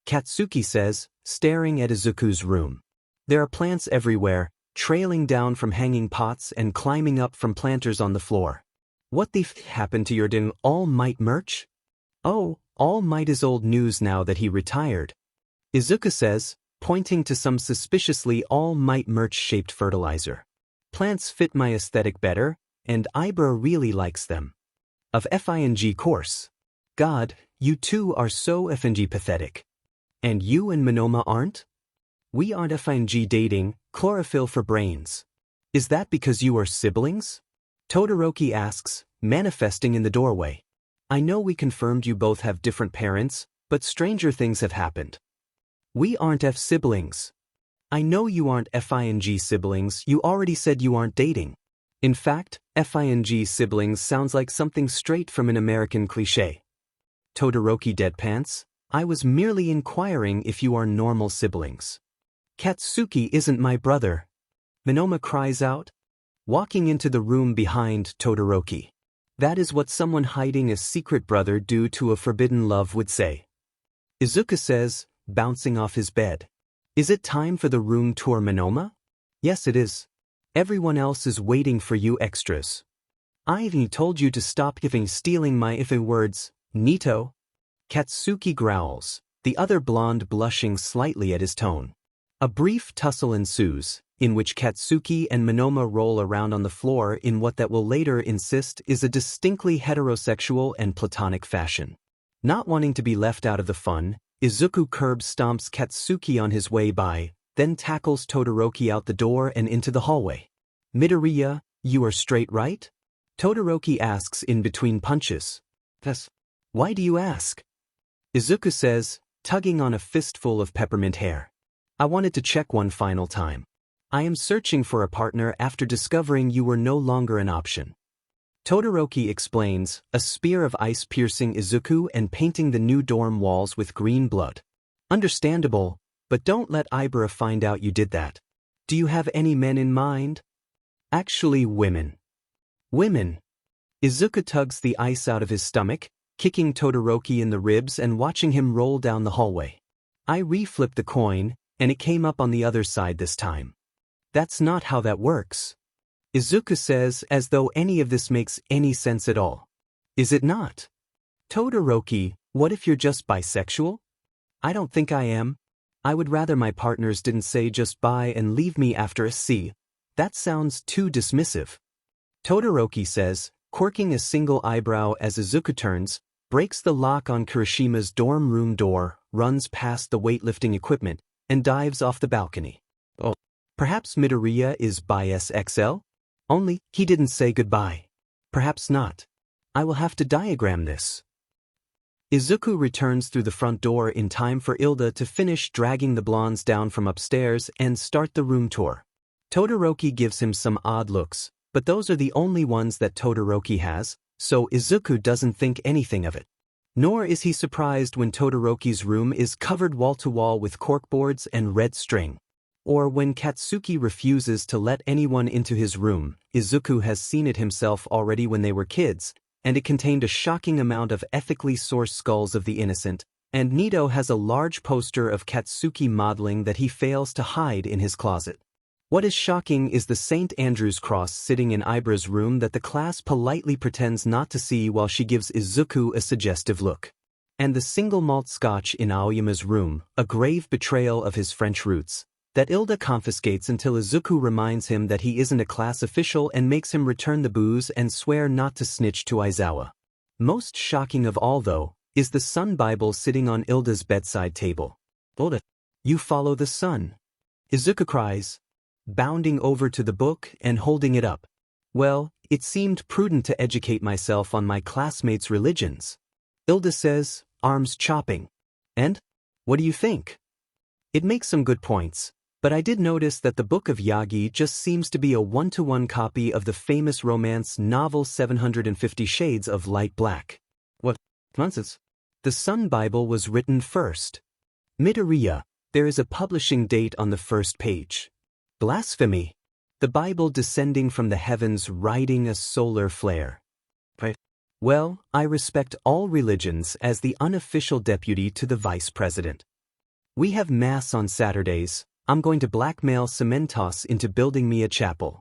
Katsuki says, staring at Izuku's room. There are plants everywhere, trailing down from hanging pots and climbing up from planters on the floor. What the f happened to your ding All Might merch? Oh, All Might is old news now that he retired. Izuku says, pointing to some suspiciously All Might merch-shaped fertilizer. Plants fit my aesthetic better, and Ibra really likes them. Of FING course. God, you two are so FNG pathetic. And you and Monoma aren't? We aren't FING dating, chlorophyll for brains. Is that because you are siblings? Todoroki asks, manifesting in the doorway. I know we confirmed you both have different parents, but stranger things have happened. We aren't F siblings. I know you aren't FING siblings, you already said you aren't dating. In fact, FING siblings sounds like something straight from an American cliché. Todoroki deadpants, I was merely inquiring if you are normal siblings. Katsuki isn't my brother. Monoma cries out, walking into the room behind Todoroki. That is what someone hiding a secret brother due to a forbidden love would say. Izuku says, bouncing off his bed. Is it time for the room tour, Monoma? Yes, it is. Everyone else is waiting for you extras. I even told you to stop stealing my iffy words, Nito. Katsuki growls, the other blonde blushing slightly at his tone. A brief tussle ensues, in which Katsuki and Monoma roll around on the floor in what that will later insist is a distinctly heterosexual and platonic fashion. Not wanting to be left out of the fun, Izuku curb stomps Katsuki on his way by, then tackles Todoroki out the door and into the hallway. "Midoriya, you are straight, right?" Todoroki asks in between punches. "Yes. Why do you ask?" Izuku says, tugging on a fistful of peppermint hair. "I wanted to check one final time. I am searching for a partner after discovering you were no longer an option." Todoroki explains, a spear of ice piercing Izuku and painting the new dorm walls with green blood. "Understandable, but don't let Ibara find out you did that. Do you have any men in mind?" "Actually, women." "Women?" Izuku tugs the ice out of his stomach, kicking Todoroki in the ribs and watching him roll down the hallway. "I re-flipped the coin, and it came up on the other side this time." "That's not how that works," Izuku says, as though any of this makes any sense at all. "Is it not?" "Todoroki, what if you're just bisexual?" "I don't think I am. I would rather my partners didn't say just bye and leave me after a C. That sounds too dismissive." Todoroki says, quirking a single eyebrow as Izuku turns, breaks the lock on Kirishima's dorm room door, runs past the weightlifting equipment, and dives off the balcony. "Oh, perhaps Midoriya is bisexual? Only, he didn't say goodbye." "Perhaps not. I will have to diagram this." Izuku returns through the front door in time for Ilda to finish dragging the blondes down from upstairs and start the room tour. Todoroki gives him some odd looks, but those are the only ones that Todoroki has, so Izuku doesn't think anything of it. Nor is he surprised when Todoroki's room is covered wall-to-wall with corkboards and red string. Or when Katsuki refuses to let anyone into his room. Izuku has seen it himself already when they were kids, and it contained a shocking amount of ethically sourced skulls of the innocent, and Nito has a large poster of Katsuki modeling that he fails to hide in his closet. What is shocking is the St. Andrew's cross sitting in Ibara's room that the class politely pretends not to see while she gives Izuku a suggestive look. And the single malt scotch in Aoyama's room, a grave betrayal of his French roots, that Ilda confiscates until Izuku reminds him that he isn't a class official and makes him return the booze and swear not to snitch to Aizawa. Most shocking of all, though, is the Sun Bible sitting on Ilda's bedside table. "Ilda, you follow the sun," Izuku cries, bounding over to the book and holding it up. "Well, it seemed prudent to educate myself on my classmates' religions," Ilda says, arms chopping. "And? What do you think?" "It makes some good points. But I did notice that the Book of Yagi just seems to be a one-to-one copy of the famous romance novel 750 Shades of Light Black." "What nonsense? The Sun Bible was written first." "Midoriya, there is a publishing date on the first page." "Blasphemy. The Bible descending from the heavens riding a solar flare." "Right. Well, I respect all religions as the unofficial deputy to the vice president. We have mass on Saturdays. I'm going to blackmail Cementos into building me a chapel."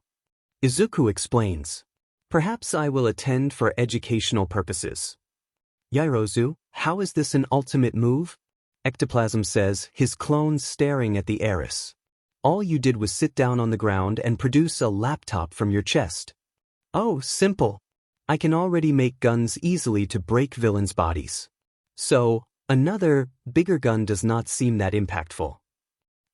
Izuku explains. "Perhaps I will attend for educational purposes." "Yairozu, how is this an ultimate move?" Ectoplasm says, his clone staring at the heiress. "All you did was sit down on the ground and produce a laptop from your chest." "Oh, simple. I can already make guns easily to break villains' bodies. So, another, bigger gun does not seem that impactful."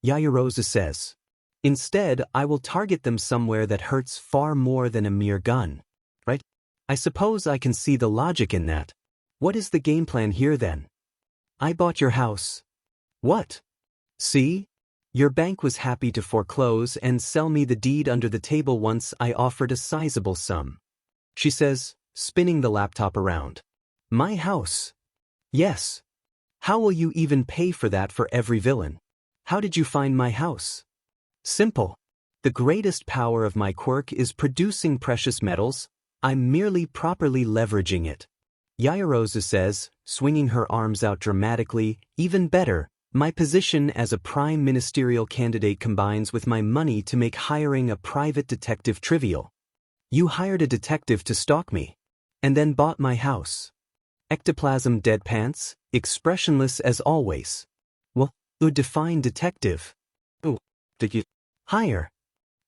Yaoyorozu says. "Instead, I will target them somewhere that hurts far more than a mere gun." "Right? I suppose I can see the logic in that. What is the game plan here then?" "I bought your house." "What? See? Your bank was happy to foreclose and sell me the deed under the table once I offered a sizable sum," she says, spinning the laptop around. "My house?" "Yes. How will you even pay for that for every villain? How did you find my house?" "Simple. The greatest power of my quirk is producing precious metals. I'm merely properly leveraging it." Yaoyorozu says, swinging her arms out dramatically, "Even better, my position as a prime ministerial candidate combines with my money to make hiring a private detective trivial." "You hired a detective to stalk me, and then bought my house." Ectoplasm deadpants, expressionless as always. "Well, who define detective?" "Oh, did you hire?"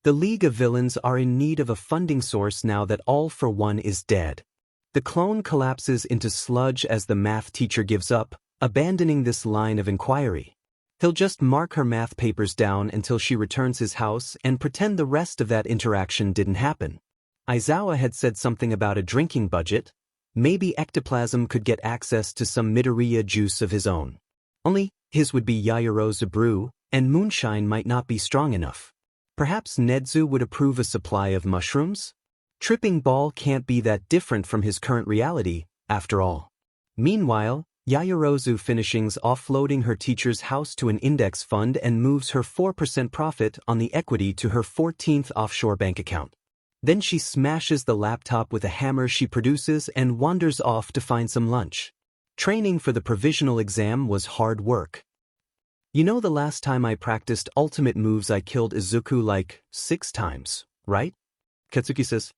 The League of Villains are in need of a funding source now that All for One is dead. The clone collapses into sludge as the math teacher gives up, abandoning this line of inquiry. He'll just mark her math papers down until she returns his house and pretend the rest of that interaction didn't happen. Aizawa had said something about a drinking budget. Maybe ectoplasm could get access to some Midoriya juice of his own. Only, his would be Yaoyorozu brew, and moonshine might not be strong enough. Perhaps Nedzu would approve a supply of mushrooms? Tripping ball can't be that different from his current reality, after all. Meanwhile, Yaoyorozu finishings offloading her teacher's house to an index fund and moves her 4% profit on the equity to her 14th offshore bank account. Then she smashes the laptop with a hammer she produces and wanders off to find some lunch. Training for the provisional exam was hard work. You know, the last time I practiced ultimate moves I killed Izuku like 6 times, right? Katsuki says,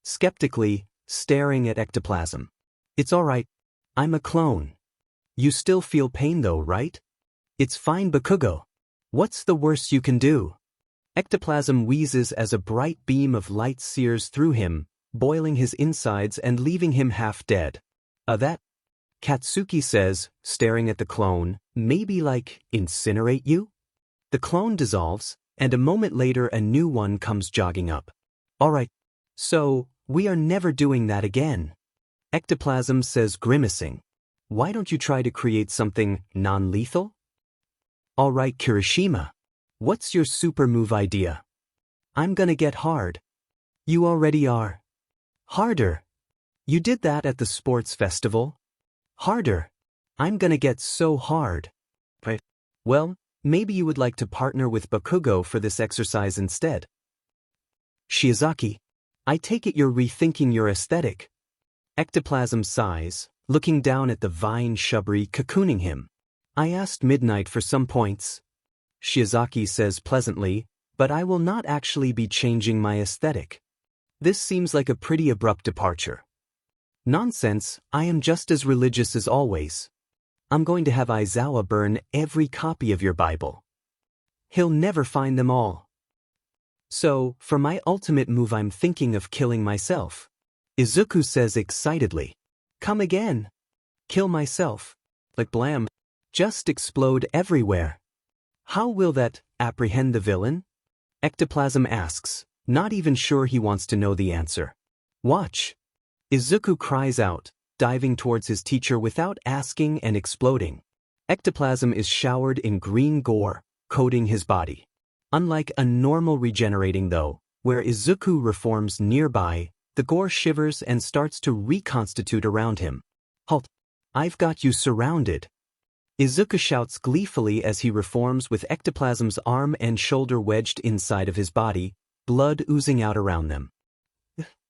skeptically, staring at ectoplasm. It's alright. I'm a clone. You still feel pain though, right? It's fine, Bakugo. What's the worst you can do? Ectoplasm wheezes as a bright beam of light sears through him, boiling his insides and leaving him half dead. That? Katsuki says, staring at the clone, maybe like, incinerate you? The clone dissolves, and a moment later a new one comes jogging up. Alright. So, we are never doing that again. Ectoplasm says, grimacing. Why don't you try to create something non-lethal? Alright, Kirishima. What's your super move idea? I'm gonna get hard. You already are. Harder. You did that at the sports festival. Harder. I'm gonna get so hard. Right. Well, maybe you would like to partner with Bakugo for this exercise instead. Shiozaki, I take it you're rethinking your aesthetic. Ectoplasm sighs, looking down at the vine shrubbery cocooning him. I asked Midnight for some points. Shiozaki says pleasantly, but I will not actually be changing my aesthetic. This seems like a pretty abrupt departure. Nonsense, I am just as religious as always. I'm going to have Aizawa burn every copy of your Bible. He'll never find them all. So, for my ultimate move I'm thinking of killing myself. Izuku says excitedly. Come again. Kill myself. Like blam. Just explode everywhere. How will that apprehend the villain? Ectoplasm asks, not even sure he wants to know the answer. Watch. Izuku cries out, diving towards his teacher without asking and exploding. Ectoplasm is showered in green gore, coating his body. Unlike a normal regenerating though, where Izuku reforms nearby, the gore shivers and starts to reconstitute around him. Halt! I've got you surrounded. Izuku shouts gleefully as he reforms with Ectoplasm's arm and shoulder wedged inside of his body, blood oozing out around them.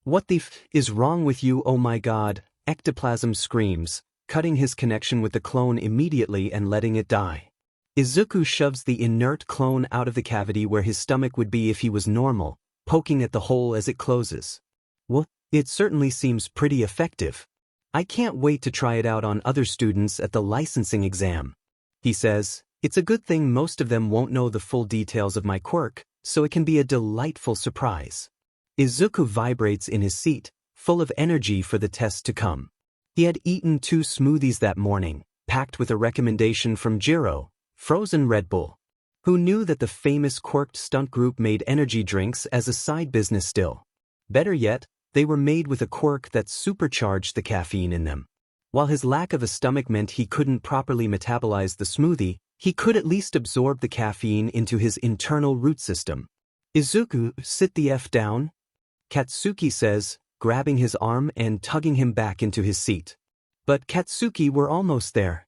What the f is wrong with you, oh my god? Ectoplasm screams, cutting his connection with the clone immediately and letting it die. Izuku shoves the inert clone out of the cavity where his stomach would be if he was normal, poking at the hole as it closes. Well, it certainly seems pretty effective. I can't wait to try it out on other students at the licensing exam. He says, it's a good thing most of them won't know the full details of my quirk, so it can be a delightful surprise. Izuku vibrates in his seat, full of energy for the test to come. He had eaten 2 smoothies that morning, packed with a recommendation from Jiro, frozen Red Bull. Who knew that the famous quirked stunt group made energy drinks as a side business still? Better yet, they were made with a quirk that supercharged the caffeine in them. While his lack of a stomach meant he couldn't properly metabolize the smoothie, he could at least absorb the caffeine into his internal root system. Izuku, sit the F down. Katsuki says, grabbing his arm and tugging him back into his seat. But Katsuki, we're almost there.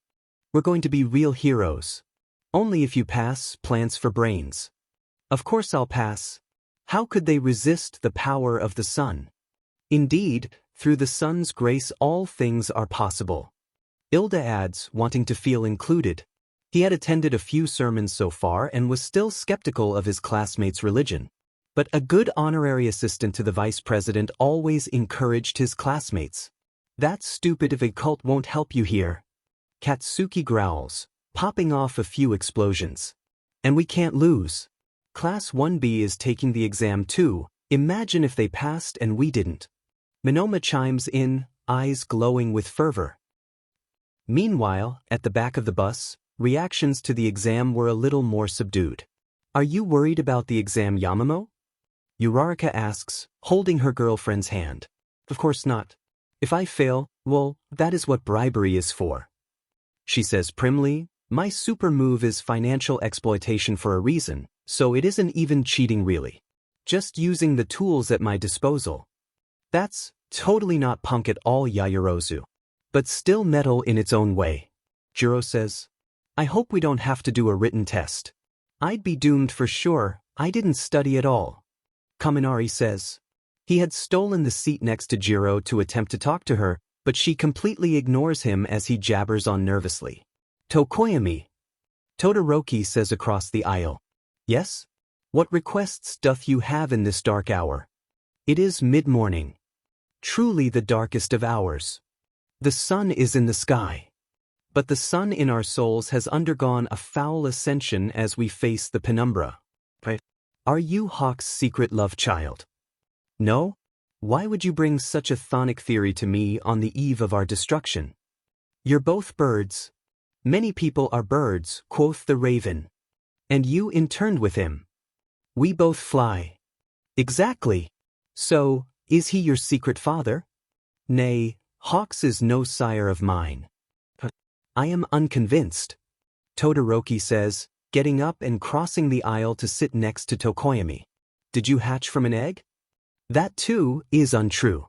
We're going to be real heroes. Only if you pass Plants for Brains. Of course I'll pass. How could they resist the power of the sun? Indeed, through the sun's grace all things are possible. Ilda adds, wanting to feel included. He had attended a few sermons so far and was still skeptical of his classmates' religion. But a good honorary assistant to the vice president always encouraged his classmates. That stupid of a cult won't help you here. Katsuki growls, popping off a few explosions. And we can't lose. Class 1B is taking the exam too. Imagine if they passed and we didn't. Minoma chimes in, eyes glowing with fervor. Meanwhile, at the back of the bus, reactions to the exam were a little more subdued. Are you worried about the exam, Yamamo? Uraraka asks, holding her girlfriend's hand. Of course not. If I fail, well, that is what bribery is for. She says primly, my super move is financial exploitation for a reason, so it isn't even cheating really. Just using the tools at my disposal. That's totally not punk at all, Yaoyorozu. But still metal in its own way. Jiro says, I hope we don't have to do a written test. I'd be doomed for sure, I didn't study at all. Kaminari says. He had stolen the seat next to Jiro to attempt to talk to her, but she completely ignores him as he jabbers on nervously. Tokoyami. Todoroki says across the aisle. Yes? What requests doth you have in this dark hour? It is mid-morning. Truly the darkest of hours. The sun is in the sky. But the sun in our souls has undergone a foul ascension as we face the penumbra. Are you Hawk's secret love child? No? Why would you bring such a chthonic theory to me on the eve of our destruction? You're both birds. Many people are birds, quoth the raven. And you interned with him. We both fly. Exactly. So, is he your secret father? Nay, Hawks is no sire of mine. I am unconvinced. Todoroki says, getting up and crossing the aisle to sit next to Tokoyami. Did you hatch from an egg? That too is untrue.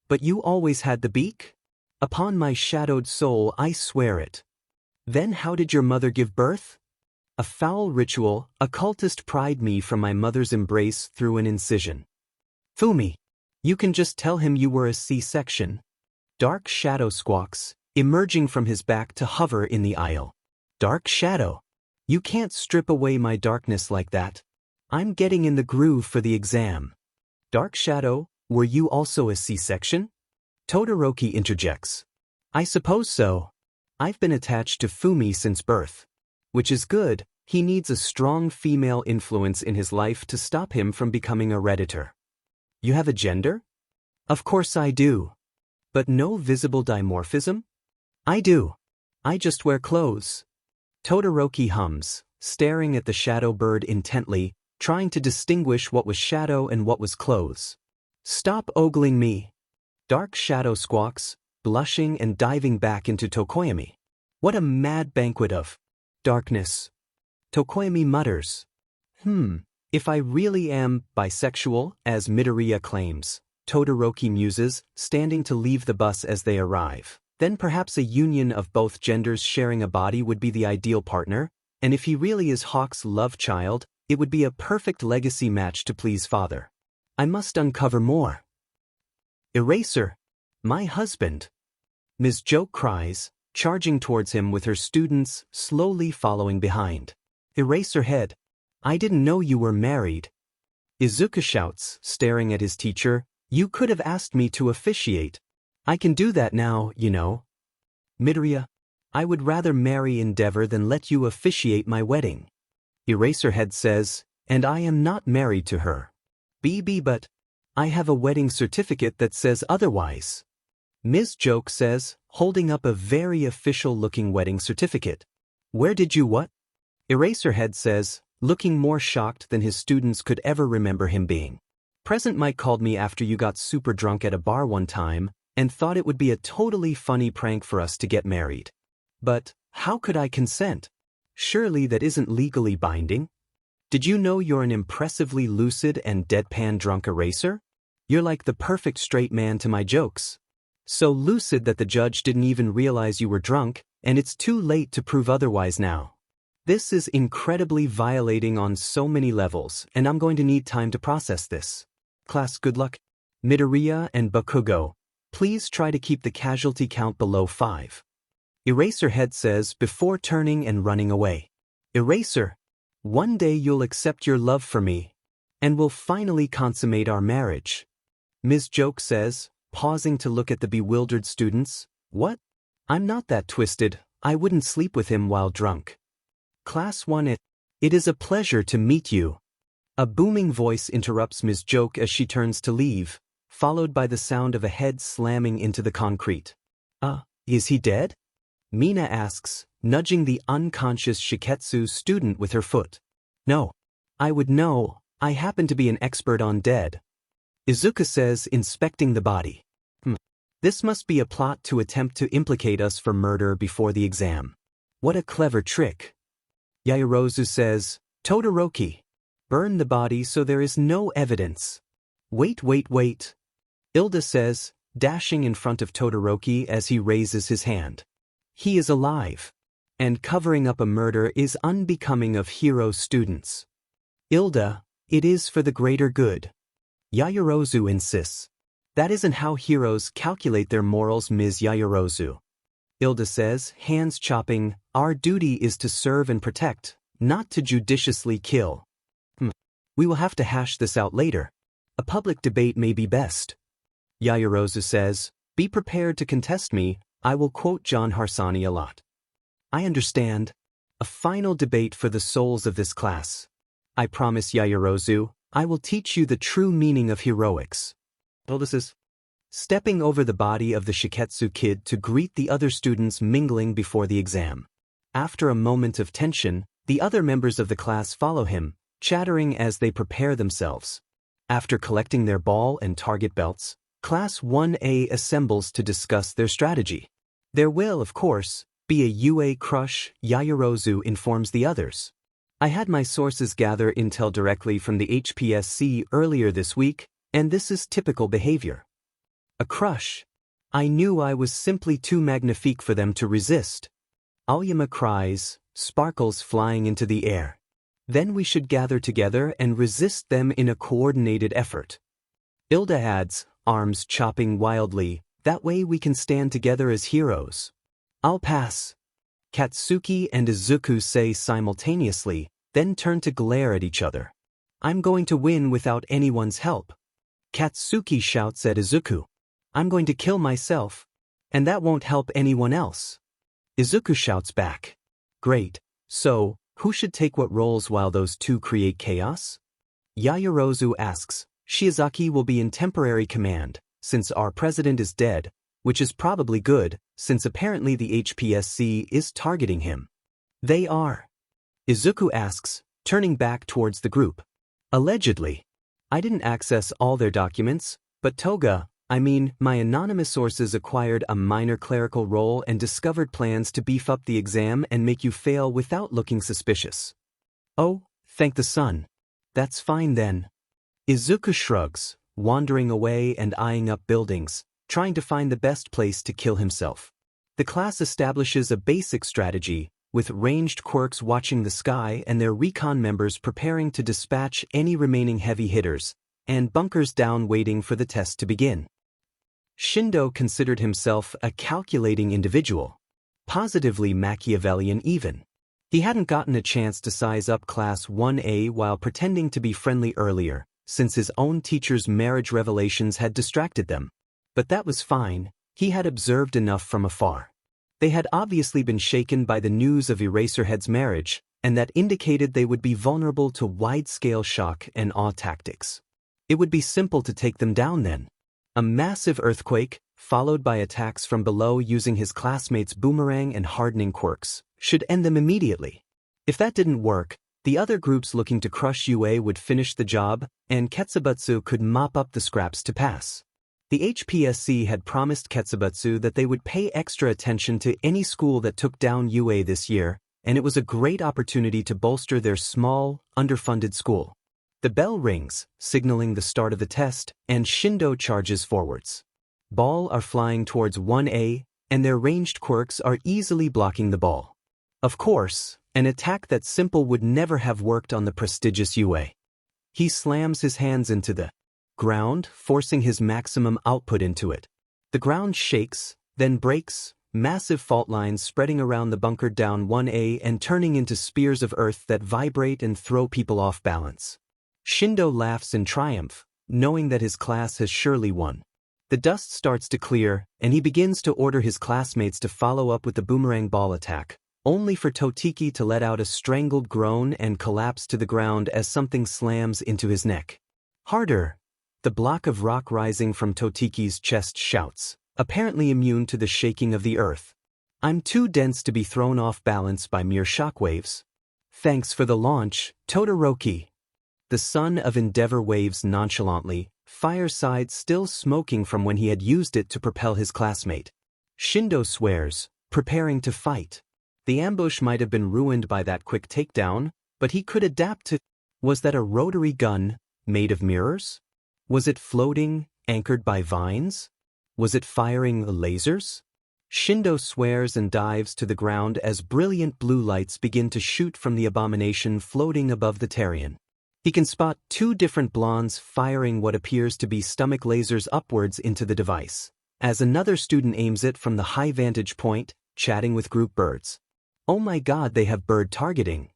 But you always had the beak? Upon my shadowed soul I swear it. Then how did your mother give birth? A foul ritual, occultist pried me from my mother's embrace through an incision. Fumi. You can just tell him you were a C-section. Dark shadow squawks, emerging from his back to hover in the aisle. Dark shadow. You can't strip away my darkness like that. I'm getting in the groove for the exam. Dark shadow, were you also a C-section? Todoroki interjects. I suppose so. I've been attached to Fumi since birth. Which is good, he needs a strong female influence in his life to stop him from becoming a redditor. You have a gender? Of course I do. But no visible dimorphism? I do. I just wear clothes. Todoroki hums, staring at the shadow bird intently, trying to distinguish what was shadow and what was clothes. Stop ogling me. Dark shadow squawks, blushing and diving back into Tokoyami. What a mad banquet of darkness. Tokoyami mutters. If I really am bisexual, as Midoriya claims, Todoroki muses, standing to leave the bus as they arrive, then perhaps a union of both genders sharing a body would be the ideal partner, and if he really is Hawk's love child, it would be a perfect legacy match to please father. I must uncover more. Eraser. My husband. Ms. Joke cries, charging towards him with her students slowly following behind. Eraserhead. I didn't know you were married. Izuku shouts, staring at his teacher, you could have asked me to officiate. I can do that now, you know. Midoriya. I would rather marry Endeavor than let you officiate my wedding. Eraserhead says, and I am not married to her. But I have a wedding certificate that says otherwise. Ms. Joke says, holding up a very official-looking wedding certificate. Where did you what? Eraserhead says, looking more shocked than his students could ever remember him being. Present Mike called me after you got super drunk at a bar one time, and thought it would be a totally funny prank for us to get married. But, how could I consent? Surely that isn't legally binding? Did you know you're an impressively lucid and deadpan drunk eraser? You're like the perfect straight man to my jokes. So lucid that the judge didn't even realize you were drunk, and it's too late to prove otherwise now. This is incredibly violating on so many levels, and I'm going to need time to process this. Class, good luck. Midoriya and Bakugo, please try to keep the casualty count below 5. Eraserhead says before turning and running away. Eraser, one day you'll accept your love for me, and we'll finally consummate our marriage. Ms. Joke says, pausing to look at the bewildered students. What? I'm not that twisted, I wouldn't sleep with him while drunk. Class 1. It is a pleasure to meet you. A booming voice interrupts Ms. Joke as she turns to leave, followed by the sound of a head slamming into the concrete. Is he dead? Mina asks, nudging the unconscious Shiketsu student with her foot. No. I would know, I happen to be an expert on dead. Izuku says, inspecting the body. This must be a plot to attempt to implicate us for murder before the exam. What a clever trick. Yaoyorozu says, Todoroki. Burn the body so there is no evidence. Wait. Ilda says, dashing in front of Todoroki as he raises his hand. He is alive. And covering up a murder is unbecoming of hero students. Ilda, it is for the greater good. Yaoyorozu insists. That isn't how heroes calculate their morals, Ms. Yaoyorozu. Ilda says, hands chopping, our duty is to serve and protect, not to judiciously kill. We will have to hash this out later. A public debate may be best. Yaoyorozu says, be prepared to contest me, I will quote John Harsanyi a lot. I understand. A final debate for the souls of this class. I promise, Yaoyorozu, I will teach you the true meaning of heroics. This is stepping over the body of the Shiketsu kid to greet the other students mingling before the exam. After a moment of tension, the other members of the class follow him, chattering as they prepare themselves. After collecting their ball and target belts, Class 1A assembles to discuss their strategy. There will, of course, be a UA crush, Yaoyorozu informs the others. I had my sources gather intel directly from the HPSC earlier this week, and this is typical behavior. A crush. I knew I was simply too magnifique for them to resist. Aoyama cries, sparkles flying into the air. Then we should gather together and resist them in a coordinated effort. Ilda adds, arms chopping wildly, that way we can stand together as heroes. I'll pass. Katsuki and Izuku say simultaneously, then turn to glare at each other. I'm going to win without anyone's help. Katsuki shouts at Izuku. I'm going to kill myself. And that won't help anyone else. Izuku shouts back. Great. So, who should take what roles while those two create chaos? Yaoyorozu asks. Shiozaki will be in temporary command, since our president is dead, which is probably good, since apparently the HPSC is targeting him. They are. Izuku asks, turning back towards the group. Allegedly. I didn't access all their documents, but my anonymous sources acquired a minor clerical role and discovered plans to beef up the exam and make you fail without looking suspicious. Oh, thank the sun. That's fine then. Izuku shrugs, wandering away and eyeing up buildings, trying to find the best place to kill himself. The class establishes a basic strategy, with ranged quirks watching the sky and their recon members preparing to dispatch any remaining heavy hitters, and bunkers down waiting for the test to begin. Shindo considered himself a calculating individual, positively Machiavellian even. He hadn't gotten a chance to size up Class 1A while pretending to be friendly earlier, since his own teacher's marriage revelations had distracted them. But that was fine, he had observed enough from afar. They had obviously been shaken by the news of Eraserhead's marriage, and that indicated they would be vulnerable to wide-scale shock and awe tactics. It would be simple to take them down then. A massive earthquake, followed by attacks from below using his classmates' boomerang and hardening quirks, should end them immediately. If that didn't work, the other groups looking to crush UA would finish the job, and Ketsubutsu could mop up the scraps to pass. The HPSC had promised Ketsubutsu that they would pay extra attention to any school that took down UA this year, and it was a great opportunity to bolster their small, underfunded school. The bell rings, signaling the start of the test, and Shindo charges forwards. Ball are flying towards 1A, and their ranged quirks are easily blocking the ball. Of course, an attack that simple would never have worked on the prestigious UA. He slams his hands into the ground, forcing his maximum output into it. The ground shakes, then breaks, massive fault lines spreading around the bunker down 1A and turning into spears of earth that vibrate and throw people off balance. Shindo laughs in triumph, knowing that his class has surely won. The dust starts to clear, and he begins to order his classmates to follow up with the boomerang ball attack, only for Totiki to let out a strangled groan and collapse to the ground as something slams into his neck. Harder! The block of rock rising from Totiki's chest shouts, apparently immune to the shaking of the earth. I'm too dense to be thrown off balance by mere shockwaves. Thanks for the launch, Todoroki. The son of Endeavor waves nonchalantly, fireside still smoking from when he had used it to propel his classmate. Shindo swears, preparing to fight. The ambush might have been ruined by that quick takedown, but he could adapt to— Was that a rotary gun, made of mirrors? Was it floating, anchored by vines? Was it firing lasers? Shindo swears and dives to the ground as brilliant blue lights begin to shoot from the abomination floating above the Terrian. He can spot two different blondes firing what appears to be stomach lasers upwards into the device, as another student aims it from the high vantage point, chatting with group birds. Oh my god, they have bird targeting.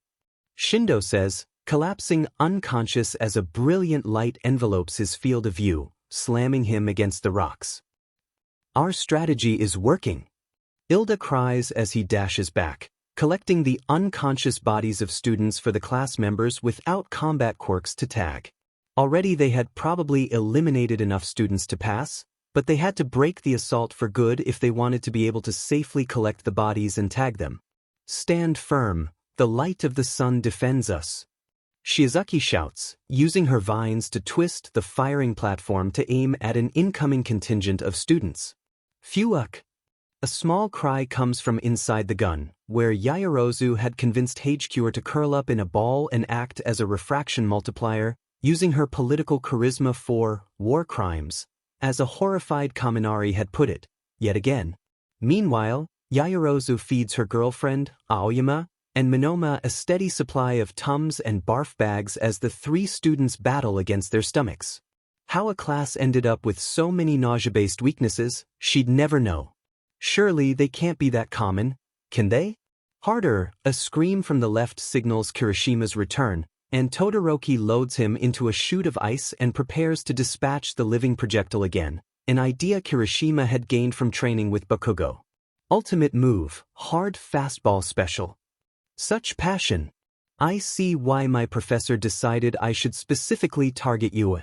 Shindo says, collapsing unconscious as a brilliant light envelopes his field of view, slamming him against the rocks. Our strategy is working. Ilda cries as he dashes back, collecting the unconscious bodies of students for the class members without combat quirks to tag. Already they had probably eliminated enough students to pass, but they had to break the assault for good if they wanted to be able to safely collect the bodies and tag them. Stand firm, the light of the sun defends us. Shizuki shouts, using her vines to twist the firing platform to aim at an incoming contingent of students. Phuuck! A small cry comes from inside the gun, where Yaoyorozu had convinced Hagecure to curl up in a ball and act as a refraction multiplier, using her political charisma for war crimes, as a horrified Kaminari had put it, yet again. Meanwhile, Yaoyorozu feeds her girlfriend, Aoyama, and Minoma a steady supply of Tums and barf bags as the three students battle against their stomachs. How a class ended up with so many nausea-based weaknesses, she'd never know. Surely they can't be that common, can they? Harder! A scream from the left signals Kirishima's return, and Todoroki loads him into a chute of ice and prepares to dispatch the living projectile again, an idea Kirishima had gained from training with Bakugo. Ultimate move, hard fastball special. Such passion. I see why my professor decided I should specifically target you.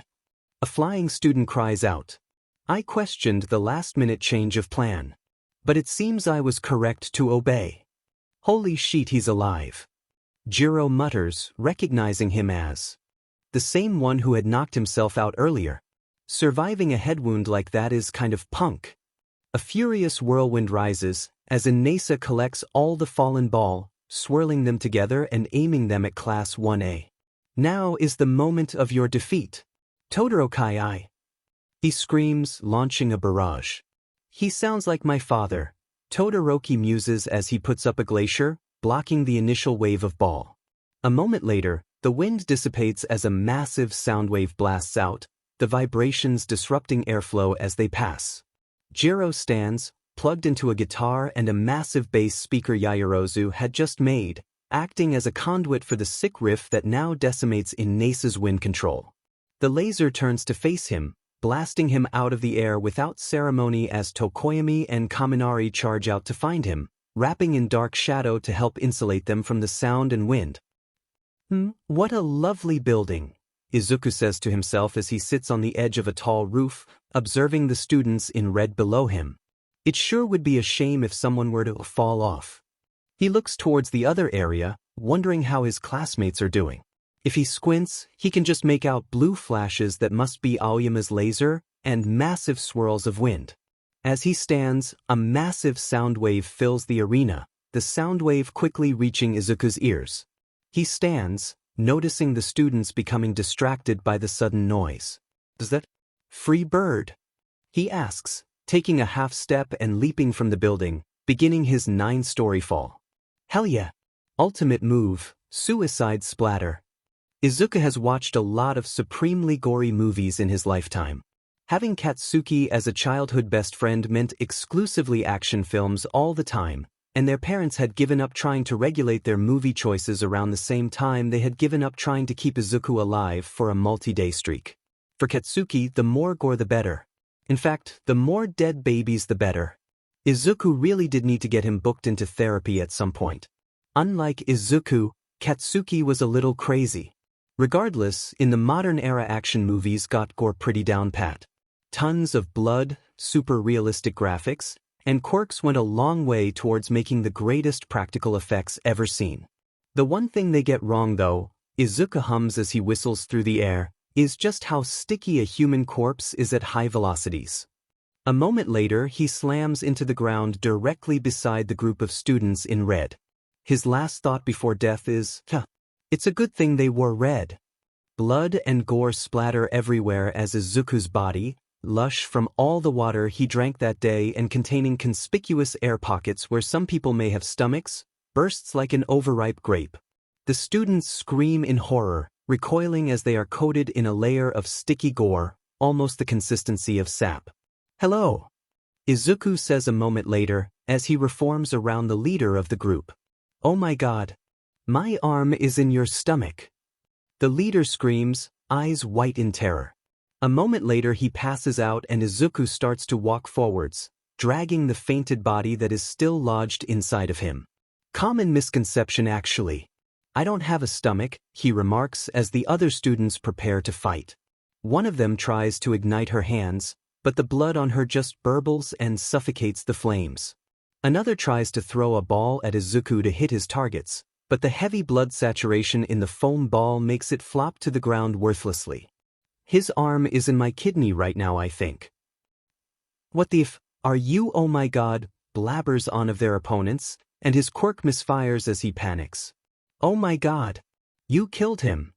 A flying student cries out. I questioned the last-minute change of plan. But it seems I was correct to obey. Holy shit, he's alive. Jiro mutters, recognizing him as the same one who had knocked himself out earlier. Surviving a head wound like that is kind of punk. A furious whirlwind rises, as Inesa collects all the fallen ball, swirling them together and aiming them at Class 1A. Now is the moment of your defeat. Todoroki! He screams, launching a barrage. He sounds like my father, Todoroki muses as he puts up a glacier, blocking the initial wave of ball. A moment later, the wind dissipates as a massive sound wave blasts out, the vibrations disrupting airflow as they pass. Jiro stands, plugged into a guitar and a massive bass speaker Yaoyorozu had just made, acting as a conduit for the sick riff that now decimates Inesa's wind control. The laser turns to face him, blasting him out of the air without ceremony as Tokoyami and Kaminari charge out to find him, wrapping in dark shadow to help insulate them from the sound and wind. What a lovely building, Izuku says to himself as he sits on the edge of a tall roof, observing the students in red below him. It sure would be a shame if someone were to fall off. He looks towards the other area, wondering how his classmates are doing. If he squints, he can just make out blue flashes that must be Aoyama's laser, and massive swirls of wind. As he stands, a massive sound wave fills the arena, the sound wave quickly reaching Izuku's ears. He stands, noticing the students becoming distracted by the sudden noise. Does that free bird? He asks, taking a half step and leaping from the building, beginning his 9-story fall. Hell yeah! Ultimate move, suicide splatter. Izuku has watched a lot of supremely gory movies in his lifetime. Having Katsuki as a childhood best friend meant exclusively action films all the time, and their parents had given up trying to regulate their movie choices around the same time they had given up trying to keep Izuku alive for a multi-day streak. For Katsuki, the more gore the better. In fact, the more dead babies the better. Izuku really did need to get him booked into therapy at some point. Unlike Izuku, Katsuki was a little crazy. Regardless, in the modern era action movies got gore pretty down pat. Tons of blood, super realistic graphics, and Quirks went a long way towards making the greatest practical effects ever seen. The one thing they get wrong though, Izuku hums as he whistles through the air, is just how sticky a human corpse is at high velocities. A moment later he slams into the ground directly beside the group of students in red. His last thought before death is, it's a good thing they wore red. Blood and gore splatter everywhere as Izuku's body, lush from all the water he drank that day and containing conspicuous air pockets where some people may have stomachs, bursts like an overripe grape. The students scream in horror, recoiling as they are coated in a layer of sticky gore, almost the consistency of sap. "Hello," Izuku says a moment later, as he reforms around the leader of the group. "Oh my god. My arm is in your stomach." The leader screams, eyes white in terror. A moment later he passes out and Izuku starts to walk forwards, dragging the fainted body that is still lodged inside of him. "Common misconception actually. I don't have a stomach," he remarks as the other students prepare to fight. One of them tries to ignite her hands, but the blood on her just burbles and suffocates the flames. Another tries to throw a ball at Izuku to hit his targets, but the heavy blood saturation in the foam ball makes it flop to the ground worthlessly. "His arm is in my kidney right now, I think." "What the f are you, oh my god," blabbers on of their opponents, and his quirk misfires as he panics. "Oh my god. You killed him."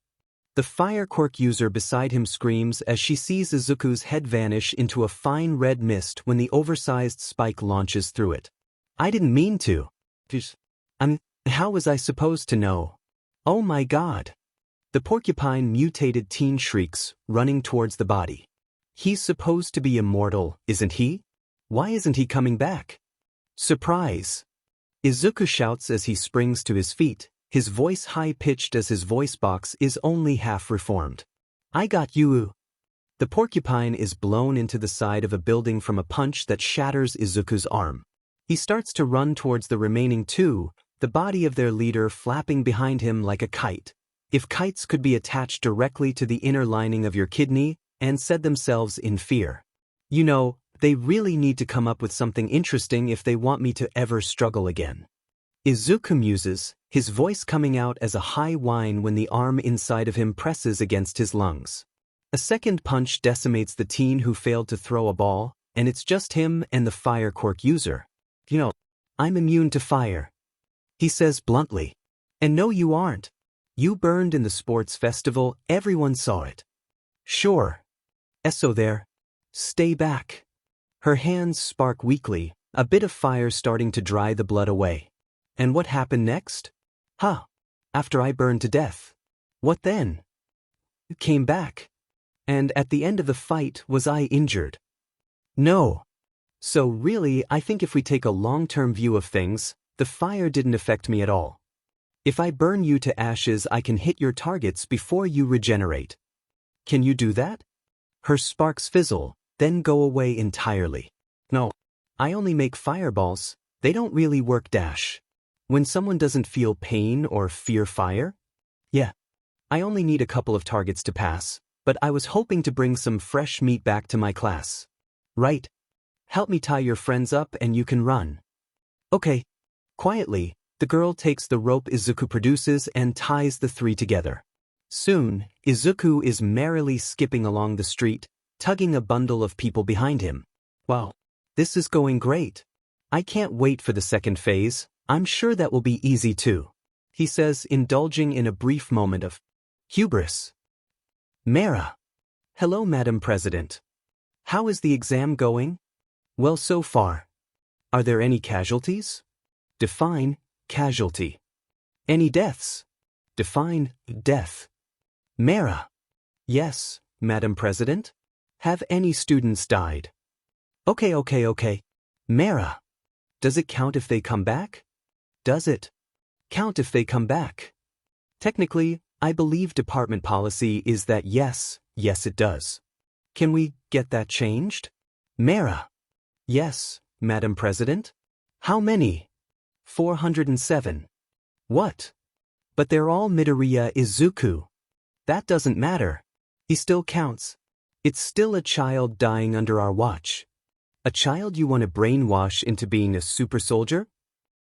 The fire quirk user beside him screams as she sees Izuku's head vanish into a fine red mist when the oversized spike launches through it. "I didn't mean to. How was I supposed to know? Oh my god." The porcupine mutated teen shrieks, running towards the body. "He's supposed to be immortal, isn't he? Why isn't he coming back?" "Surprise!" Izuku shouts as he springs to his feet, his voice high-pitched as his voice box is only half reformed. "I got you." The porcupine is blown into the side of a building from a punch that shatters Izuku's arm. He starts to run towards the remaining two, the body of their leader flapping behind him like a kite. If kites could be attached directly to the inner lining of your kidney, and said themselves in fear. You know, they really need to come up with something interesting if they want me to ever struggle again. Izuku muses, his voice coming out as a high whine when the arm inside of him presses against his lungs. A second punch decimates the teen who failed to throw a ball, and it's just him and the fire quirk user. "You know, I'm immune to fire," he says bluntly. "And no, you aren't. You burned in the sports festival, everyone saw it." "Sure. So there. Stay back." Her hands spark weakly, a bit of fire starting to dry the blood away. "And what happened next?" After I burned to death." "What then?" "It came back. And at the end of the fight, was I injured?" "No." "So really, I think if we take a long-term view of things, the fire didn't affect me at all. If I burn you to ashes, I can hit your targets before you regenerate." "Can you do that?" Her sparks fizzle, then go away entirely. "No. I only make fireballs, they don't really work dash. When someone doesn't feel pain or fear fire? Yeah. I only need a couple of targets to pass, but I was hoping to bring some fresh meat back to my class." "Right. Help me tie your friends up and you can run." "Okay." Quietly, the girl takes the rope Izuku produces and ties the three together. Soon, Izuku is merrily skipping along the street, tugging a bundle of people behind him. "Wow. This is going great. I can't wait for the second phase. I'm sure that will be easy too," he says, indulging in a brief moment of hubris. "Mera." "Hello, Madam President. How is the exam going?" "Well, so far." "Are there any casualties?" "Define casualty." "Any deaths?" "Define death." "Mera." "Yes, Madam President." "Have any students died?" Okay. "Mera." "Does it count if they come back?" "Does it count if they come back?" Technically, I believe department policy is that yes it does. Can we get that changed? "Mera." "Yes, Madam President." "How many?" 407. What? But they're all Midoriya Izuku. That doesn't matter. He still counts. It's still a child dying under our watch. A child you want to brainwash into being a super soldier?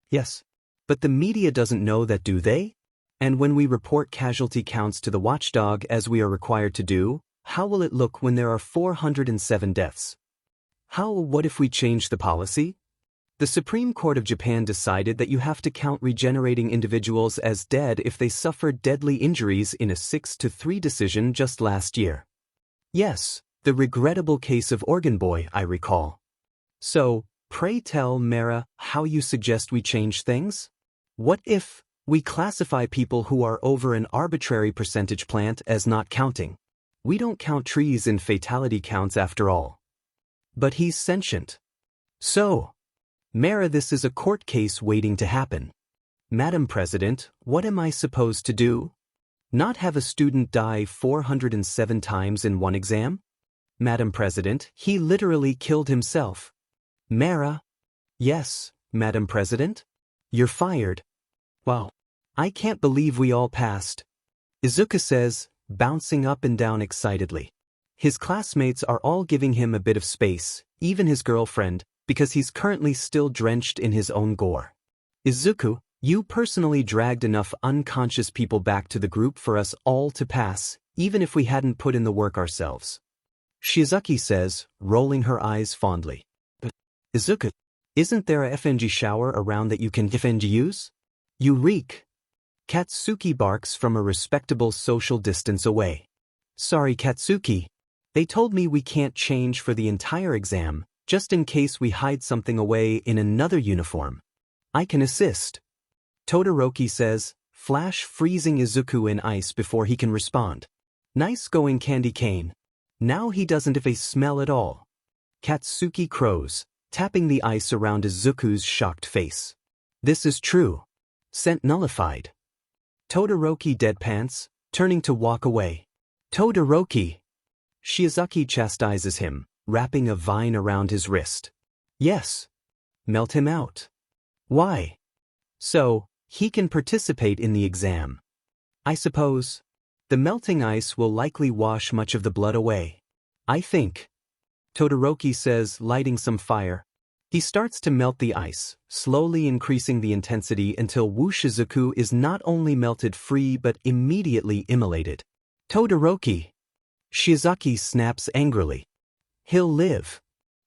Yes. But the media doesn't know that, do they? And when we report casualty counts to the watchdog as we are required to do, how will it look when there are 407 deaths? What if we change the policy? The Supreme Court of Japan decided that you have to count regenerating individuals as dead if they suffered deadly injuries in a 6-3 decision just last year. Yes, the regrettable case of Organ Boy, I recall. So, pray tell, Mara, how you suggest we change things? What if we classify people who are over an arbitrary percentage plant as not counting? We don't count trees in fatality counts after all. But he's sentient. So, Mara, this is a court case waiting to happen. Madam President, what am I supposed to do? Not have a student die 407 times in one exam? Madam President, he literally killed himself. Mara? Yes, Madam President? You're fired. Wow. I can't believe we all passed. Izuku says, bouncing up and down excitedly. His classmates are all giving him a bit of space, even his girlfriend, because he's currently still drenched in his own gore. Izuku, you personally dragged enough unconscious people back to the group for us all to pass, even if we hadn't put in the work ourselves. Shizuki says, rolling her eyes fondly. But, Izuku, isn't there a FNG shower around that you can FNG use? You reek. Katsuki barks from a respectable social distance away. Sorry, Katsuki. They told me we can't change for the entire exam, just in case we hide something away in another uniform. I can assist. Todoroki says, flash freezing Izuku in ice before he can respond. Nice going, Candy Cane. Now he doesn't have a smell at all. Katsuki crows, tapping the ice around Izuku's shocked face. This is true. Scent nullified. Todoroki deadpants, turning to walk away. Todoroki! Shizuki chastises him, wrapping a vine around his wrist. Yes. Melt him out. Why? So, he can participate in the exam. I suppose. The melting ice will likely wash much of the blood away. I think. Todoroki says, lighting some fire. He starts to melt the ice, slowly increasing the intensity until Wu Shizuku is not only melted free but immediately immolated. Todoroki! Shizuki snaps angrily. He'll live.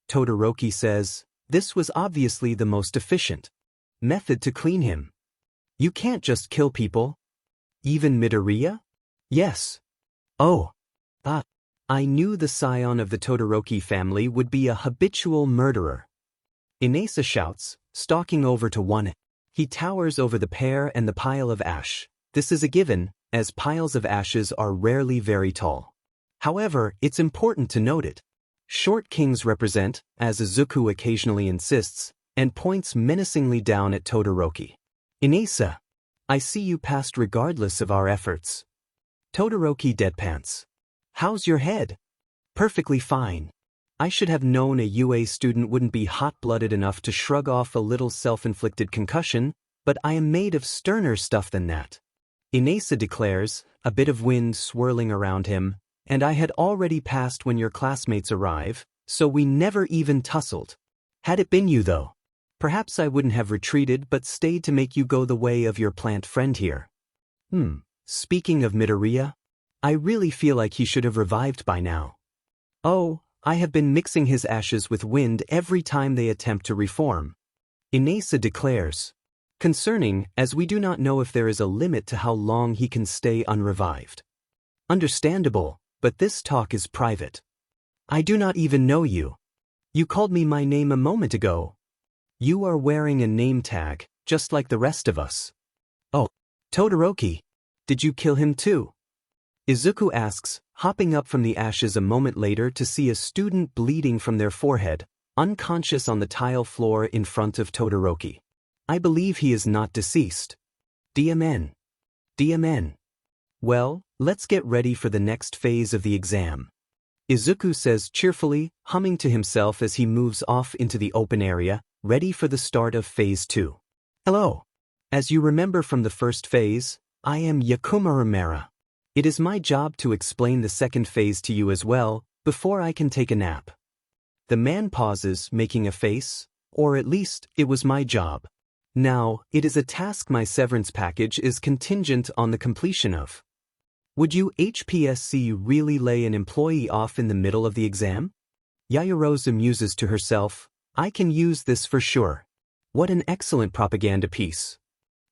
Todoroki says, this was obviously the most efficient method to clean him. You can't just kill people. Even Midoriya? Yes. Oh. I knew the scion of the Todoroki family would be a habitual murderer. Inasa shouts, stalking over to one. He towers over the pair and the pile of ash. This is a given, as piles of ashes are rarely very tall. However, it's important to note it. Short kings represent, as Izuku occasionally insists, and points menacingly down at Todoroki. Inasa, I see you passed regardless of our efforts. Todoroki deadpants. How's your head? Perfectly fine. I should have known a UA student wouldn't be hot-blooded enough to shrug off a little self-inflicted concussion, but I am made of sterner stuff than that. Inasa declares, a bit of wind swirling around him, and I had already passed when your classmates arrive, so we never even tussled. Had it been you though, perhaps I wouldn't have retreated but stayed to make you go the way of your plant friend here. Speaking of Midoriya, I really feel like he should have revived by now. Oh, I have been mixing his ashes with wind every time they attempt to reform. Inasa declares. Concerning, as we do not know if there is a limit to how long he can stay unrevived. Understandable, but this talk is private. I do not even know you. You called me my name a moment ago. You are wearing a name tag, just like the rest of us. Oh, Todoroki, did you kill him too? Izuku asks, hopping up from the ashes a moment later to see a student bleeding from their forehead, unconscious on the tile floor in front of Todoroki. I believe he is not deceased. DMN. DMN. Well, let's get ready for the next phase of the exam. Izuku says cheerfully, humming to himself as he moves off into the open area, ready for the start of Phase 2. Hello. As you remember from the first phase, I am Yakumaramera. It is my job to explain the second phase to you as well, before I can take a nap. The man pauses, making a face, or at least, it was my job. Now, it is a task my severance package is contingent on the completion of. Would you HPSC really lay an employee off in the middle of the exam? Yaoyorozu muses to herself, I can use this for sure. What an excellent propaganda piece.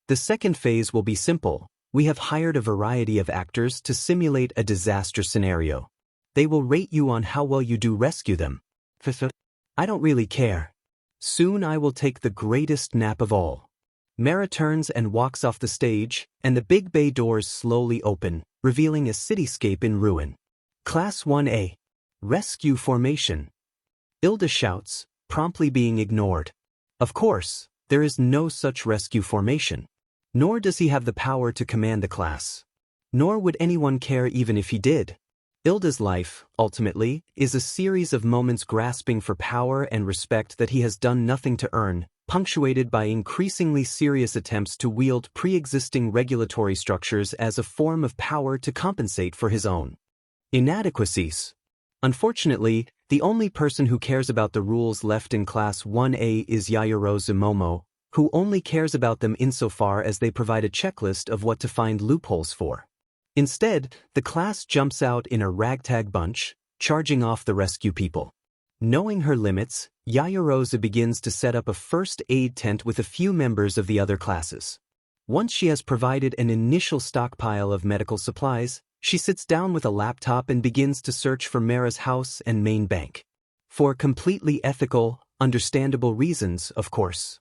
The second phase will be simple. We have hired a variety of actors to simulate a disaster scenario. They will rate you on how well you do rescue them. I don't really care. Soon I will take the greatest nap of all. Mera turns and walks off the stage, and the big bay doors slowly open, revealing a cityscape in ruin. Class 1A. Rescue Formation. Ilda shouts, promptly being ignored. Of course, there is no such rescue formation. Nor does he have the power to command the class. Nor would anyone care even if he did. Ilda's life, ultimately, is a series of moments grasping for power and respect that he has done nothing to earn, punctuated by increasingly serious attempts to wield pre-existing regulatory structures as a form of power to compensate for his own inadequacies. Unfortunately, the only person who cares about the rules left in Class 1A is Yaoyorozu Momo, who only cares about them insofar as they provide a checklist of what to find loopholes for. Instead, the class jumps out in a ragtag bunch, charging off the rescue people. Knowing her limits, Yaoyorozu begins to set up a first aid tent with a few members of the other classes. Once she has provided an initial stockpile of medical supplies, she sits down with a laptop and begins to search for Mera's house and main bank. For completely ethical, understandable reasons, of course.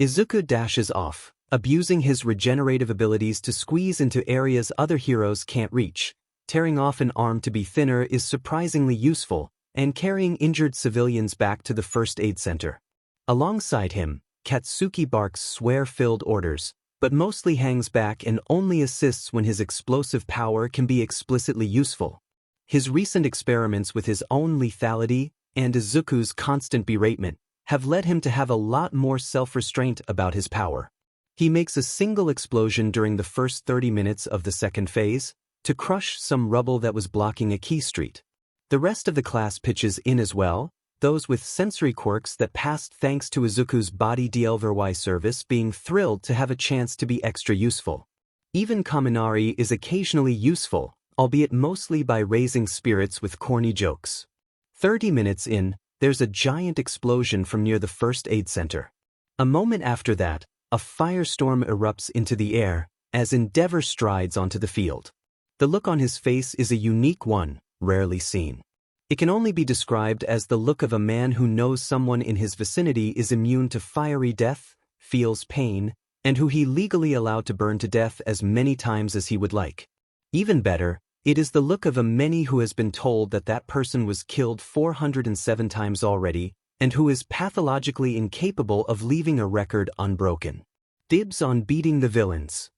Izuku dashes off, abusing his regenerative abilities to squeeze into areas other heroes can't reach. Tearing off an arm to be thinner is surprisingly useful, and carrying injured civilians back to the first aid center. Alongside him, Katsuki barks swear-filled orders, but mostly hangs back and only assists when his explosive power can be explicitly useful. His recent experiments with his own lethality and Izuku's constant beratement have led him to have a lot more self-restraint about his power. He makes a single explosion during the first 30 minutes of the second phase to crush some rubble that was blocking a key street. The rest of the class pitches in as well, those with sensory quirks that passed thanks to Izuku's body DLVY service being thrilled to have a chance to be extra useful. Even Kaminari is occasionally useful, albeit mostly by raising spirits with corny jokes. 30 minutes in, there's a giant explosion from near the first aid center. A moment after that, a firestorm erupts into the air, as Endeavor strides onto the field. The look on his face is a unique one, rarely seen. It can only be described as the look of a man who knows someone in his vicinity is immune to fiery death, feels pain, and who he legally allowed to burn to death as many times as he would like. Even better, it is the look of a many who has been told that that person was killed 407 times already, and who is pathologically incapable of leaving a record unbroken. Dibs on beating the villains.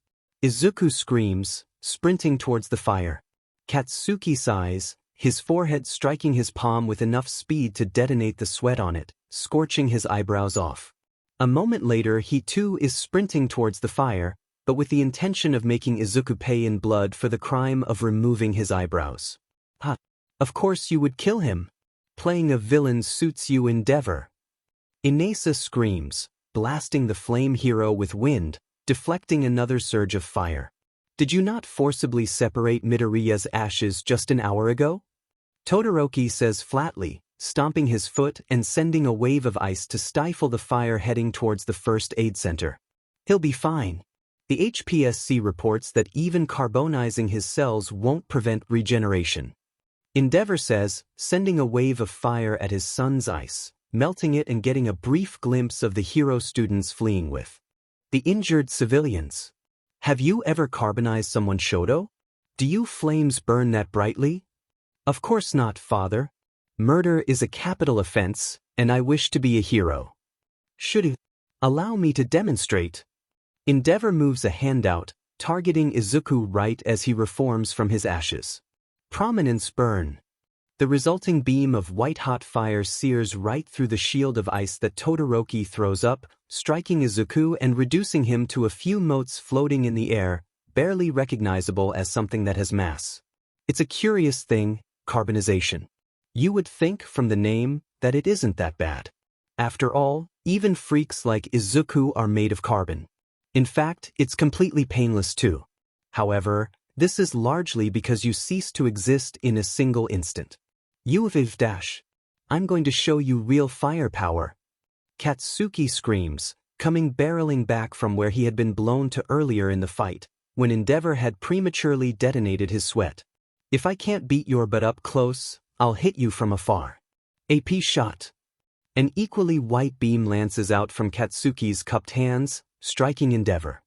Izuku screams, sprinting towards the fire. Katsuki sighs, his forehead striking his palm with enough speed to detonate the sweat on it, scorching his eyebrows off. A moment later he too is sprinting towards the fire, but with the intention of making Izuku pay in blood for the crime of removing his eyebrows. Ha! Of course you would kill him. Playing a villain suits you, Endeavor. Inesa screams, blasting the flame hero with wind, deflecting another surge of fire. Did you not forcibly separate Midoriya's ashes just an hour ago? Todoroki says flatly, stomping his foot and sending a wave of ice to stifle the fire heading towards the first aid center. He'll be fine. The HPSC reports that even carbonizing his cells won't prevent regeneration. Endeavor says, sending a wave of fire at his son's ice, melting it and getting a brief glimpse of the hero students fleeing with the injured civilians. Have you ever carbonized someone, Shoto? Do you flames burn that brightly? Of course not, father. Murder is a capital offense, and I wish to be a hero. Should you allow me to demonstrate? Endeavor moves a hand out, targeting Izuku right as he reforms from his ashes. Prominence burn. The resulting beam of white-hot fire sears right through the shield of ice that Todoroki throws up, striking Izuku and reducing him to a few motes floating in the air, barely recognizable as something that has mass. It's a curious thing, carbonization. You would think from the name that it isn't that bad. After all, even freaks like Izuku are made of carbon. In fact, it's completely painless too. However, this is largely because you cease to exist in a single instant. You have Iv-. I'm going to show you real firepower. Katsuki screams, coming barreling back from where he had been blown to earlier in the fight, when Endeavor had prematurely detonated his sweat. If I can't beat your butt up close, I'll hit you from afar. AP shot. An equally white beam lances out from Katsuki's cupped hands, striking Endeavor.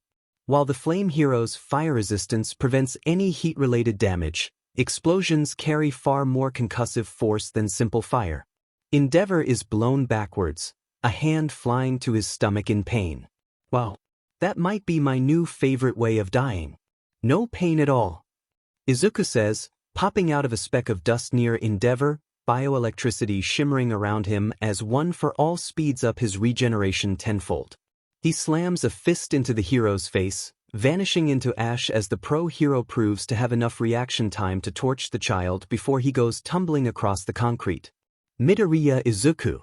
While the Flame Hero's fire resistance prevents any heat-related damage, explosions carry far more concussive force than simple fire. Endeavor is blown backwards, a hand flying to his stomach in pain. Wow, that might be my new favorite way of dying. No pain at all. Izuku says, popping out of a speck of dust near Endeavor, bioelectricity shimmering around him as One for All speeds up his regeneration tenfold. He slams a fist into the hero's face, vanishing into ash as the pro-hero proves to have enough reaction time to torch the child before he goes tumbling across the concrete. Midoriya Izuku.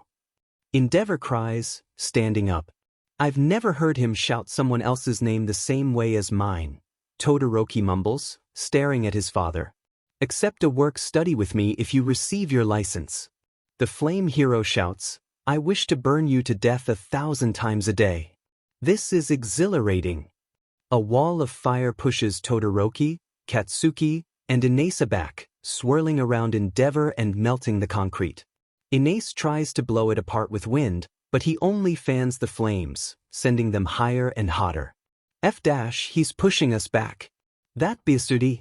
Endeavor cries, standing up. I've never heard him shout someone else's name the same way as mine. Todoroki mumbles, staring at his father. Accept a work-study with me if you receive your license. The Flame Hero shouts, I wish to burn you to death 1,000 times a day. This is exhilarating. A wall of fire pushes Todoroki, Katsuki, and Inasa back, swirling around Endeavor and melting the concrete. Inasa tries to blow it apart with wind, but he only fans the flames, sending them higher and hotter. He's pushing us back. That Bisudi.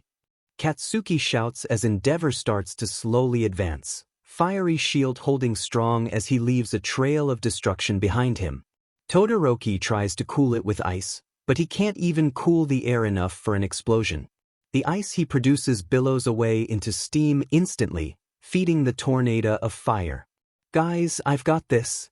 Katsuki shouts as Endeavor starts to slowly advance, fiery shield holding strong as he leaves a trail of destruction behind him. Todoroki tries to cool it with ice, but he can't even cool the air enough for an explosion. The ice he produces billows away into steam instantly, feeding the tornado of fire. Guys, I've got this.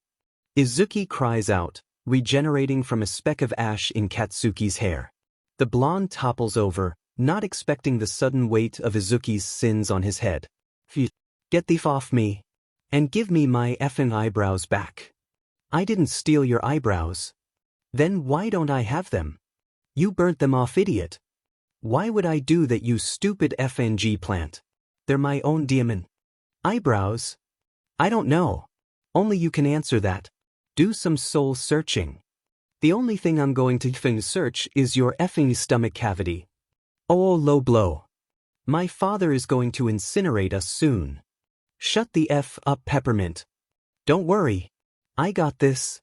Izuku cries out, regenerating from a speck of ash in Katsuki's hair. The blonde topples over, not expecting the sudden weight of Izuku's sins on his head. Get thee off me. And give me my effing eyebrows back. I didn't steal your eyebrows. Then why don't I have them? You burnt them off, idiot. Why would I do that, you stupid FNG plant? They're my own demon. Eyebrows? I don't know. Only you can answer that. Do some soul searching. The only thing I'm going to search is your effing stomach cavity. Oh, low blow. My father is going to incinerate us soon. Shut the F up, Peppermint. Don't worry. I got this.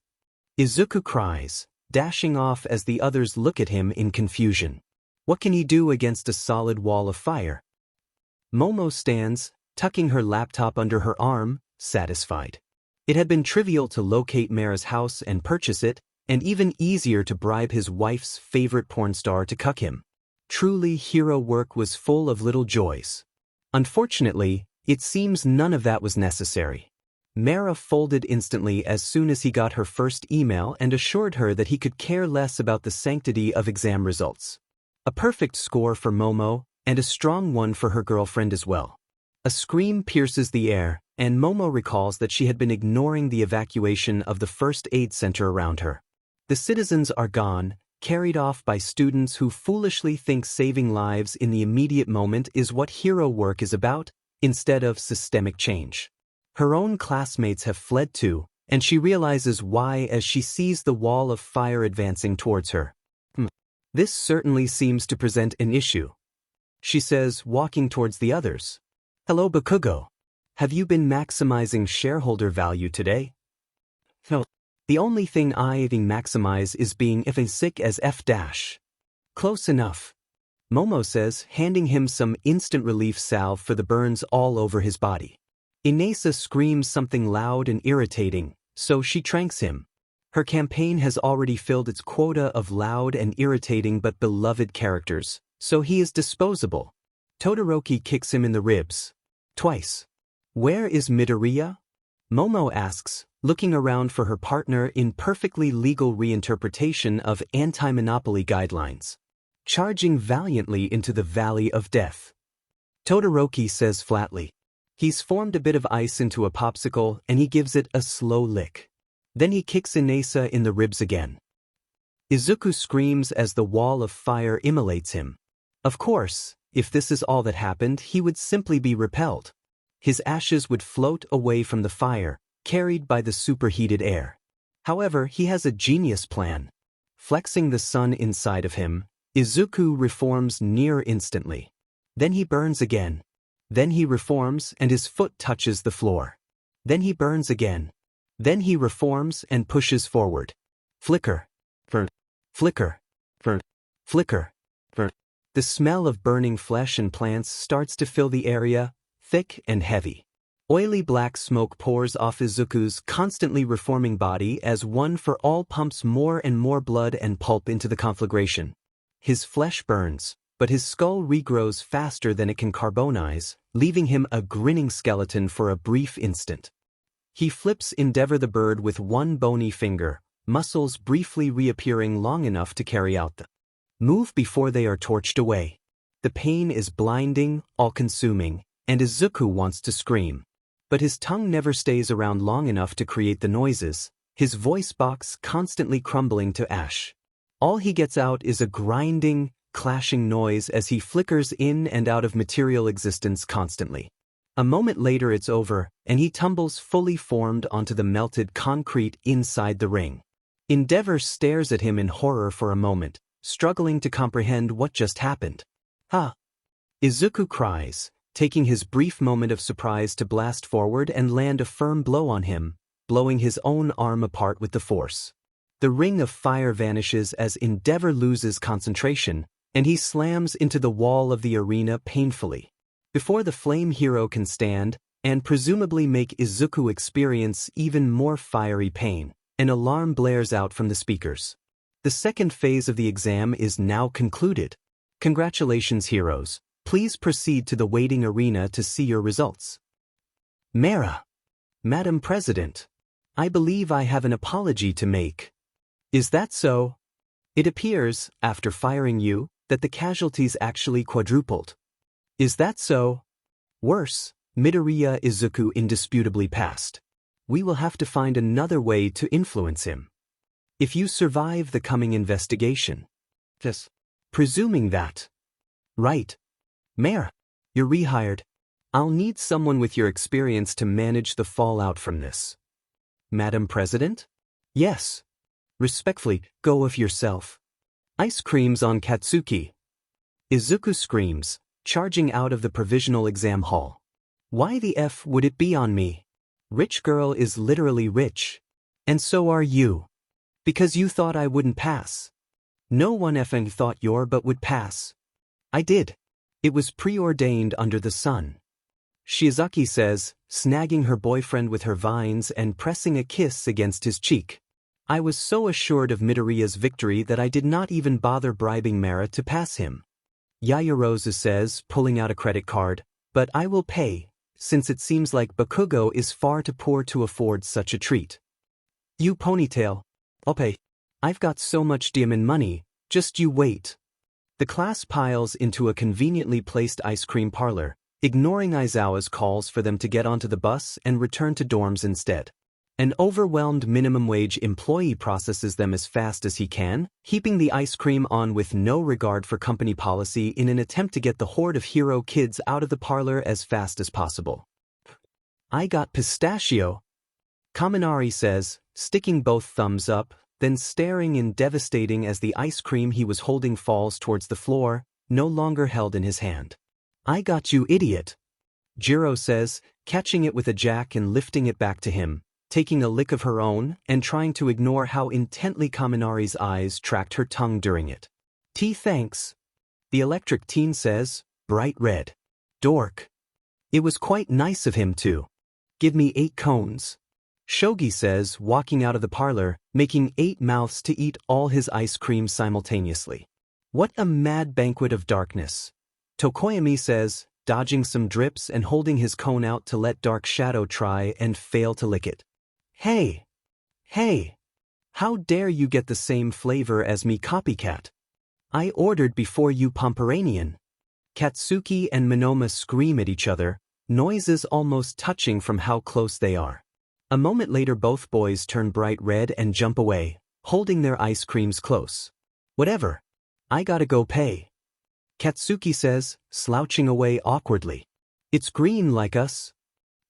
Izuku cries, dashing off as the others look at him in confusion. What can he do against a solid wall of fire? Momo stands, tucking her laptop under her arm, satisfied. It had been trivial to locate Mara's house and purchase it, and even easier to bribe his wife's favorite porn star to cuck him. Truly, hero work was full of little joys. Unfortunately, it seems none of that was necessary. Mara folded instantly as soon as he got her first email and assured her that he could care less about the sanctity of exam results. A perfect score for Momo, and a strong one for her girlfriend as well. A scream pierces the air, and Momo recalls that she had been ignoring the evacuation of the first aid center around her. The citizens are gone, carried off by students who foolishly think saving lives in the immediate moment is what hero work is about, instead of systemic change. Her own classmates have fled too, and she realizes why as she sees the wall of fire advancing towards her. This certainly seems to present an issue. She says, walking towards the others. Hello, Bakugo. Have you been maximizing shareholder value today? No. The only thing I maximize is being sick as F-. Close enough. Momo says, handing him some instant relief salve for the burns all over his body. Inasa screams something loud and irritating, so she tranks him. Her campaign has already filled its quota of loud and irritating but beloved characters, so he is disposable. Todoroki kicks him in the ribs. Twice. Where is Midoriya? Momo asks, looking around for her partner in perfectly legal reinterpretation of anti-monopoly guidelines. Charging valiantly into the valley of death. Todoroki says flatly. He's formed a bit of ice into a popsicle and he gives it a slow lick. Then he kicks Inesa in the ribs again. Izuku screams as the wall of fire immolates him. Of course, if this is all that happened, he would simply be repelled. His ashes would float away from the fire, carried by the superheated air. However, he has a genius plan. Flexing the sun inside of him, Izuku reforms near instantly. Then he burns again. Then he reforms and his foot touches the floor. Then he burns again. Then he reforms and pushes forward. Flicker. Flicker. Flicker. The smell of burning flesh and plants starts to fill the area, thick and heavy. Oily black smoke pours off Izuku's constantly reforming body as One for All pumps more and more blood and pulp into the conflagration. His flesh burns, but his skull regrows faster than it can carbonize, leaving him a grinning skeleton for a brief instant. He flips Endeavor the bird with one bony finger, muscles briefly reappearing long enough to carry out the move before they are torched away. The pain is blinding, all-consuming, and Izuku wants to scream. But his tongue never stays around long enough to create the noises, his voice box constantly crumbling to ash. All he gets out is a grinding, clashing noise as he flickers in and out of material existence constantly. A moment later it's over, and he tumbles fully formed onto the melted concrete inside the ring. Endeavor stares at him in horror for a moment, struggling to comprehend what just happened. Ha! Izuku cries, taking his brief moment of surprise to blast forward and land a firm blow on him, blowing his own arm apart with the force. The ring of fire vanishes as Endeavor loses concentration, and he slams into the wall of the arena painfully. Before the flame hero can stand, and presumably make Izuku experience even more fiery pain, an alarm blares out from the speakers. The second phase of the exam is now concluded. Congratulations, heroes. Please proceed to the waiting arena to see your results. Mera. Madam President. I believe I have an apology to make. Is that so? It appears, after firing you, that the casualties actually quadrupled. Is that so? Worse, Midoriya Izuku indisputably passed. We will have to find another way to influence him. If you survive the coming investigation. Yes. Presuming that. Right. Mayor, you're rehired. I'll need someone with your experience to manage the fallout from this. Madam President? Yes. Respectfully, go of yourself. Ice creams on Katsuki. Izuku screams, charging out of the provisional exam hall. Why the F would it be on me? Rich girl is literally rich. And so are you. Because you thought I wouldn't pass. No one effing thought your butt would pass. I did. It was preordained under the sun. Shiozaki says, snagging her boyfriend with her vines and pressing a kiss against his cheek. I was so assured of Midoriya's victory that I did not even bother bribing Mera to pass him. Yayarosa says, pulling out a credit card, but I will pay, since it seems like Bakugo is far too poor to afford such a treat. You ponytail. I'll pay. I've got so much diamond money, just you wait. The class piles into a conveniently placed ice cream parlor, ignoring Aizawa's calls for them to get onto the bus and return to dorms instead. An overwhelmed minimum wage employee processes them as fast as he can, heaping the ice cream on with no regard for company policy in an attempt to get the horde of hero kids out of the parlor as fast as possible. I got pistachio. Kaminari says, sticking both thumbs up, then staring in devastating as the ice cream he was holding falls towards the floor, no longer held in his hand. I got you, idiot. Jiro says, catching it with a jack and lifting it back to him, taking a lick of her own and trying to ignore how intently Kaminari's eyes tracked her tongue during it. Thanks. The electric teen says, bright red. Dork. It was quite nice of him to. Give me 8 cones. Shogi says, walking out of the parlor, making 8 mouths to eat all his ice cream simultaneously. What a mad banquet of darkness. Tokoyami says, dodging some drips and holding his cone out to let Dark Shadow try and fail to lick it. Hey! Hey! How dare you get the same flavor as me, copycat? I ordered before you, Pomeranian. Katsuki and Monoma scream at each other, noises almost touching from how close they are. A moment later both boys turn bright red and jump away, holding their ice creams close. Whatever. I gotta go pay. Katsuki says, slouching away awkwardly. It's green like us.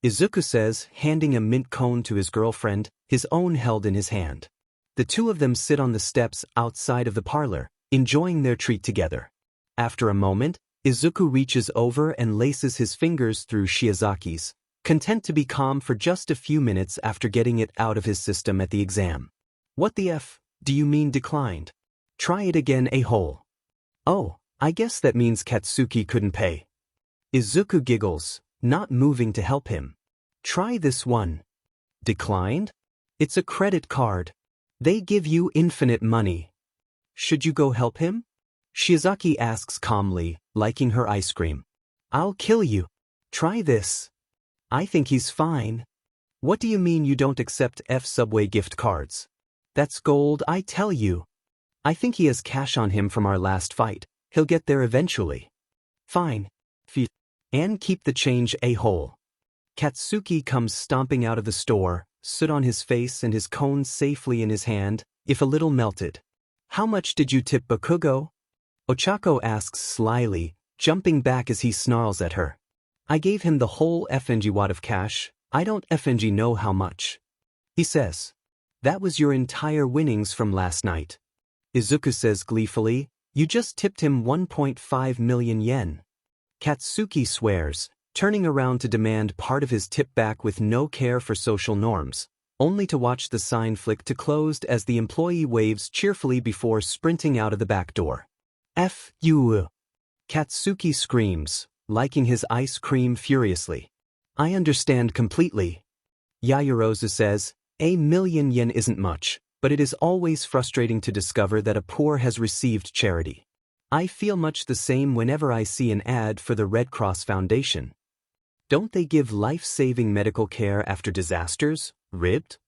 Izuku says, handing a mint cone to his girlfriend, his own held in his hand. The two of them sit on the steps outside of the parlor, enjoying their treat together. After a moment, Izuku reaches over and laces his fingers through Shiozaki's, content to be calm for just a few minutes after getting it out of his system at the exam. What the F, do you mean declined? Try it again, a-hole. Oh, I guess that means Katsuki couldn't pay. Izuku giggles, not moving to help him. Try this one. Declined? It's a credit card. They give you infinite money. Should you go help him? Shiozaki asks calmly, liking her ice cream. I'll kill you. Try this. I think he's fine. What do you mean you don't accept Subway gift cards? That's gold, I tell you. I think he has cash on him from our last fight. He'll get there eventually. Fine. And keep the change, a-hole. Katsuki comes stomping out of the store, soot on his face and his cone safely in his hand, if a little melted. How much did you tip Bakugo? Ochako asks slyly, jumping back as he snarls at her. I gave him the whole FNG wad of cash, I don't FNG know how much. He says. That was your entire winnings from last night. Izuku says gleefully, you just tipped him 1.5 million yen. Katsuki swears, turning around to demand part of his tip back with no care for social norms, only to watch the sign flick to closed as the employee waves cheerfully before sprinting out of the back door. F you. Katsuki screams, liking his ice cream furiously. I understand completely. Yaoyorozu says, 1 million yen isn't much, but it is always frustrating to discover that a poor has received charity. I feel much the same whenever I see an ad for the Red Cross Foundation. Don't they give life-saving medical care after disasters, ribbed?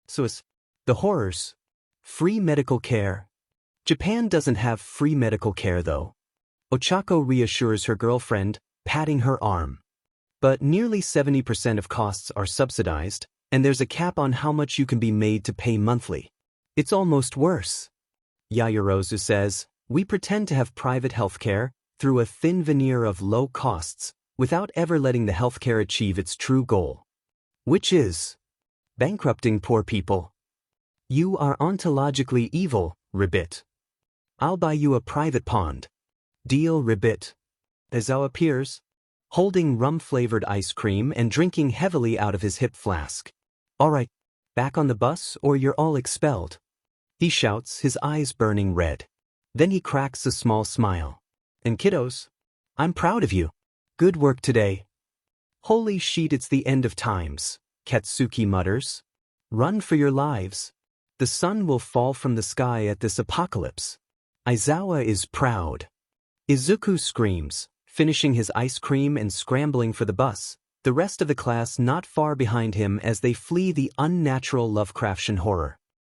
So is the horrors. Free medical care. Japan doesn't have free medical care though. Ochako reassures her girlfriend, patting her arm. But nearly 70% of costs are subsidized, and there's a cap on how much you can be made to pay monthly. It's almost worse. Yaoyorozu says, we pretend to have private healthcare through a thin veneer of low costs, without ever letting the healthcare achieve its true goal. Which is bankrupting poor people. You are ontologically evil, Ribbit. I'll buy you a private pond. Deal, Ribbit. Ezawa appears, holding rum-flavored ice cream and drinking heavily out of his hip flask. All right, back on the bus or you're all expelled. He shouts, his eyes burning red. Then he cracks a small smile. And kiddos, I'm proud of you. Good work today. Holy shit, it's the end of times, Katsuki mutters. Run for your lives. The sun will fall from the sky at this apocalypse. Aizawa is proud. Izuku screams, finishing his ice cream and scrambling for the bus, the rest of the class not far behind him as they flee the unnatural Lovecraftian horror.